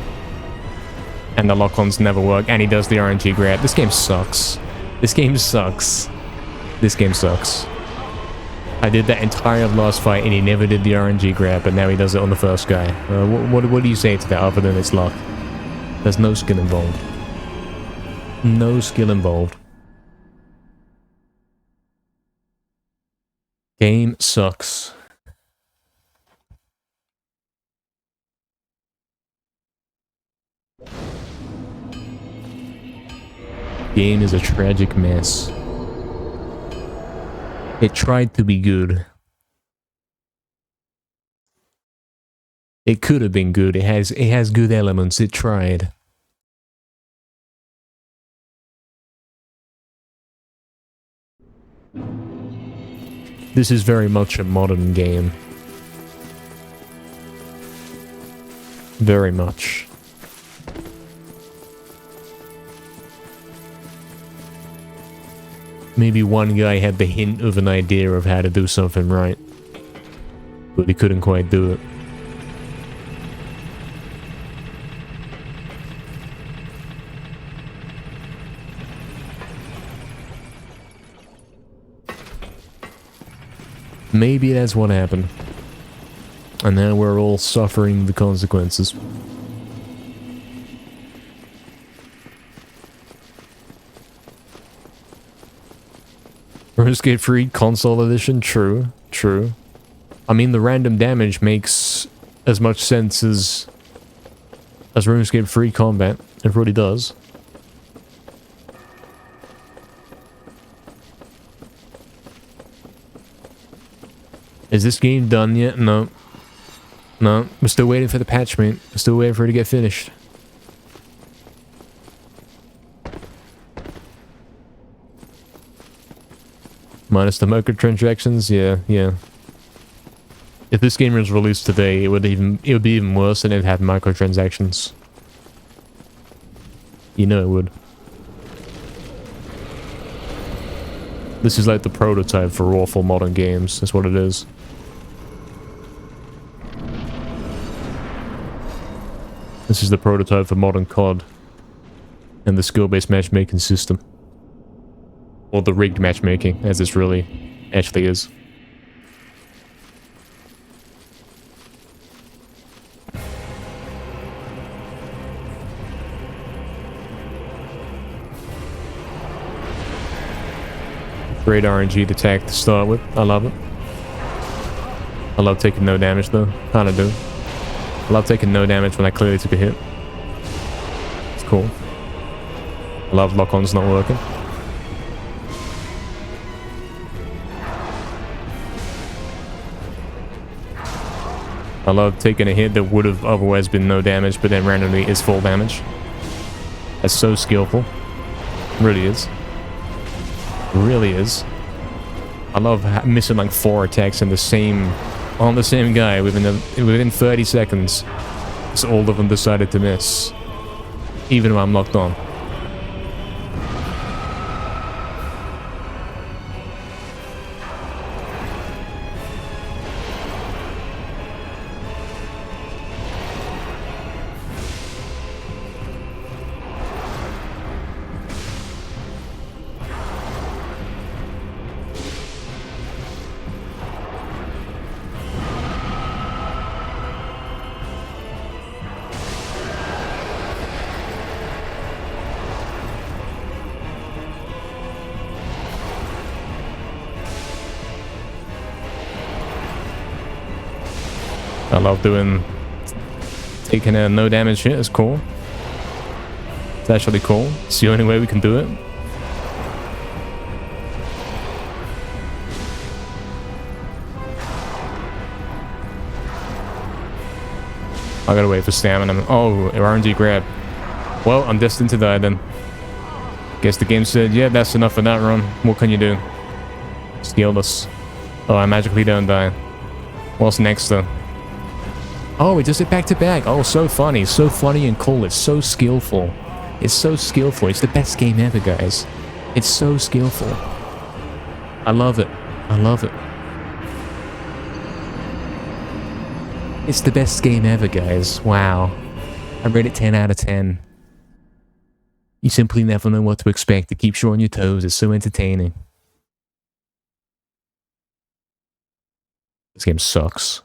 And the lock-ons never work, and he does the RNG grab. This game sucks. This game sucks. This game sucks. I did that entire last fight and he never did the RNG grab, but now he does it on the first guy. What do you say to that other than it's luck? There's no skill involved. No skill involved. Game sucks. Game is a tragic mess. It tried to be good. It could have been good. It has good elements. It tried. This is very much a modern game. Very much. Maybe one guy had the hint of an idea of how to do something right, but he couldn't quite do it. Maybe that's what happened. And now we're all suffering the consequences. RuneScape 3 console edition? True, true. I mean, the random damage makes as much sense as RuneScape 3 combat. It really does. Is this game done yet? No. No, we're still waiting for the patch, mate. We're still waiting for it to get finished. Minus the microtransactions, yeah. If this game was released today, it would be even worse than it had microtransactions. You know it would. This is like the prototype for awful modern games. That's what it is. This is the prototype for modern COD and the skill-based matchmaking system. Or the rigged matchmaking, as this really actually is. Great RNG attack to start with. I love it. I love taking no damage though. Kinda do. I love taking no damage when I clearly took a hit. It's cool. I love lock-ons not working. I love taking a hit that would have otherwise been no damage, but then randomly is full damage. That's so skillful. Really is. Really is. I love missing like 4 attacks on the same guy within 30 seconds. So all of them decided to miss, even though I'm locked on. I love taking a no damage hit. It's cool. It's actually cool. It's the only way we can do it. I gotta wait for stamina. Oh, RNG grab. Well, I'm destined to die then. Guess the game said, yeah, that's enough for that run. What can you do? Skillless. Oh, I magically don't die. What's next though? Oh, it does it back to back. Oh, so funny. So funny and cool. It's so skillful. It's so skillful. It's the best game ever, guys. It's so skillful. I love it. I love it. It's the best game ever, guys. Wow. I rate it 10 out of 10. You simply never know what to expect. It keeps you on your toes. It's so entertaining. This game sucks.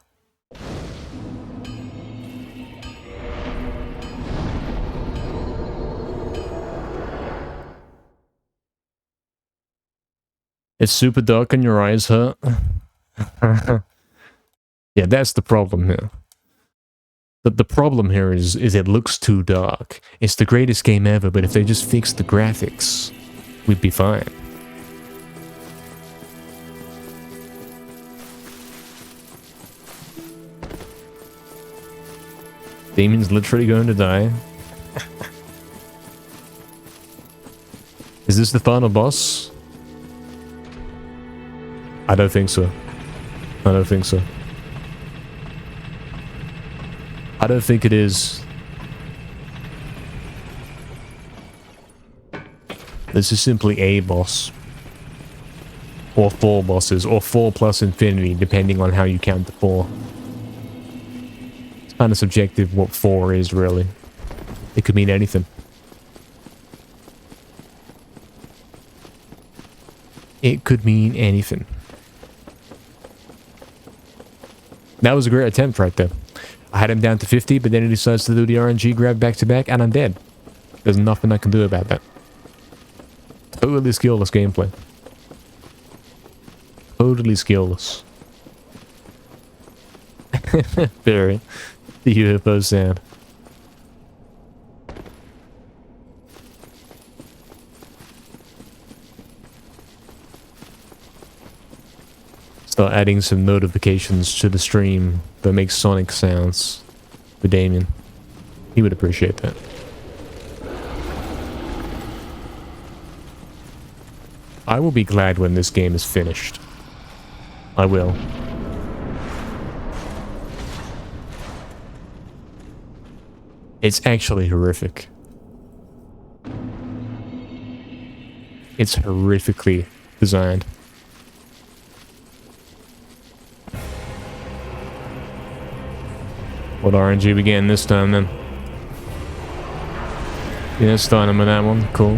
It's super dark and your eyes hurt. Yeah, that's the problem here. But the problem here is it looks too dark. It's the greatest game ever, but if they just fixed the graphics, we'd be fine. Damien's literally going to die. Is this the final boss? I don't think so. I don't think so. I don't think it is. This is simply a boss. Or 4 bosses, or 4 plus infinity, depending on how you count the 4. It's kind of subjective what 4 is, really. It could mean anything. It could mean anything. That was a great attempt right there. I had him down to 50, but then he decides to do the RNG grab back to back, and I'm dead. There's nothing I can do about that. Totally skillless gameplay. Totally skillless. Very. The UFO sound. Start adding some notifications to the stream that makes Sonic sounds for Damien. He would appreciate that. I will be glad when this game is finished. I will. It's actually horrific. It's horrifically designed. What RNG began this time then? Yeah, starting with that one. Cool.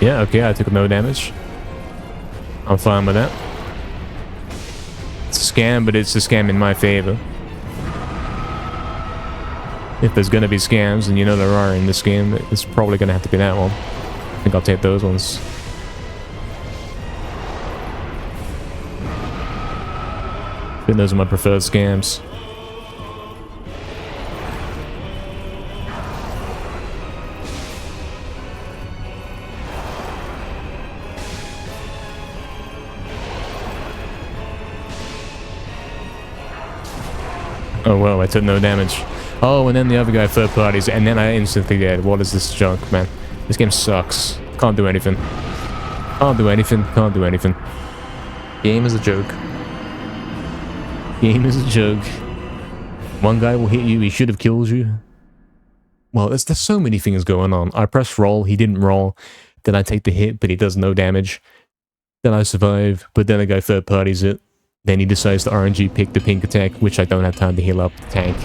Yeah, okay, I took no damage. I'm fine with that. It's a scam, but it's a scam in my favor. If there's gonna be scams, and you know there are in this game, it's probably gonna have to be that one. I think I'll take those ones. I think those are my preferred scams. Oh well, I took no damage. Oh, and then the other guy third parties, and then I instantly dead. What is this junk, man? This game sucks. Can't do anything. Can't do anything. Can't do anything. Game is a joke. Game is a joke. One guy will hit you, he should have killed you. Well, there's so many things going on. I press roll, he didn't roll. Then I take the hit, but he does no damage. Then I survive, but then a guy third parties it. Then he decides to RNG pick the pink attack, which I don't have time to heal up the tank.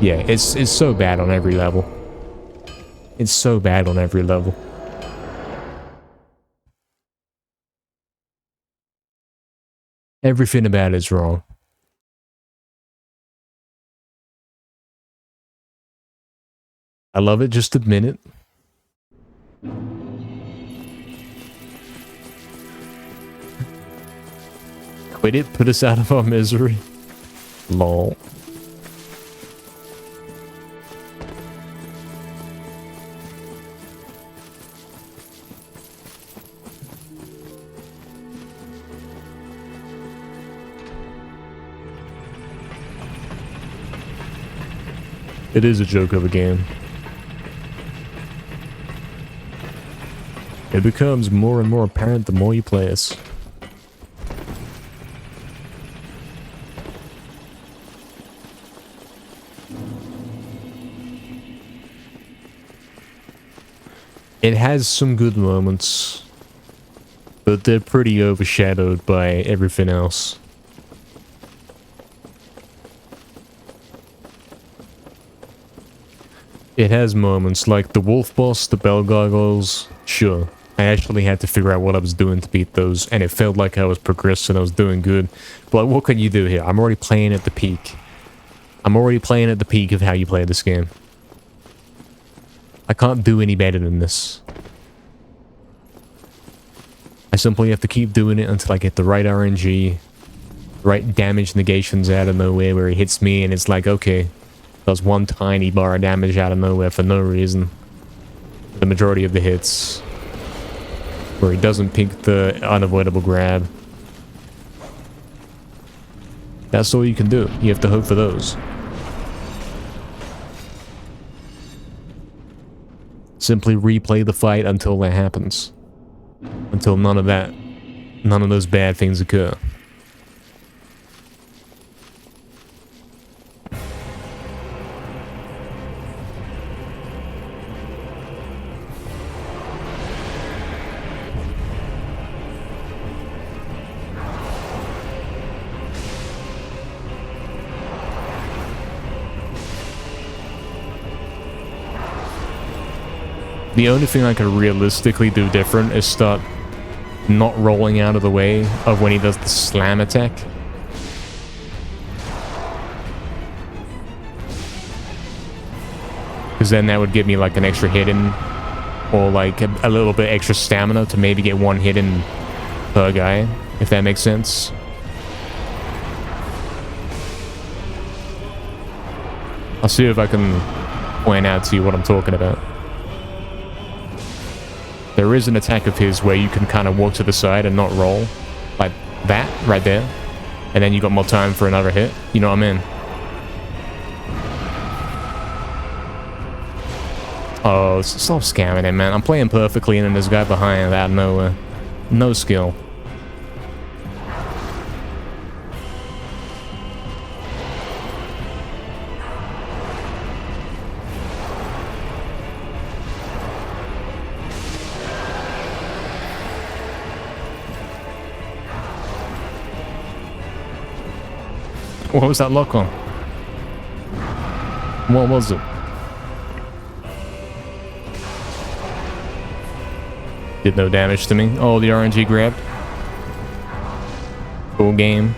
Yeah, it's so bad on every level. It's so bad on every level. Everything about it is wrong. I love it, just admit it. Quit it, put us out of our misery. Lol. It is a joke of a game. It becomes more and more apparent the more you play us. It has some good moments, but they're pretty overshadowed by everything else. It has moments like the wolf boss, the bell gargoyles, sure. I actually had to figure out what I was doing to beat those, and it felt like I was progressing, I was doing good. But what can you do here? I'm already playing at the peak. I'm already playing at the peak of how you play this game. I can't do any better than this. I simply have to keep doing it until I get the right RNG, right damage negations out of nowhere where he hits me and it's like, okay, does one tiny bar of damage out of nowhere for no reason. The majority of the hits. Where he doesn't pick the unavoidable grab. That's all you can do. You have to hope for those. Simply replay the fight until that happens. Until none of those bad things occur. The only thing I could realistically do different is start not rolling out of the way of when he does the slam attack. Because then that would give me like an extra hit in, or like a little bit extra stamina to maybe get one hit in per guy, if that makes sense. I'll see if I can point out to you what I'm talking about. There is an attack of his where you can kind of walk to the side and not roll. Like that, right there. And then you got more time for another hit. You know what I mean? Oh, stop scamming it, man. I'm playing perfectly and then there's a guy behind out of nowhere. No skill. What was that lock on? What was it? Did no damage to me. Oh, the RNG grab. Full game.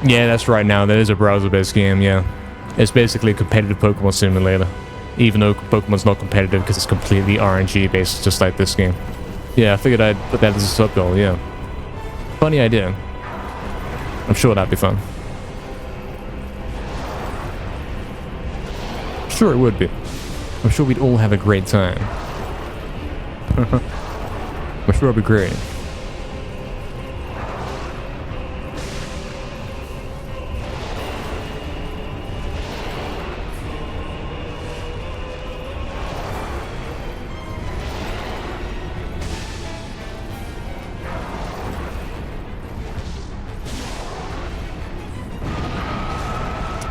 Yeah, that's right now. That is a browser-based game, yeah. It's basically a competitive Pokemon simulator. Even though Pokemon's not competitive because it's completely RNG-based, just like this game. Yeah, I figured I'd put that as a sub-goal, yeah. Funny idea. I'm sure that'd be fun. Sure it would be. I'm sure we'd all have a great time. I'm sure it'd be great.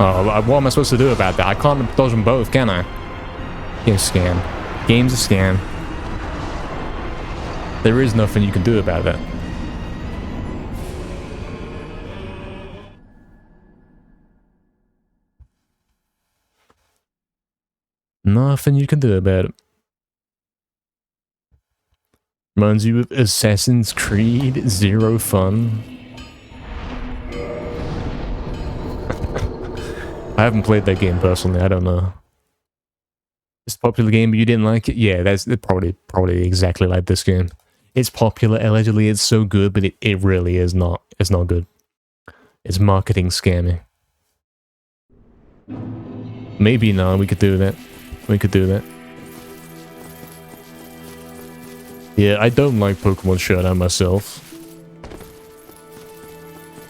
Oh, what am I supposed to do about that? I can't dodge them both, can I? Game's a scam. Game's a scam. There is nothing you can do about that. Nothing you can do about it. Reminds you of Assassin's Creed Zero Fun. I haven't played that game personally, I don't know. It's a popular game, but you didn't like it? Yeah, that's probably exactly like this game. It's popular, allegedly it's so good, but it really is not. It's not good. It's marketing scamming. Maybe no, we could do that. We could do that. Yeah, I don't like Pokemon Showdown myself.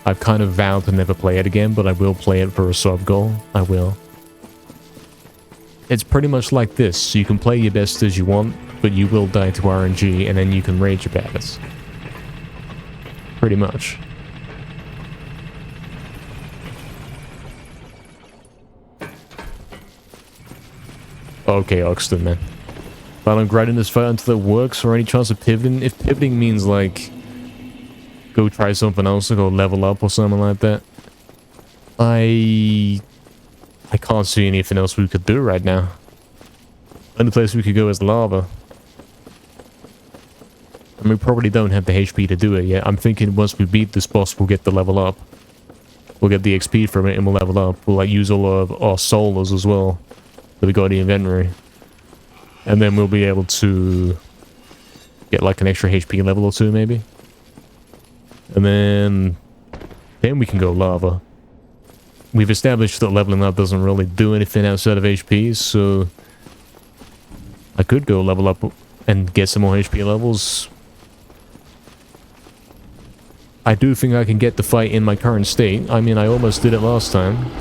I've kind of vowed to never play it again, but I will play it for a sub goal. I will. It's pretty much like this. So you can play your best as you want, but you will die to RNG, and then you can rage about it. Pretty much. Okay, Oxton, man. But I'm grinding this fight until it works, or any chance of pivoting? If pivoting means, like, go try something else or go level up or something like that, I can't see anything else we could do right now. Only place we could go is lava. And we probably don't have the HP to do it yet. I'm thinking once we beat this boss, we'll get the level up. We'll get the XP from it and we'll level up. We'll, like, use all of our solos as well that we got in the inventory. And then we'll be able to get like an extra HP level or two maybe. And then we can go lava. We've established that leveling up doesn't really do anything outside of HP, so I could go level up and get some more HP levels. I do think I can get the fight in my current state. I mean, I almost did it last time.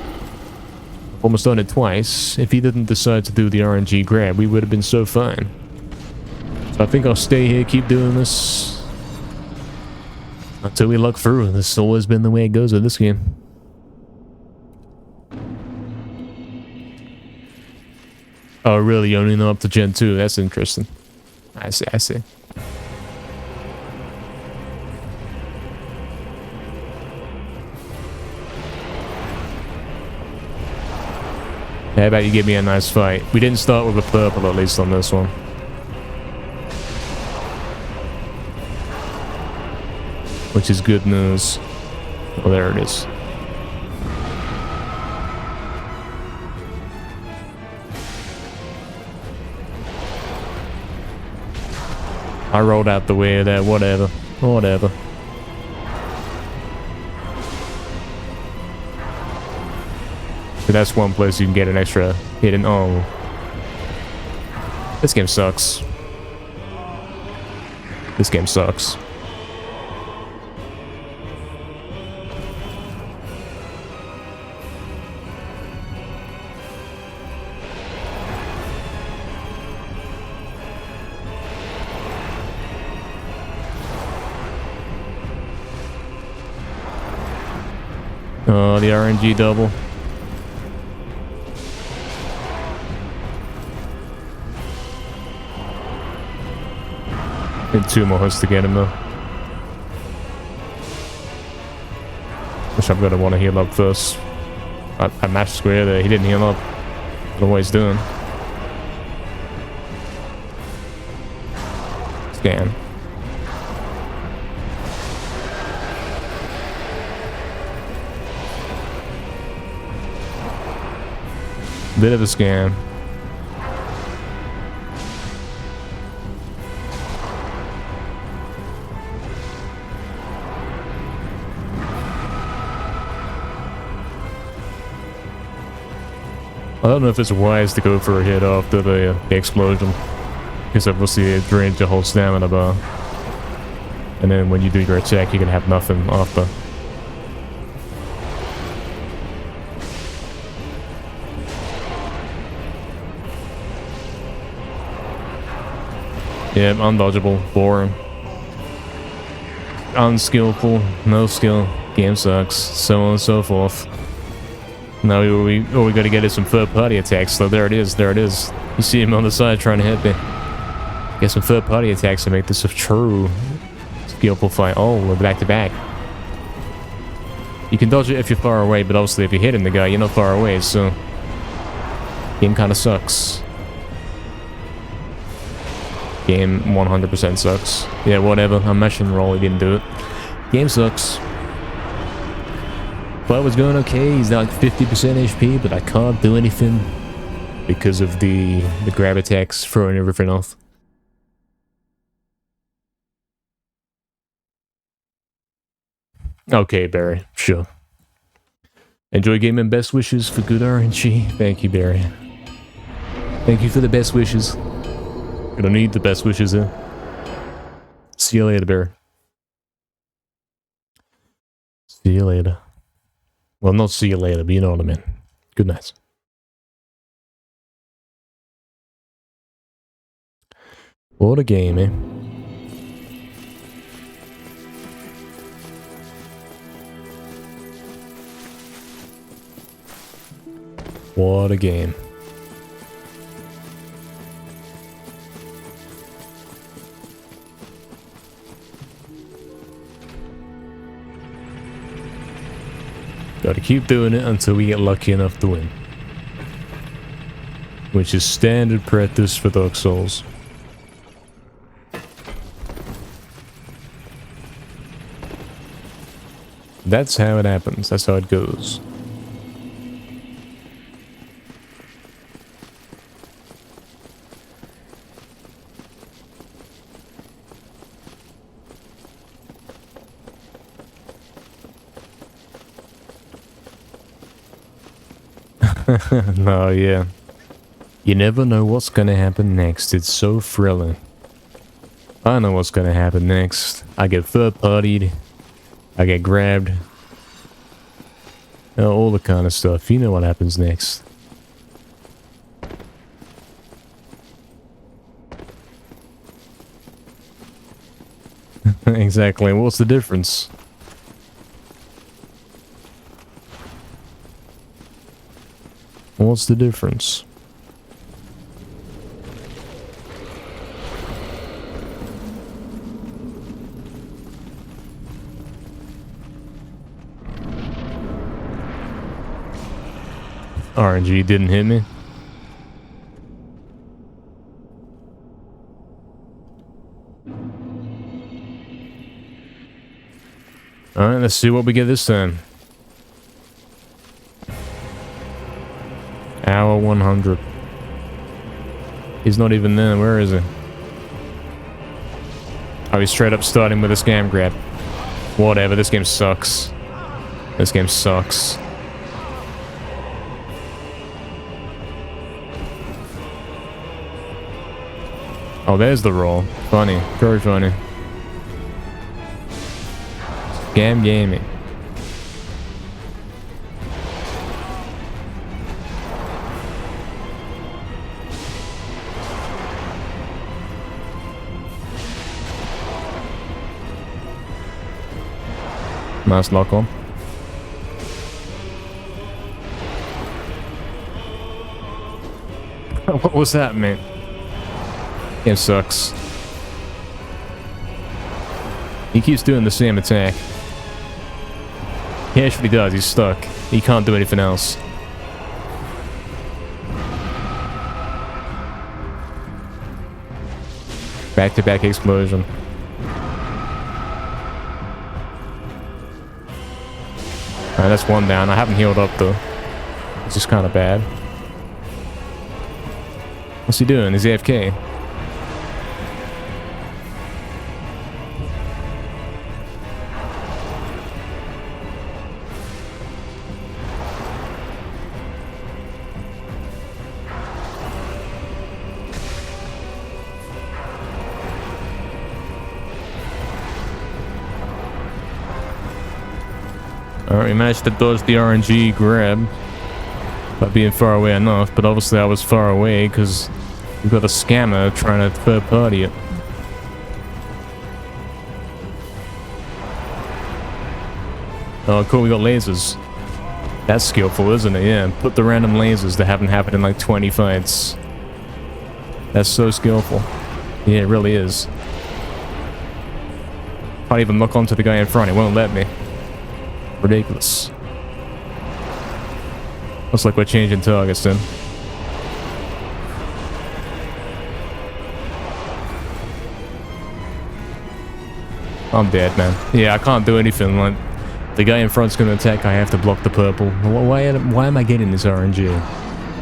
Almost done it twice. If he didn't decide to do the RNG grab, we would have been so fine. So I think I'll stay here, keep doing this until we luck through. This has always been the way it goes with this game. Oh, really? You only know up to Gen 2? That's interesting. I see, I see. How about you give me a nice fight? We didn't start with a purple, at least on this one. Which is good news. Oh, there it is. I rolled out the way of that, whatever. Whatever. So that's one place you can get an extra hidden. Oh. This game sucks. This game sucks. Oh, the RNG double. Need 2 more hits to get him though. Which I'm gonna want to heal up first. I mashed square there, he didn't heal up. I don't know what he's doing. Scan. Bit of a scam. I don't know if it's wise to go for a hit after the explosion, because obviously it drains your whole stamina bar. And then when you do your attack, you can have nothing after. Yeah, undodgeable, boring, unskillful, no skill, game sucks, so on and so forth. Now all we gotta get is some third-party attacks. So there it is, there it is. You see him on the side trying to hit me. Get some third-party attacks to make this a true skillful fight. Oh, we're back to back. You can dodge it if you're far away, but obviously if you're hitting the guy, you're not far away, so game kind of sucks. Game 100% sucks. Yeah, whatever. I'm mashing roll. He didn't do it. Game sucks. Fight was going okay. He's like 50% HP, but I can't do anything because of the grab attacks, throwing everything off. Okay, Barry. Sure. Enjoy gaming. Best wishes for good RNG. Thank you, Barry. Thank you for the best wishes. Gonna need the best wishes here. See you later, Barry. See you later. Well, not see you later, but you know what I mean. Good night. What a game, eh? What a game. Gotta keep doing it until we get lucky enough to win. Which is standard practice for Dark Souls. That's how it happens. That's how it goes. No, yeah. You never know what's gonna happen next. It's so thrilling. I know what's gonna happen next. I get third-partied. I get grabbed. All the kind of stuff. You know what happens next. Exactly. What's the difference? What's the difference? RNG didn't hit me. Alright, let's see what we get this time. Hour 100. He's not even there. Where is he? Oh, he's straight up starting with a scam grab. Whatever, this game sucks. This game sucks. Oh, there's the roll. Funny. Very funny. Scam gaming. Nice lock on. What was that, man? Game sucks. He keeps doing the same attack. He actually does, he's stuck. He can't do anything else. Back-to-back explosion. Alright, that's one down. I haven't healed up though. It's just kind of bad. What's he doing? Is he AFK? Alright, we managed to dodge the RNG grab by being far away enough, but obviously I was far away because we've got a scammer trying to third party it. Oh cool, we got lasers. That's skillful, isn't it? Yeah, put the random lasers that haven't happened in like 20 fights. That's so skillful. Yeah, it really is. Can't even look onto the guy in front, it won't let me. Ridiculous. Looks like we're changing targets then. I'm dead, man. Yeah, I can't do anything. Like, the guy in front's gonna attack, I have to block the purple. Why am I getting this RNG?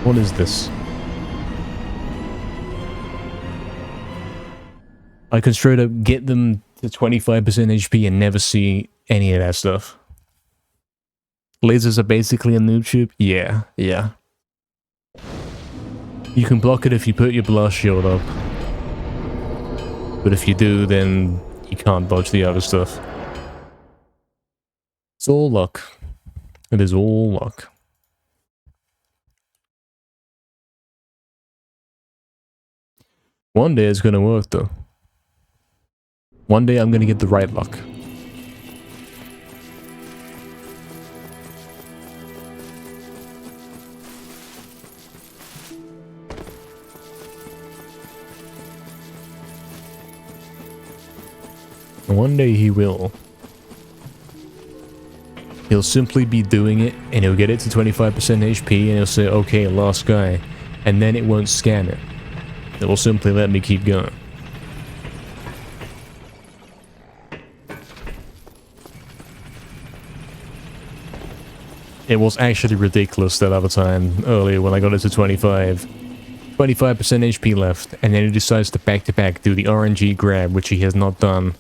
What is this? I can straight up get them to 25% HP and never see any of that stuff. Lasers are basically a noob tube? Yeah, yeah. You can block it if you put your blast shield up. But if you do, then you can't dodge the other stuff. It's all luck. It is all luck. One day it's gonna work though. One day I'm gonna get the right luck. One day he will. He'll simply be doing it, and he'll get it to 25% HP, and he'll say, okay, last guy. And then it won't scan it. It will simply let me keep going. It was actually ridiculous that other time, earlier, when I got it to 25. 25% HP left, and then he decides to back-to-back do the RNG grab, which he has not done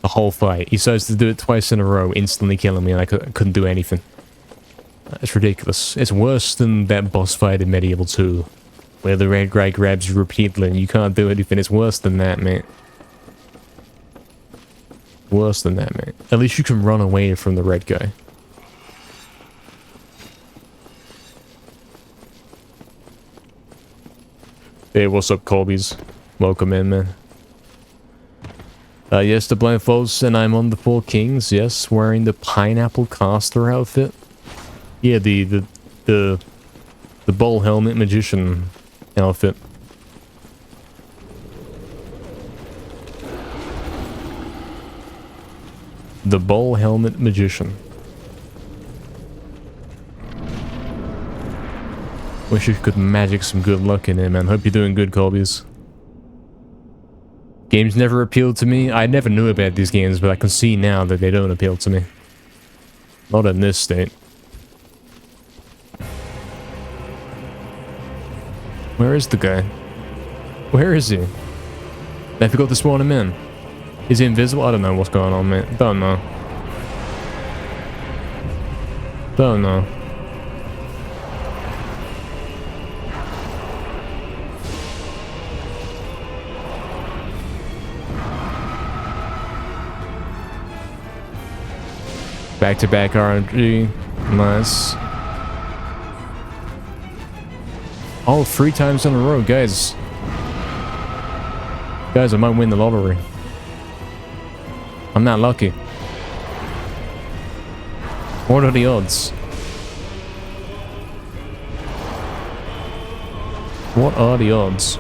the whole fight. He decides to do it twice in a row, instantly killing me, and I couldn't do anything. It's ridiculous. It's worse than that boss fight in Medieval 2, where the red guy grabs you repeatedly and you can't do anything. It's worse than that, mate. Worse than that, mate. At least you can run away from the red guy. Hey, what's up, Colby's? Welcome in, man. Yes, the blindfolds, and I'm on the Four Kings, yes, wearing the pineapple caster outfit. Yeah, the bowl helmet magician outfit. The bowl helmet magician. Wish you could magic some good luck in it, man. Hope you're doing good, Colby's. Games never appealed to me. I never knew about these games, but I can see now that they don't appeal to me. Not in this state. Where is the guy? Where is he? I forgot to spawn him in. Is he invisible? I don't know what's going on, mate. Don't know. Don't know. Back-to-back RNG. Nice. Oh, 3 times in a row, guys. Guys, I might win the lottery. I'm not lucky. What are the odds? What are the odds?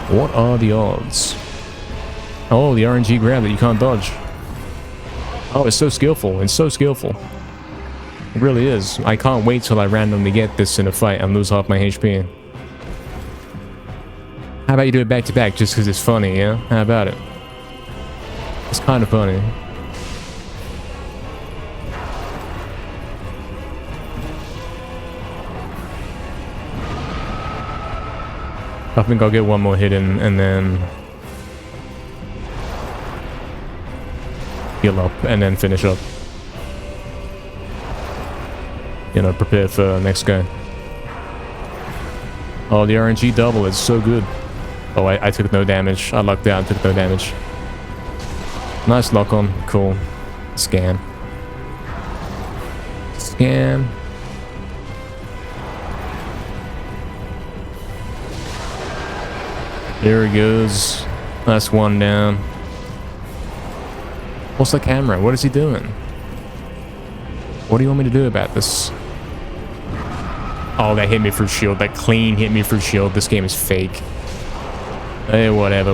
What are the odds? Oh, the RNG grab that you can't dodge. Oh, it's so skillful. It's so skillful. It really is. I can't wait till I randomly get this in a fight and lose half my HP. How about you do it back to back just because it's funny, yeah? How about it? It's kind of funny. I think I'll get one more hit in and then heal up and then finish up. You know, prepare for next guy. Oh, the RNG double is so good. Oh, I took no damage. I lucked out, took no damage. Nice lock on. Cool. Scan. Scan. There he goes. That's one down. What's the camera? What is he doing? What do you want me to do about this? Oh, that hit me through shield. That clean hit me through shield. This game is fake. Hey, whatever.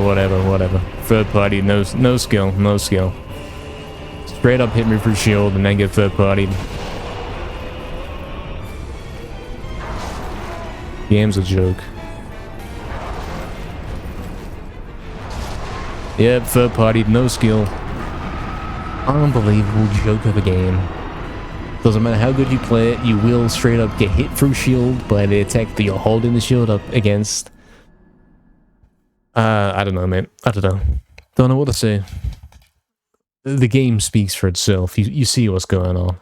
Third party, no skill, no skill. Straight up hit me through shield and then get third partied. Game's a joke. Yep, third partied, no skill. Unbelievable joke of a game. Doesn't matter how good you play it, you will straight up get hit through shield by the attack that you're holding the shield up against. I don't know, mate. I don't know. Don't know what to say. The game speaks for itself. You see what's going on.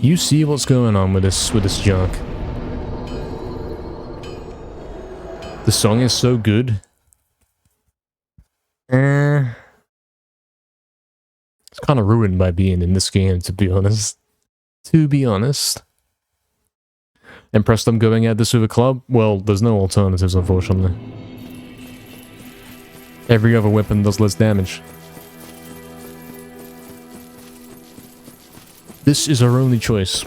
You see what's going on with this junk. The song is so good. It's kind of ruined by being in this game, to be honest. Impressed I'm going at this with a club? Well, there's no alternatives, unfortunately. Every other weapon does less damage. This is our only choice.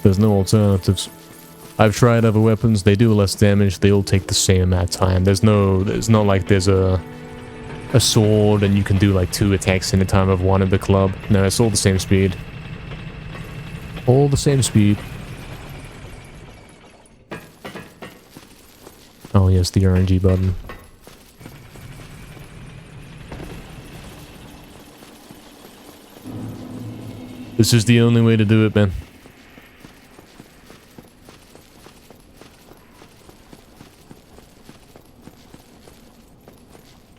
There's no alternatives. I've tried other weapons, they do less damage, they all take the same amount of time. There's not like there's a sword and you can do like 2 attacks in a time of 1 in the club. No, it's all the same speed. All the same speed. Oh yes, the RNG button. This is the only way to do it, man.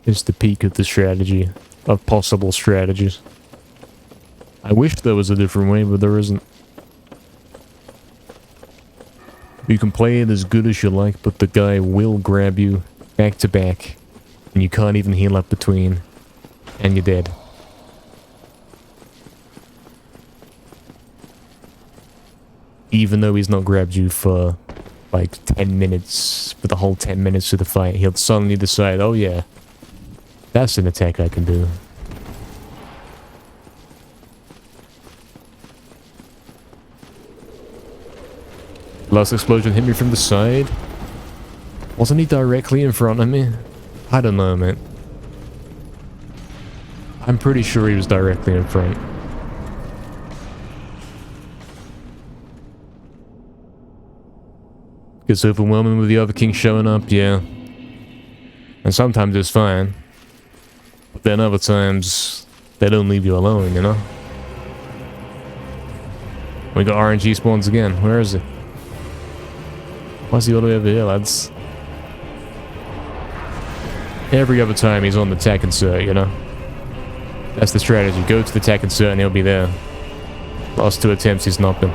It's the peak of the strategy, of possible strategies. I wish there was a different way, but there isn't. You can play it as good as you like, but the guy will grab you back to back, and you can't even heal up between, and you're dead. Even though he's not grabbed you for like 10 minutes, for the whole 10 minutes of the fight, he'll suddenly decide, oh yeah, that's an attack I can do. Last explosion hit me from the side. Wasn't he directly in front of me? I don't know, man. I'm pretty sure he was directly in front. Gets overwhelming with the other king showing up, yeah. And sometimes it's fine. But then other times, they don't leave you alone, you know? We got RNG spawns again. Where is it? Why is he all the way over here, lads? Every other time he's on the attack insert, you know? That's the strategy. Go to the attack insert and he'll be there. Last 2 attempts he's not been.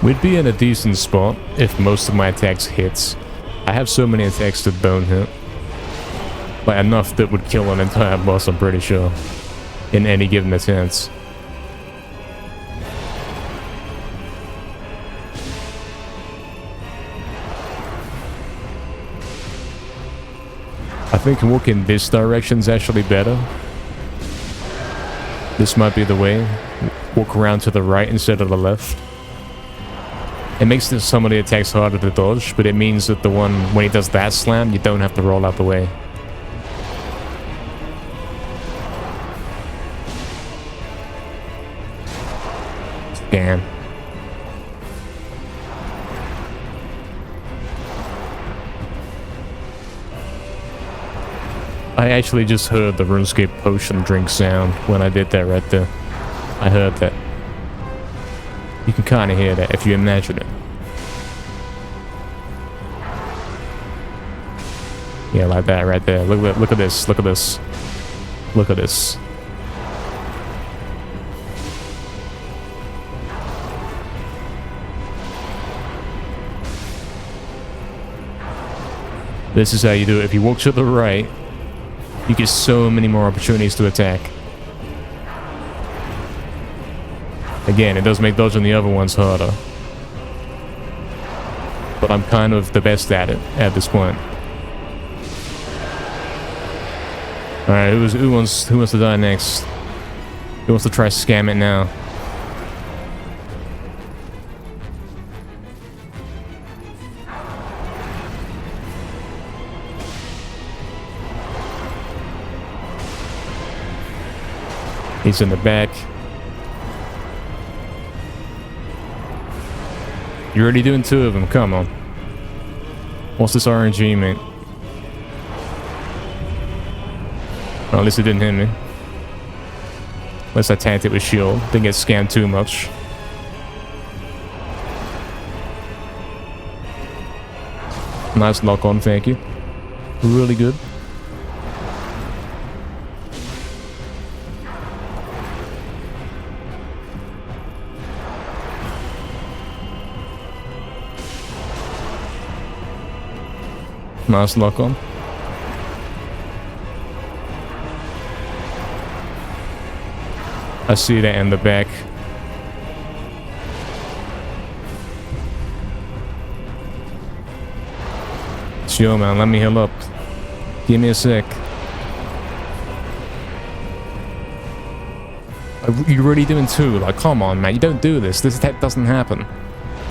We'd be in a decent spot if most of my attacks hits. I have so many attacks that don't hit. Like enough that would kill an entire boss, I'm pretty sure. In any given attempt. I think walking this direction's actually better. This might be the way. Walk around to the right instead of the left. It makes some of the attacks harder to dodge, but it means that the one, when he does that slam, you don't have to roll out the way. Damn. I actually just heard the RuneScape potion drink sound when I did that right there. I heard that. You can kind of hear that if you imagine it. Yeah, like that right there. Look at this. Look at this. Look at this. This is how you do it. If you walk to the right, you get so many more opportunities to attack. Again, it does make dodging the other ones harder. But I'm kind of the best at it at this point. Alright, who wants to die next? Who wants to try scam it now? He's in the back. You're already doing 2 of them. Come on. What's this RNG, mate? Well, at least it didn't hit me. Unless I tanked it with shield. Didn't get scammed too much. Nice lock on, thank you. Really good. Nice lock on. I see that in the back. Chill, man. Let me heal up. Give me a sec. You're already doing 2. Like, come on, man. You don't do this. This attack doesn't happen.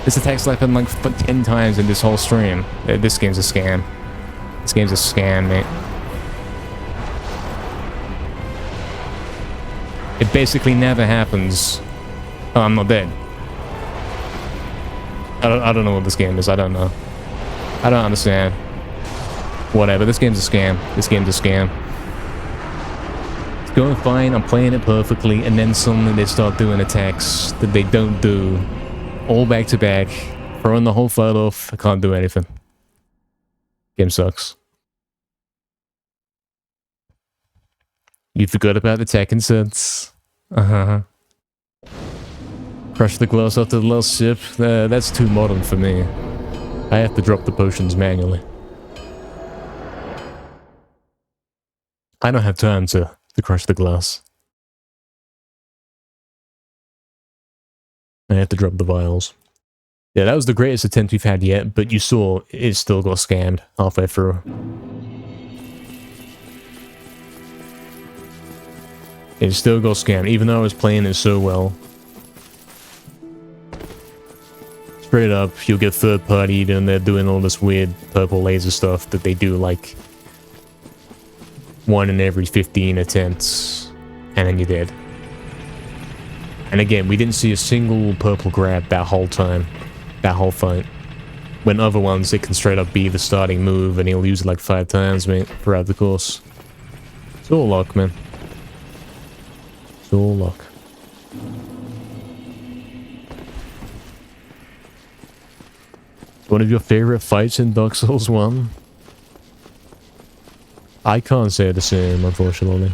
This attack's happened like 10 times in this whole stream. This game's a scam. This game's a scam, mate. It basically never happens. Oh, I'm not dead. I don't know what this game is. I don't know. I don't understand. Whatever. This game's a scam. This game's a scam. It's going fine. I'm playing it perfectly. And then suddenly they start doing attacks that they don't do. All back to back. Throwing the whole fight off. I can't do anything. Game sucks. You forgot about the Tekken sense. Crush the glass after the last sip. That's too modern for me. I have to drop the potions manually. I don't have time to crush the glass. I have to drop the vials. Yeah, that was the greatest attempt we've had yet, but you saw it still got scammed halfway through. It still got scammed, even though I was playing it so well. Straight up, you'll get third-partied and they're doing all this weird purple laser stuff that they do like 1 in every 15 attempts, and then you're dead. And again, we didn't see a single purple grab that whole time, that whole fight. When other ones, it can straight up be the starting move and he'll use it like 5 times, mate, throughout the course. It's all luck, man. It's all luck. One of your favorite fights in Dark Souls 1? I can't say the same, unfortunately.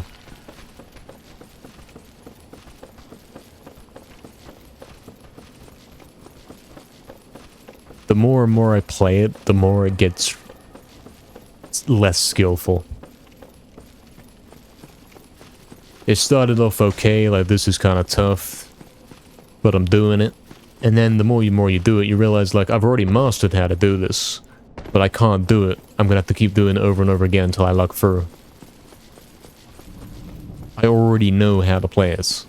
The more and more I play it, the more it gets less skillful. It started off okay, like this is kind of tough, but I'm doing it. And then the more you do it, you realize like I've already mastered how to do this, but I can't do it. I'm gonna have to keep doing it over and over again until I luck through. I already know how to play it.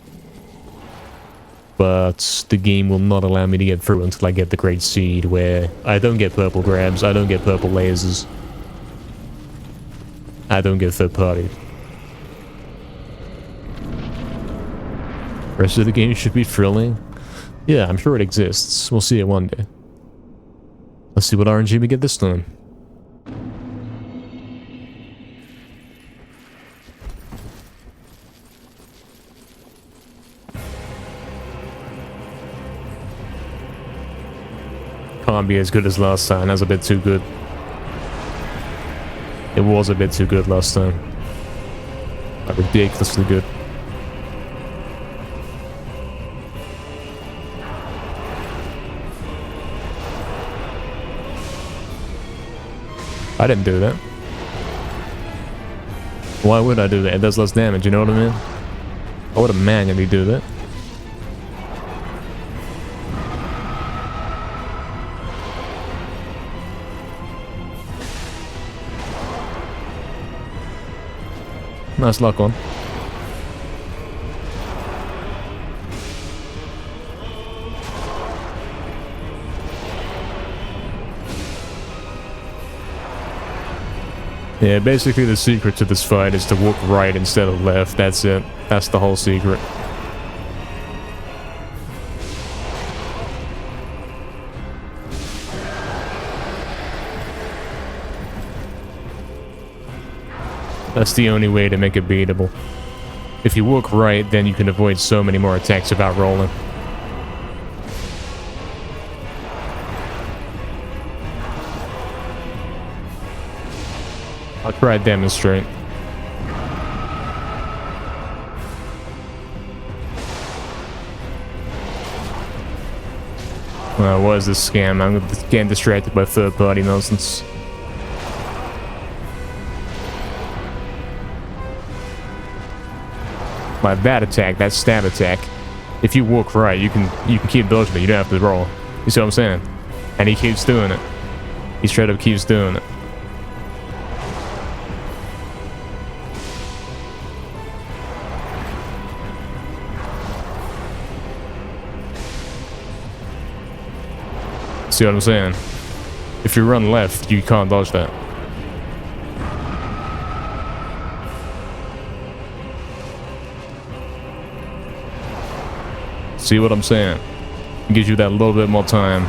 But the game will not allow me to get through until I get the Great Seed, where I don't get purple grabs, I don't get purple lasers. I don't get third party. Rest of the game should be thrilling. Yeah, I'm sure it exists. We'll see it one day. Let's see what RNG we get this time. Can't be as good as last time. That's a bit too good. It was a bit too good last time. Like ridiculously good. I didn't do that. Why would I do that? It does less damage, you know what I mean? I would have manually do that. Nice luck on. Yeah, basically the secret to this fight is to walk right instead of left. That's it. That's the whole secret. That's the only way to make it beatable. If you walk right, then you can avoid so many more attacks without rolling. I'll try to demonstrate. What is this scam? I'm getting distracted by third-party nonsense. My bad attack, that's stab attack. If you walk right, you can keep dodging it. You don't have to roll. You see what I'm saying? And he keeps doing it. He straight up keeps doing it. See what I'm saying? If you run left, you can't dodge that. See what I'm saying? It gives you that little bit more time.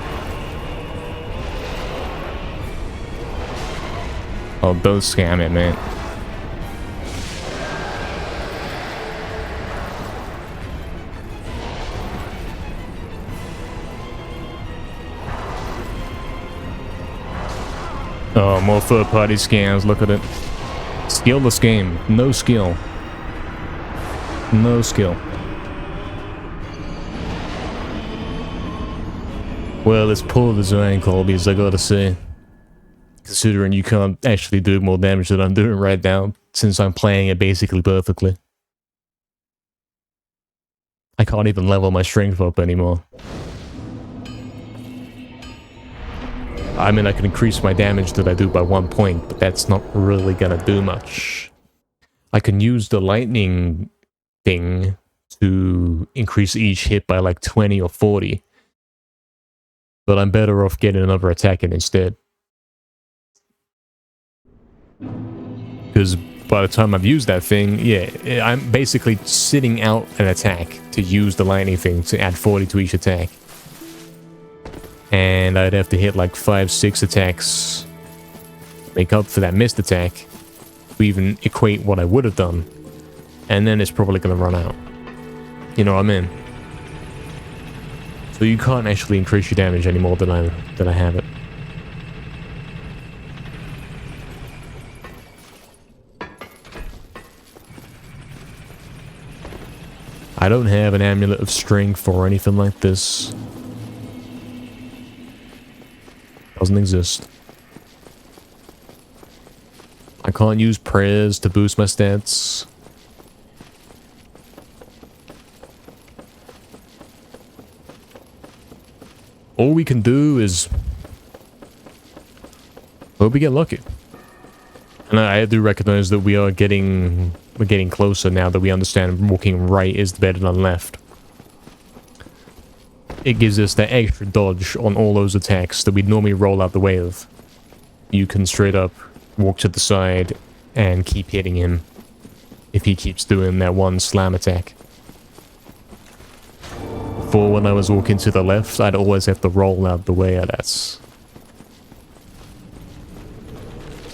Oh, don't scam it, man. Oh, more third-party scams. Look at it. Skillless game. No skill. No skill. Well, it's poor design, Colby's, I gotta say. Considering you can't actually do more damage than I'm doing right now, since I'm playing it basically perfectly. I can't even level my strength up anymore. I mean, I can increase my damage that I do by 1 point, but that's not really gonna do much. I can use the lightning thing to increase each hit by like 20 or 40. But I'm better off getting another attack in instead. Because by the time I've used that thing, yeah, I'm basically sitting out an attack to use the lightning thing to add 40 to each attack. And I'd have to hit like 5-6 attacks to make up for that missed attack to even equate what I would have done. And then it's probably going to run out. You know what I mean? So you can't actually increase your damage any more than I have it. I don't have an amulet of strength or anything like this. Doesn't exist. I can't use prayers to boost my stats. All we can do is hope we get lucky. And I do recognize that we're getting closer now that we understand walking right is better than left. It gives us that extra dodge on all those attacks that we'd normally roll out the way of. You can straight up walk to the side and keep hitting him if he keeps doing that one slam attack. Before, when I was walking to the left, I'd always have to roll out the way of that. So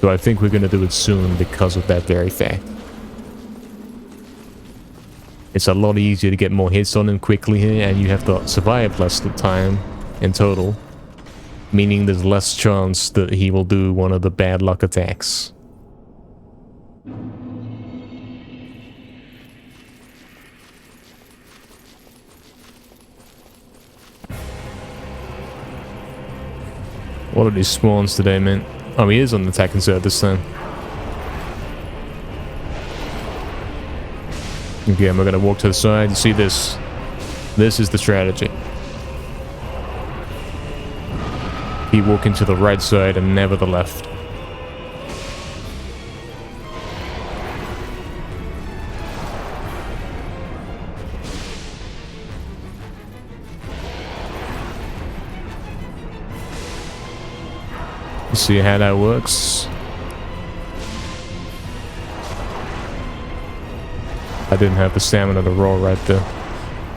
I think we're going to do it soon because of that very fact. It's a lot easier to get more hits on him quickly here, and you have to survive less time in total. Meaning there's less chance that he will do one of the bad luck attacks. What are these spawns today, man? Oh, he is on the attacking side this time. Okay, we're gonna walk to the side. You see this? This is the strategy. Keep walking to the right side and never the left. See how that works. I didn't have the stamina to roll right there.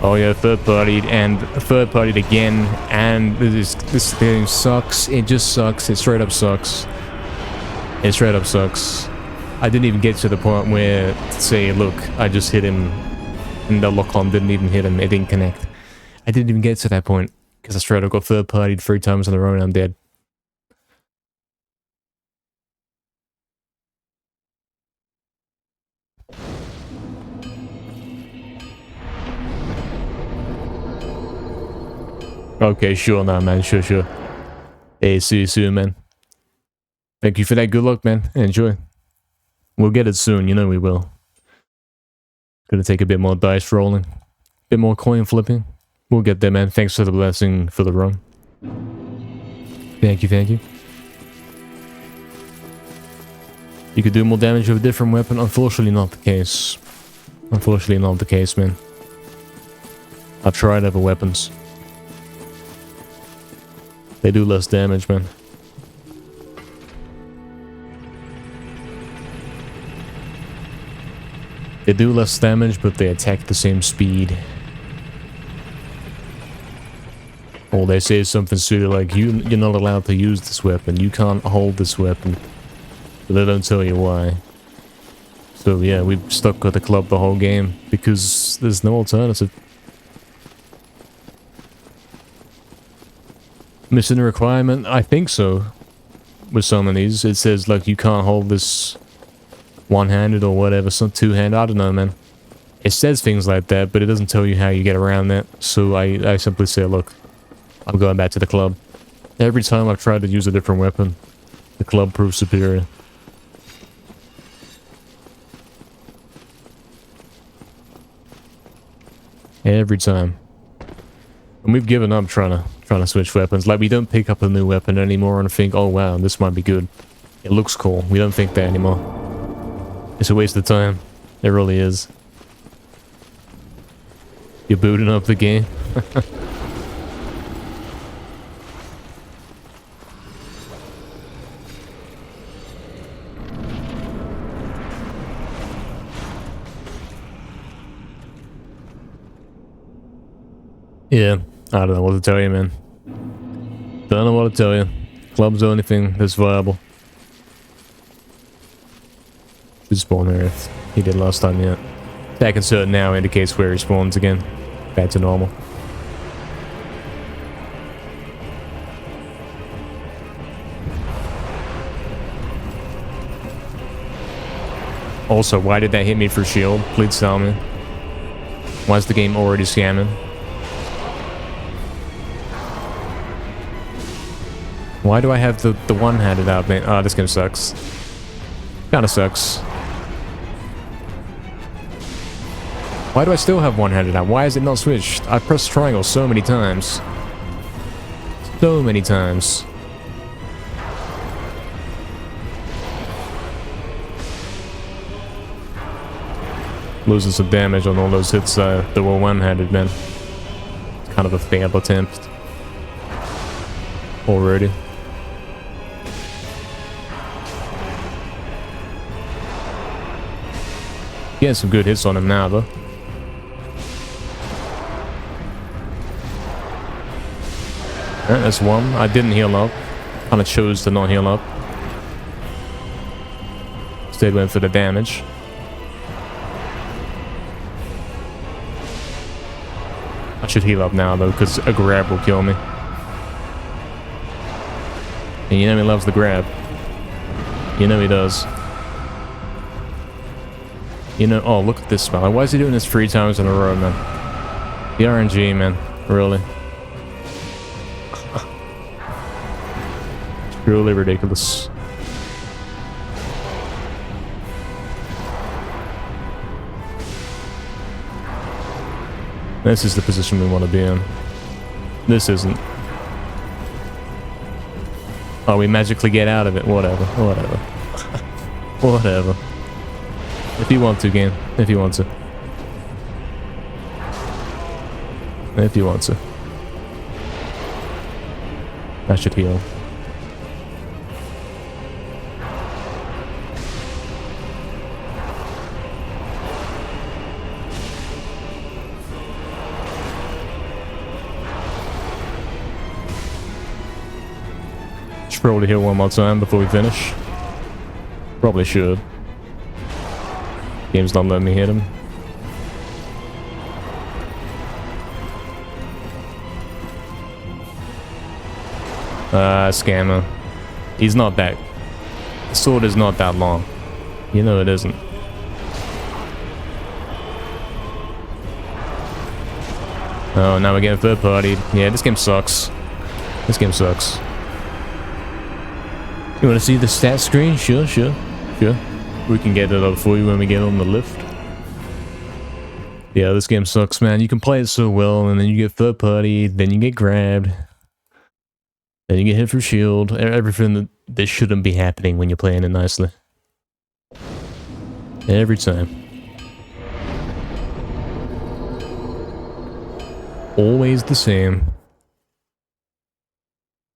Oh yeah, third-partied and third-partied again, and this thing sucks. It just sucks. It straight up sucks. It straight up sucks. I didn't even get to the point where to say, look, I just hit him, and the lock-on didn't even hit him. It didn't connect. I didn't even get to that point because I straight up got third-partied 3 times in a row and I'm dead. Okay, sure now, man. Sure. Hey, see you soon, man. Thank you for that. Good luck, man. Enjoy. We'll get it soon. You know we will. Gonna take a bit more dice rolling. Bit more coin flipping. We'll get there, man. Thanks for the blessing for the run. Thank you. You could do more damage with a different weapon. Unfortunately not the case. Unfortunately not the case, man. I've tried other weapons. They do less damage, man. They do less damage, but they attack the same speed. Or they say something silly like, you're not allowed to use this weapon. You can't hold this weapon. But they don't tell you why. So yeah, we've stuck with the club the whole game because there's no alternative. Missing a requirement? I think so. With some of these, it says like you can't hold this one-handed or whatever, some two-handed. I don't know, man. It says things like that, but it doesn't tell you how you get around that. So I simply say, look, I'm going back to the club. Every time I've tried to use a different weapon, the club proves superior. Every time. And we've given up trying to switch weapons. Like, we don't pick up a new weapon anymore and think, oh wow, this might be good. It looks cool. We don't think that anymore. It's a waste of time. It really is. You're booting up the game. Yeah, I don't know what to tell you, man. Don't know what to tell you. Club's the only thing that's viable. Good spawn earth. He did last time, yeah. Attack insert now indicates where he spawns again. Back to normal. Also, why did that hit me for shield? Please tell me. Why is the game already scamming? Why do I have the one-handed out, man? Oh, this game sucks. Kinda sucks. Why do I still have one-handed out? Why is it not switched? I pressed triangle so many times. So many times. Losing some damage on all those hits that were one-handed, man. It's kind of a failed attempt. Already. Getting some good hits on him now, though. Alright, that's one. I didn't heal up. Kinda chose to not heal up. Instead went for the damage. I should heal up now, though, because a grab will kill me. And you know he loves the grab. You know he does. You know, oh, look at this spell. Why is he doing this 3 times in a row, man? The RNG, man. Really. Truly ridiculous. This is the position we want to be in. This isn't. Oh, we magically get out of it. Whatever. Whatever. Whatever. If you want to, game. If you want to. If you want to. That should heal. Should probably heal one more time before we finish. Probably should. Game's not letting me hit him. Scammer. He's not that... The sword is not that long. You know it isn't. Oh, now we're getting third party. Yeah, this game sucks. This game sucks. You want to see the stat screen? Sure, sure, sure. We can get it up for you when we get on the lift. Yeah, this game sucks, man. You can play it so well, and then you get third party, then you get grabbed. Then you get hit for shield. Everything that shouldn't be happening when you're playing it nicely. Every time. Always the same.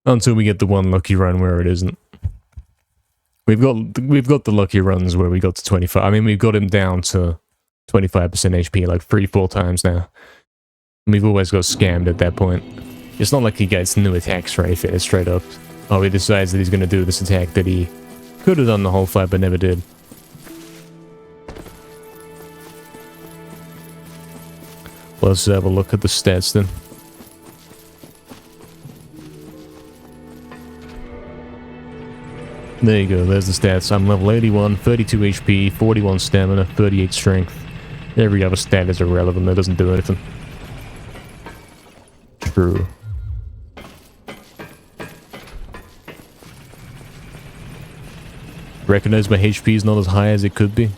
Until we get the one lucky run where it isn't. We've got the lucky runs where we got to 25. I mean, we've got him down to 25% HP like 3-4 times now. And we've always got scammed at that point. It's not like he gets new attacks right there, straight up. Oh, he decides that he's gonna do this attack that he could have done the whole fight but never did. Let's have a look at the stats then. There you go, there's the stats. I'm level 81, 32 HP, 41 stamina, 38 strength. Every other stat is irrelevant, that doesn't do anything. True. Recognize my HP is not as high as it could be.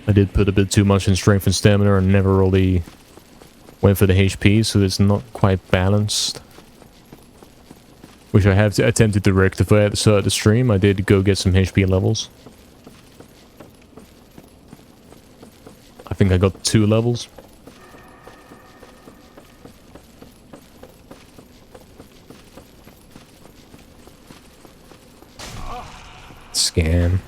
I did put a bit too much in strength and stamina and never really went for the HP, so it's not quite balanced. Which I have attempted to rectify at the start of the stream. I did go get some HP levels. I think I got 2 levels. Scam.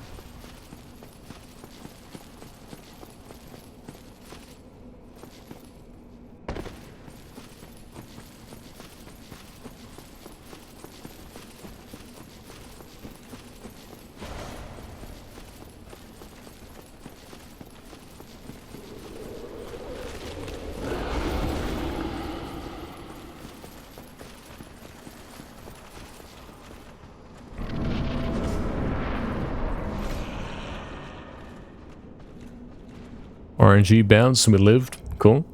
RNG bounce, we lived. Cool.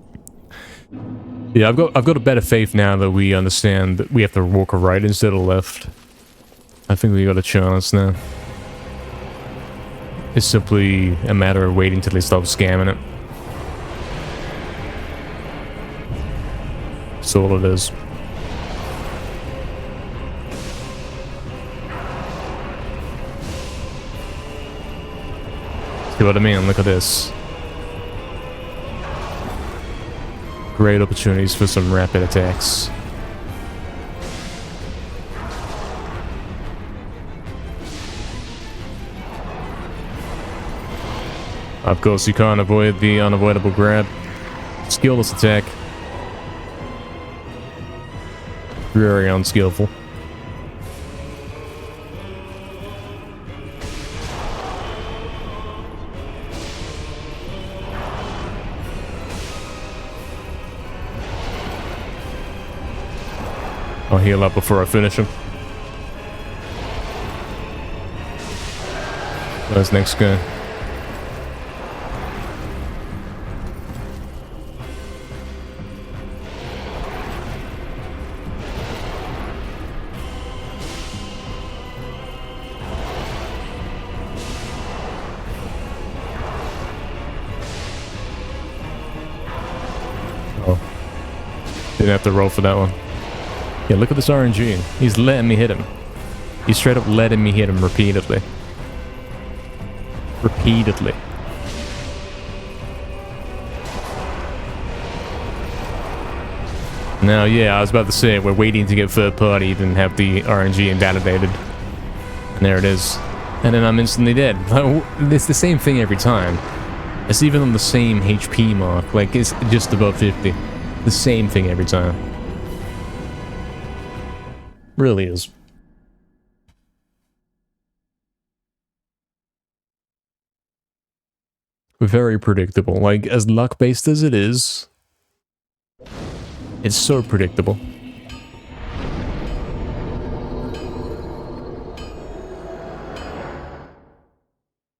Yeah, I've got a better faith now that we understand that we have to walk right instead of left. I think we got a chance now. It's simply a matter of waiting till they stop scamming it. That's all it is. See what I mean? Look at this. Great opportunities for some rapid attacks. Of course, you can't avoid the unavoidable grab. Skillless attack. Very unskillful. I'll heal up before I finish him. Where's the next guy? Didn't have to roll for that one. Yeah, look at this RNG. He's letting me hit him. He's straight up letting me hit him repeatedly. Repeatedly. Now, yeah, I was about to say, we're waiting to get third party, even have the RNG invalidated. And there it is. And then I'm instantly dead. It's the same thing every time. It's even on the same HP mark. Like, it's just above 50. The same thing every time. Really is. Very predictable. Like, as luck-based as it is, it's so predictable.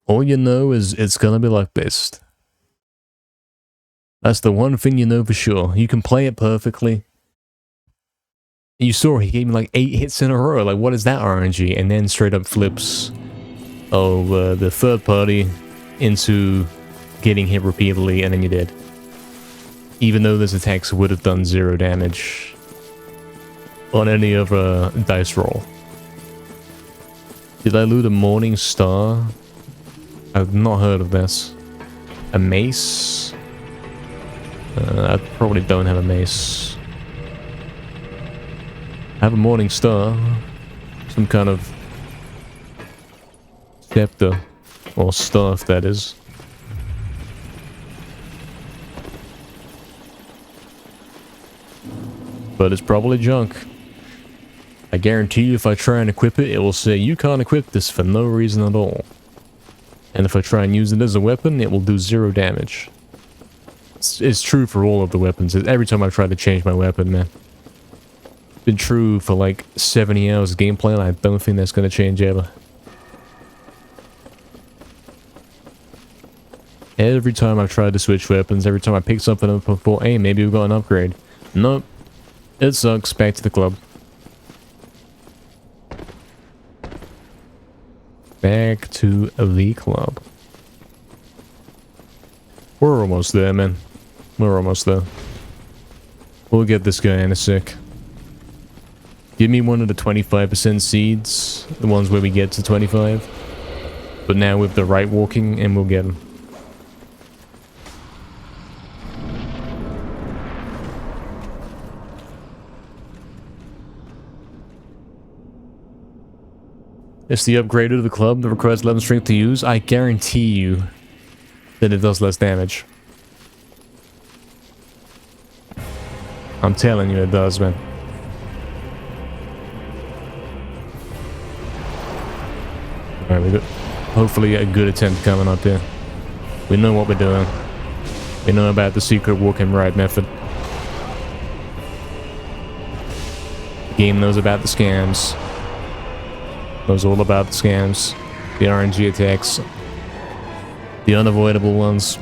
All you know is it's gonna be luck-based. That's the one thing you know for sure. You can play it perfectly. You saw he gave me like 8 hits in a row. Like, what is that RNG? And then straight up flips the third party into getting hit repeatedly, and then you're dead. Even though those attacks would have done 0 damage on any other dice roll. Did I loot a Morning Star? I've not heard of this. A mace? I probably don't have a mace. I have a Morning Star. Some kind of scepter. Or staff, that is. But it's probably junk. I guarantee you if I try and equip it, it will say you can't equip this for no reason at all. And if I try and use it as a weapon, it will do 0 damage. It's true for all of the weapons. Every time I try to change my weapon, man. It's been true for like 70 hours of gameplay, and I don't think that's going to change ever. Every time I've tried to switch weapons, every time I pick something up before, hey, maybe we've got an upgrade. Nope. It sucks. Back to the club. Back to the club. We're almost there, man. We're almost there. We'll get this guy in a sec. Give me one of the 25% seeds. The ones where we get to 25. But now with the right walking, and we'll get him. It's the upgrade to the club that requires 11 strength to use. I guarantee you that it does less damage. I'm telling you it does, man. Alright, we got hopefully a good attempt coming up here. We know what we're doing. We know about the secret walk and ride method. The game knows about the scams. Knows all about the scams, the RNG attacks, the unavoidable ones.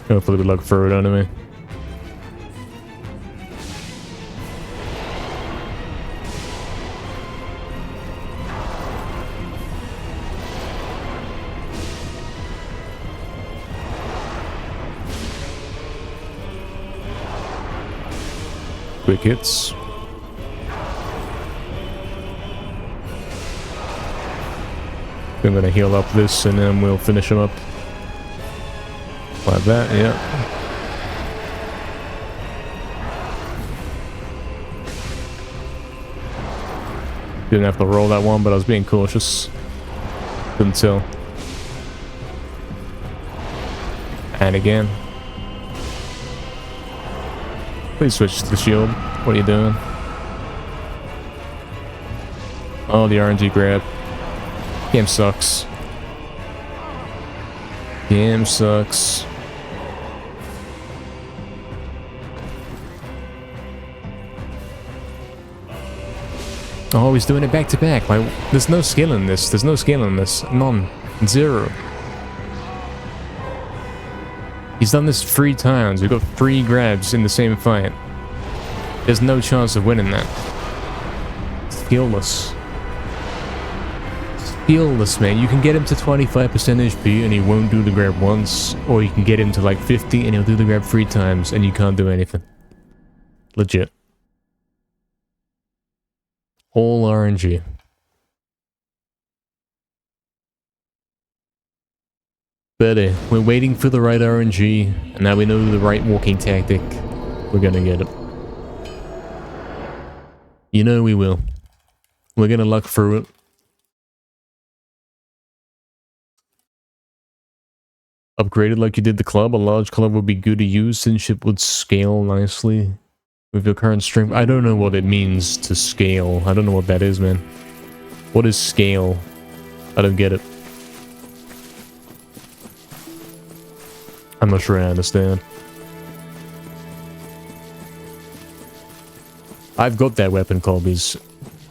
Hopefully we look through it anyway. Quick hits. I'm gonna heal up this and then we'll finish him up. Like that, yeah. Didn't have to roll that one, but I was being cautious. Couldn't tell. And again. Please switch to the shield. What are you doing? Oh, the RNG grab. Game sucks. Game sucks. Oh, he's doing it back to back. Like, there's no skill in this. There's no skill in this. None. 0. He's done this 3 times. We've got 3 grabs in the same fight. There's no chance of winning that. Skillless. Skillless, man. You can get him to 25% HP and he won't do the grab once, or you can get him to like 50 and he'll do the grab 3 times and you can't do anything. Legit. All RNG. But we're waiting for the right RNG, and now we know the right walking tactic. We're gonna get it. You know we will. We're gonna luck through it. Upgraded like you did the club. A large club would be good to use since it would scale nicely with your current strength. I don't know what it means to scale. I don't know what that is, man. What is scale? I don't get it. I'm not sure I understand. I've got that weapon, Colby's,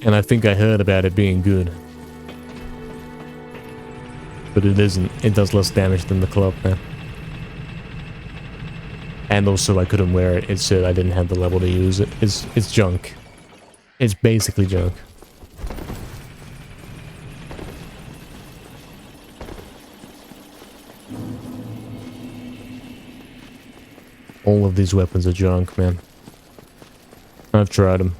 and I think I heard about it being good. But it isn't. It does less damage than the club, man. And also I couldn't wear it. It said I didn't have the level to use it. It's junk. It's basically junk. All of these weapons are junk, man. I've tried them.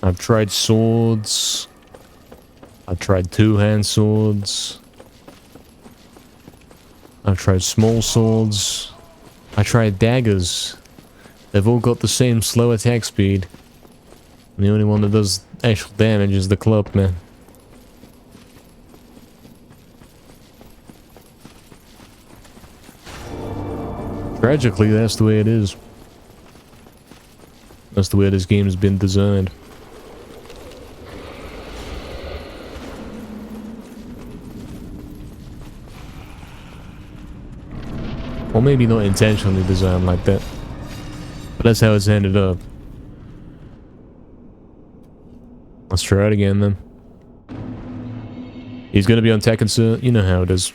I've tried swords. I've tried two-hand swords. I've tried small swords. I tried daggers. They've all got the same slow attack speed. And the only one that does actual damage is the club, man. Tragically, that's the way it is. That's the way this game has been designed. Or maybe not intentionally designed like that. But that's how it's ended up. Let's try it again then. He's gonna be on Tekken, sir. You know how it is.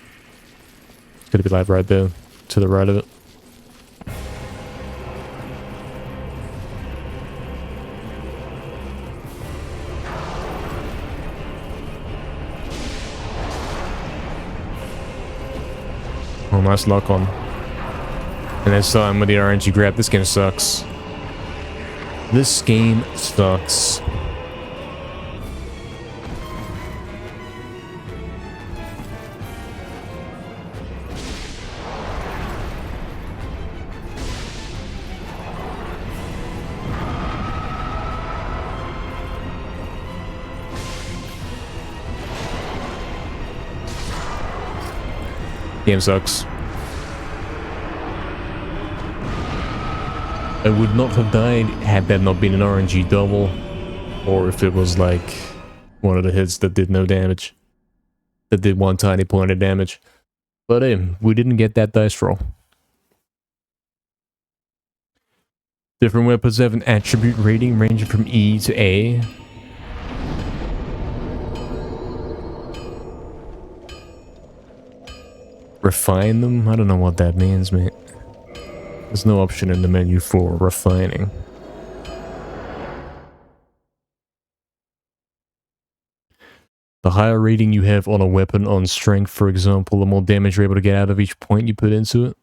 It's gonna be like right there, to the right of it. Oh, nice lock on. And that's time with the RNG grab. This game sucks. This game sucks. Game sucks. I would not have died had that not been an RNG double, or if it was like one of the hits that did no damage, that did one tiny point of damage. But we didn't get that dice roll. Different weapons have an attribute rating ranging from E to A. Refine them? I don't know what that means, mate. There's no option in the menu for refining. The higher rating you have on a weapon on strength, for example, the more damage you're able to get out of each point you put into it.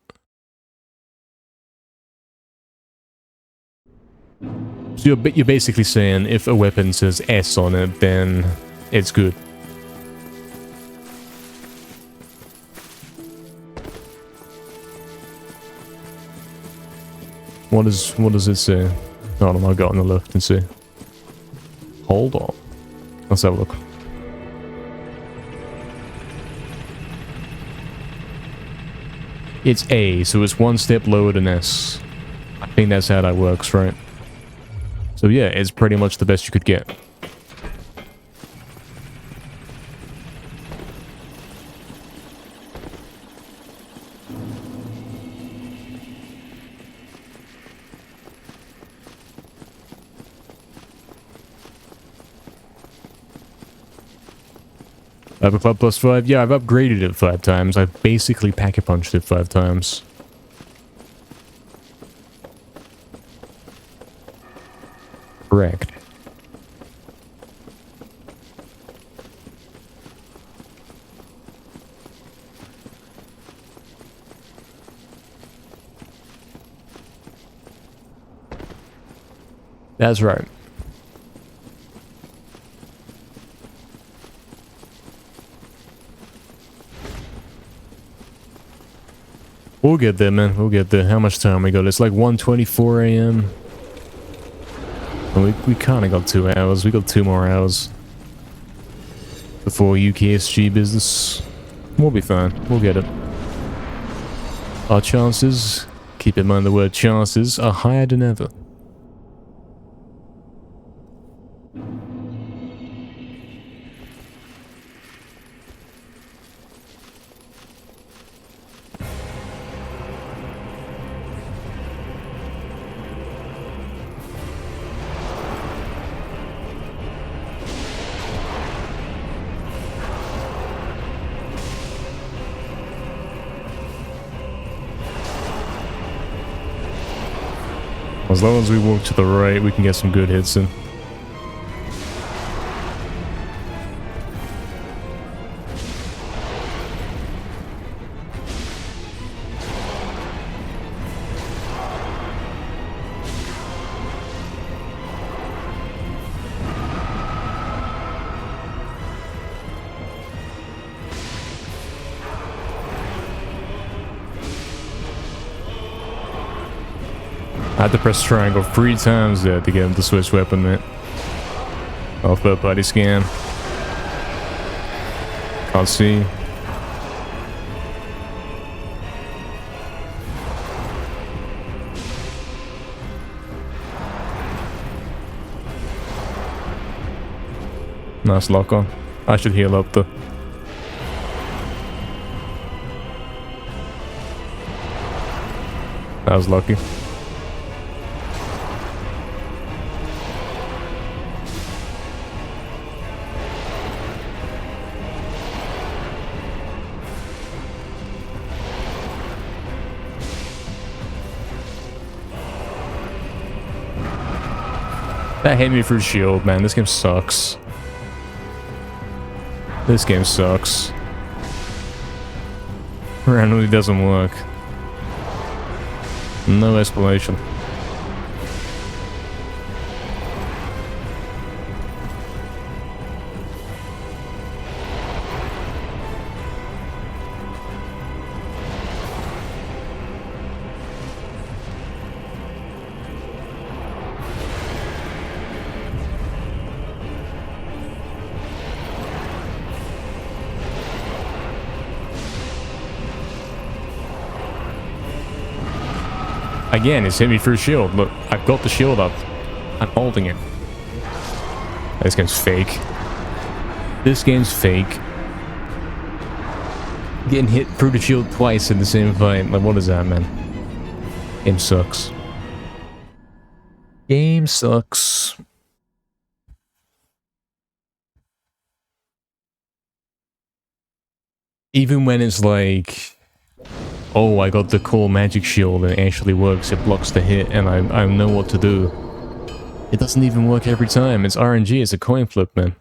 So you're basically saying if a weapon says S on it, then it's good. What does it say? Hold on, I'll go on the left and see. Hold on. Let's have a look. It's A, so it's one step lower than S. I think that's how that works, right? So yeah, it's pretty much the best you could get. I have a club +5. Yeah, I've upgraded it 5 times. I've basically pack-a-punched it 5 times. Correct. That's right. We'll get there, man. We'll get there. How much time we got? It's like 1:24 a.m. We kind of got 2 hours. We got 2 more hours before UKSG business. We'll be fine. We'll get it. Our chances, keep in mind the word chances, are higher than ever. As long as we walk to the right, we can get some good hits in. I had to press triangle 3 times there to get him to switch weapon, mate. Oh, third party scan. Can't see. Nice lock on. I should heal up though. That was lucky. That hit me through shield, man. This game sucks. This game sucks. Randomly doesn't work. No explanation. Again, it's hit me through shield. Look, I've got the shield up. I'm holding it. This game's fake. This game's fake. Getting hit through the shield twice in the same fight. Like, what is that, man? Game sucks. Game sucks. Even when it's like, oh, I got the cool magic shield and it actually works, it blocks the hit and I know what to do. It doesn't even work every time. It's RNG, it's a coin flip, man.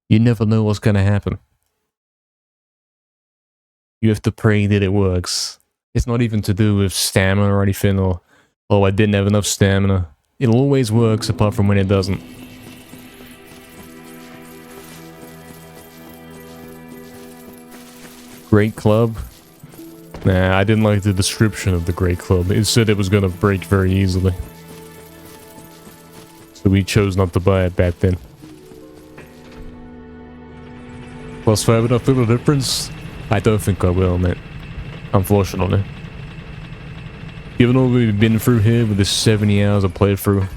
You never know what's gonna happen. You have to pray that it works. It's not even to do with stamina or anything, or, oh, I didn't have enough stamina. It always works apart from when it doesn't. Great club. Nah, I didn't like the description of the Great Club. It said it was gonna break very easily. So we chose not to buy it back then. +5 enough to the difference? I don't think I will, mate. Unfortunately. Given all we've been through here with this 70 hours of playthrough,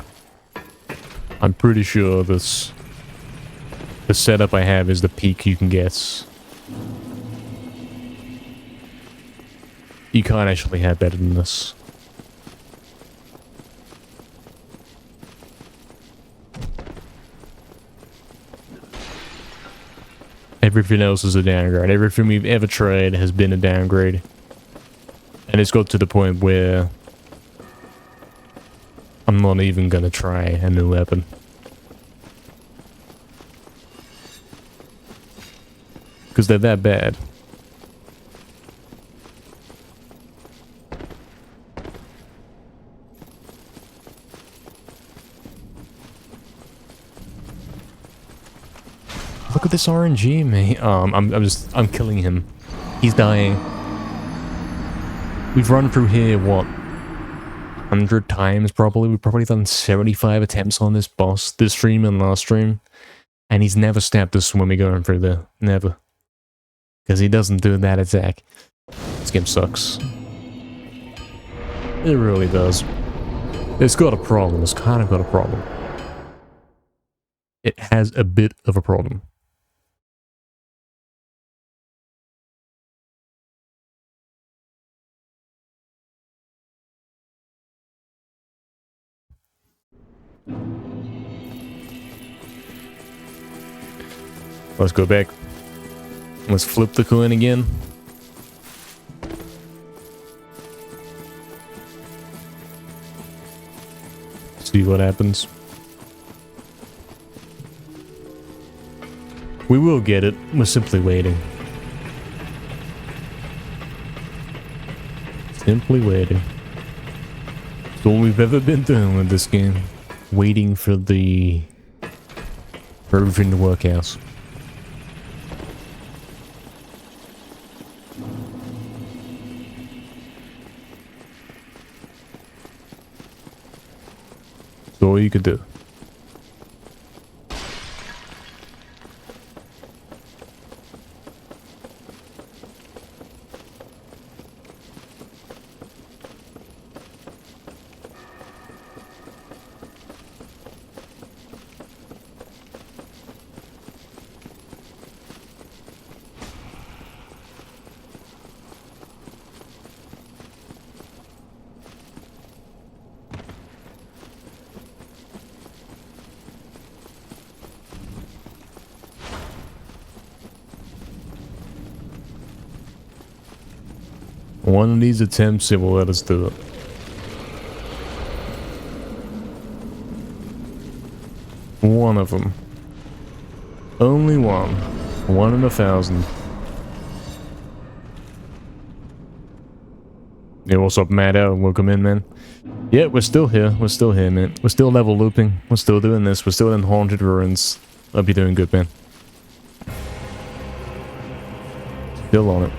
I'm pretty sure this... the setup I have is the peak you can get. You can't actually have better than this. Everything else is a downgrade. Everything we've ever tried has been a downgrade. And it's got to the point where I'm not even gonna try a new weapon. Because they're that bad. at this RNG, mate. I'm killing him. He's dying. We've run through here, what, 100 times probably? We've probably done 75 attempts on this boss, this stream and last stream. And he's never stabbed us when we're going through there. Never. Because he doesn't do that attack. This game sucks. It really does. It's got a problem. It's kind of got a problem. It has a bit of a problem. Let's go back. Let's flip the coin again. See what happens. We will get it. We're simply waiting. Simply waiting. It's all we've ever been doing with this game. Waiting for everything to work out. That's all you could do. One of these attempts, it will let us do it. One of them. Only one. 1 in 1,000. Yeah, what's up, Matt? Welcome in, man. Yeah, we're still here. We're still here, man. We're still level looping. We're still doing this. We're still in Haunted Ruins. I'll be doing good, man. Still on it.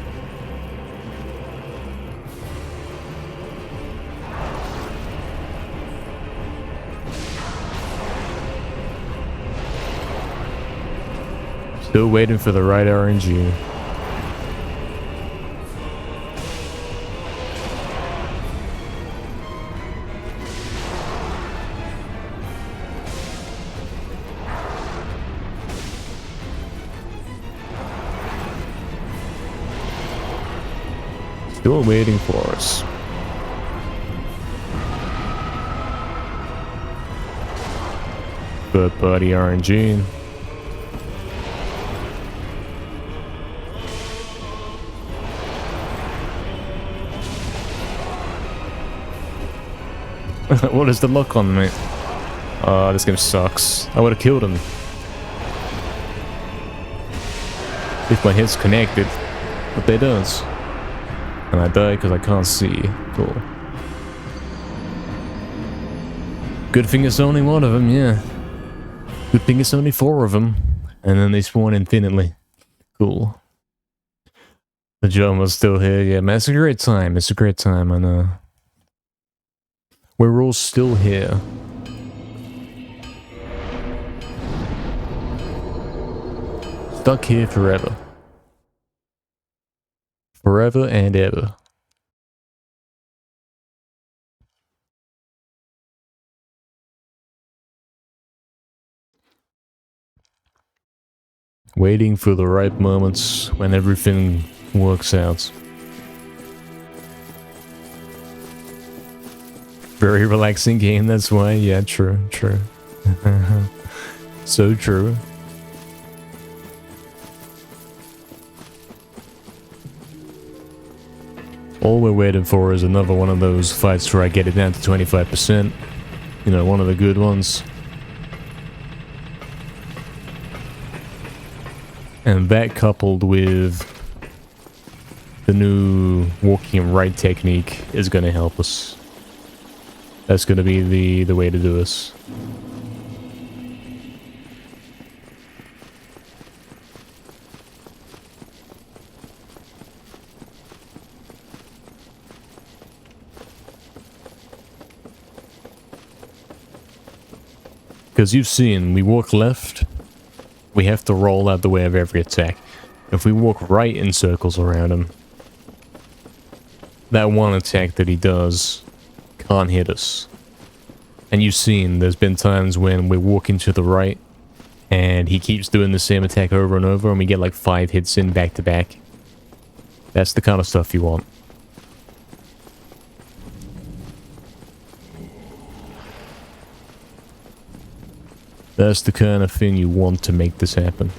Still waiting for the right RNG. Still waiting for us. Good buddy RNG. What is the lock on, mate? This game sucks. I would have killed him. If my head's connected. But they don't. And I die because I can't see. Cool. Good thing it's only one of them, yeah. Good thing it's only 4 of them. And then they spawn infinitely. Cool. The Joma's still here, yeah, man. It's a great time. It's a great time, I know. We're all still here. Stuck here forever. Forever and ever. Waiting for the right moments when everything works out. Very relaxing game, that's why. Yeah, true, true. So true. All we're waiting for is another one of those fights where I get it down to 25%. You know, one of the good ones. And that coupled with the new walking right technique is going to help us. That's going to be the way to do this. Because you've seen, we walk left, we have to roll out the way of every attack. If we walk right in circles around him, that one attack that he does can't hit us. And you've seen, there's been times when we're walking to the right, and he keeps doing the same attack over and over, and we get like 5 hits in back to back. That's the kind of stuff you want. That's the kind of thing you want to make this happen.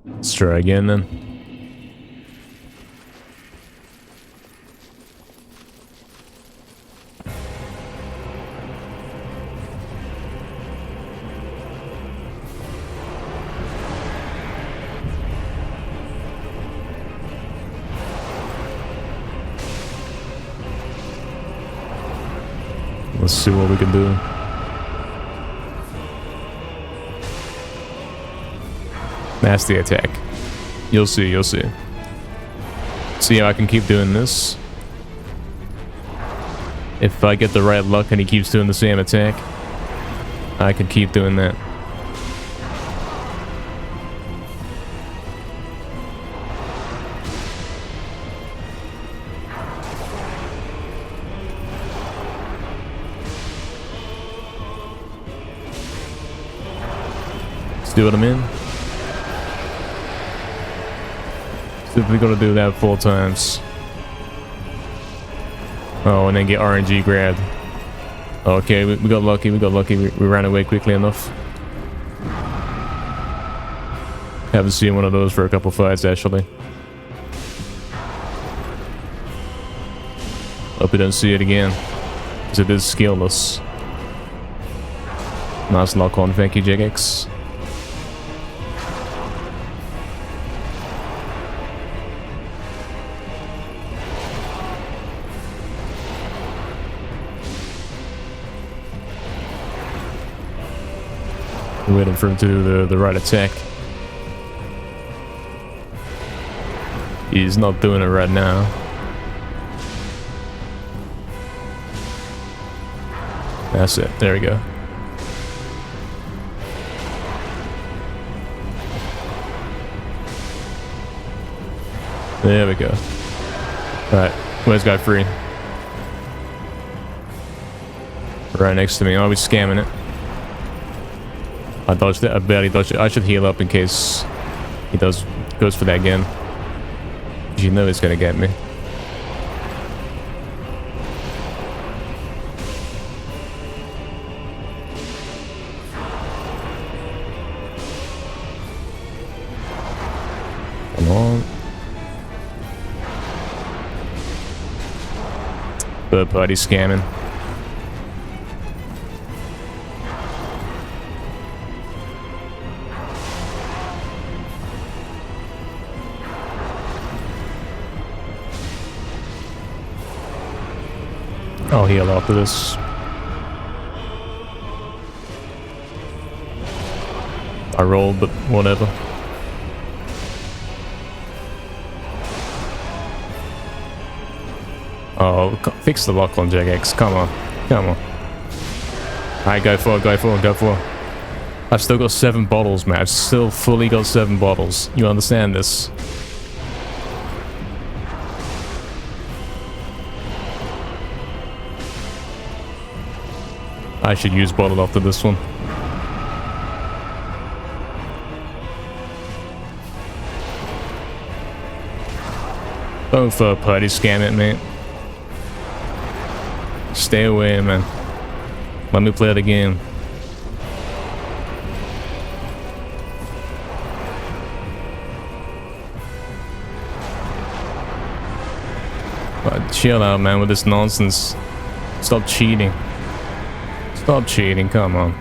Let's try again then. Let's see what we can do. That's the attack. You'll see, you'll see. See how I can keep doing this? If I get the right luck and he keeps doing the same attack, I can keep doing that. See what I mean? Simply gotta do that 4 times. Oh, and then get RNG grabbed. Okay, we got lucky, we ran away quickly enough. Haven't seen one of those for a couple fights, actually. Hope we don't see it again, because it is skillless. Nice lock on, thank you, JX. Waiting for him to do the right attack. He's not doing it right now. That's it. There we go. There we go. Alright, where's guy free? Right next to me. Oh, he's scamming it. I dodged it. I barely dodged it. I should heal up in case he goes for that again. You know he's gonna get me. Come on. Third party scamming. I'll heal after this. I rolled, but whatever. Oh, fix the lock on JX. Come on. Come on. Alright, go for it, go for it, go for it. I've still got 7 bottles, man. I've still fully got 7 bottles. You understand this? I should use bottle after this one. Don't third party scam it, mate. Stay away, man. Let me play the game. Chill out, man, with this nonsense. Stop cheating. Stop cheating, come on.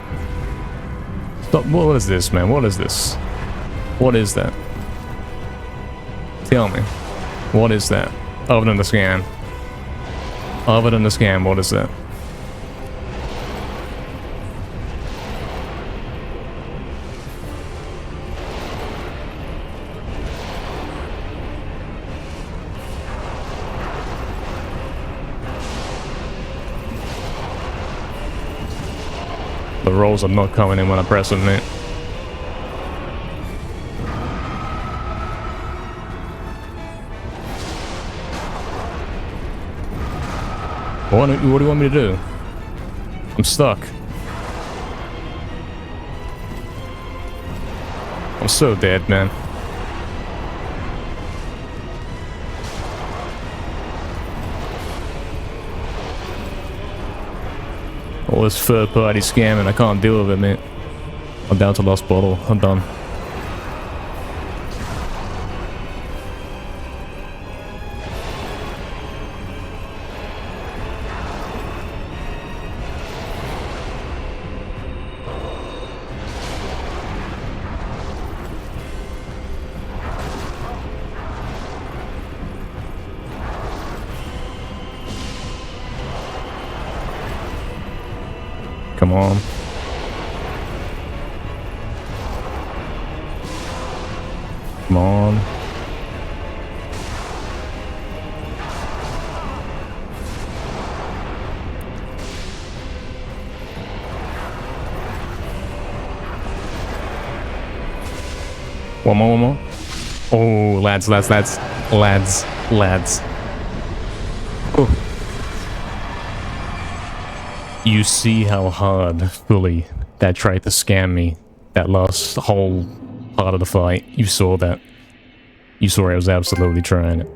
Stop. What is this, man? What is this? What is that? Tell me. What is that? Other than the scam. Other than the scam, what is that? The rolls are not coming in when I press them, mate. What do you want me to do? I'm stuck. I'm so dead, man. All this third-party scamming, I can't deal with it, mate. I'm down to lost bottle. I'm done. Come on. Come on. One more, one more. Oh, lads. Oh. You see how hard fully that tried to scam me. That last whole part of the fight. You saw that. You saw I was absolutely trying it.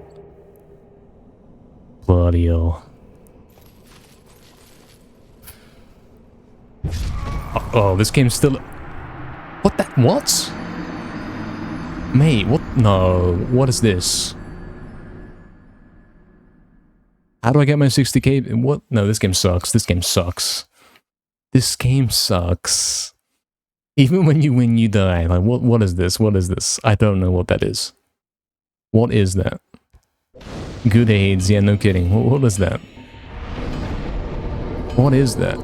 Bloody hell. Oh, this game's still... What the... What? Mate, what? No. What is this? How do I get my 60k? What? No, this game sucks. This game sucks. This game sucks. Even when you win, you die. Like, what is this? What is this? I don't know what that is. What is that? Good AIDS. Yeah, no kidding. What is that? What is that?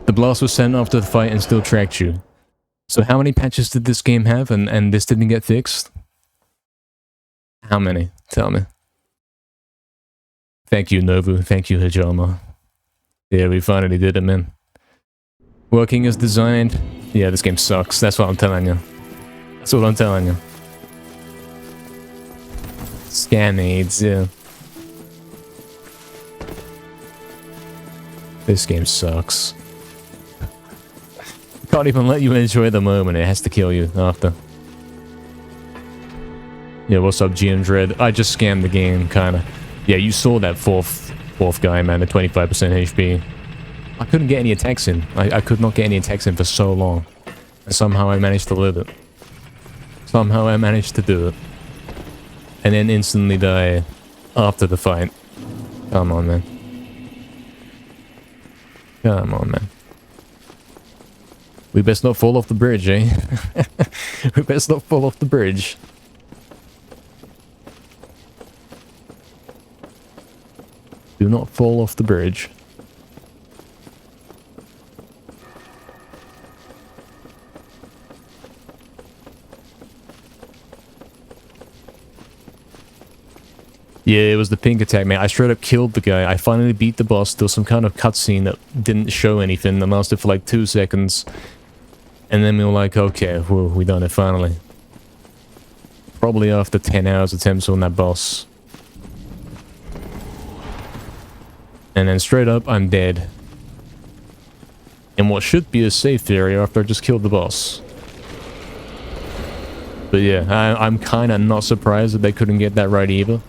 The blast was sent after the fight and still tracked you. So how many patches did this game have and this didn't get fixed? How many? Tell me. Thank you, Nobu. Thank you, Hijama. Yeah, we finally did it, man. Working as designed. Yeah, this game sucks. That's what I'm telling you. That's what I'm telling you. Scam AIDS, yeah. This game sucks. Can't even let you enjoy the moment. It has to kill you after. Yeah, what's up, GM Dread? I just scammed the game, kinda. Yeah, you saw that fourth guy, man, the 25% HP. I couldn't get any attacks in. I could not get any attacks in for so long. And somehow I managed to live it. Somehow I managed to do it. And then instantly die after the fight. Come on, man. Come on, man. We best not fall off the bridge, eh? We best not fall off the bridge. Do not fall off the bridge. Yeah, it was the pink attack, man. I straight up killed the guy. I finally beat the boss. There was some kind of cutscene that didn't show anything. That lasted for like 2 seconds. And then we were like, okay, well, we done it finally. Probably after 10 hours attempts on that boss. And then straight up, I'm dead. In what should be a safe area after I just killed the boss. But yeah, I'm kind of not surprised that they couldn't get that right either.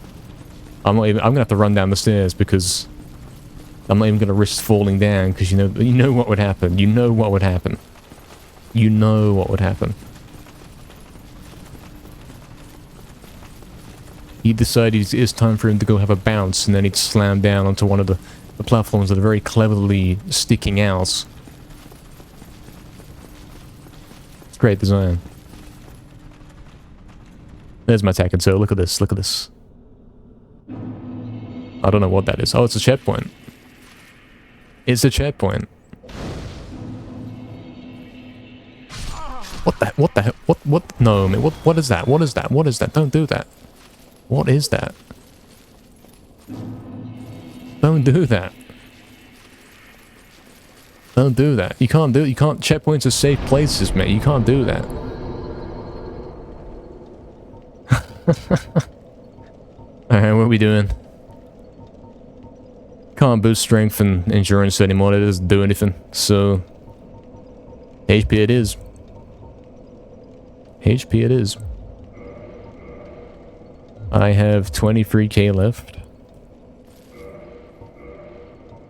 I'm gonna have to run down the stairs because I'm not even gonna risk falling down because you know what would happen. You know what would happen. You know what would happen. He'd decide it's time for him to go have a bounce, and then he'd slam down onto one of the platforms that are very cleverly sticking out. It's great design. There's my attack and so look at this, look at this. I don't know what that is. Oh, it's a checkpoint. It's a checkpoint. What the hell? What? No, man, what is that? What is that? What is that? Don't do that. What is that? Don't do that. Don't do that. You can't do it. You can't. Checkpoints are safe places, mate. You can't do that. Alright, what are we doing? Can't boost strength and endurance anymore. It doesn't do anything. So, HP it is. HP it is. I have 23k left.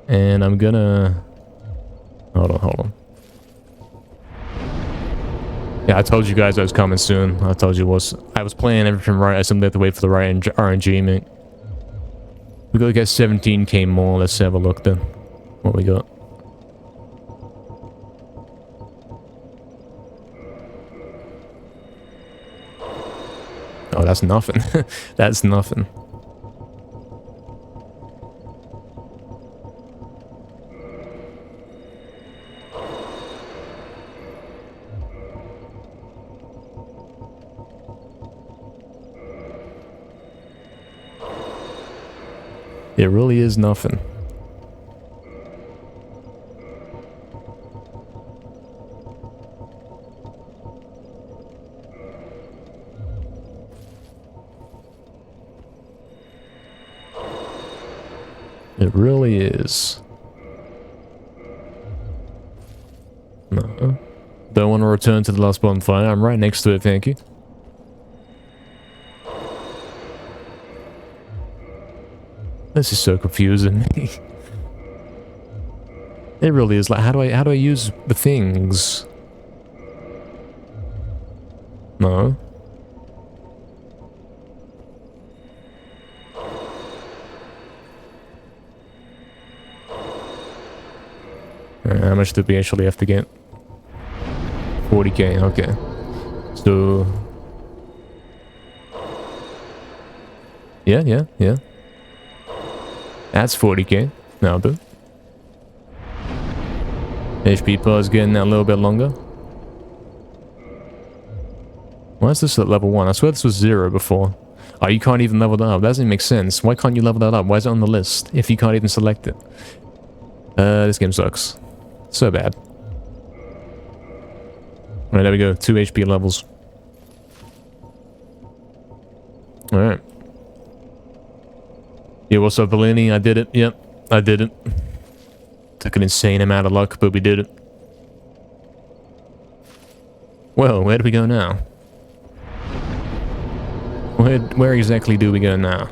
And I'm gonna... Hold on. Yeah, I told you guys I was coming soon. I told you I was playing everything right. I simply have to wait for the right RNG, mate. We gotta get 17k more. Let's have a look then. What we got. Oh, that's nothing. That's nothing. It really is nothing. It really is. No. Don't want to return to the last bonfire. I'm right next to it, thank you. This is so confusing. It really is. Like, how do I use the things? No. How much did we actually have to get? 40k, okay. So... Yeah. That's 40k. Now do. HP pause getting that a little bit longer. Why is this at level 1? I swear this was 0 before. Oh, you can't even level that up. That doesn't make sense. Why can't you level that up? Why is it on the list if you can't even select it? This game sucks. So bad. Alright, there we go. 2 HP levels. Alright. Yeah, what's up, Bellini? I did it. Yep, I did it. Took an insane amount of luck, but we did it. Well, where do we go now? Where exactly do we go now?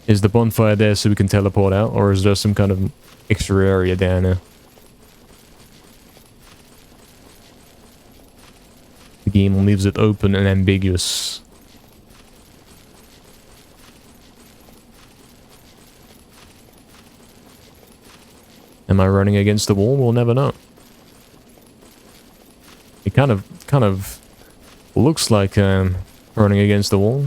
Is the bonfire there so we can teleport out, or is there some kind of extra area down there? The game leaves it open and ambiguous. Am I running against the wall? We'll never know. It kind of looks like running against the wall.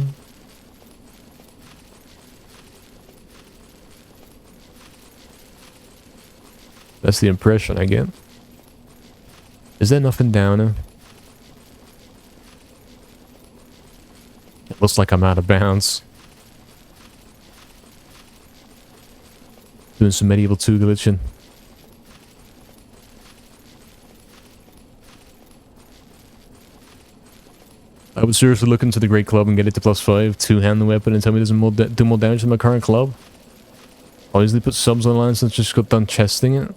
That's the impression I get. Is there nothing down there? It looks like I'm out of bounds. Doing some medieval 2 glitching. I would seriously look into the Great Club and get it to +5, 2-hand the weapon, and tell me it doesn't do more damage than my current club. I'll easily put subs online since I just got done chesting it.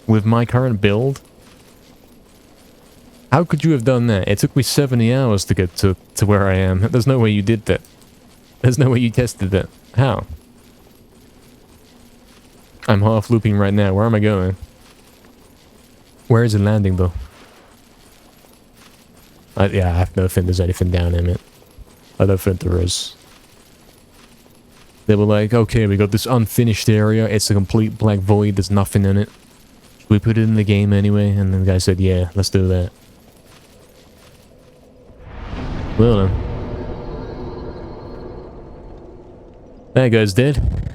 With my current build. How could you have done that? It took me 70 hours to get to where I am. There's no way you did that. There's no way you tested that. How? I'm half looping right now. Where am I going? Where is it landing though? Yeah, I have no think there's anything down in it. I don't think there is. They were like, okay, we got this unfinished area. It's a complete black void. There's nothing in it. Should we put it in the game anyway? And then the guy said, yeah, let's do that. Well then. That guy's dead.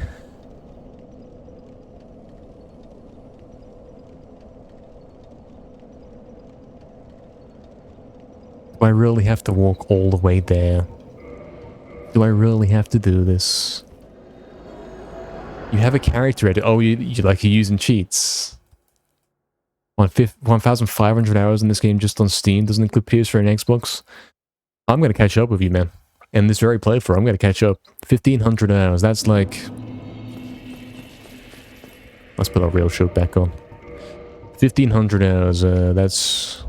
Do I really have to walk all the way there? Do I really have to do this? You have a character edit. Oh, you're using cheats. 1,500 hours in this game just on Steam. Doesn't include PS4 and Xbox. I'm going to catch up with you, man. In this very playthrough, I'm going to catch up. 1,500 hours. That's like... Let's put our real show back on. 1,500 hours. That's...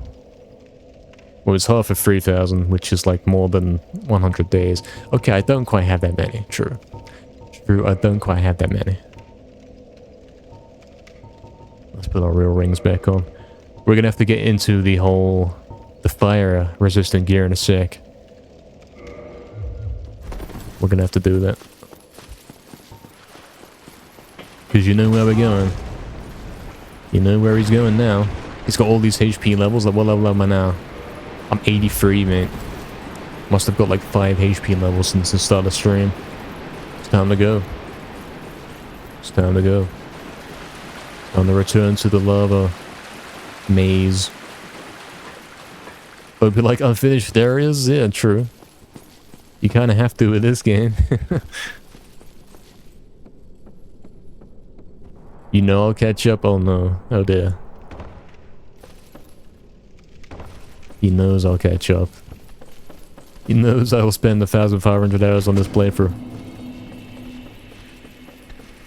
Well, it's half of 3,000, which is like more than 100 days. Okay, I don't quite have that many. True. True, I don't quite have that many. Let's put our real rings back on. We're gonna have to get into the whole... the fire-resistant gear in a sec. We're gonna have to do that. Because you know where we're going. You know where he's going now. He's got all these HP levels. Like, what level am I now? I'm 83, mate. Must have got like 5 HP levels since the start of the stream. It's time to go. It's time to go. Time to return to the lava maze. But it'd be like unfinished areas? Yeah, true. You kind of have to with this game. You know I'll catch up? Oh no. Oh dear. He knows I'll catch up. He knows I will spend 1,500 hours on this playthrough.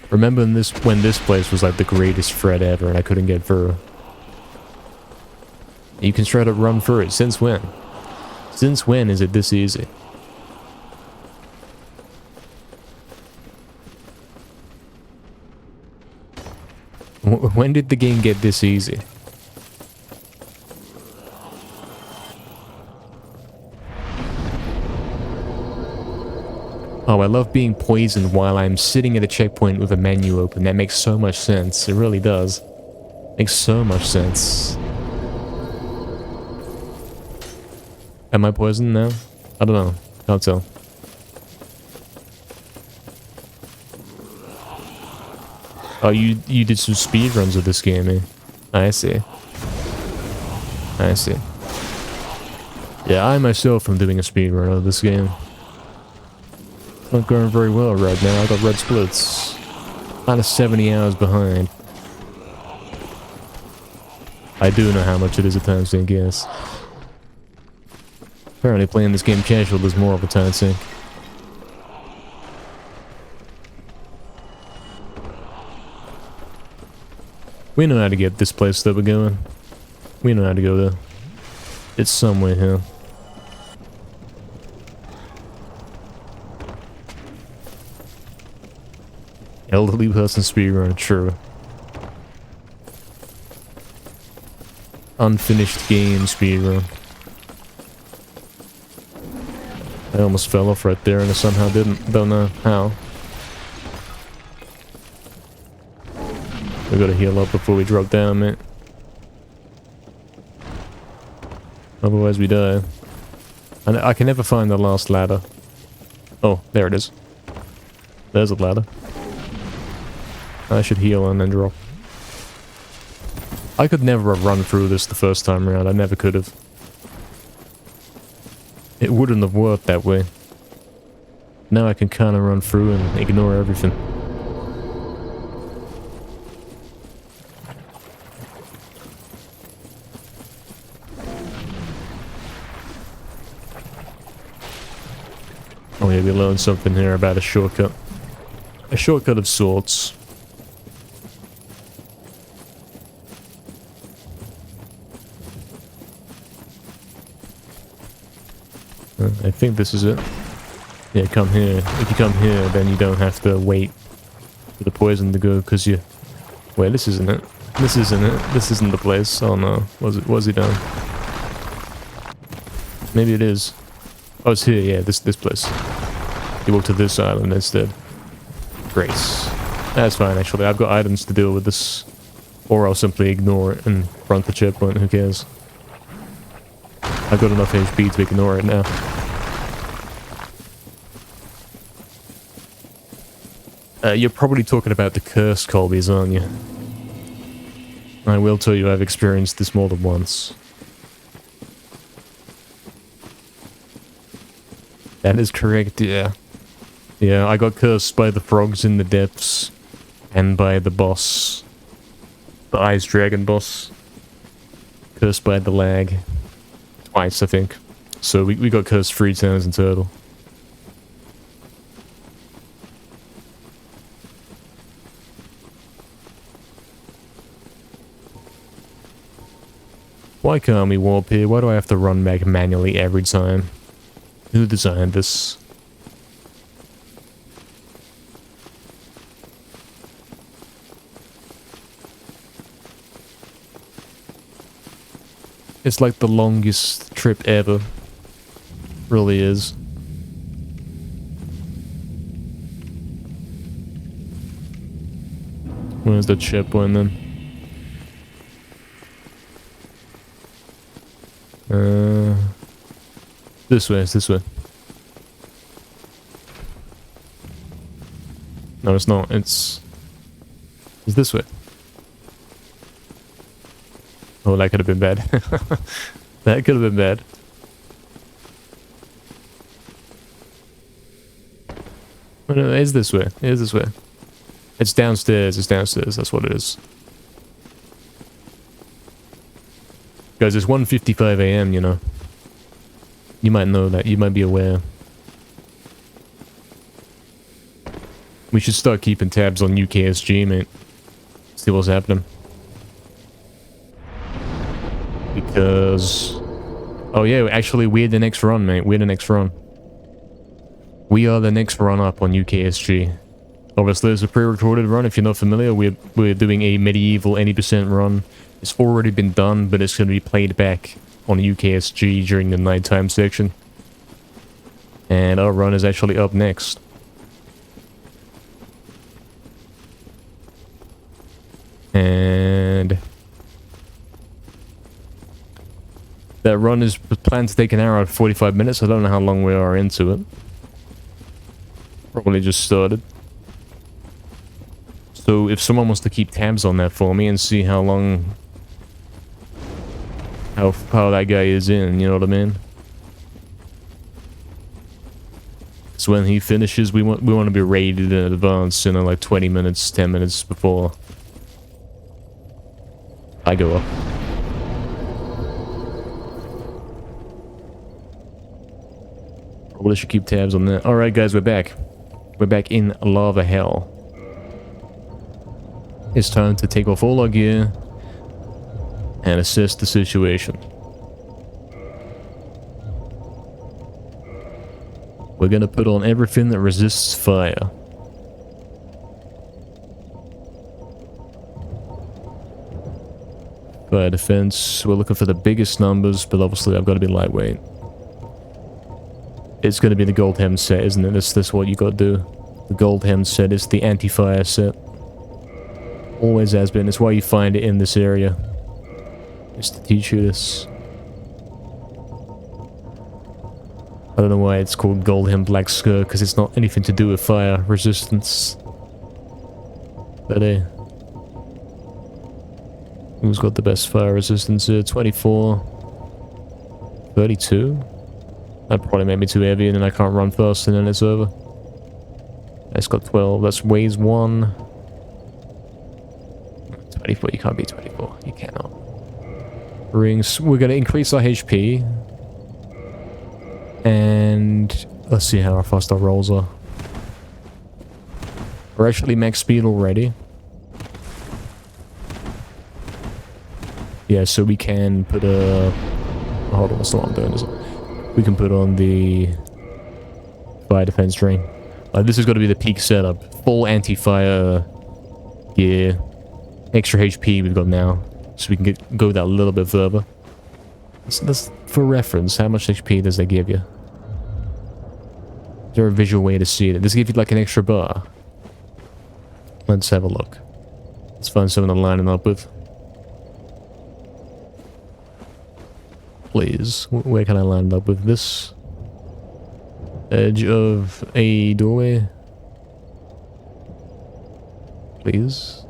Remember when this place was like the greatest threat ever and I couldn't get through? You can straight up run through it. Since when? Since when is it this easy? When did the game get this easy? Oh, I love being poisoned while I'm sitting at a checkpoint with a menu open. That makes so much sense. It really does. Makes so much sense. Am I poisoned now? I don't know. Can't tell. Oh, you did some speedruns of this game, eh? I see. I see. Yeah, I myself am doing a speedrun of this game. It's not going very well right now. I got red splits. Kind of 70 hours behind. I do know how much it is a time sink, yes. Apparently playing this game casual is more of a time sink. We know how to get this place that we're going. We know how to go there. It's somewhere here. Elderly person speedrun, true. Unfinished game speedrun. I almost fell off right there and I somehow didn't. Don't know how. We gotta heal up before we drop down, mate. Otherwise we die. And I can never find the last ladder. Oh, there it is. There's a ladder. I should heal and then drop. I could never have run through this the first time around. I never could have. It wouldn't have worked that way. Now I can kind of run through and ignore everything. Oh yeah, we learned something here about a shortcut. A shortcut of sorts. I think this is it. Yeah, come here. If you come here, then you don't have to wait for the poison to go, because you... Wait, this isn't it. This isn't it. This isn't the place. Oh no. Was he done? Maybe it is. Oh, it's here. Yeah, this place. You walk to this island instead. Grace. That's fine, actually. I've got items to deal with this. Or I'll simply ignore it and run the checkpoint. Who cares? I've got enough HP to ignore it now. You're probably talking about the cursed Colbys, aren't you? I will tell you I've experienced this more than once. That is correct, yeah. Yeah, I got cursed by the frogs in the depths. and by the boss. The Ice Dragon boss. Cursed by the lag. Twice, I think. So we got cursed 3 times in total. Why can't we warp here? Why do I have to run back manually every time? Who designed this? It's like the longest trip ever. Really is. Where's the checkpoint then? This way, it's this way. No, it's not. It's this way. Oh, that could have been bad. That could have been bad. Oh, no, it's this way. It is this way. It's downstairs. It's downstairs. That's what it is. Guys, it's 1:55 a.m., you know. You might know that. You might be aware. We should start keeping tabs on UKSG, mate. See what's happening. Because... Oh yeah, actually we're the next run, mate. We're the next run. We are the next run up on UKSG. Obviously, it's a pre-recorded run. If you're not familiar, we're doing a medieval 80% run. It's already been done, but it's going to be played back on UKSG during the nighttime section. And our run is actually up next. And that run is planned to take an hour and 45 minutes. I don't know how long we are into it. Probably just started. So if someone wants to keep tabs on that for me and see how long... How that guy is in, you know what I mean? So when he finishes, we want to be rated in advance, you know, like 20 minutes, 10 minutes before I go up. Probably should keep tabs on that. Alright guys, we're back. We're back in lava hell. It's time to take off all our gear and assess the situation. We're gonna put on everything that resists fire. Fire defense, we're looking for the biggest numbers, but obviously I've got to be lightweight. It's gonna be the gold hem set, isn't it? That's what you gotta do. The gold hem set is the anti-fire set. Always has been. It's why you find it in this area. Just to teach you this. I don't know why it's called gold hem black skirt, because it's not anything to do with fire resistance. But hey. Who's got the best fire resistance here? 24. 32? That probably made me too heavy and then I can't run fast and then it's over. It's got 12. That's weighs 1. 24. You can't be 24. You cannot. Rings. We're going to increase our HP. And let's see how fast our rolls are. We're actually max speed already. Yeah, so we can put a... Hold on, that's not what I'm doing, is it? We can put on the fire defense ring. This is going to be the peak setup. Full anti-fire gear. Extra HP we've got now. So we can go that a little bit further. That's for reference. How much HP does that give you? Is there a visual way to see it? Does it give you like an extra bar? Let's have a look. Let's find something to line it up with. Please. Where can I line it up with this? Edge of a doorway. Please.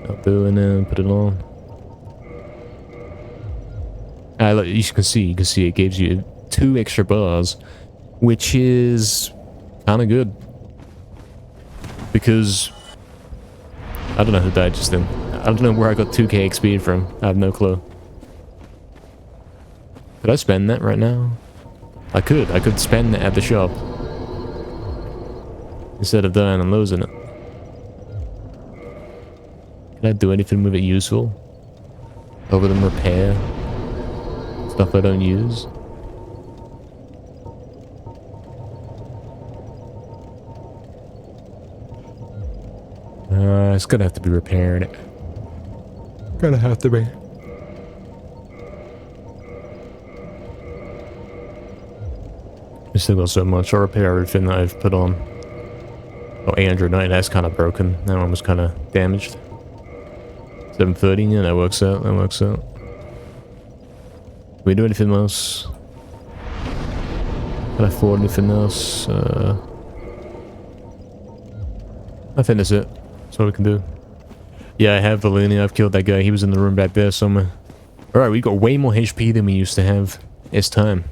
I'll do and then put it on. Look, you can see it gives you 2 extra bars, which is kind of good. Because I don't know who died just then. I don't know where I got 2k XP from. I have no clue. Could I spend that right now? I could spend it at the shop. Instead of dying and losing it. Can I do anything with it useful? Other than repair? Stuff I don't use? It's gonna have to be repaired. Gonna have to be. I still got so much. I'll repair everything that I've put on. Oh, 890, that's kind of broken. That one was kind of damaged. 730, yeah, that works out. That works out. Can we do anything else? Can I afford anything else? I think that's it. That's all we can do. Yeah, I have Valini. I've killed that guy. He was in the room back there somewhere. Alright, we got way more HP than we used to have. It's time.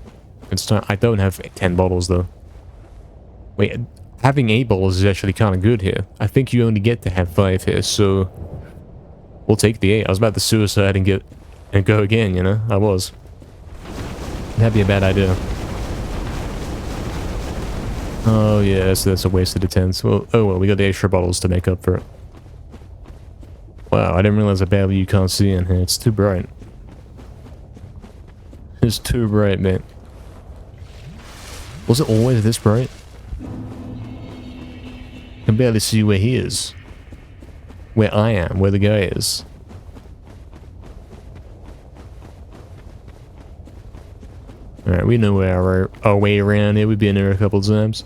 It's time. I don't have 10 bottles though. Wait, having 8 bottles is actually kind of good here. I think you only get to have 5 here, so we'll take the 8. I was about to suicide and go again, you know? I was. That'd be a bad idea. Oh yeah, that's a waste of the 10s. Well, oh well, we got the extra bottles to make up for it. Wow, I didn't realize how badly you can't see in here. It's too bright. It's too bright, man. Was it always this bright? I can barely see where he is. Where I am, where the guy is. Alright, we know where our way around here. We've been here a couple times.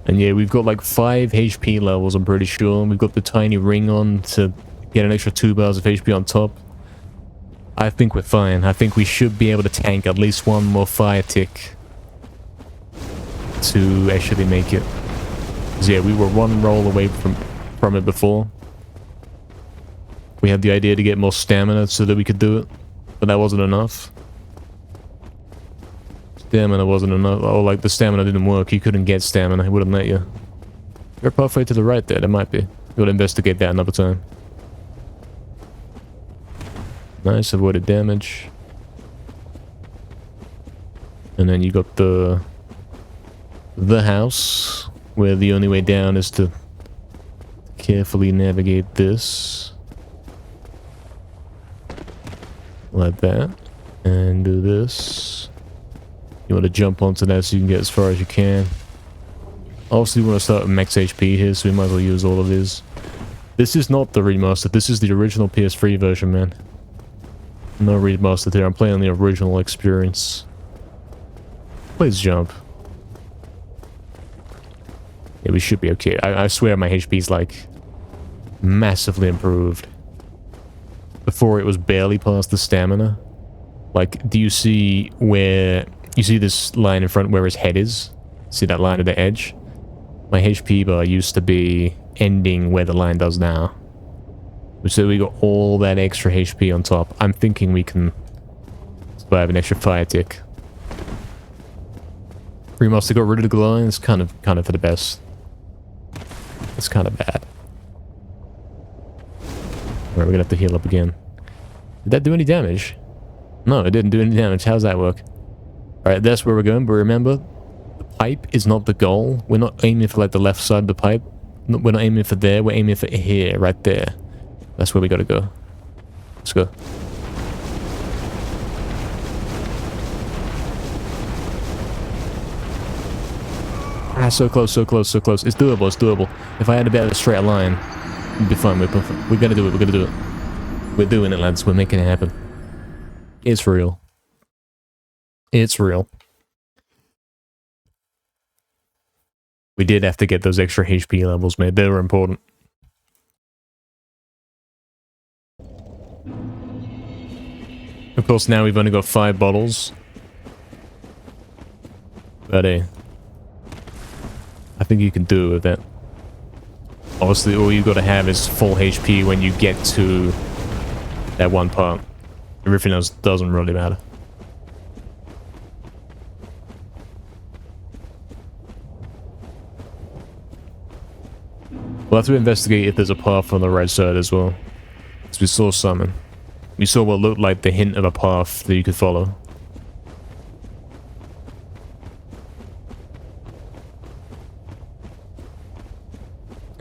And yeah, we've got like 5 HP levels, I'm pretty sure. And we've got the tiny ring on to get an extra 2 bars of HP on top. I think we're fine. I think we should be able to tank at least 1 more fire tick to actually make it. Because yeah, we were 1 roll away from it before. We had the idea to get more stamina so that we could do it, but that wasn't enough. Stamina wasn't enough. Oh, like the stamina didn't work. You couldn't get stamina. It wouldn't let you. You're pathway to the right there. There might be. We'll investigate that another time. Nice, avoided damage. And then you got the house, where the only way down is to carefully navigate this. Like that. And do this. You want to jump onto that so you can get as far as you can. Obviously, we want to start with max HP here, so we might as well use all of these. This is not the remastered. This is the original PS3 version, man. No remastered here. I'm playing the original experience. Please jump. Yeah, we should be okay. I swear my HP is like massively improved. Before it was barely past the stamina. Like, do you see where... You see this line in front where his head is? See that line at the edge? My HP bar used to be ending where the line does now. So we got all that extra HP on top. I'm thinking we can survive an extra fire tick. Remaster got rid of the glow. It's kind of for the best. It's kind of bad. Alright, we're gonna have to heal up again. Did that do any damage? No, it didn't do any damage. How's that work? Alright, that's where we're going, but remember, the pipe is not the goal. We're not aiming for like the left side of the pipe. We're not aiming for there, we're aiming for here, right there. That's where we gotta go. Let's go. Ah, so close, so close, so close. It's doable, it's doable. If I had a better straight line, we'd be fine, we're perfect. We're gonna do it, we're gonna do it. We're doing it, lads, we're making it happen. It's real. It's real. We did have to get those extra HP levels, mate. They were important. Of course, now we've only got 5 bottles. But I think you can do it with that. Obviously, all you gotta have is full HP when you get to that one part. Everything else doesn't really matter. We'll have to investigate if there's a path on the right side as well. Because we saw something. We saw what looked like the hint of a path that you could follow.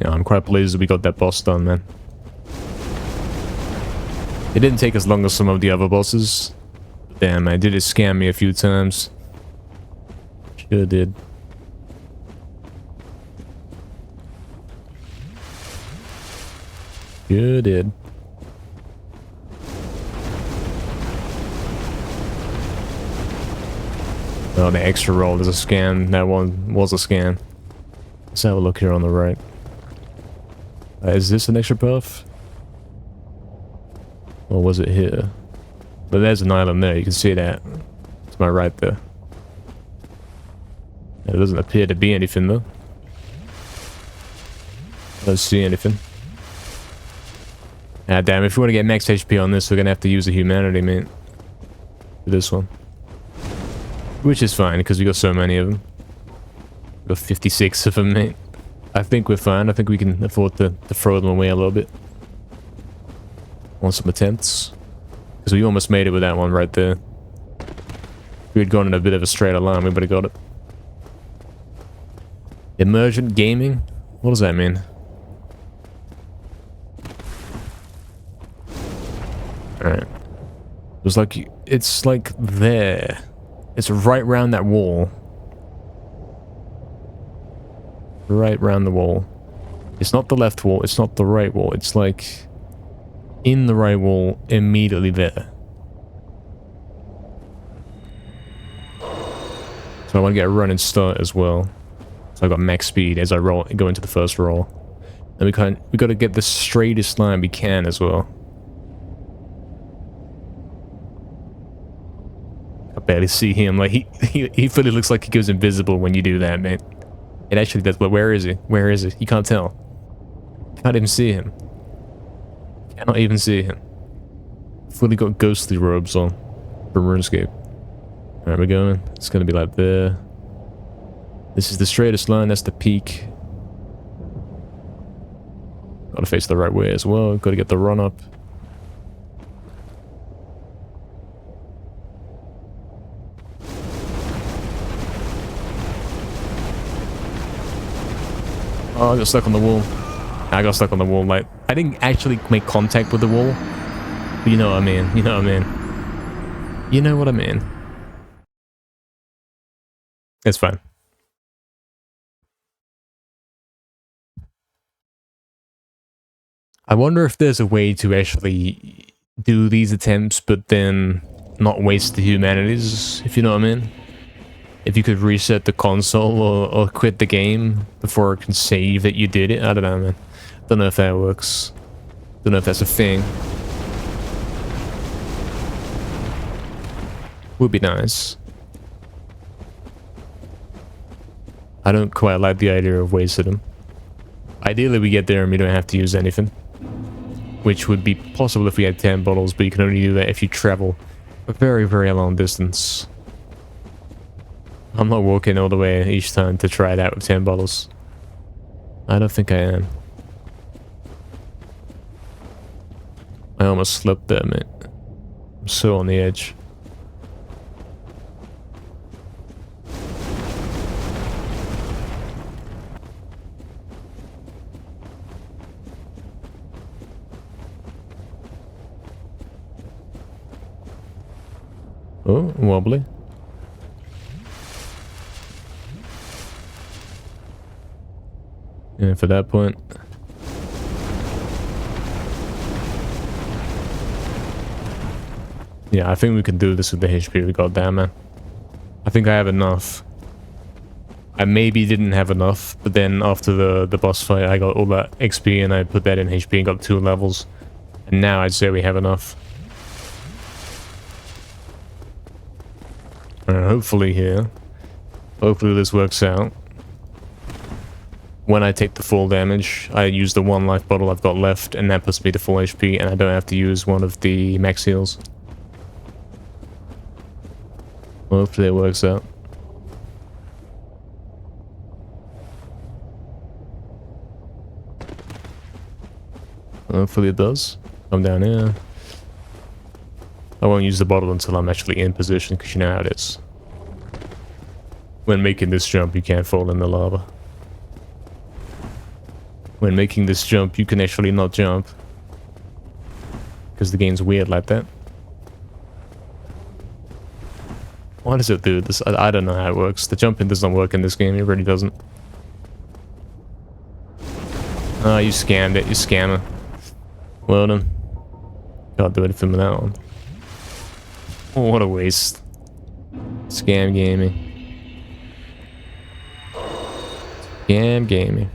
Yeah, I'm quite pleased that we got that boss done, man. It didn't take as long as some of the other bosses. Damn, man, did it scam me a few times. Sure did. Sure did. Oh, the extra roll is a scam. That one was a scam. Let's have a look here on the right. Is this an extra path? Or was it here? But there's an island there, you can see that. It's my right there. There doesn't appear to be anything though. Don't see anything. Ah damn, if we want to get max HP on this, we're gonna have to use the humanity, mate. For this one. Which is fine, because we got so many of them. We got 56 of them, mate. I think we're fine. I think we can afford to throw them away a little bit. On some attempts. Because we almost made it with that one right there. If we had gone in a bit of a straighter line, we would have got it. Emergent gaming? What does that mean? Alright. It's like there. It's right round that wall. Right round the wall. It's not the left wall, it's not the right wall. It's like in the right wall, immediately there. So I want to get a running start as well. So I got max speed as I go into the first roll. And we got to get the straightest line we can as well. I barely see him. Like he fully looks like he goes invisible when you do that, man. It actually does. But where is he? Where is he? You can't tell. Can't even see him. Cannot even see him. Fully got ghostly robes on for RuneScape. Alright, we're going. It's gonna be like there. This is the straightest line. That's the peak. Gotta face the right way as well. Gotta get the run up. Oh, I got stuck on the wall. I got stuck on the wall. Like, I didn't actually make contact with the wall. But you know what I mean. You know what I mean. You know what I mean. It's fine. I wonder if there's a way to actually do these attempts, but then not waste the humanities, if you know what I mean. If you could reset the console or quit the game before it can save that you did it. I don't know, man. Don't know if that works. Don't know if that's a thing. Would be nice. I don't quite like the idea of wasting them. Ideally, we get there and we don't have to use anything. Which would be possible if we had 10 bottles, but you can only do that if you travel a very, very long distance. I'm not walking all the way each time to try it out with 10 bottles. I don't think I am. I almost slipped there, mate. I'm so on the edge. Oh, wobbly. And for that point... Yeah, I think we can do this with the HP we got there, man. I think I have enough. I maybe didn't have enough, but then after the boss fight, I got all that XP and I put that in HP and got 2 levels. And now I'd say we have enough. Hopefully here. Hopefully this works out. When I take the full damage, I use the 1 life bottle I've got left, and that puts me to full HP, and I don't have to use one of the max heals. Hopefully it works out. Hopefully it does. Come down here. I won't use the bottle until I'm actually in position, because you know how it is. When making this jump, you can't fall in the lava. When making this jump, you can actually not jump. Because the game's weird like that. Why does it do this? I don't know how it works. The jumping doesn't work in this game, it really doesn't. Oh, you scammed it, you scammer. Well done. Can't do anything with that one. Oh, what a waste. Scam gaming. Scam gaming.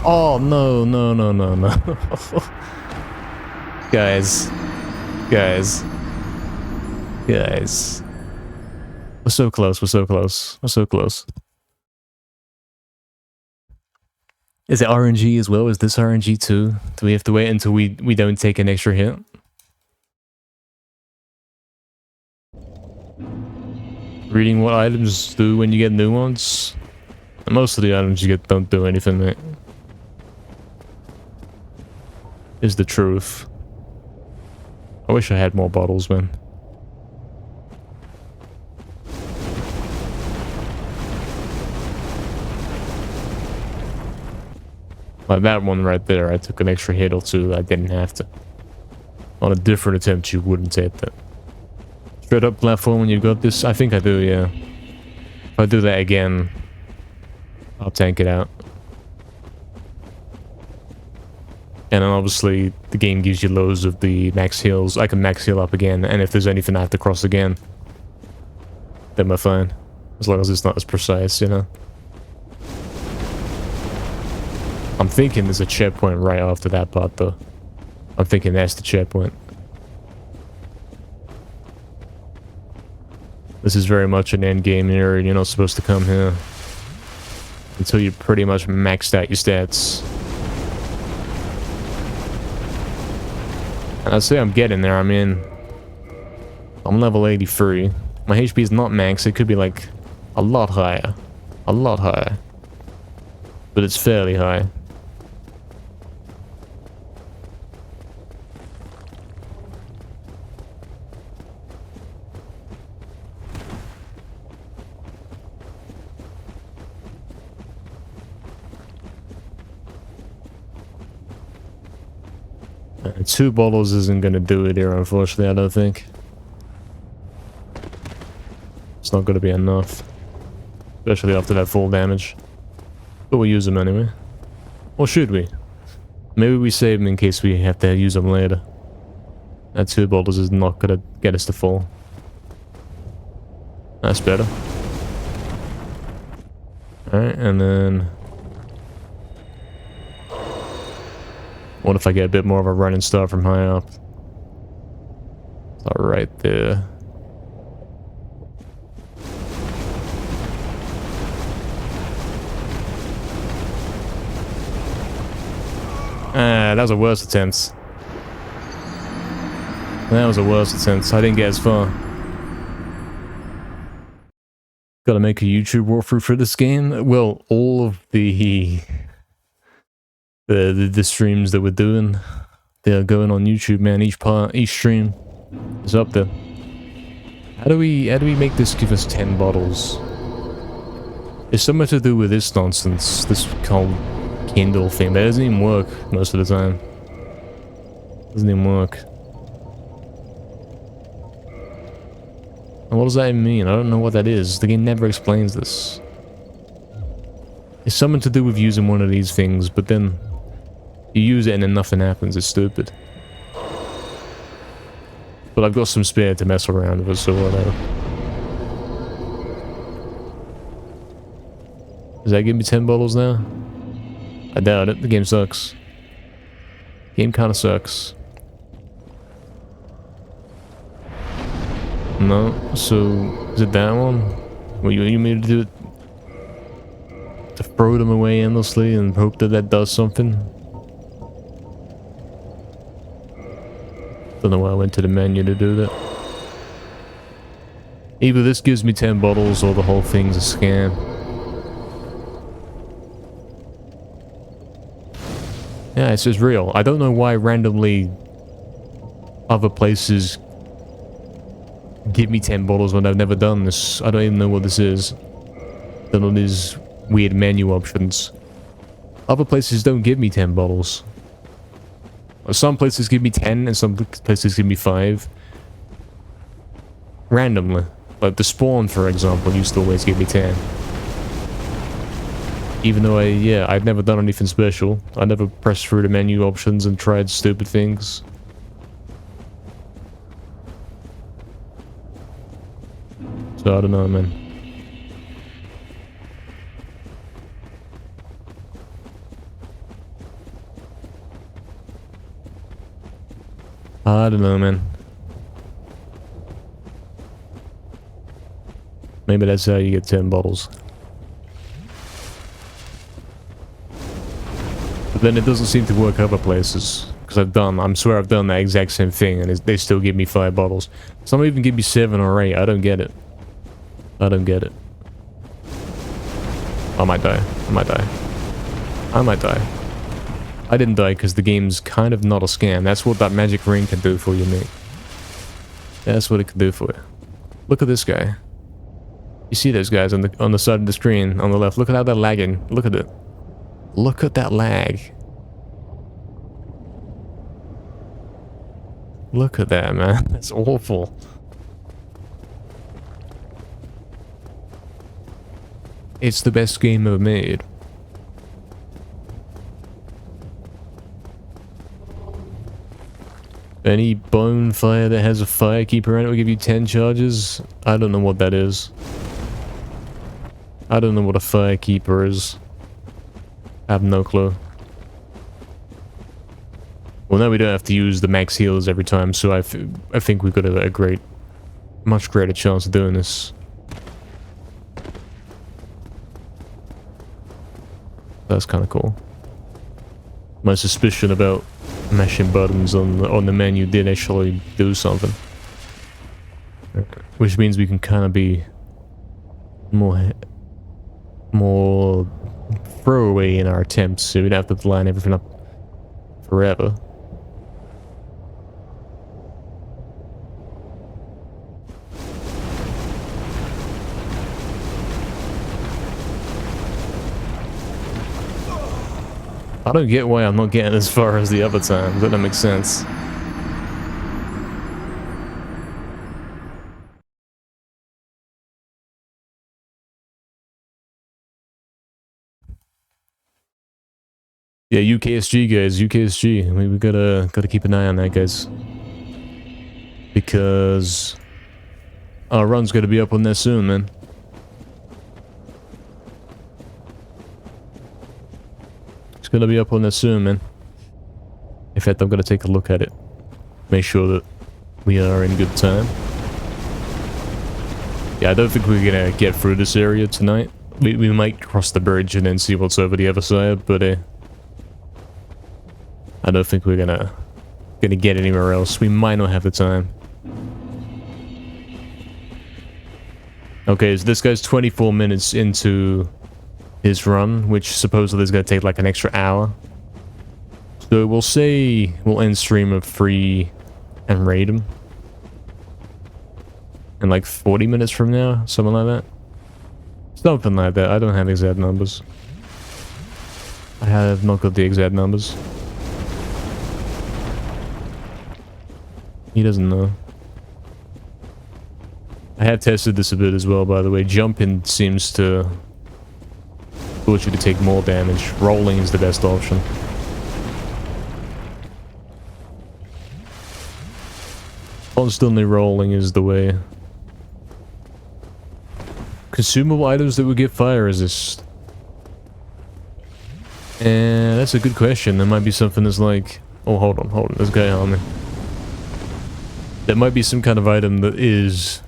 Oh, no, no, no, no, no. Guys. Guys. Guys. We're so close, we're so close. We're so close. Is it RNG as well? Is this RNG too? Do we have to wait until we don't take an extra hit? Reading what items do when you get new ones? Most of the items you get don't do anything, mate. Is the truth. I wish I had more bottles, man. Like that one right there, I took an extra hit or two. I didn't have to. On a different attempt, you wouldn't take that. Straight up platform when you got this? I think I do, yeah. If I do that again, I'll tank it out. And then obviously, the game gives you loads of the max heals. I can max heal up again, and if there's anything I have to cross again, then we're fine. As long as it's not as precise, you know? I'm thinking there's a checkpoint right after that part, though. I'm thinking that's the checkpoint. This is very much an end game area. You're not supposed to come here until you pretty much maxed out your stats. And I'd say I'm getting there. I mean, I'm level 83. My HP is not max. It could be like a lot higher. A lot higher. But it's fairly high. Two bottles isn't gonna do it here, unfortunately, I don't think. It's not gonna be enough. Especially after that full damage. But we'll use them anyway. Or should we? Maybe we save them in case we have to use them later. That two bottles is not gonna get us to full. That's better. Alright, and then... what if I get a bit more of a running start from high up? Right there. Ah, that was a worse attempt. That was a worse attempt. I didn't get as far. Gotta make a YouTube walkthrough for this game. Well, all of the streams that we're doing, they're going on YouTube, man. Each stream is up there. How do we make this give us 10 bottles? It's something to do with this nonsense, this whole Kindle thing. That doesn't even work most of the time. Doesn't even work. And what does that even mean? I don't know what that is. The game never explains this. It's something to do with using one of these things, but then you use it and then nothing happens. It's stupid. But I've got some spare to mess around with, so whatever. Does that give me 10 bottles now? I doubt it. The game sucks. Game kinda sucks. No, so is it that one? Well, you need to do it to throw them away endlessly and hope that that does something. Don't know why I went to the menu to do that. Either this gives me 10 bottles or the whole thing's a scam. Yeah, it's just real. I don't know why randomly other places give me 10 bottles when I've never done this. I don't even know what this is. Done all these weird menu options. Other places don't give me 10 bottles. Some places give me 10 and some places give me 5. Randomly. Like the spawn, for example, used to always give me 10. Even though I'd never done anything special. I never pressed through the menu options and tried stupid things. So I don't know, man. I don't know, man. Maybe that's how you get 10 bottles. But then it doesn't seem to work other places. Because I swear I've done that exact same thing and they still give me 5 bottles. Some even give me 7 or 8. I don't get it. I don't get it. I might die. I might die. I might die. I didn't die because the game's kind of not a scam. That's what that magic ring can do for you, mate. That's what it can do for you. Look at this guy. You see those guys on the side of the screen on the left. Look at how they're lagging. Look at it. Look at that lag. Look at that, man. That's awful. It's the best game ever made. Any bonfire that has a firekeeper in it will give you 10 charges. I don't know what that is. I don't know what a firekeeper is. I have no clue. Well, now we don't have to use the max heals every time, so I think we've got a much greater chance of doing this. That's kind of cool. My suspicion about mashing buttons on the menu did actually do something. Which means we can kind of be more throwaway in our attempts, so we don't have to line everything up forever. I don't get why I'm not getting as far as the other times. That don't make sense. Yeah, UKSG guys, UKSG. I mean, we gotta keep an eye on that, guys, because our run's gonna be up on that soon, man. It's gonna be up on that soon, man. In fact, I'm gonna take a look at it, make sure that we are in good time. Yeah, I don't think we're gonna get through this area tonight. We might cross the bridge and then see what's over the other side, but I don't think we're gonna get anywhere else. We might not have the time. Okay, so this guy's 24 minutes into his run, which supposedly is gonna take like an extra hour. So we'll say we'll end stream of 3 and raid him in like 40 minutes from now, something like that. Something like that. I don't have exact numbers. I have not got the exact numbers. He doesn't know. I have tested this a bit as well, by the way. Jumping seems to force you to take more damage. Rolling is the best option. Constantly rolling is the way. Consumable items that would give fire resist. And that's a good question. There might be something that's like... Oh, hold on. There's a guy on me. There might be some kind of item that is...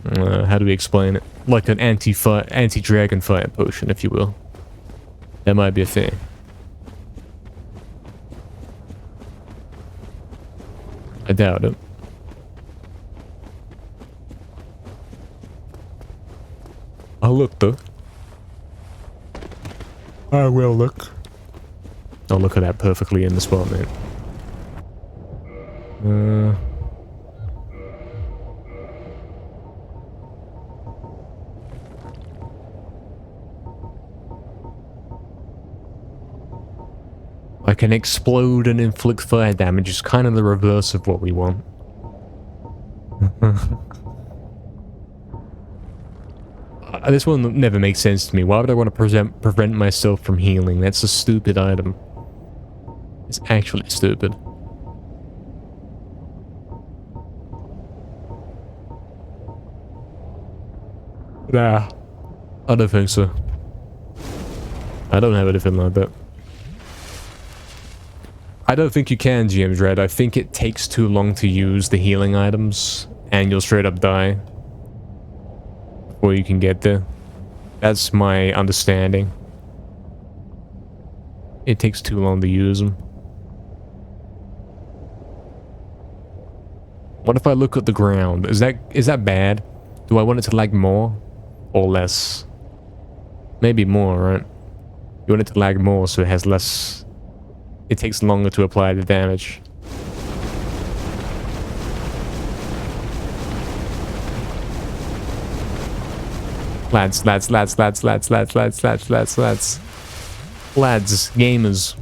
how do we explain it? Like an anti-dragon fire potion, if you will. That might be a thing. I doubt it. I'll look though. I will look. Oh, look at that, perfectly in the spot, man. I can explode and inflict fire damage. Is kind of the reverse of what we want. This one never makes sense to me. Why would I want to prevent myself from healing? That's a stupid item. It's actually stupid. Nah. I don't think so. I don't have anything like that. I don't think you can, GM Dread. I think it takes too long to use the healing items, and you'll straight up die before you can get there. That's my understanding. It takes too long to use them. What if I look at the ground? Is that bad? Do I want it to lag more or less? Maybe more, right? You want it to lag more so it has less... It takes longer to apply the damage. Lads, gamers.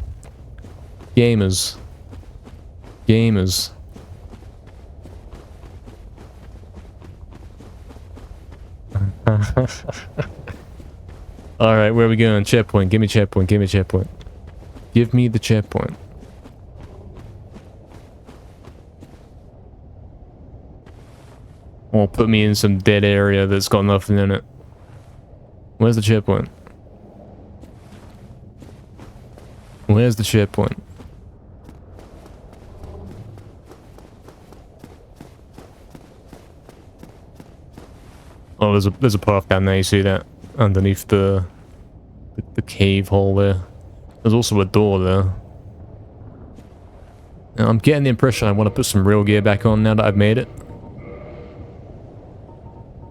Alright, where are we going? Checkpoint, give me checkpoint, give me checkpoint. Give me the checkpoint. Or put me in some dead area that's got nothing in it. Where's the checkpoint? Where's the checkpoint? Oh, there's a path down there, you see that? Underneath the cave hole there. There's also a door there. Now, I'm getting the impression I want to put some real gear back on now that I've made it.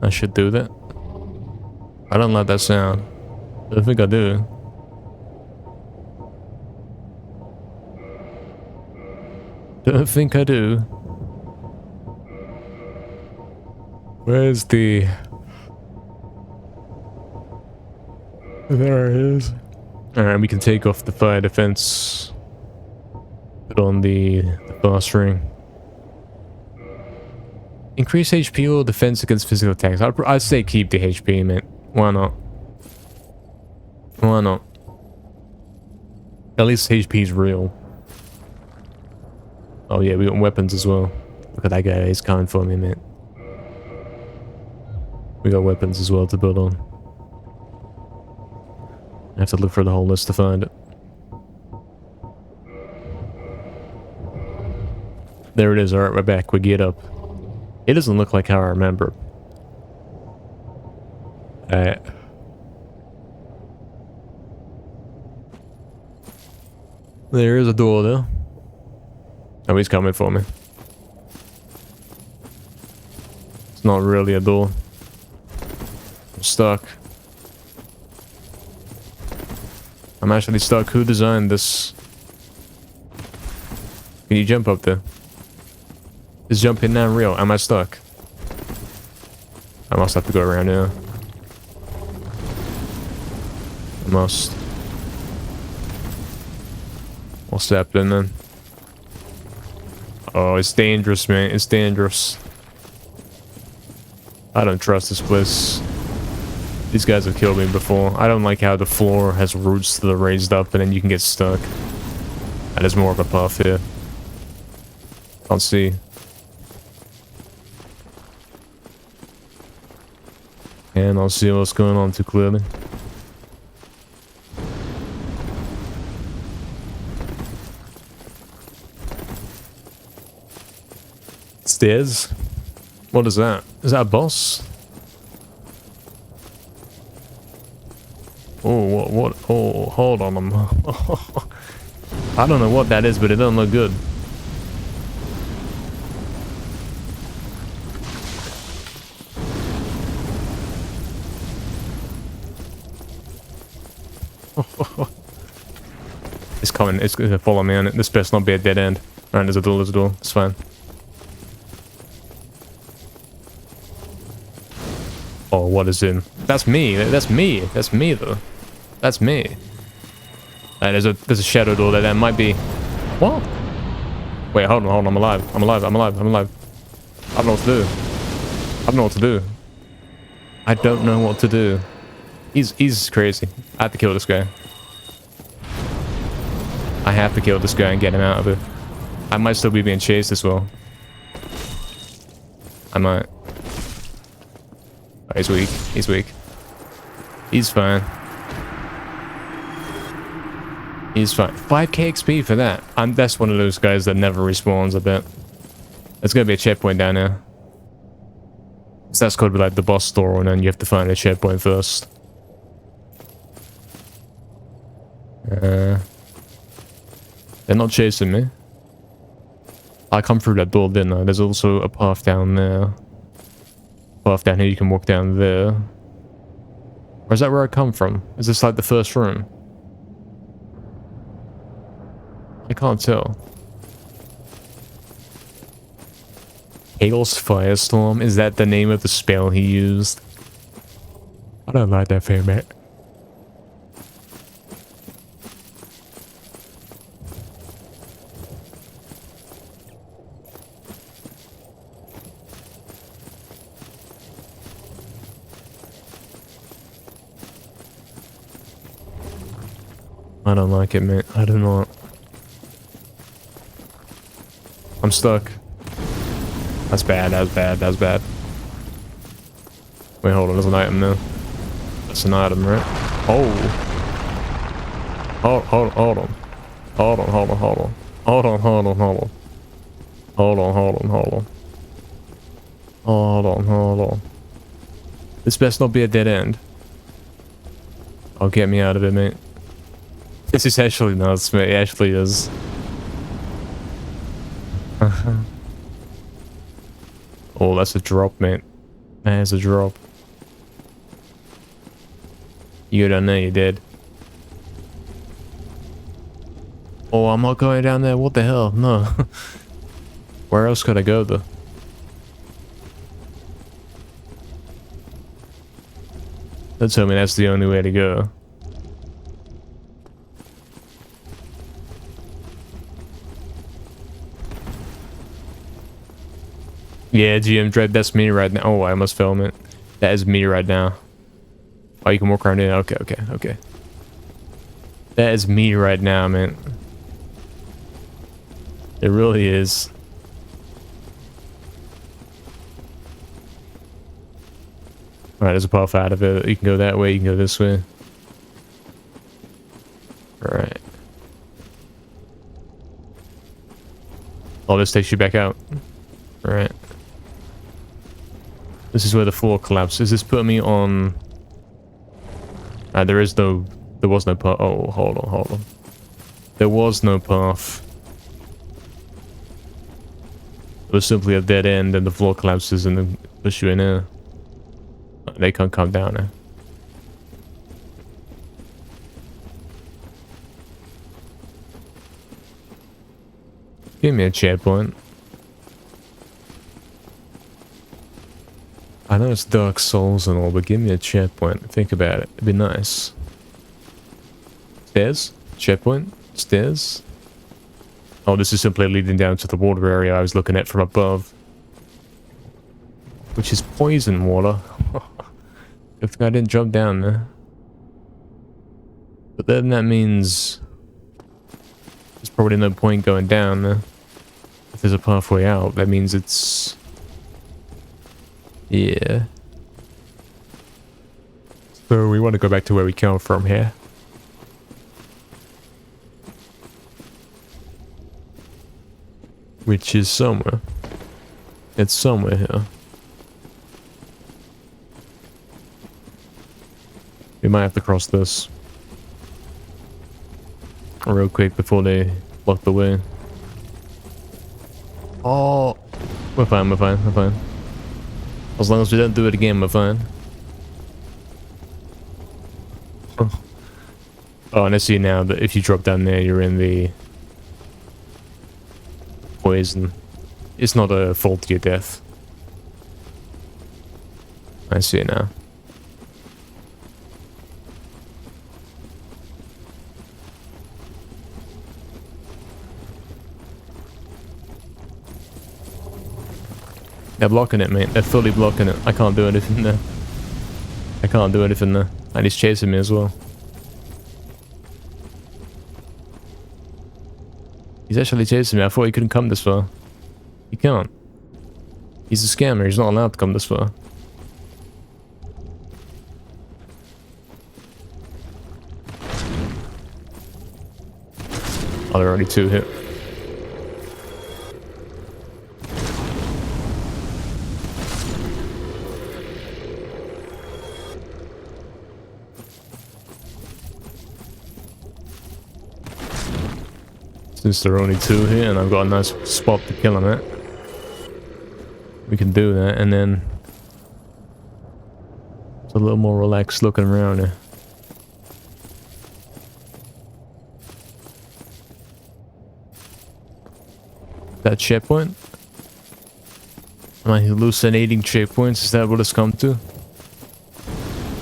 I should do that. I don't like that sound. I don't think I do. Don't think I do. Where's the... There it is. Alright, we can take off the fire defense. Put on the boss ring. Increase HP or defense against physical attacks. I'd say keep the HP, man. Why not? Why not? At least HP's real. Oh yeah, we got weapons as well. Look at that guy, he's coming for me, man. We got weapons as well to build on. I have to look for the whole list to find it. There it is. Alright, we're back. We get up. It doesn't look like how I remember. There is a door though. Oh, he's coming for me. It's not really a door. I'm stuck. I'm actually stuck. Who designed this? Can you jump up there? Is jumping now real? Am I stuck? I must have to go around here. I must. What's happening then? Oh, it's dangerous, man. It's dangerous. I don't trust this place. These guys have killed me before. I don't like how the floor has roots that are raised up and then you can get stuck. That is more of a path here. Can't see. And I'll see what's going on too clearly. Stairs? What is that? Is that a boss? Oh, what? Oh, hold on. I don't know what that is, but it doesn't look good. It's coming. It's gonna follow me on it. This best not be a dead end. Alright, there's a door, there's a door. It's fine. Oh, what is in? That's me. That's me. That's me, though. That's me. There's a shadow door there. That might be... What? Wait, hold on. I'm alive. I'm alive. I don't know what to do. I don't know what to do. I don't know what to do. He's crazy. I have to kill this guy. I have to kill this guy and get him out of it. I might still be being chased as well. I might. Oh, he's weak. He's weak. He's fine. He's fine. 5k XP for that. That's one of those guys that never respawns, I bet. There's gonna be a checkpoint down there. So that's gotta be like the boss door, and then you have to find a checkpoint first. They're not chasing me. I come through that door, didn't I? There's also a path down there. Path down here, you can walk down there. Or is that where I come from? Is this like the first room? I can't tell. Chaos Firestorm? Is that the name of the spell he used? I don't like that thing, mate. I don't like it, mate. I do not. I'm stuck. That's bad, that's bad, that's bad. Wait, hold on, there's an item now. That's an item, right? Oh. Hold on. Hold on. Hold on. Hold on, hold on. Hold on. Hold on, hold on. Hold on, hold on, hold on. Hold on, hold on. This best not be a dead end. Oh, get me out of it, mate. This is actually nuts, mate. It actually is. Oh, that's a drop, mate. That's a drop. You don't know you're dead. Oh, I'm not going down there. What the hell? No. Where else could I go, though? Don't tell me that's the only way to go. Yeah, GM Dread, that's me right now. Oh, I must film it. That is me right now. Oh, you can walk around it. Okay, okay, okay. That is me right now, man. It really is. Alright, there's a path out of it. You can go that way, you can go this way. Alright. Oh, this takes you back out. Alright. This is where the floor collapses. This put me on... there was no path. Oh, hold on. There was no path. It was simply a dead end and the floor collapses and then push you in there. They can't come down there. Give me a checkpoint. I know it's Dark Souls and all, but give me a checkpoint. Think about it. It'd be nice. Stairs? Checkpoint? Stairs? Oh, this is simply leading down to the water area I was looking at from above. Which is poison water. Good thing I didn't jump down there. But then that means... there's probably no point going down there. If there's a pathway out, that means it's... yeah. So we want to go back to where we came from here. Which is somewhere. It's somewhere here. We might have to cross this real quick before they block the way. Oh, we're fine, we're fine, we're fine. As long as we don't do it again, we're fine. Oh, and I see now that if you drop down there, you're in the poison. It's not a fault to your death. I see it now. They're blocking it, mate. They're fully blocking it. I can't do anything there. I can't do anything there. And he's chasing me as well. He's actually chasing me. I thought he couldn't come this far. He can't. He's a scammer. He's not allowed to come this far. Oh, there are already 2 hit. Since there are only 2 here and I've got a nice spot to kill him at, we can do that, and then it's a little more relaxed looking around here. That checkpoint? Am I hallucinating checkpoints? Is that what it's come to?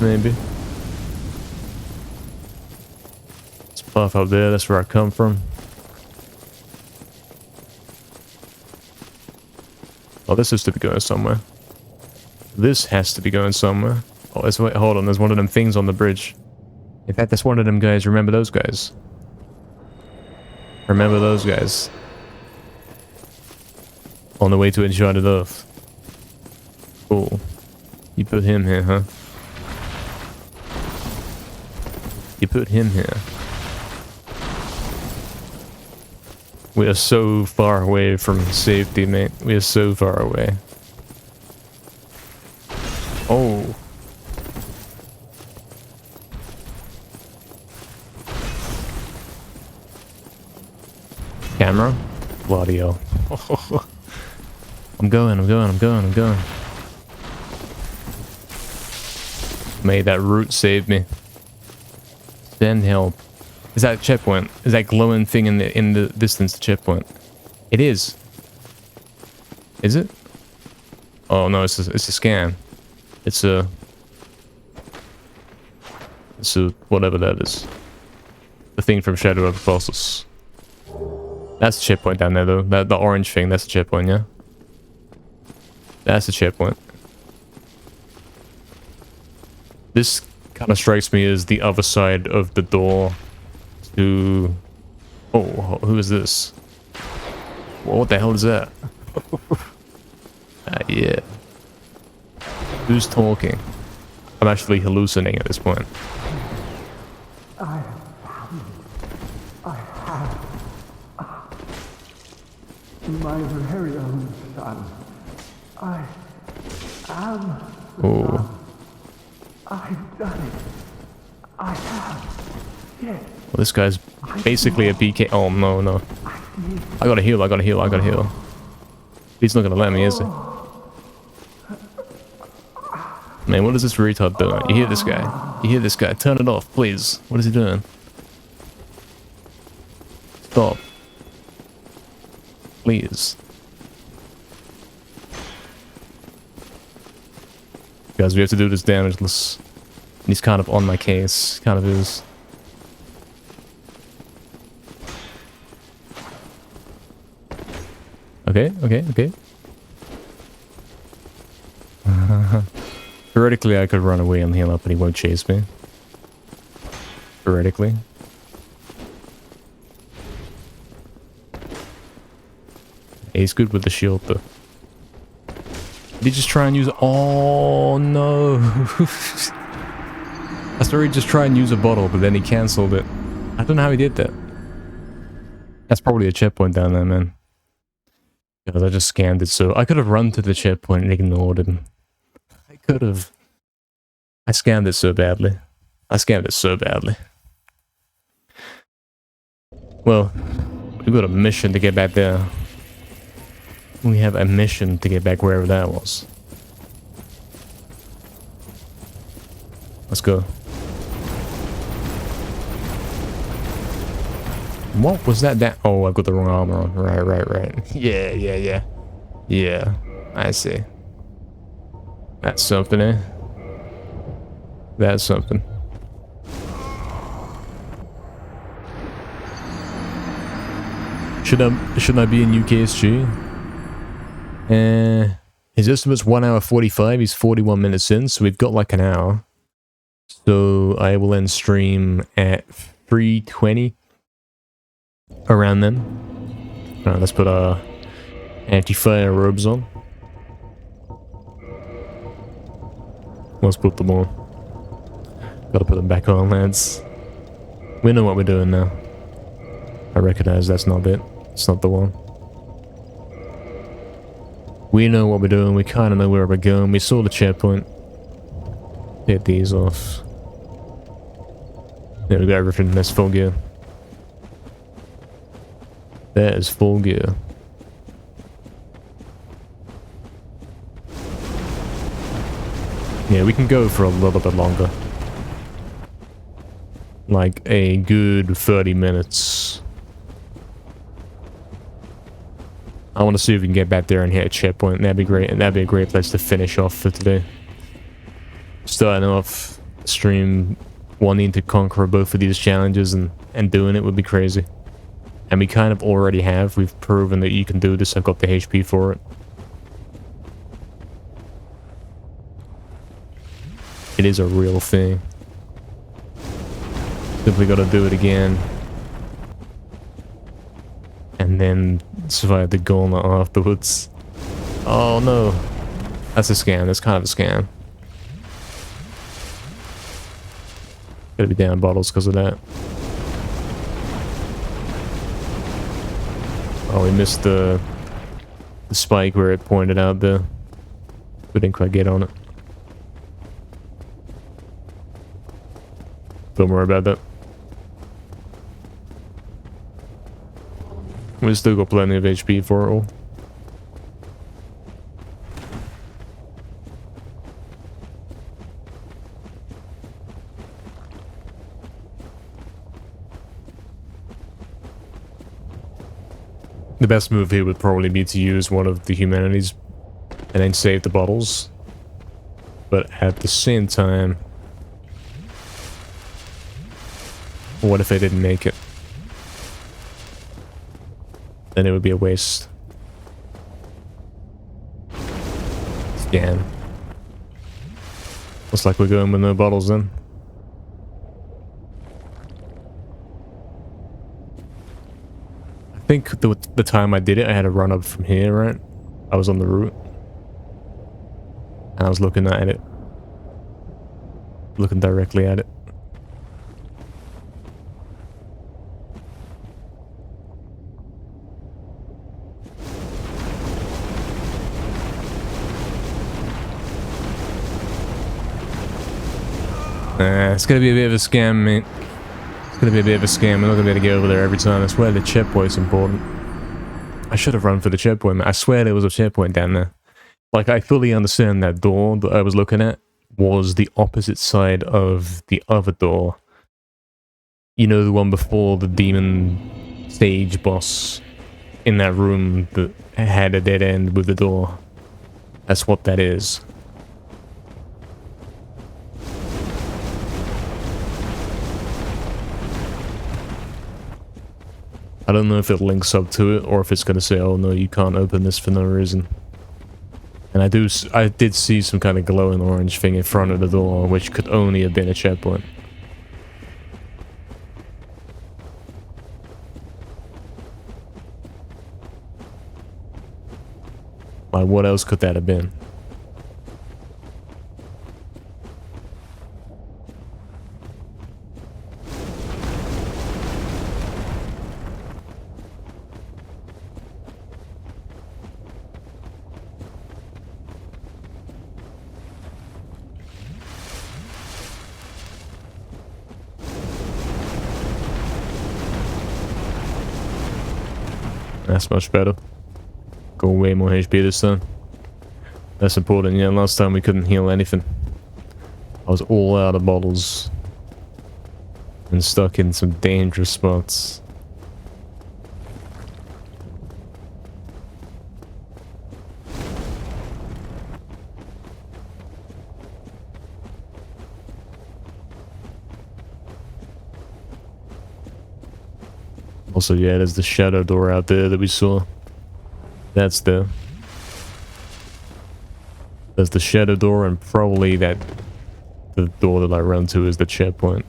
Maybe. It's path out there, that's where I come from. Oh, this has to be going somewhere. This has to be going somewhere. Oh, wait, hold on, there's one of them things on the bridge. In fact, that's one of them guys. Remember those guys? Remember those guys? On the way to Enchanted Earth. Cool. You put him here, huh? You put him here. We are so far away from safety, mate. We are so far away. Oh. Camera? Bloody hell. I'm going. May that root save me. Send help. Is that a checkpoint? Is that glowing thing in the distance a checkpoint? It is. Is it? Oh no, it's a scam. It's a whatever that is. The thing from Shadow of the Colossus. That's a checkpoint down there though. The orange thing, that's a checkpoint, yeah? That's a checkpoint. This kind of strikes me as the other side of the door to... Oh, who is this? What the hell is that? Yeah. Who's talking? I'm actually hallucinating at this point. I have my very own son. I am the Oh. I've done it. I have. Yes. Well, this guy's basically a PK. Oh, no, no. I gotta heal. He's not gonna let me, is he? Man, what is this retard doing? You hear this guy? Turn it off, please. What is he doing? Stop. Please. Guys, we have to do this damageless. He's kind of on my case. Kind of is. Okay. Theoretically, I could run away and heal up and he won't chase me. Theoretically. He's good with the shield though. Did he just try and use... Oh no! I saw he just try and use a bottle, but then he cancelled it. I don't know how he did that. That's probably a checkpoint down there, man. Because I just scanned it, so I could have run to the checkpoint and ignored him. I could have. I scanned it so badly. I scammed it so badly. Well, we've got a mission to get back there. We have a mission to get back wherever that was. Let's go. What was that? Oh, I've got the wrong armor on. Right. Yeah. Yeah, I see. That's something, eh? That's something. Shouldn't I be in UKSG? His estimate's 1 hour 45. He's 41 minutes in, so we've got like an hour. So I will end stream at 3:20. Around then. Alright, let's put our anti-fire robes on. Let's put them on. Gotta put them back on, lads. We know what we're doing now. I recognize that's not it. It's not the one. We know what we're doing. We kind of know where we're going. We saw the checkpoint. Hit these off. Yeah, we got everything. That's full gear. That is full gear. Yeah, we can go for a little bit longer. Like a good 30 minutes. I want to see if we can get back there and hit a checkpoint. That'd be great, and that'd be a great place to finish off for today. Starting off stream wanting to conquer both of these challenges and doing it would be crazy. And we kind of already have. We've proven that you can do this. I've got the HP for it. It is a real thing. Simply gotta do it again. And then survive the gauntlet afterwards. Oh no. That's a scam. That's kind of a scam. Gotta be down bottles because of that. Oh, we missed the spike where it pointed out there. We didn't quite get on it. Don't worry about that. We still got plenty of HP for it all. The best move here would probably be to use one of the humanities and then save the bottles. But at the same time, what if I didn't make it? Then it would be a waste. Scan. Looks like we're going with no bottles then. I think the time I did it, I had to run up from here, right? I was on the route. And I was looking at it. Looking directly at it. It's gonna be a bit of a scam, mate. It's gonna be a bit of a scam. We're not gonna be able to get over there every time. I swear the checkpoint's important. I should have run for the checkpoint, man. I swear there was a checkpoint down there. Like, I fully understand that door that I was looking at was the opposite side of the other door. You know, the one before the demon stage boss in that room that had a dead end with the door. That's what that is. I don't know if it links up to it or if it's gonna say, oh no, you can't open this for no reason. And I did see some kind of glowing orange thing in front of the door, which could only have been a checkpoint. Like, what else could that have been? That's much better. Go way more HP this time. That's important. Yeah, last time we couldn't heal anything. I was all out of bottles. And stuck in some dangerous spots. Also, yeah, there's the shadow door out there that we saw. That's there. There's the shadow door, and probably the door that I run to is the checkpoint.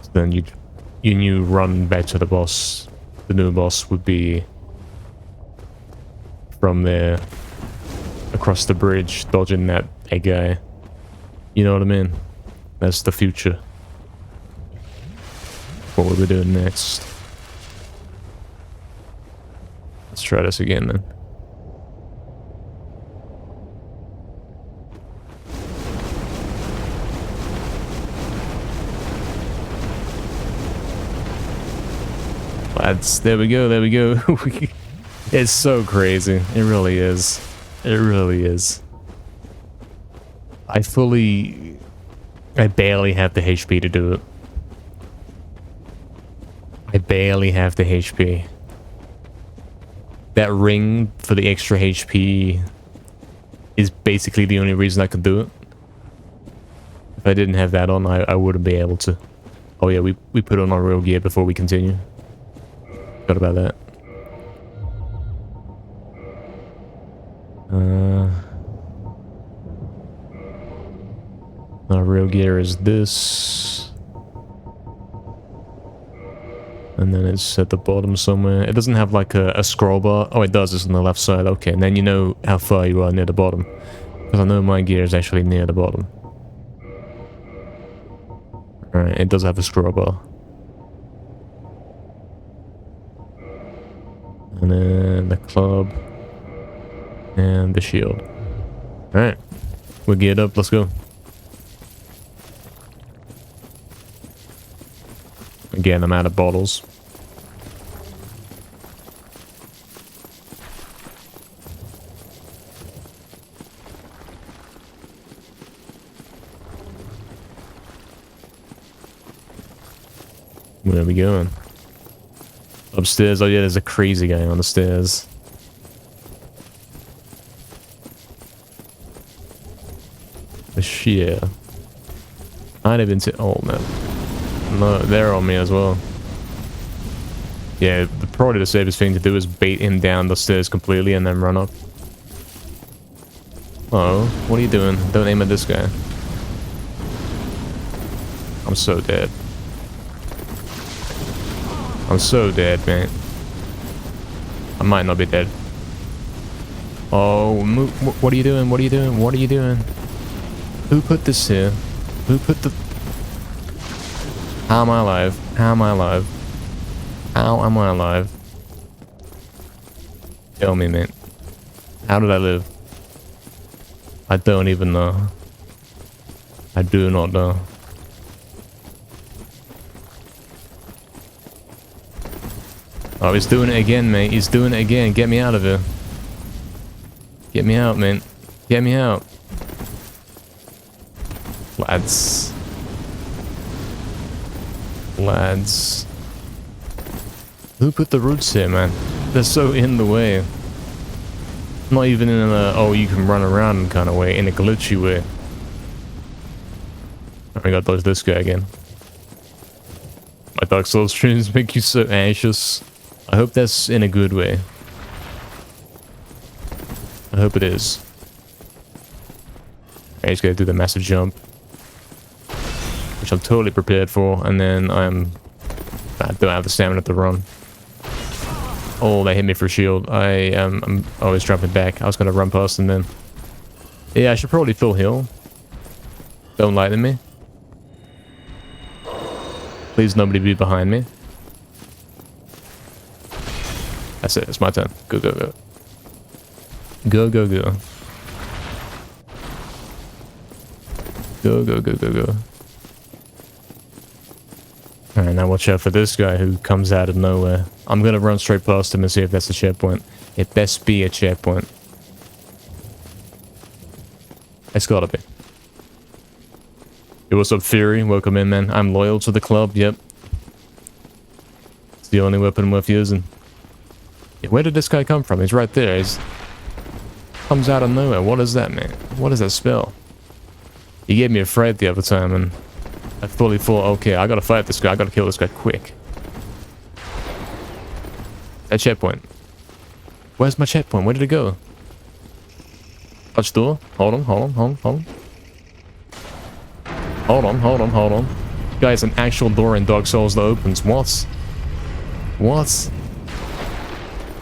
So then you run back to the boss. The new boss would be from there, across the bridge, dodging that guy. You know what I mean? That's the future. What we'll be doing next. Let's try this again then. Lads, there we go, there we go. It's so crazy. It really is. It really is. I barely have the HP to do it. I barely have the HP. That ring for the extra HP is basically the only reason I could do it. If I didn't have that on, I wouldn't be able to. Oh yeah, we put on our real gear before we continue. Forgot about that. Our real gear is this. And then it's at the bottom somewhere. It doesn't have like a scroll bar. Oh, it does. It's on the left side. Okay, and then you know how far you are near the bottom. Because I know my gear is actually near the bottom. Alright, it does have a scroll bar. And then the club. And the shield. Alright. We're geared up. Let's go. Again, I'm out of bottles. Where are we going? Upstairs? Oh yeah, there's a crazy guy on the stairs. Yeah. I'd have been to... Oh no. No, they're on me as well. Yeah, probably the safest thing to do is bait him down the stairs completely and then run up. Oh, what are you doing? Don't aim at this guy. I'm so dead. I'm so dead, man. I might not be dead. Oh, what are you doing? What are you doing? What are you doing? Who put this here? Who put the... How am I alive? How am I alive? How am I alive? Tell me, man. How did I live? I don't even know. I do not know. Oh, he's doing it again, mate. He's doing it again. Get me out of here. Get me out, man. Get me out. Lads. Lads. Who put the roots here, man? They're so in the way. Not even in a, oh, you can run around kind of way, in a glitchy way. I gotta dodge this guy again. My Dark Souls streams make you so anxious. I hope that's in a good way. I hope it is. I just gotta do the massive jump. Which I'm totally prepared for, and then I don't have the stamina to run. Oh, they hit me for shield. I'm always jumping back. I was gonna run past and then... Yeah, I should probably full heal. Don't lie to me. Please nobody be behind me. That's it, it's my turn. Go, go, go. Go, go, go. Go, go, go, go, go. Alright, now watch out for this guy who comes out of nowhere. I'm gonna run straight past him and see if that's a checkpoint. It best be a checkpoint. It's gotta be. Hey, what's up, Fury? Welcome in, man. I'm loyal to the club, yep. It's the only weapon worth using. Yeah, where did this guy come from? He's right there. He's... comes out of nowhere. What is that, man? What does that spell? He gave me a fright the other time, and I fully thought, okay, I gotta fight this guy. I gotta kill this guy quick. That checkpoint. Where's my checkpoint? Where did it go? Touch door. Hold on, hold on, hold on, hold on. Hold on, hold on, hold on. Guys, an actual door in Dark Souls that opens. What? What?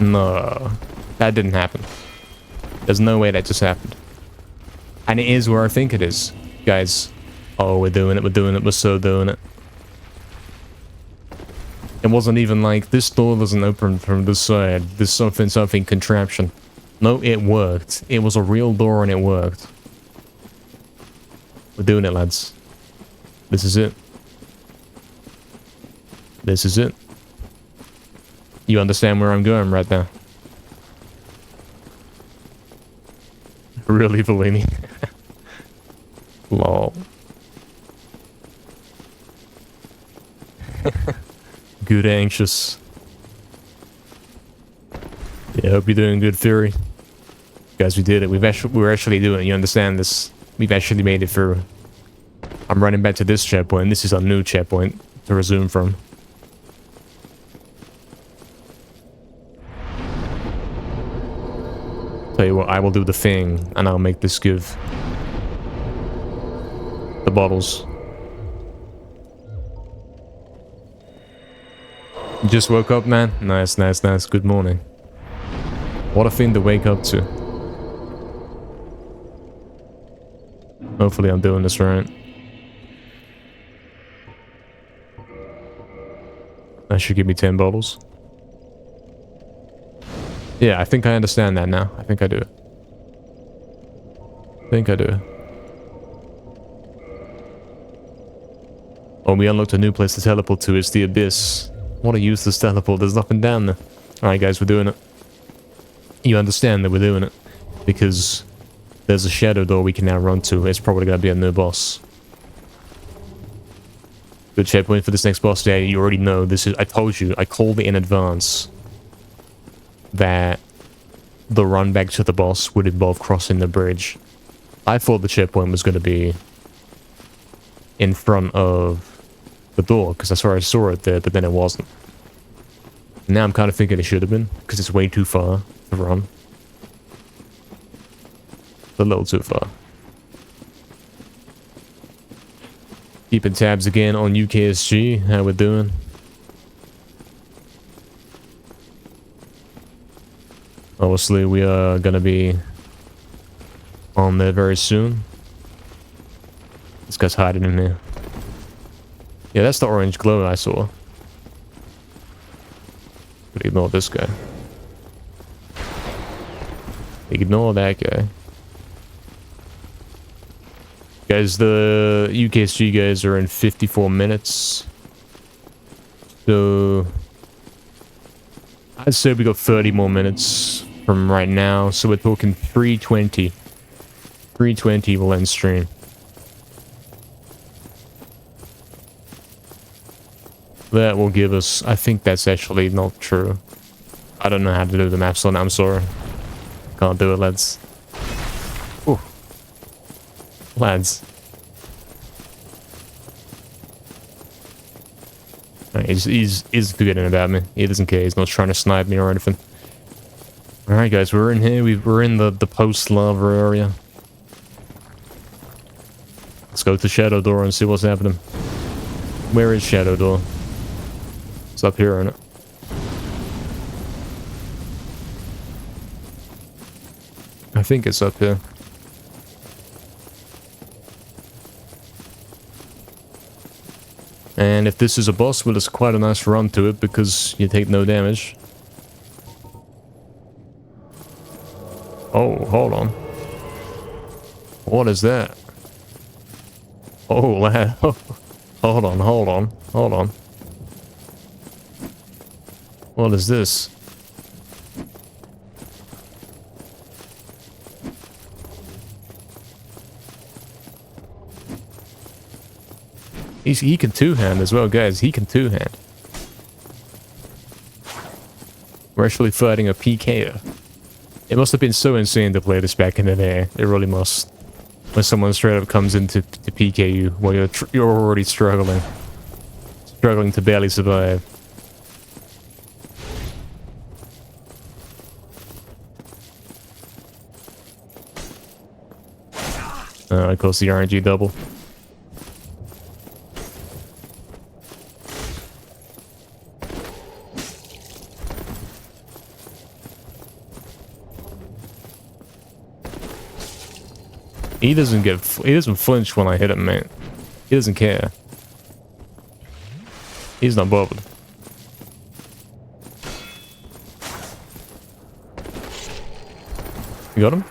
No. That didn't happen. There's no way that just happened. And it is where I think it is. Guys. Oh, we're doing it, we're doing it, we're so doing it. It wasn't even like, this door doesn't open from this side. This something contraption. No, it worked. It was a real door and it worked. We're doing it, lads. This is it. This is it. You understand where I'm going right now? Really, Bellini? Lol. Good anxious. Yeah, hope you're doing good, Fury. Guys, we did it. We're actually doing it. You understand this? We've actually made it through. I'm running back to this checkpoint. This is a new checkpoint to resume from. Tell you what, I will do the thing, and I'll make this give the bottles. You just woke up, man? Nice, nice, nice. Good morning. What a thing to wake up to. Hopefully I'm doing this right. That should give me 10 bottles. Yeah, I think I understand that now. I think I do. I think I do. Oh, we unlocked a new place to teleport to. It's the Abyss. What a useless teleport. There's nothing down there. Alright, guys, we're doing it. You understand that we're doing it. Because there's a shadow door we can now run to. It's probably going to be a new boss. Good checkpoint for this next boss. Yeah, you already know. This is... I told you. I called it in advance. That the run back to the boss would involve crossing the bridge. I thought the checkpoint was going to be in front of the door, because I saw it there, but then it wasn't. Now I'm kind of thinking it should have been, because it's way too far to run. A little too far. Keeping tabs again on UKSG. How we doing? Obviously, we are gonna be on there very soon. This guy's hiding in here. Yeah, that's the orange glow I saw. But ignore this guy. Ignore that guy. Guys, the UKSG guys are in 54 minutes. So... I'd say we got 30 more minutes from right now, so we're talking 3:20. 3:20 will end stream. That will give us... I think that's actually not true. I don't know how to do the maths on it, I'm sorry. Can't do it, lads. Ooh. Lads. He's forgetting about me. He doesn't care. He's not trying to snipe me or anything. Alright, guys, we're in here. We're in the post-lava area. Let's go to Shadow Door and see what's happening. Where is Shadow Door? It's up here, isn't it? I think it's up here. And if this is a boss, well, it's quite a nice run to it because you take no damage. Oh, hold on. What is that? Oh, lad. Hold on, hold on, hold on. What is this? He can two-hand as well, guys. He can two-hand. We're actually fighting a PKer. It must have been so insane to play this back in the day. It really must. When someone straight up comes in to PK you while you're already struggling. Struggling to barely survive. Of course, the RNG double. He doesn't flinch when I hit him, man. He doesn't care. He's not bothered. You got him?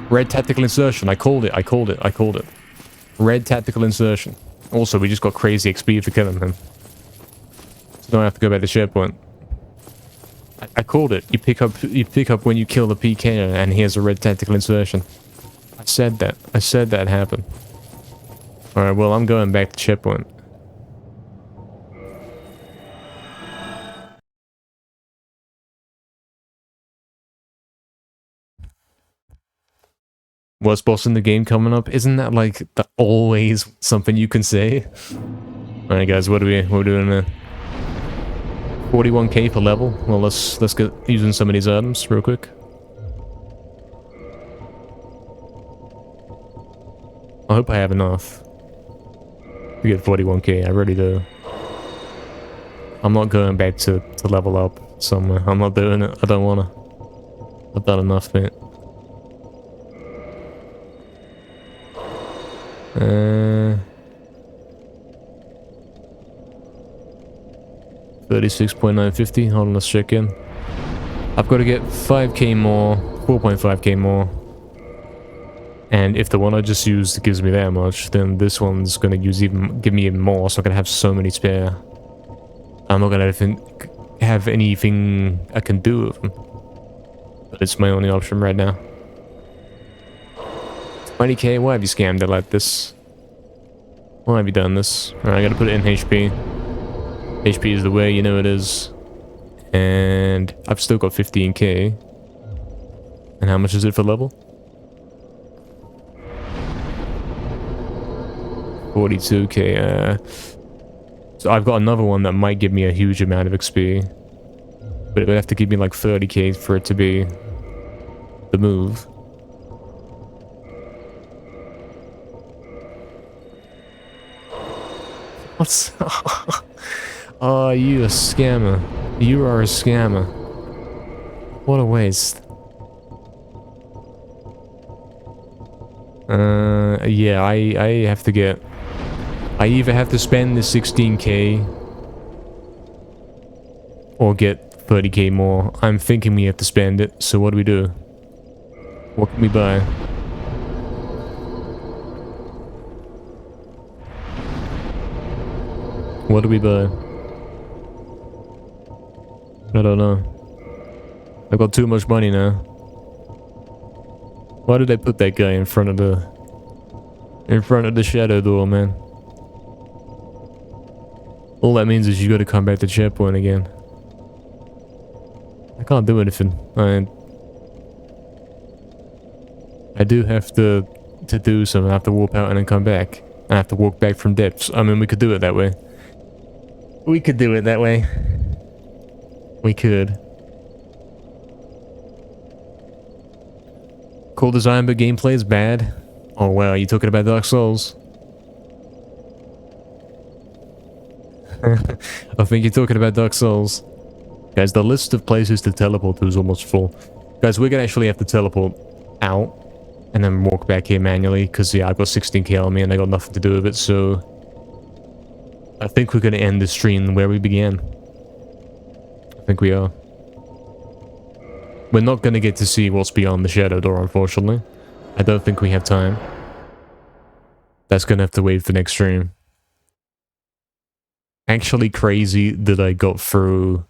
Red tactical insertion. I called it. Red tactical insertion. Also, we just got crazy XP for killing him. So now I have to go back to SharePoint. I called it. You pick up when you kill the PK and here's a red tactical insertion. I said that happened. Alright, well, I'm going back to SharePoint. Worst boss in the game coming up? Isn't that like always something you can say? Alright guys, what are we doing there? 41k per level. Well, let's get using some of these items real quick. I hope I have enough to get 41k. I really do. I'm not going back to level up somewhere. I'm not doing it. I don't wanna. I've done enough, mate. 36.950. Hold on, let's check in. I've got to get 5k more, 4.5k more. And if the one I just used gives me that much, then this one's gonna give me even more, so I'm gonna have so many spare. I'm not gonna have anything I can do with them. But it's my only option right now. 20k? Why have you scammed it like this? Why have you done this? Alright, I gotta put it in HP. HP is the way, you know it is. And I've still got 15k. And how much is it for level? 42k. So I've got another one that might give me a huge amount of XP. But it would have to give me like 30k for it to be the move. What's... Oh, you a scammer. You are a scammer. What a waste. Yeah, I have to get... I either have to spend the 16k or get 30k more. I'm thinking we have to spend it, so what do we do? What can we buy? What do we buy? I don't know. I've got too much money now. Why did I put that guy in front of the shadow door, man? All that means is you gotta come back to SharePoint again. I can't do anything. I do have to do something. I have to warp out and then come back. I have to walk back from depths. I mean, we could do it that way. We could do it that way. We could. Cool design, but gameplay is bad. Oh wow, you talking about Dark Souls? I think you're talking about Dark Souls. Guys, the list of places to teleport to is almost full. Guys, we're gonna actually have to teleport out and then walk back here manually, because yeah, I've got 16k on me and I got nothing to do with it, so I think we're gonna end the stream where we began. I think we are. We're not gonna get to see what's beyond the shadow door, unfortunately. I don't think we have time. That's gonna have to wait for next stream. actually crazy that I got through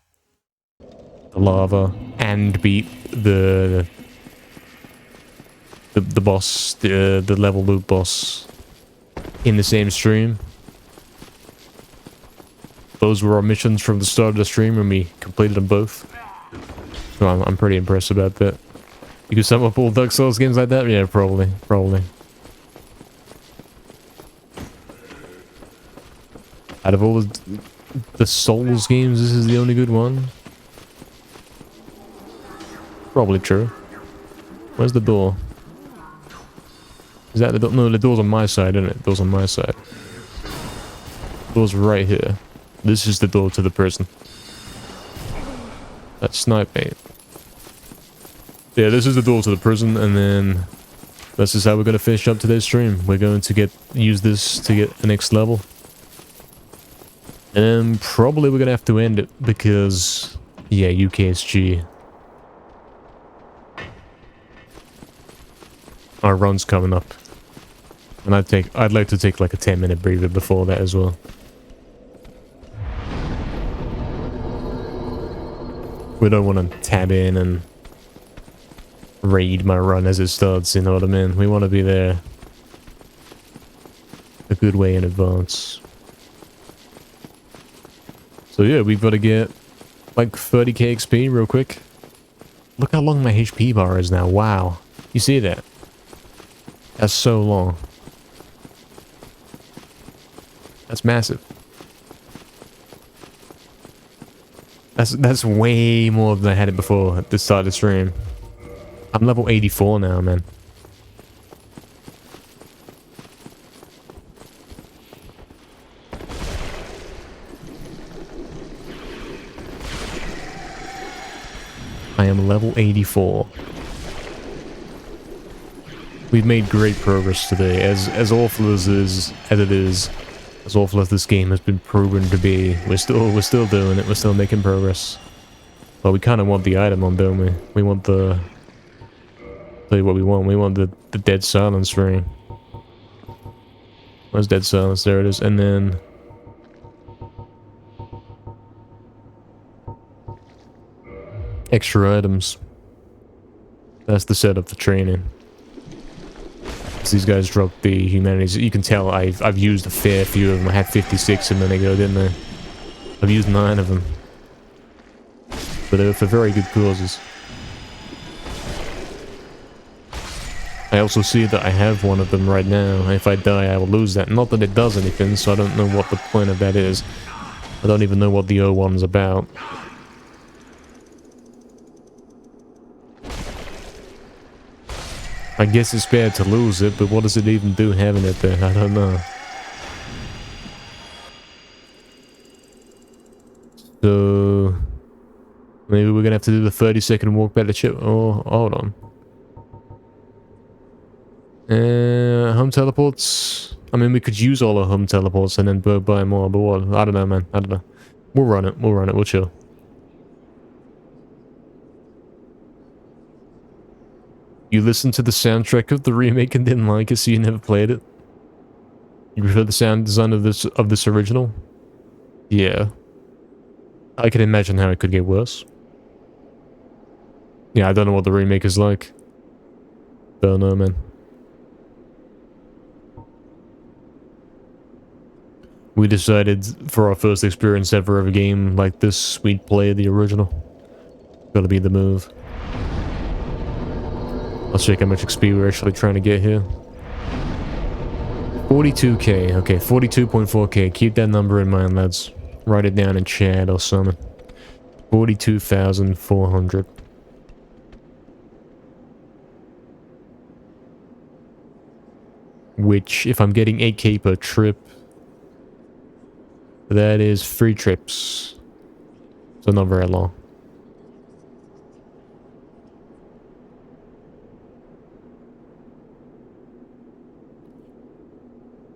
the lava and beat the boss, the level loop boss in the same stream. Those were our missions from the start of the stream, and we completed them both. So I'm pretty impressed about that. You could sum up all Dark Souls games like that? Yeah, probably. Out of all the Souls games, this is the only good one? Probably true. Where's the door? Is that the door? No, the door's on my side, isn't it? The door's on my side. The door's right here. This is the door to the prison. That's snipe mate. Yeah, this is the door to the prison, and then this is how we're gonna finish up today's stream. We're going to use this to get the next level. And probably we're gonna have to end it because, yeah, UKSG. Our run's coming up. And I'd like to take like a 10-minute breather before that as well. We don't want to tab in and raid my run as it starts, you know what I mean? We want to be there a good way in advance. So yeah, we've got to get like 30k XP real quick. Look how long my HP bar is now. Wow. You see that? That's so long. That's massive. That's way more than I had it before at the start of the stream. I'm level 84 now, man. I am level 84. We've made great progress today. As awful as it is, as awful as this game has been proven to be, we're still doing it. We're still making progress. But we kind of want the item on, don't we? We want the... Tell you what we want. We want the Dead Silence ring. Where's Dead Silence? There it is. And then... extra items. That's the setup for training. These guys dropped the humanities. You can tell I've used a fair few of them. I had 56 a minute ago, didn't I? I've used 9 of them. But they were for very good causes. I also see that I have one of them right now. If I die, I will lose that. Not that it does anything, so I don't know what the point of that is. I don't even know what the O1's about. I guess it's bad to lose it, but what does it even do having it there? I don't know. So... maybe we're gonna have to do the 30-second walk back to ship. Oh, hold on. Home teleports. I mean, we could use all our home teleports and then go buy more, but what? I don't know, man. I don't know. We'll run it. We'll chill. You listened to the soundtrack of the remake and didn't like it, so you never played it? You prefer the sound design of this original? Yeah. I can imagine how it could get worse. Yeah, I don't know what the remake is like. Don't know, man. We decided for our first experience ever of a game like this, we'd play the original. Gotta be the move. Let's check how much XP we're actually trying to get here. 42k. Okay, 42.4k. Keep that number in mind, lads. Write it down in chat or something. 42,400. Which, if I'm getting 8k per trip, that is 3 trips. So not very long.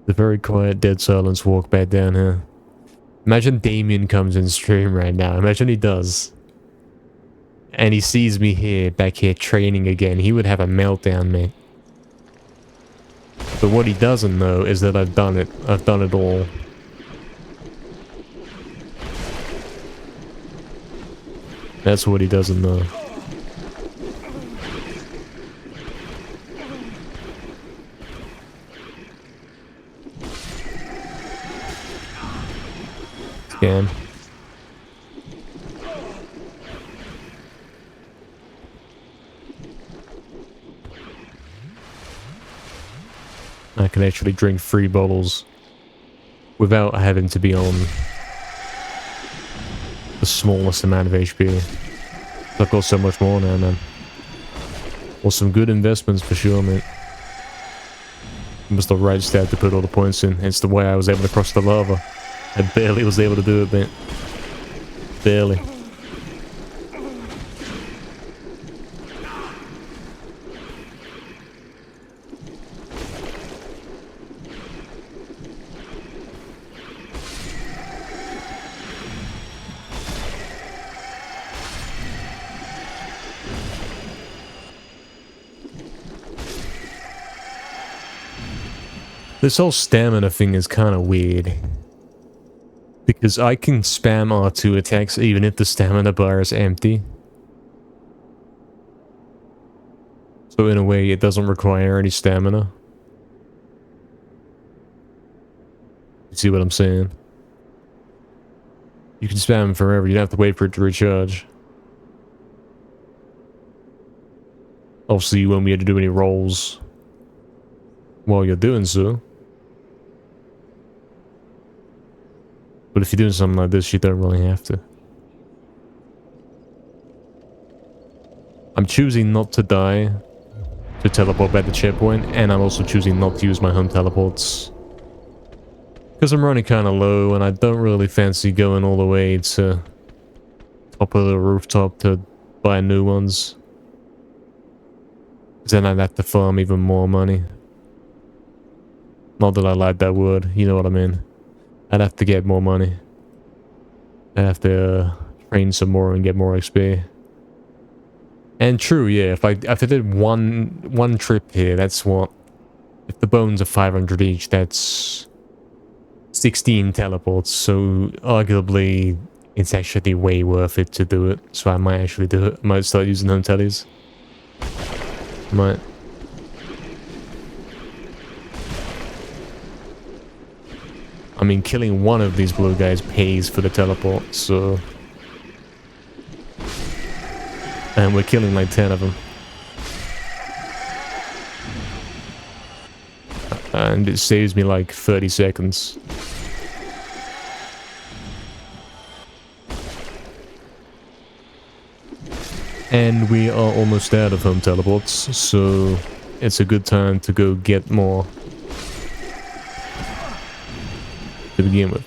The very quiet Dead Silence walk back down here. Imagine Damien comes in stream right now. Imagine he does. And he sees me here, back here training again. He would have a meltdown, mate. But what he doesn't know is that I've done it. I've done it all. That's what he doesn't know. Scan. I can actually drink 3 bottles without having to be on the smallest amount of HP. I've got so much more now, man. Well, some good investments for sure, mate. It was the right stat to put all the points in. It's the way I was able to cross the lava. I barely was able to do it, mate. Barely. This whole stamina thing is kind of weird. Because I can spam R2 attacks even if the stamina bar is empty. So in a way, it doesn't require any stamina. You see what I'm saying? You can spam forever, you don't have to wait for it to recharge. Obviously, you won't be able to do any rolls while you're doing so. But if you're doing something like this, you don't really have to. I'm choosing not to die to teleport back to checkpoint, and I'm also choosing not to use my home teleports. Because I'm running kind of low, and I don't really fancy going all the way to top of the rooftop to buy new ones. Then I'd have to farm even more money. Not that I like that word, you know what I mean. I'd have to get more money. I'd have to train some more and get more XP. And true, yeah, if I did one trip here, that's what... If the bones are 500 each, that's 16 teleports, so arguably it's actually way worth it to do it. So I might actually do it. I might start using home tellies. Might. I mean, killing one of these blue guys pays for the teleport, so... And we're killing like 10 of them. And it saves me like 30 seconds. And we are almost out of home teleports, so it's a good time to go get more. To begin with.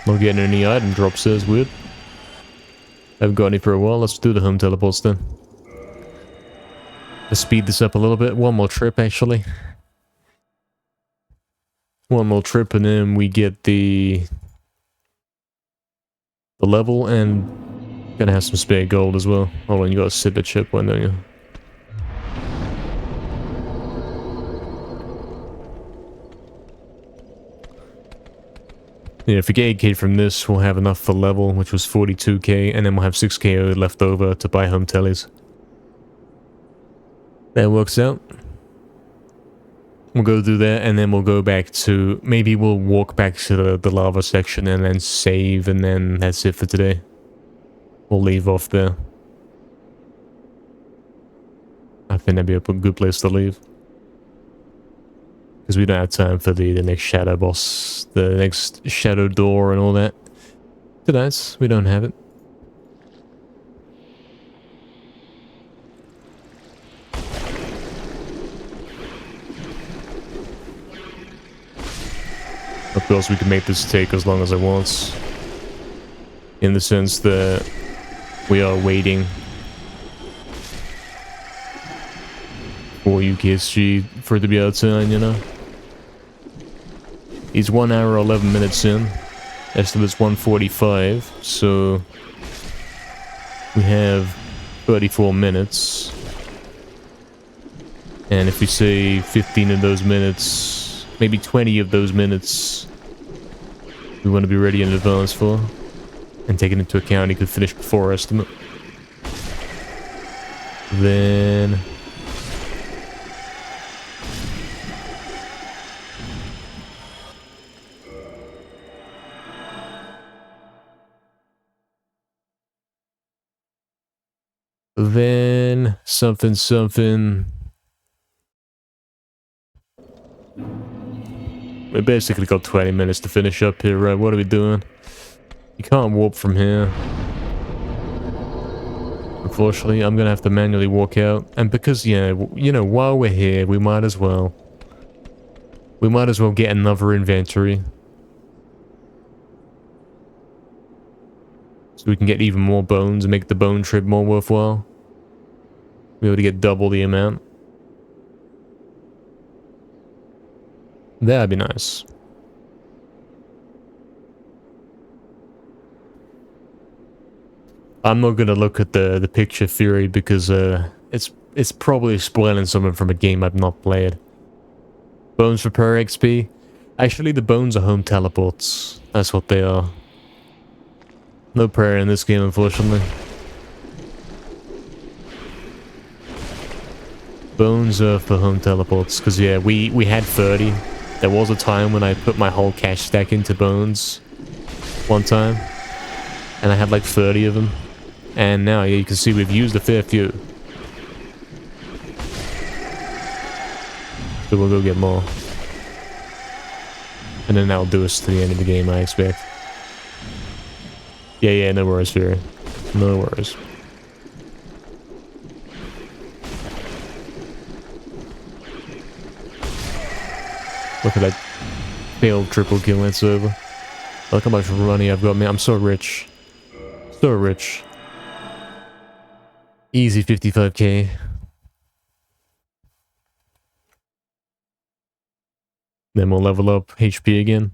Not getting any item drops there, is weird. Haven't got any for a while. Let's do the home teleports then. Let's speed this up a little bit. One more trip, actually. One more trip, and then we get the level, and gonna have some spare gold as well. Hold on, you gotta sit the chip one, don't you? Yeah, if we get 8k from this, we'll have enough for level, which was 42k, and then we'll have 6k left over to buy home tellies. That works out. We'll go do that, and then we'll go back to... Maybe we'll walk back to the lava section and then save, and then that's it for today. We'll leave off there. I think that'd be a good place to leave. Because we don't have time for the next shadow boss, the next shadow door and all that. Tonight, we don't have it. Of course, we can make this take as long as it wants. In the sense that we are waiting for UKSG for it to be outside, you know? He's 1 hour 11 minutes in. Estimate's 1:45, so we have 34 minutes. And if we say 15 of those minutes, maybe 20 of those minutes, we want to be ready in advance for. And taking into account he could finish before estimate. Then... something. We basically got 20 minutes to finish up here, right? What are we doing? You can't warp from here. Unfortunately, I'm gonna have to manually walk out. And because, yeah, you know, while we're here, we might as well. We might as well get another inventory. So we can get even more bones and make the bone trip more worthwhile. Be able to get double the amount. That'd be nice. I'm not gonna look at the picture theory because it's probably spoiling something from a game I've not played. Bones for per XP. Actually, the bones are home teleports. That's what they are. No prayer in this game, unfortunately. Bones are for home teleports, because yeah, we had 30. There was a time when I put my whole cash stack into bones. One time. And I had like 30 of them. And now you can see we've used a fair few. So we'll go get more. And then that'll do us to the end of the game, I expect. Yeah, no worries, Fury. No worries. Look at that failed triple kill, it's over. Look how much money I've got, man. I'm so rich. So rich. Easy 55k. Then we'll level up HP again.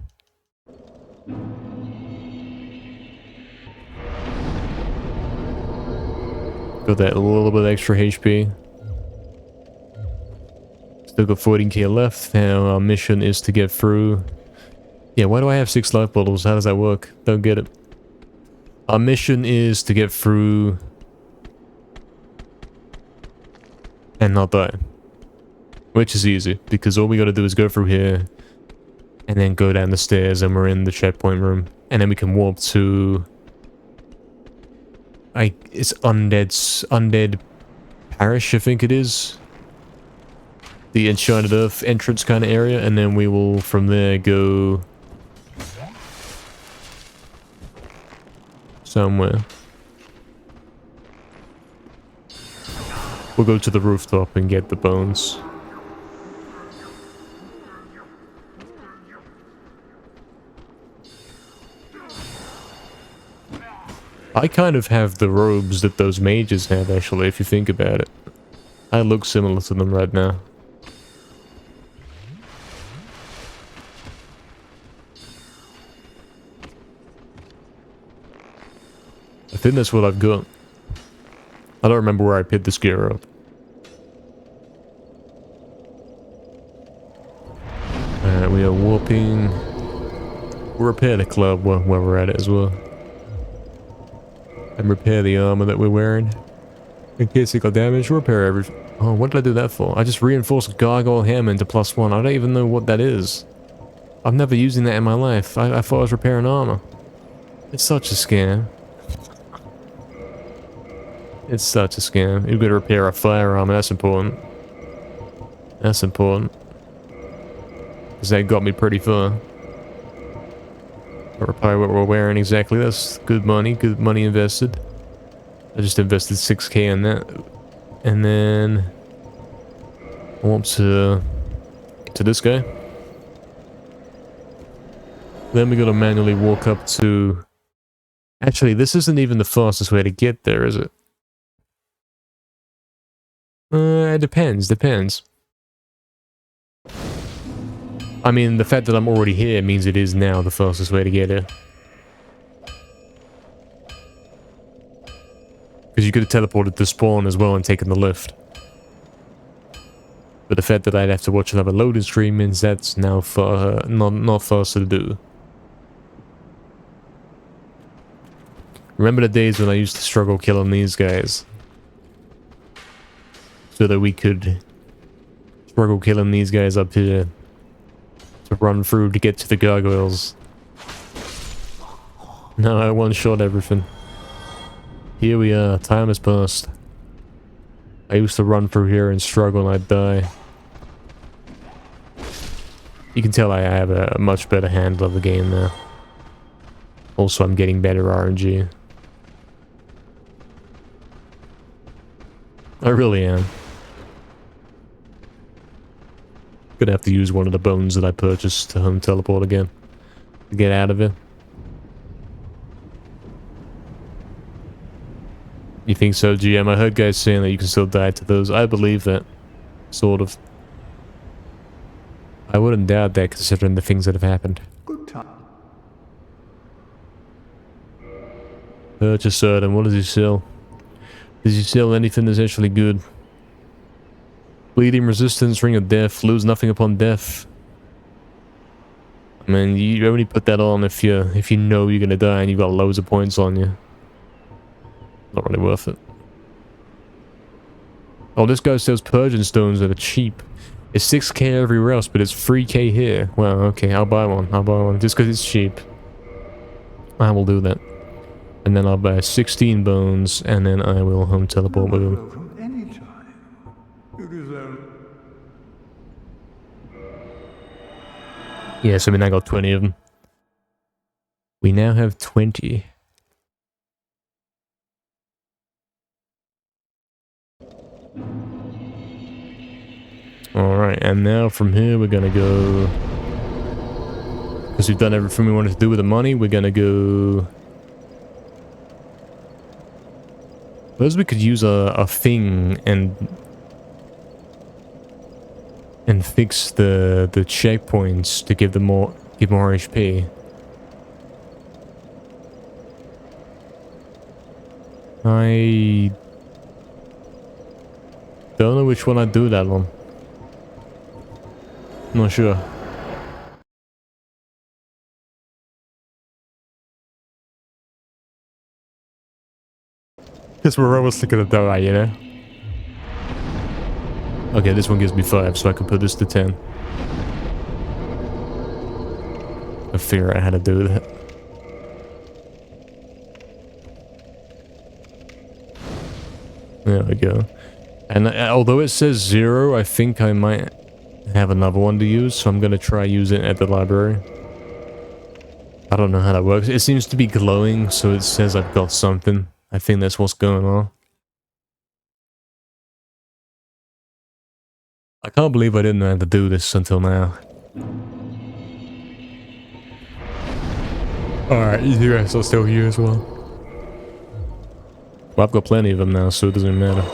Got that little bit extra HP. Still got 14k left. Now our mission is to get through... Yeah, why do I have 6 life bottles? How does that work? Don't get it. Our mission is to get through... and not die. Which is easy, because all we gotta do is go through here, and then go down the stairs, and we're in the checkpoint room. And then we can warp to... it's Undead Parish, I think it is. The Enchanted Earth entrance kind of area, and then we will, from there, go... somewhere. We'll go to the rooftop and get the bones. I kind of have the robes that those mages have, actually, if you think about it. I look similar to them right now. I think that's what I've got. I don't remember where I picked this gear up. Alright, we are warping. We'll repair the club while we're at it as well. And repair the armor that we're wearing. In case it got damaged, repair everything. Oh, what did I do that for? I just reinforced Gargoyle Hammer into +1. I don't even know what that is. I've never used that in my life. I thought I was repairing armor. It's such a scam. It's such a scam. You've got to repair a firearm, that's important. That's important. Because that got me pretty far. Or repair what we're wearing exactly. That's good money invested. I just invested 6k in that. And then... I want to this guy. Then we gotta manually walk up to... Actually, this isn't even the fastest way to get there, is it? It depends. I mean, the fact that I'm already here means it is now the fastest way to get here. Because you could have teleported to spawn as well and taken the lift. But the fact that I'd have to watch another loading screen means that's now for not faster to do. Remember the days when I used to struggle killing these guys? So that we could struggle killing these guys up here to run through to get to the gargoyles. No, I one-shot everything. Here we are, time has passed. I used to run through here and struggle and I'd die. You can tell I have a much better handle of the game now. Also, I'm getting better RNG. I really am. Gonna have to use one of the bones that I purchased to home teleport again. To get out of it. You think so, GM? I heard guys saying that you can still die to those. I believe that. Sort of. I wouldn't doubt that considering the things that have happened. Good time. Purchase certain. What does he sell? Does he sell anything that's actually good? Bleeding resistance, ring of death, lose nothing upon death. I mean, you only put that on if you know you're gonna die and you've got loads of points on you. Not really worth it. Oh, this guy sells Purging Stones that are cheap. It's 6k everywhere else, but it's 3k here. Well, okay, I'll buy one. I'll buy one just because it's cheap. I will do that. And then I'll buy 16 bones, and then I will home teleport with them. From any time. You deserve. Yes, I mean, I got 20 of them. We now have 20. Alright, and now from here we're gonna go... Because we've done everything we wanted to do with the money, we're gonna go... Suppose we could use a thing and fix the checkpoints to give them more HP. I don't know which one I'd do that one. Not sure. Because we're almost gonna die, you know? Okay, this one gives me 5, so I can put this to 10. I figure out how to do that. There we go. And although it says 0, I think I might have another one to use, so I'm gonna try using it at the library. I don't know how that works. It seems to be glowing, so it says I've got something. I think that's what's going on. I can't believe I didn't know how to do this until now. Alright, you guys are still here as well. Well, I've got plenty of them now, so it doesn't matter.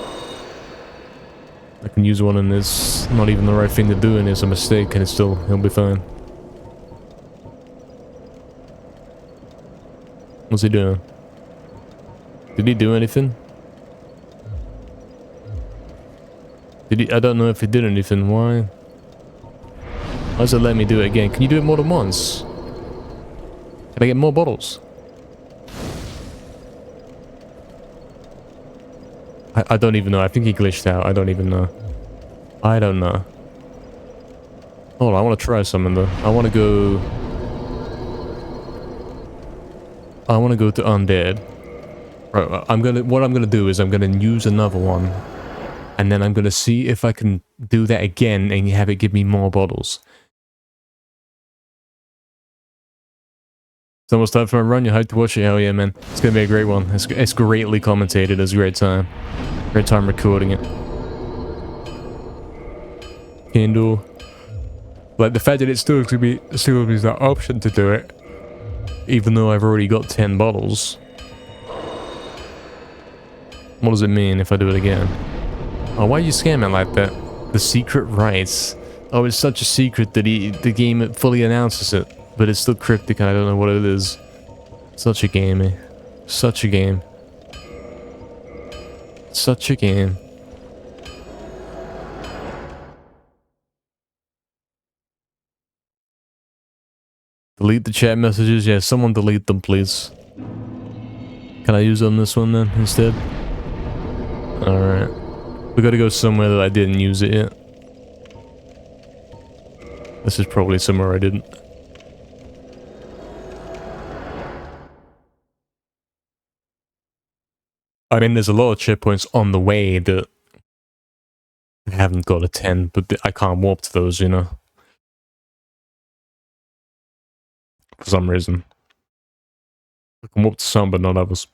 I can use one and it's not even the right thing to do and it's a mistake and it'll be fine. What's he doing? Did he do anything? Did he? I don't know if he did anything. Why? Why does it let me do it again? Can you do it more than once? Can I get more bottles? I don't even know. I think he glitched out. I don't even know. I don't know. Hold on, I want to try something though. I want to go to undead. Right, what I'm gonna do is I'm gonna use another one, and then I'm gonna see if I can do that again and have it give me more bottles. It's almost time for my run. You're hyped to watch it? Hell yeah, man! It's gonna be a great one. It's greatly commentated. It's a great time. Great time recording it. Kindle. Like the fact that it's still gonna be that option to do it, even though I've already got 10 bottles. What does it mean if I do it again? Oh, why are you scamming like that? The secret rights. Oh, it's such a secret that the game fully announces it, but it's still cryptic and I don't know what it is. Such a game, eh? Such a game. Such a game. Delete the chat messages. Yeah, someone delete them, please. Can I use on this one then instead? Alright. We gotta go somewhere that I didn't use it yet. This is probably somewhere I didn't. I mean, there's a lot of checkpoints on the way that I haven't got a 10, but I can't warp to those, you know? For some reason. I can warp to some, but not others.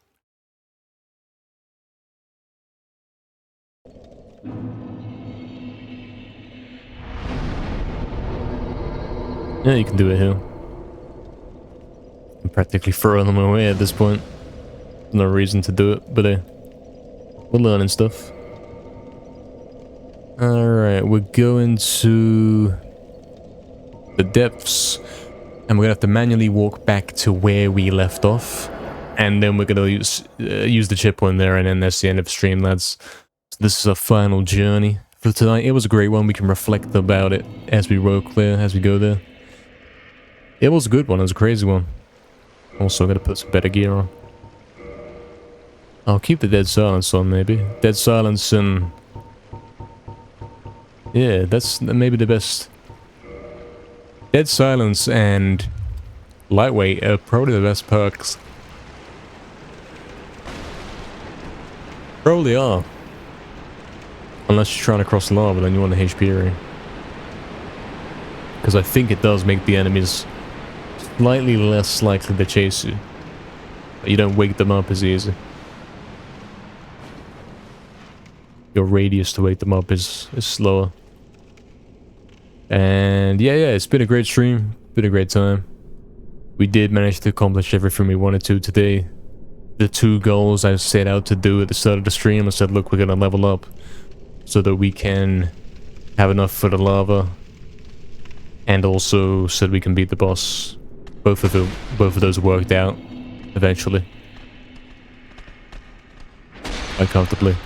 Yeah, you can do it here. I'm practically throwing them away at this point. No reason to do it, but we're learning stuff. Alright, we're going to the depths, and we're gonna have to manually walk back to where we left off, and then we're gonna use the checkpoint there, and then that's the end of the stream, lads. So this is our final journey for tonight. It was a great one. We can reflect about it as we walk there, as we go there. It was a good one. It was a crazy one. Also, I'm gonna put some better gear on. I'll keep the Dead Silence on, maybe. Dead Silence and... yeah, that's maybe the best. Dead Silence and Lightweight are probably the best perks. Probably are. Unless you're trying to cross lava, then you want a HP area. Because I think it does make the enemies slightly less likely to chase you. But you don't wake them up as easy. Your radius to wake them up is slower. And yeah, it's been a great stream. Been a great time. We did manage to accomplish everything we wanted to today. The 2 goals I set out to do at the start of the stream, I said, look, we're gonna level up so that we can have enough for the lava, and also so that we can beat the boss. Both of those worked out eventually, quite comfortably,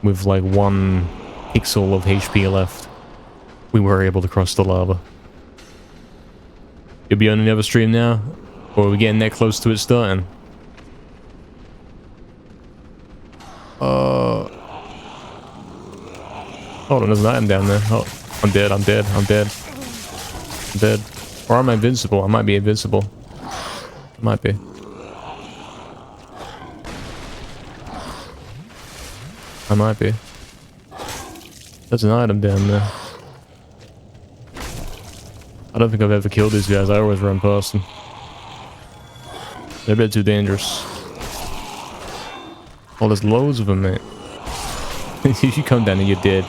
with like 1 pixel of HP left. We were able to cross the lava. You'll be on another stream now, or are we getting that close to it starting? Hold on, there's an item down there. Oh, I'm dead, I'm dead, I'm dead. I'm dead. Or am I invincible? I might be invincible. I might be. I might be. There's an item down there. I don't think I've ever killed these guys. I always run past them. They're a bit too dangerous. Oh, there's loads of them, mate. If you come down and you're dead.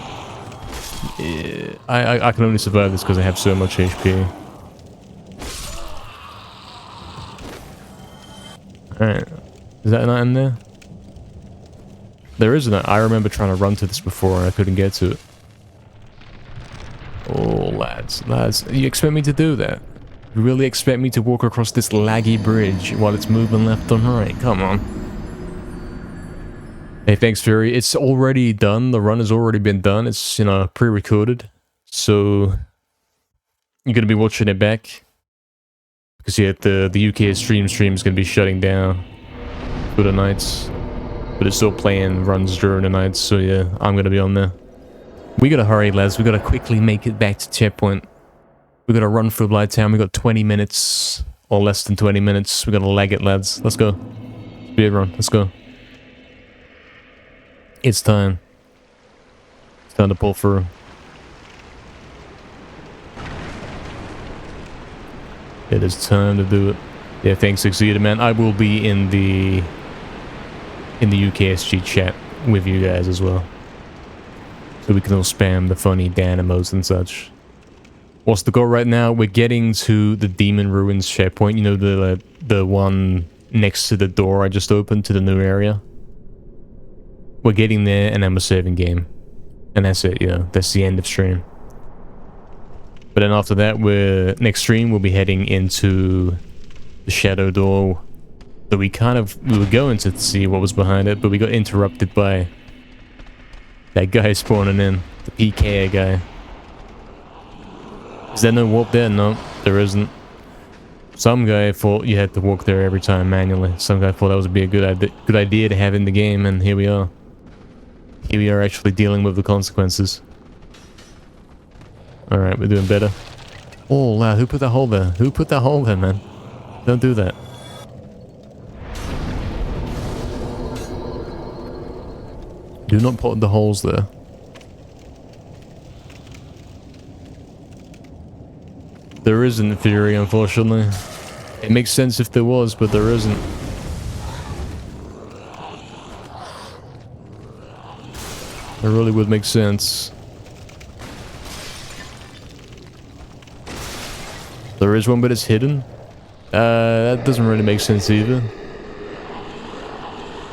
Yeah, I can only survive this because I have so much HP. Alright. Is that an item there? There is an item. I remember trying to run to this before and I couldn't get to it. Oh, lads. You expect me to do that? You really expect me to walk across this laggy bridge while it's moving left and right? Come on. Hey, thanks, Fury. It's already done. The run has already been done. It's, you know, pre-recorded. So, you're going to be watching it back. Because, yeah, the UK stream is going to be shutting down for the nights. But it's still playing runs during the nights. So, yeah, I'm going to be on there. We got to hurry, lads. We got to quickly make it back to checkpoint. We got to run through Blighttown. We got 20 minutes. Or less than 20 minutes. We got to lag it, lads. Let's go. Speed run. Let's go. It's time. It's time to pull through. It is time to do it. Yeah, thanks, Succeeded, man. I will be in the UKSG chat with you guys as well. So we can all spam the funny Dan emotes and such. What's the goal right now? We're getting to the Demon Ruins checkpoint. You know, the one next to the door I just opened to the new area. We're getting there, and then we're saving game. And that's it, you know. That's the end of stream. But then after that, next stream, we'll be heading into the Shadow Door, So we were going to see what was behind it, but we got interrupted by that guy spawning in, the PKA guy. Is there no warp there? No, there isn't. Some guy thought you had to walk there every time manually. Some guy thought that would be a good idea to have in the game, and here we are. Here we are actually dealing with the consequences. Alright, we're doing better. Oh, wow, who put that hole there? Who put that hole there, man? Don't do that. Do not put the holes there. There isn't theory, unfortunately. It makes sense if there was, but there isn't. It really would make sense. There is one, but it's hidden. That doesn't really make sense either.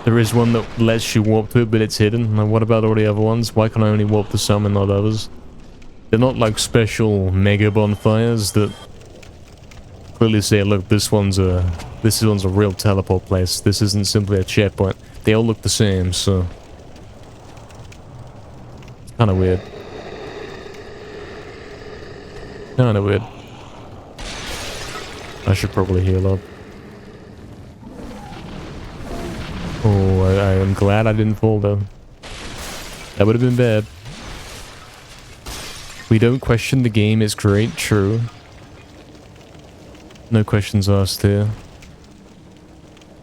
There is one that lets you warp to it, but it's hidden. Now, what about all the other ones? Why can I only warp to some and not others? They're not like special mega bonfires that clearly say, look, this one's a real teleport place. This isn't simply a checkpoint. They all look the same, so it's kind of weird. Kind of weird. I should probably heal up. Oh, I am glad I didn't fall though. That would have been bad. We don't question the game is great, true. No questions asked here.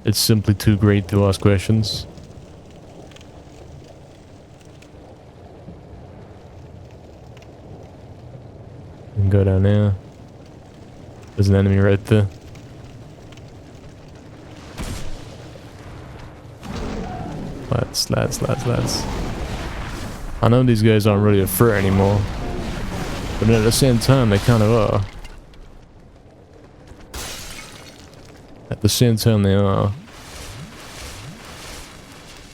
It's simply too great to ask questions. We can go down there. There's an enemy right there. Lads. I know these guys aren't really a threat anymore, but at the same time, they kind of are. At the same time, they are.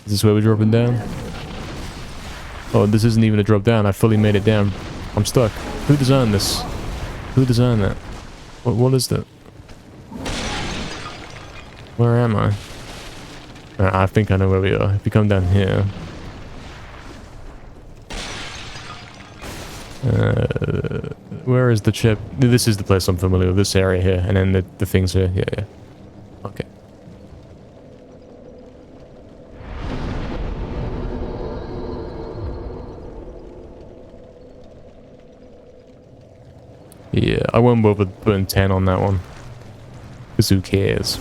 Is this where we're dropping down? Oh, this isn't even a drop down. I fully made it down. I'm stuck. Who designed this? Who designed that? What is that? Where am I? I think I know where we are. If we come down here... where is the chip? This is the place I'm familiar with. This area here. And then the things here. Yeah. Okay. Yeah, I won't bother putting 10 on that one. Because who cares?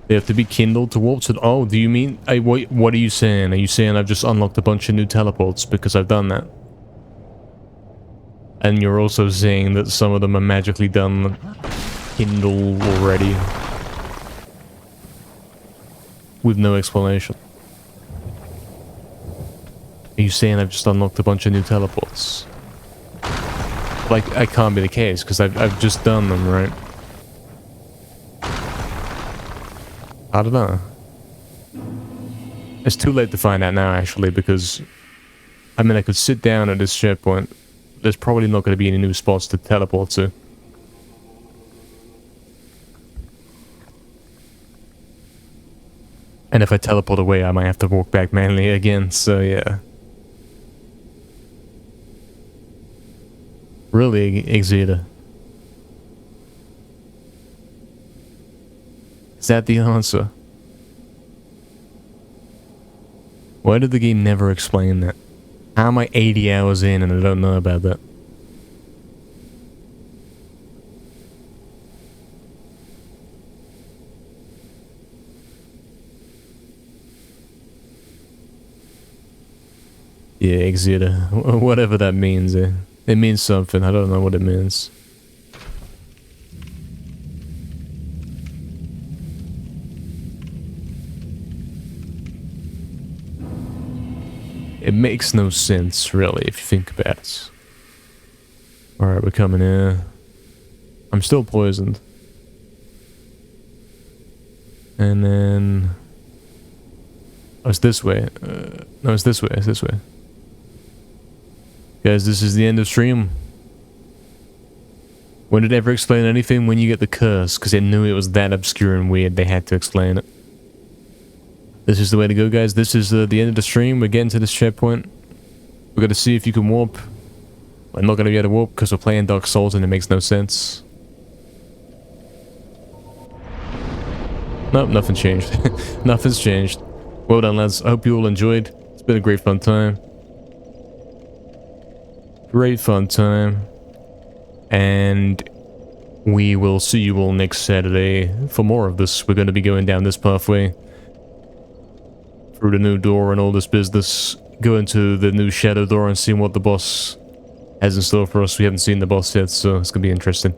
They have to be kindled to warp to... Oh, do you mean... what are you saying? Are you saying I've just unlocked a bunch of new teleports because I've done that? And you're also saying that some of them are magically done kindle already? With no explanation. Are you saying I've just unlocked a bunch of new teleports? Like, that can't be the case, because I've just done them, right? I don't know. It's too late to find out now, actually, because... I mean, I could sit down at this checkpoint. There's probably not going to be any new spots to teleport to. And if I teleport away, I might have to walk back manually again, so yeah. Really, Exeter? Is that the answer? Why did the game never explain that? How am I 80 hours in and I don't know about that? Yeah, Exeter. Whatever that means, eh? It means something. I don't know what it means. It makes no sense, really, if you think about it. Alright, we're coming in. I'm still poisoned. And then... Oh, it's this way. No, it's this way. It's this way. Guys, this is the end of stream. When did it ever explain anything when you get the curse? Because they knew it was that obscure and weird, they had to explain it. This is the way to go, guys. This is the end of the stream. We're getting to this checkpoint. We're going to see if you can warp. I'm not going to be able to warp because we're playing Dark Souls and it makes no sense. Nope, nothing changed. Nothing's changed. Well done, lads. I hope you all enjoyed. It's been a great fun time. Great fun time. And we will see you all next Saturday for more of this. We're going to be going down this pathway. Through the new door and all this business. Go into the new shadow door and see what the boss has in store for us. We haven't seen the boss yet, so it's going to be interesting.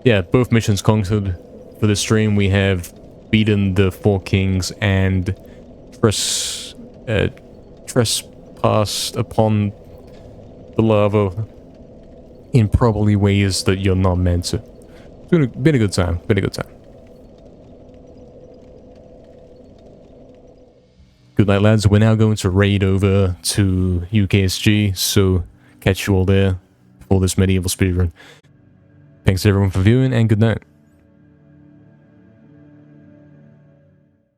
Yeah, both missions conquered for this stream. We have beaten the Four Kings and trespassed upon the lava in probably ways that you're not meant to. It's been a good time. Been a good time. Good night, lads. We're now going to raid over to UKSG, so catch you all there for this medieval speedrun. Thanks everyone for viewing, and good night.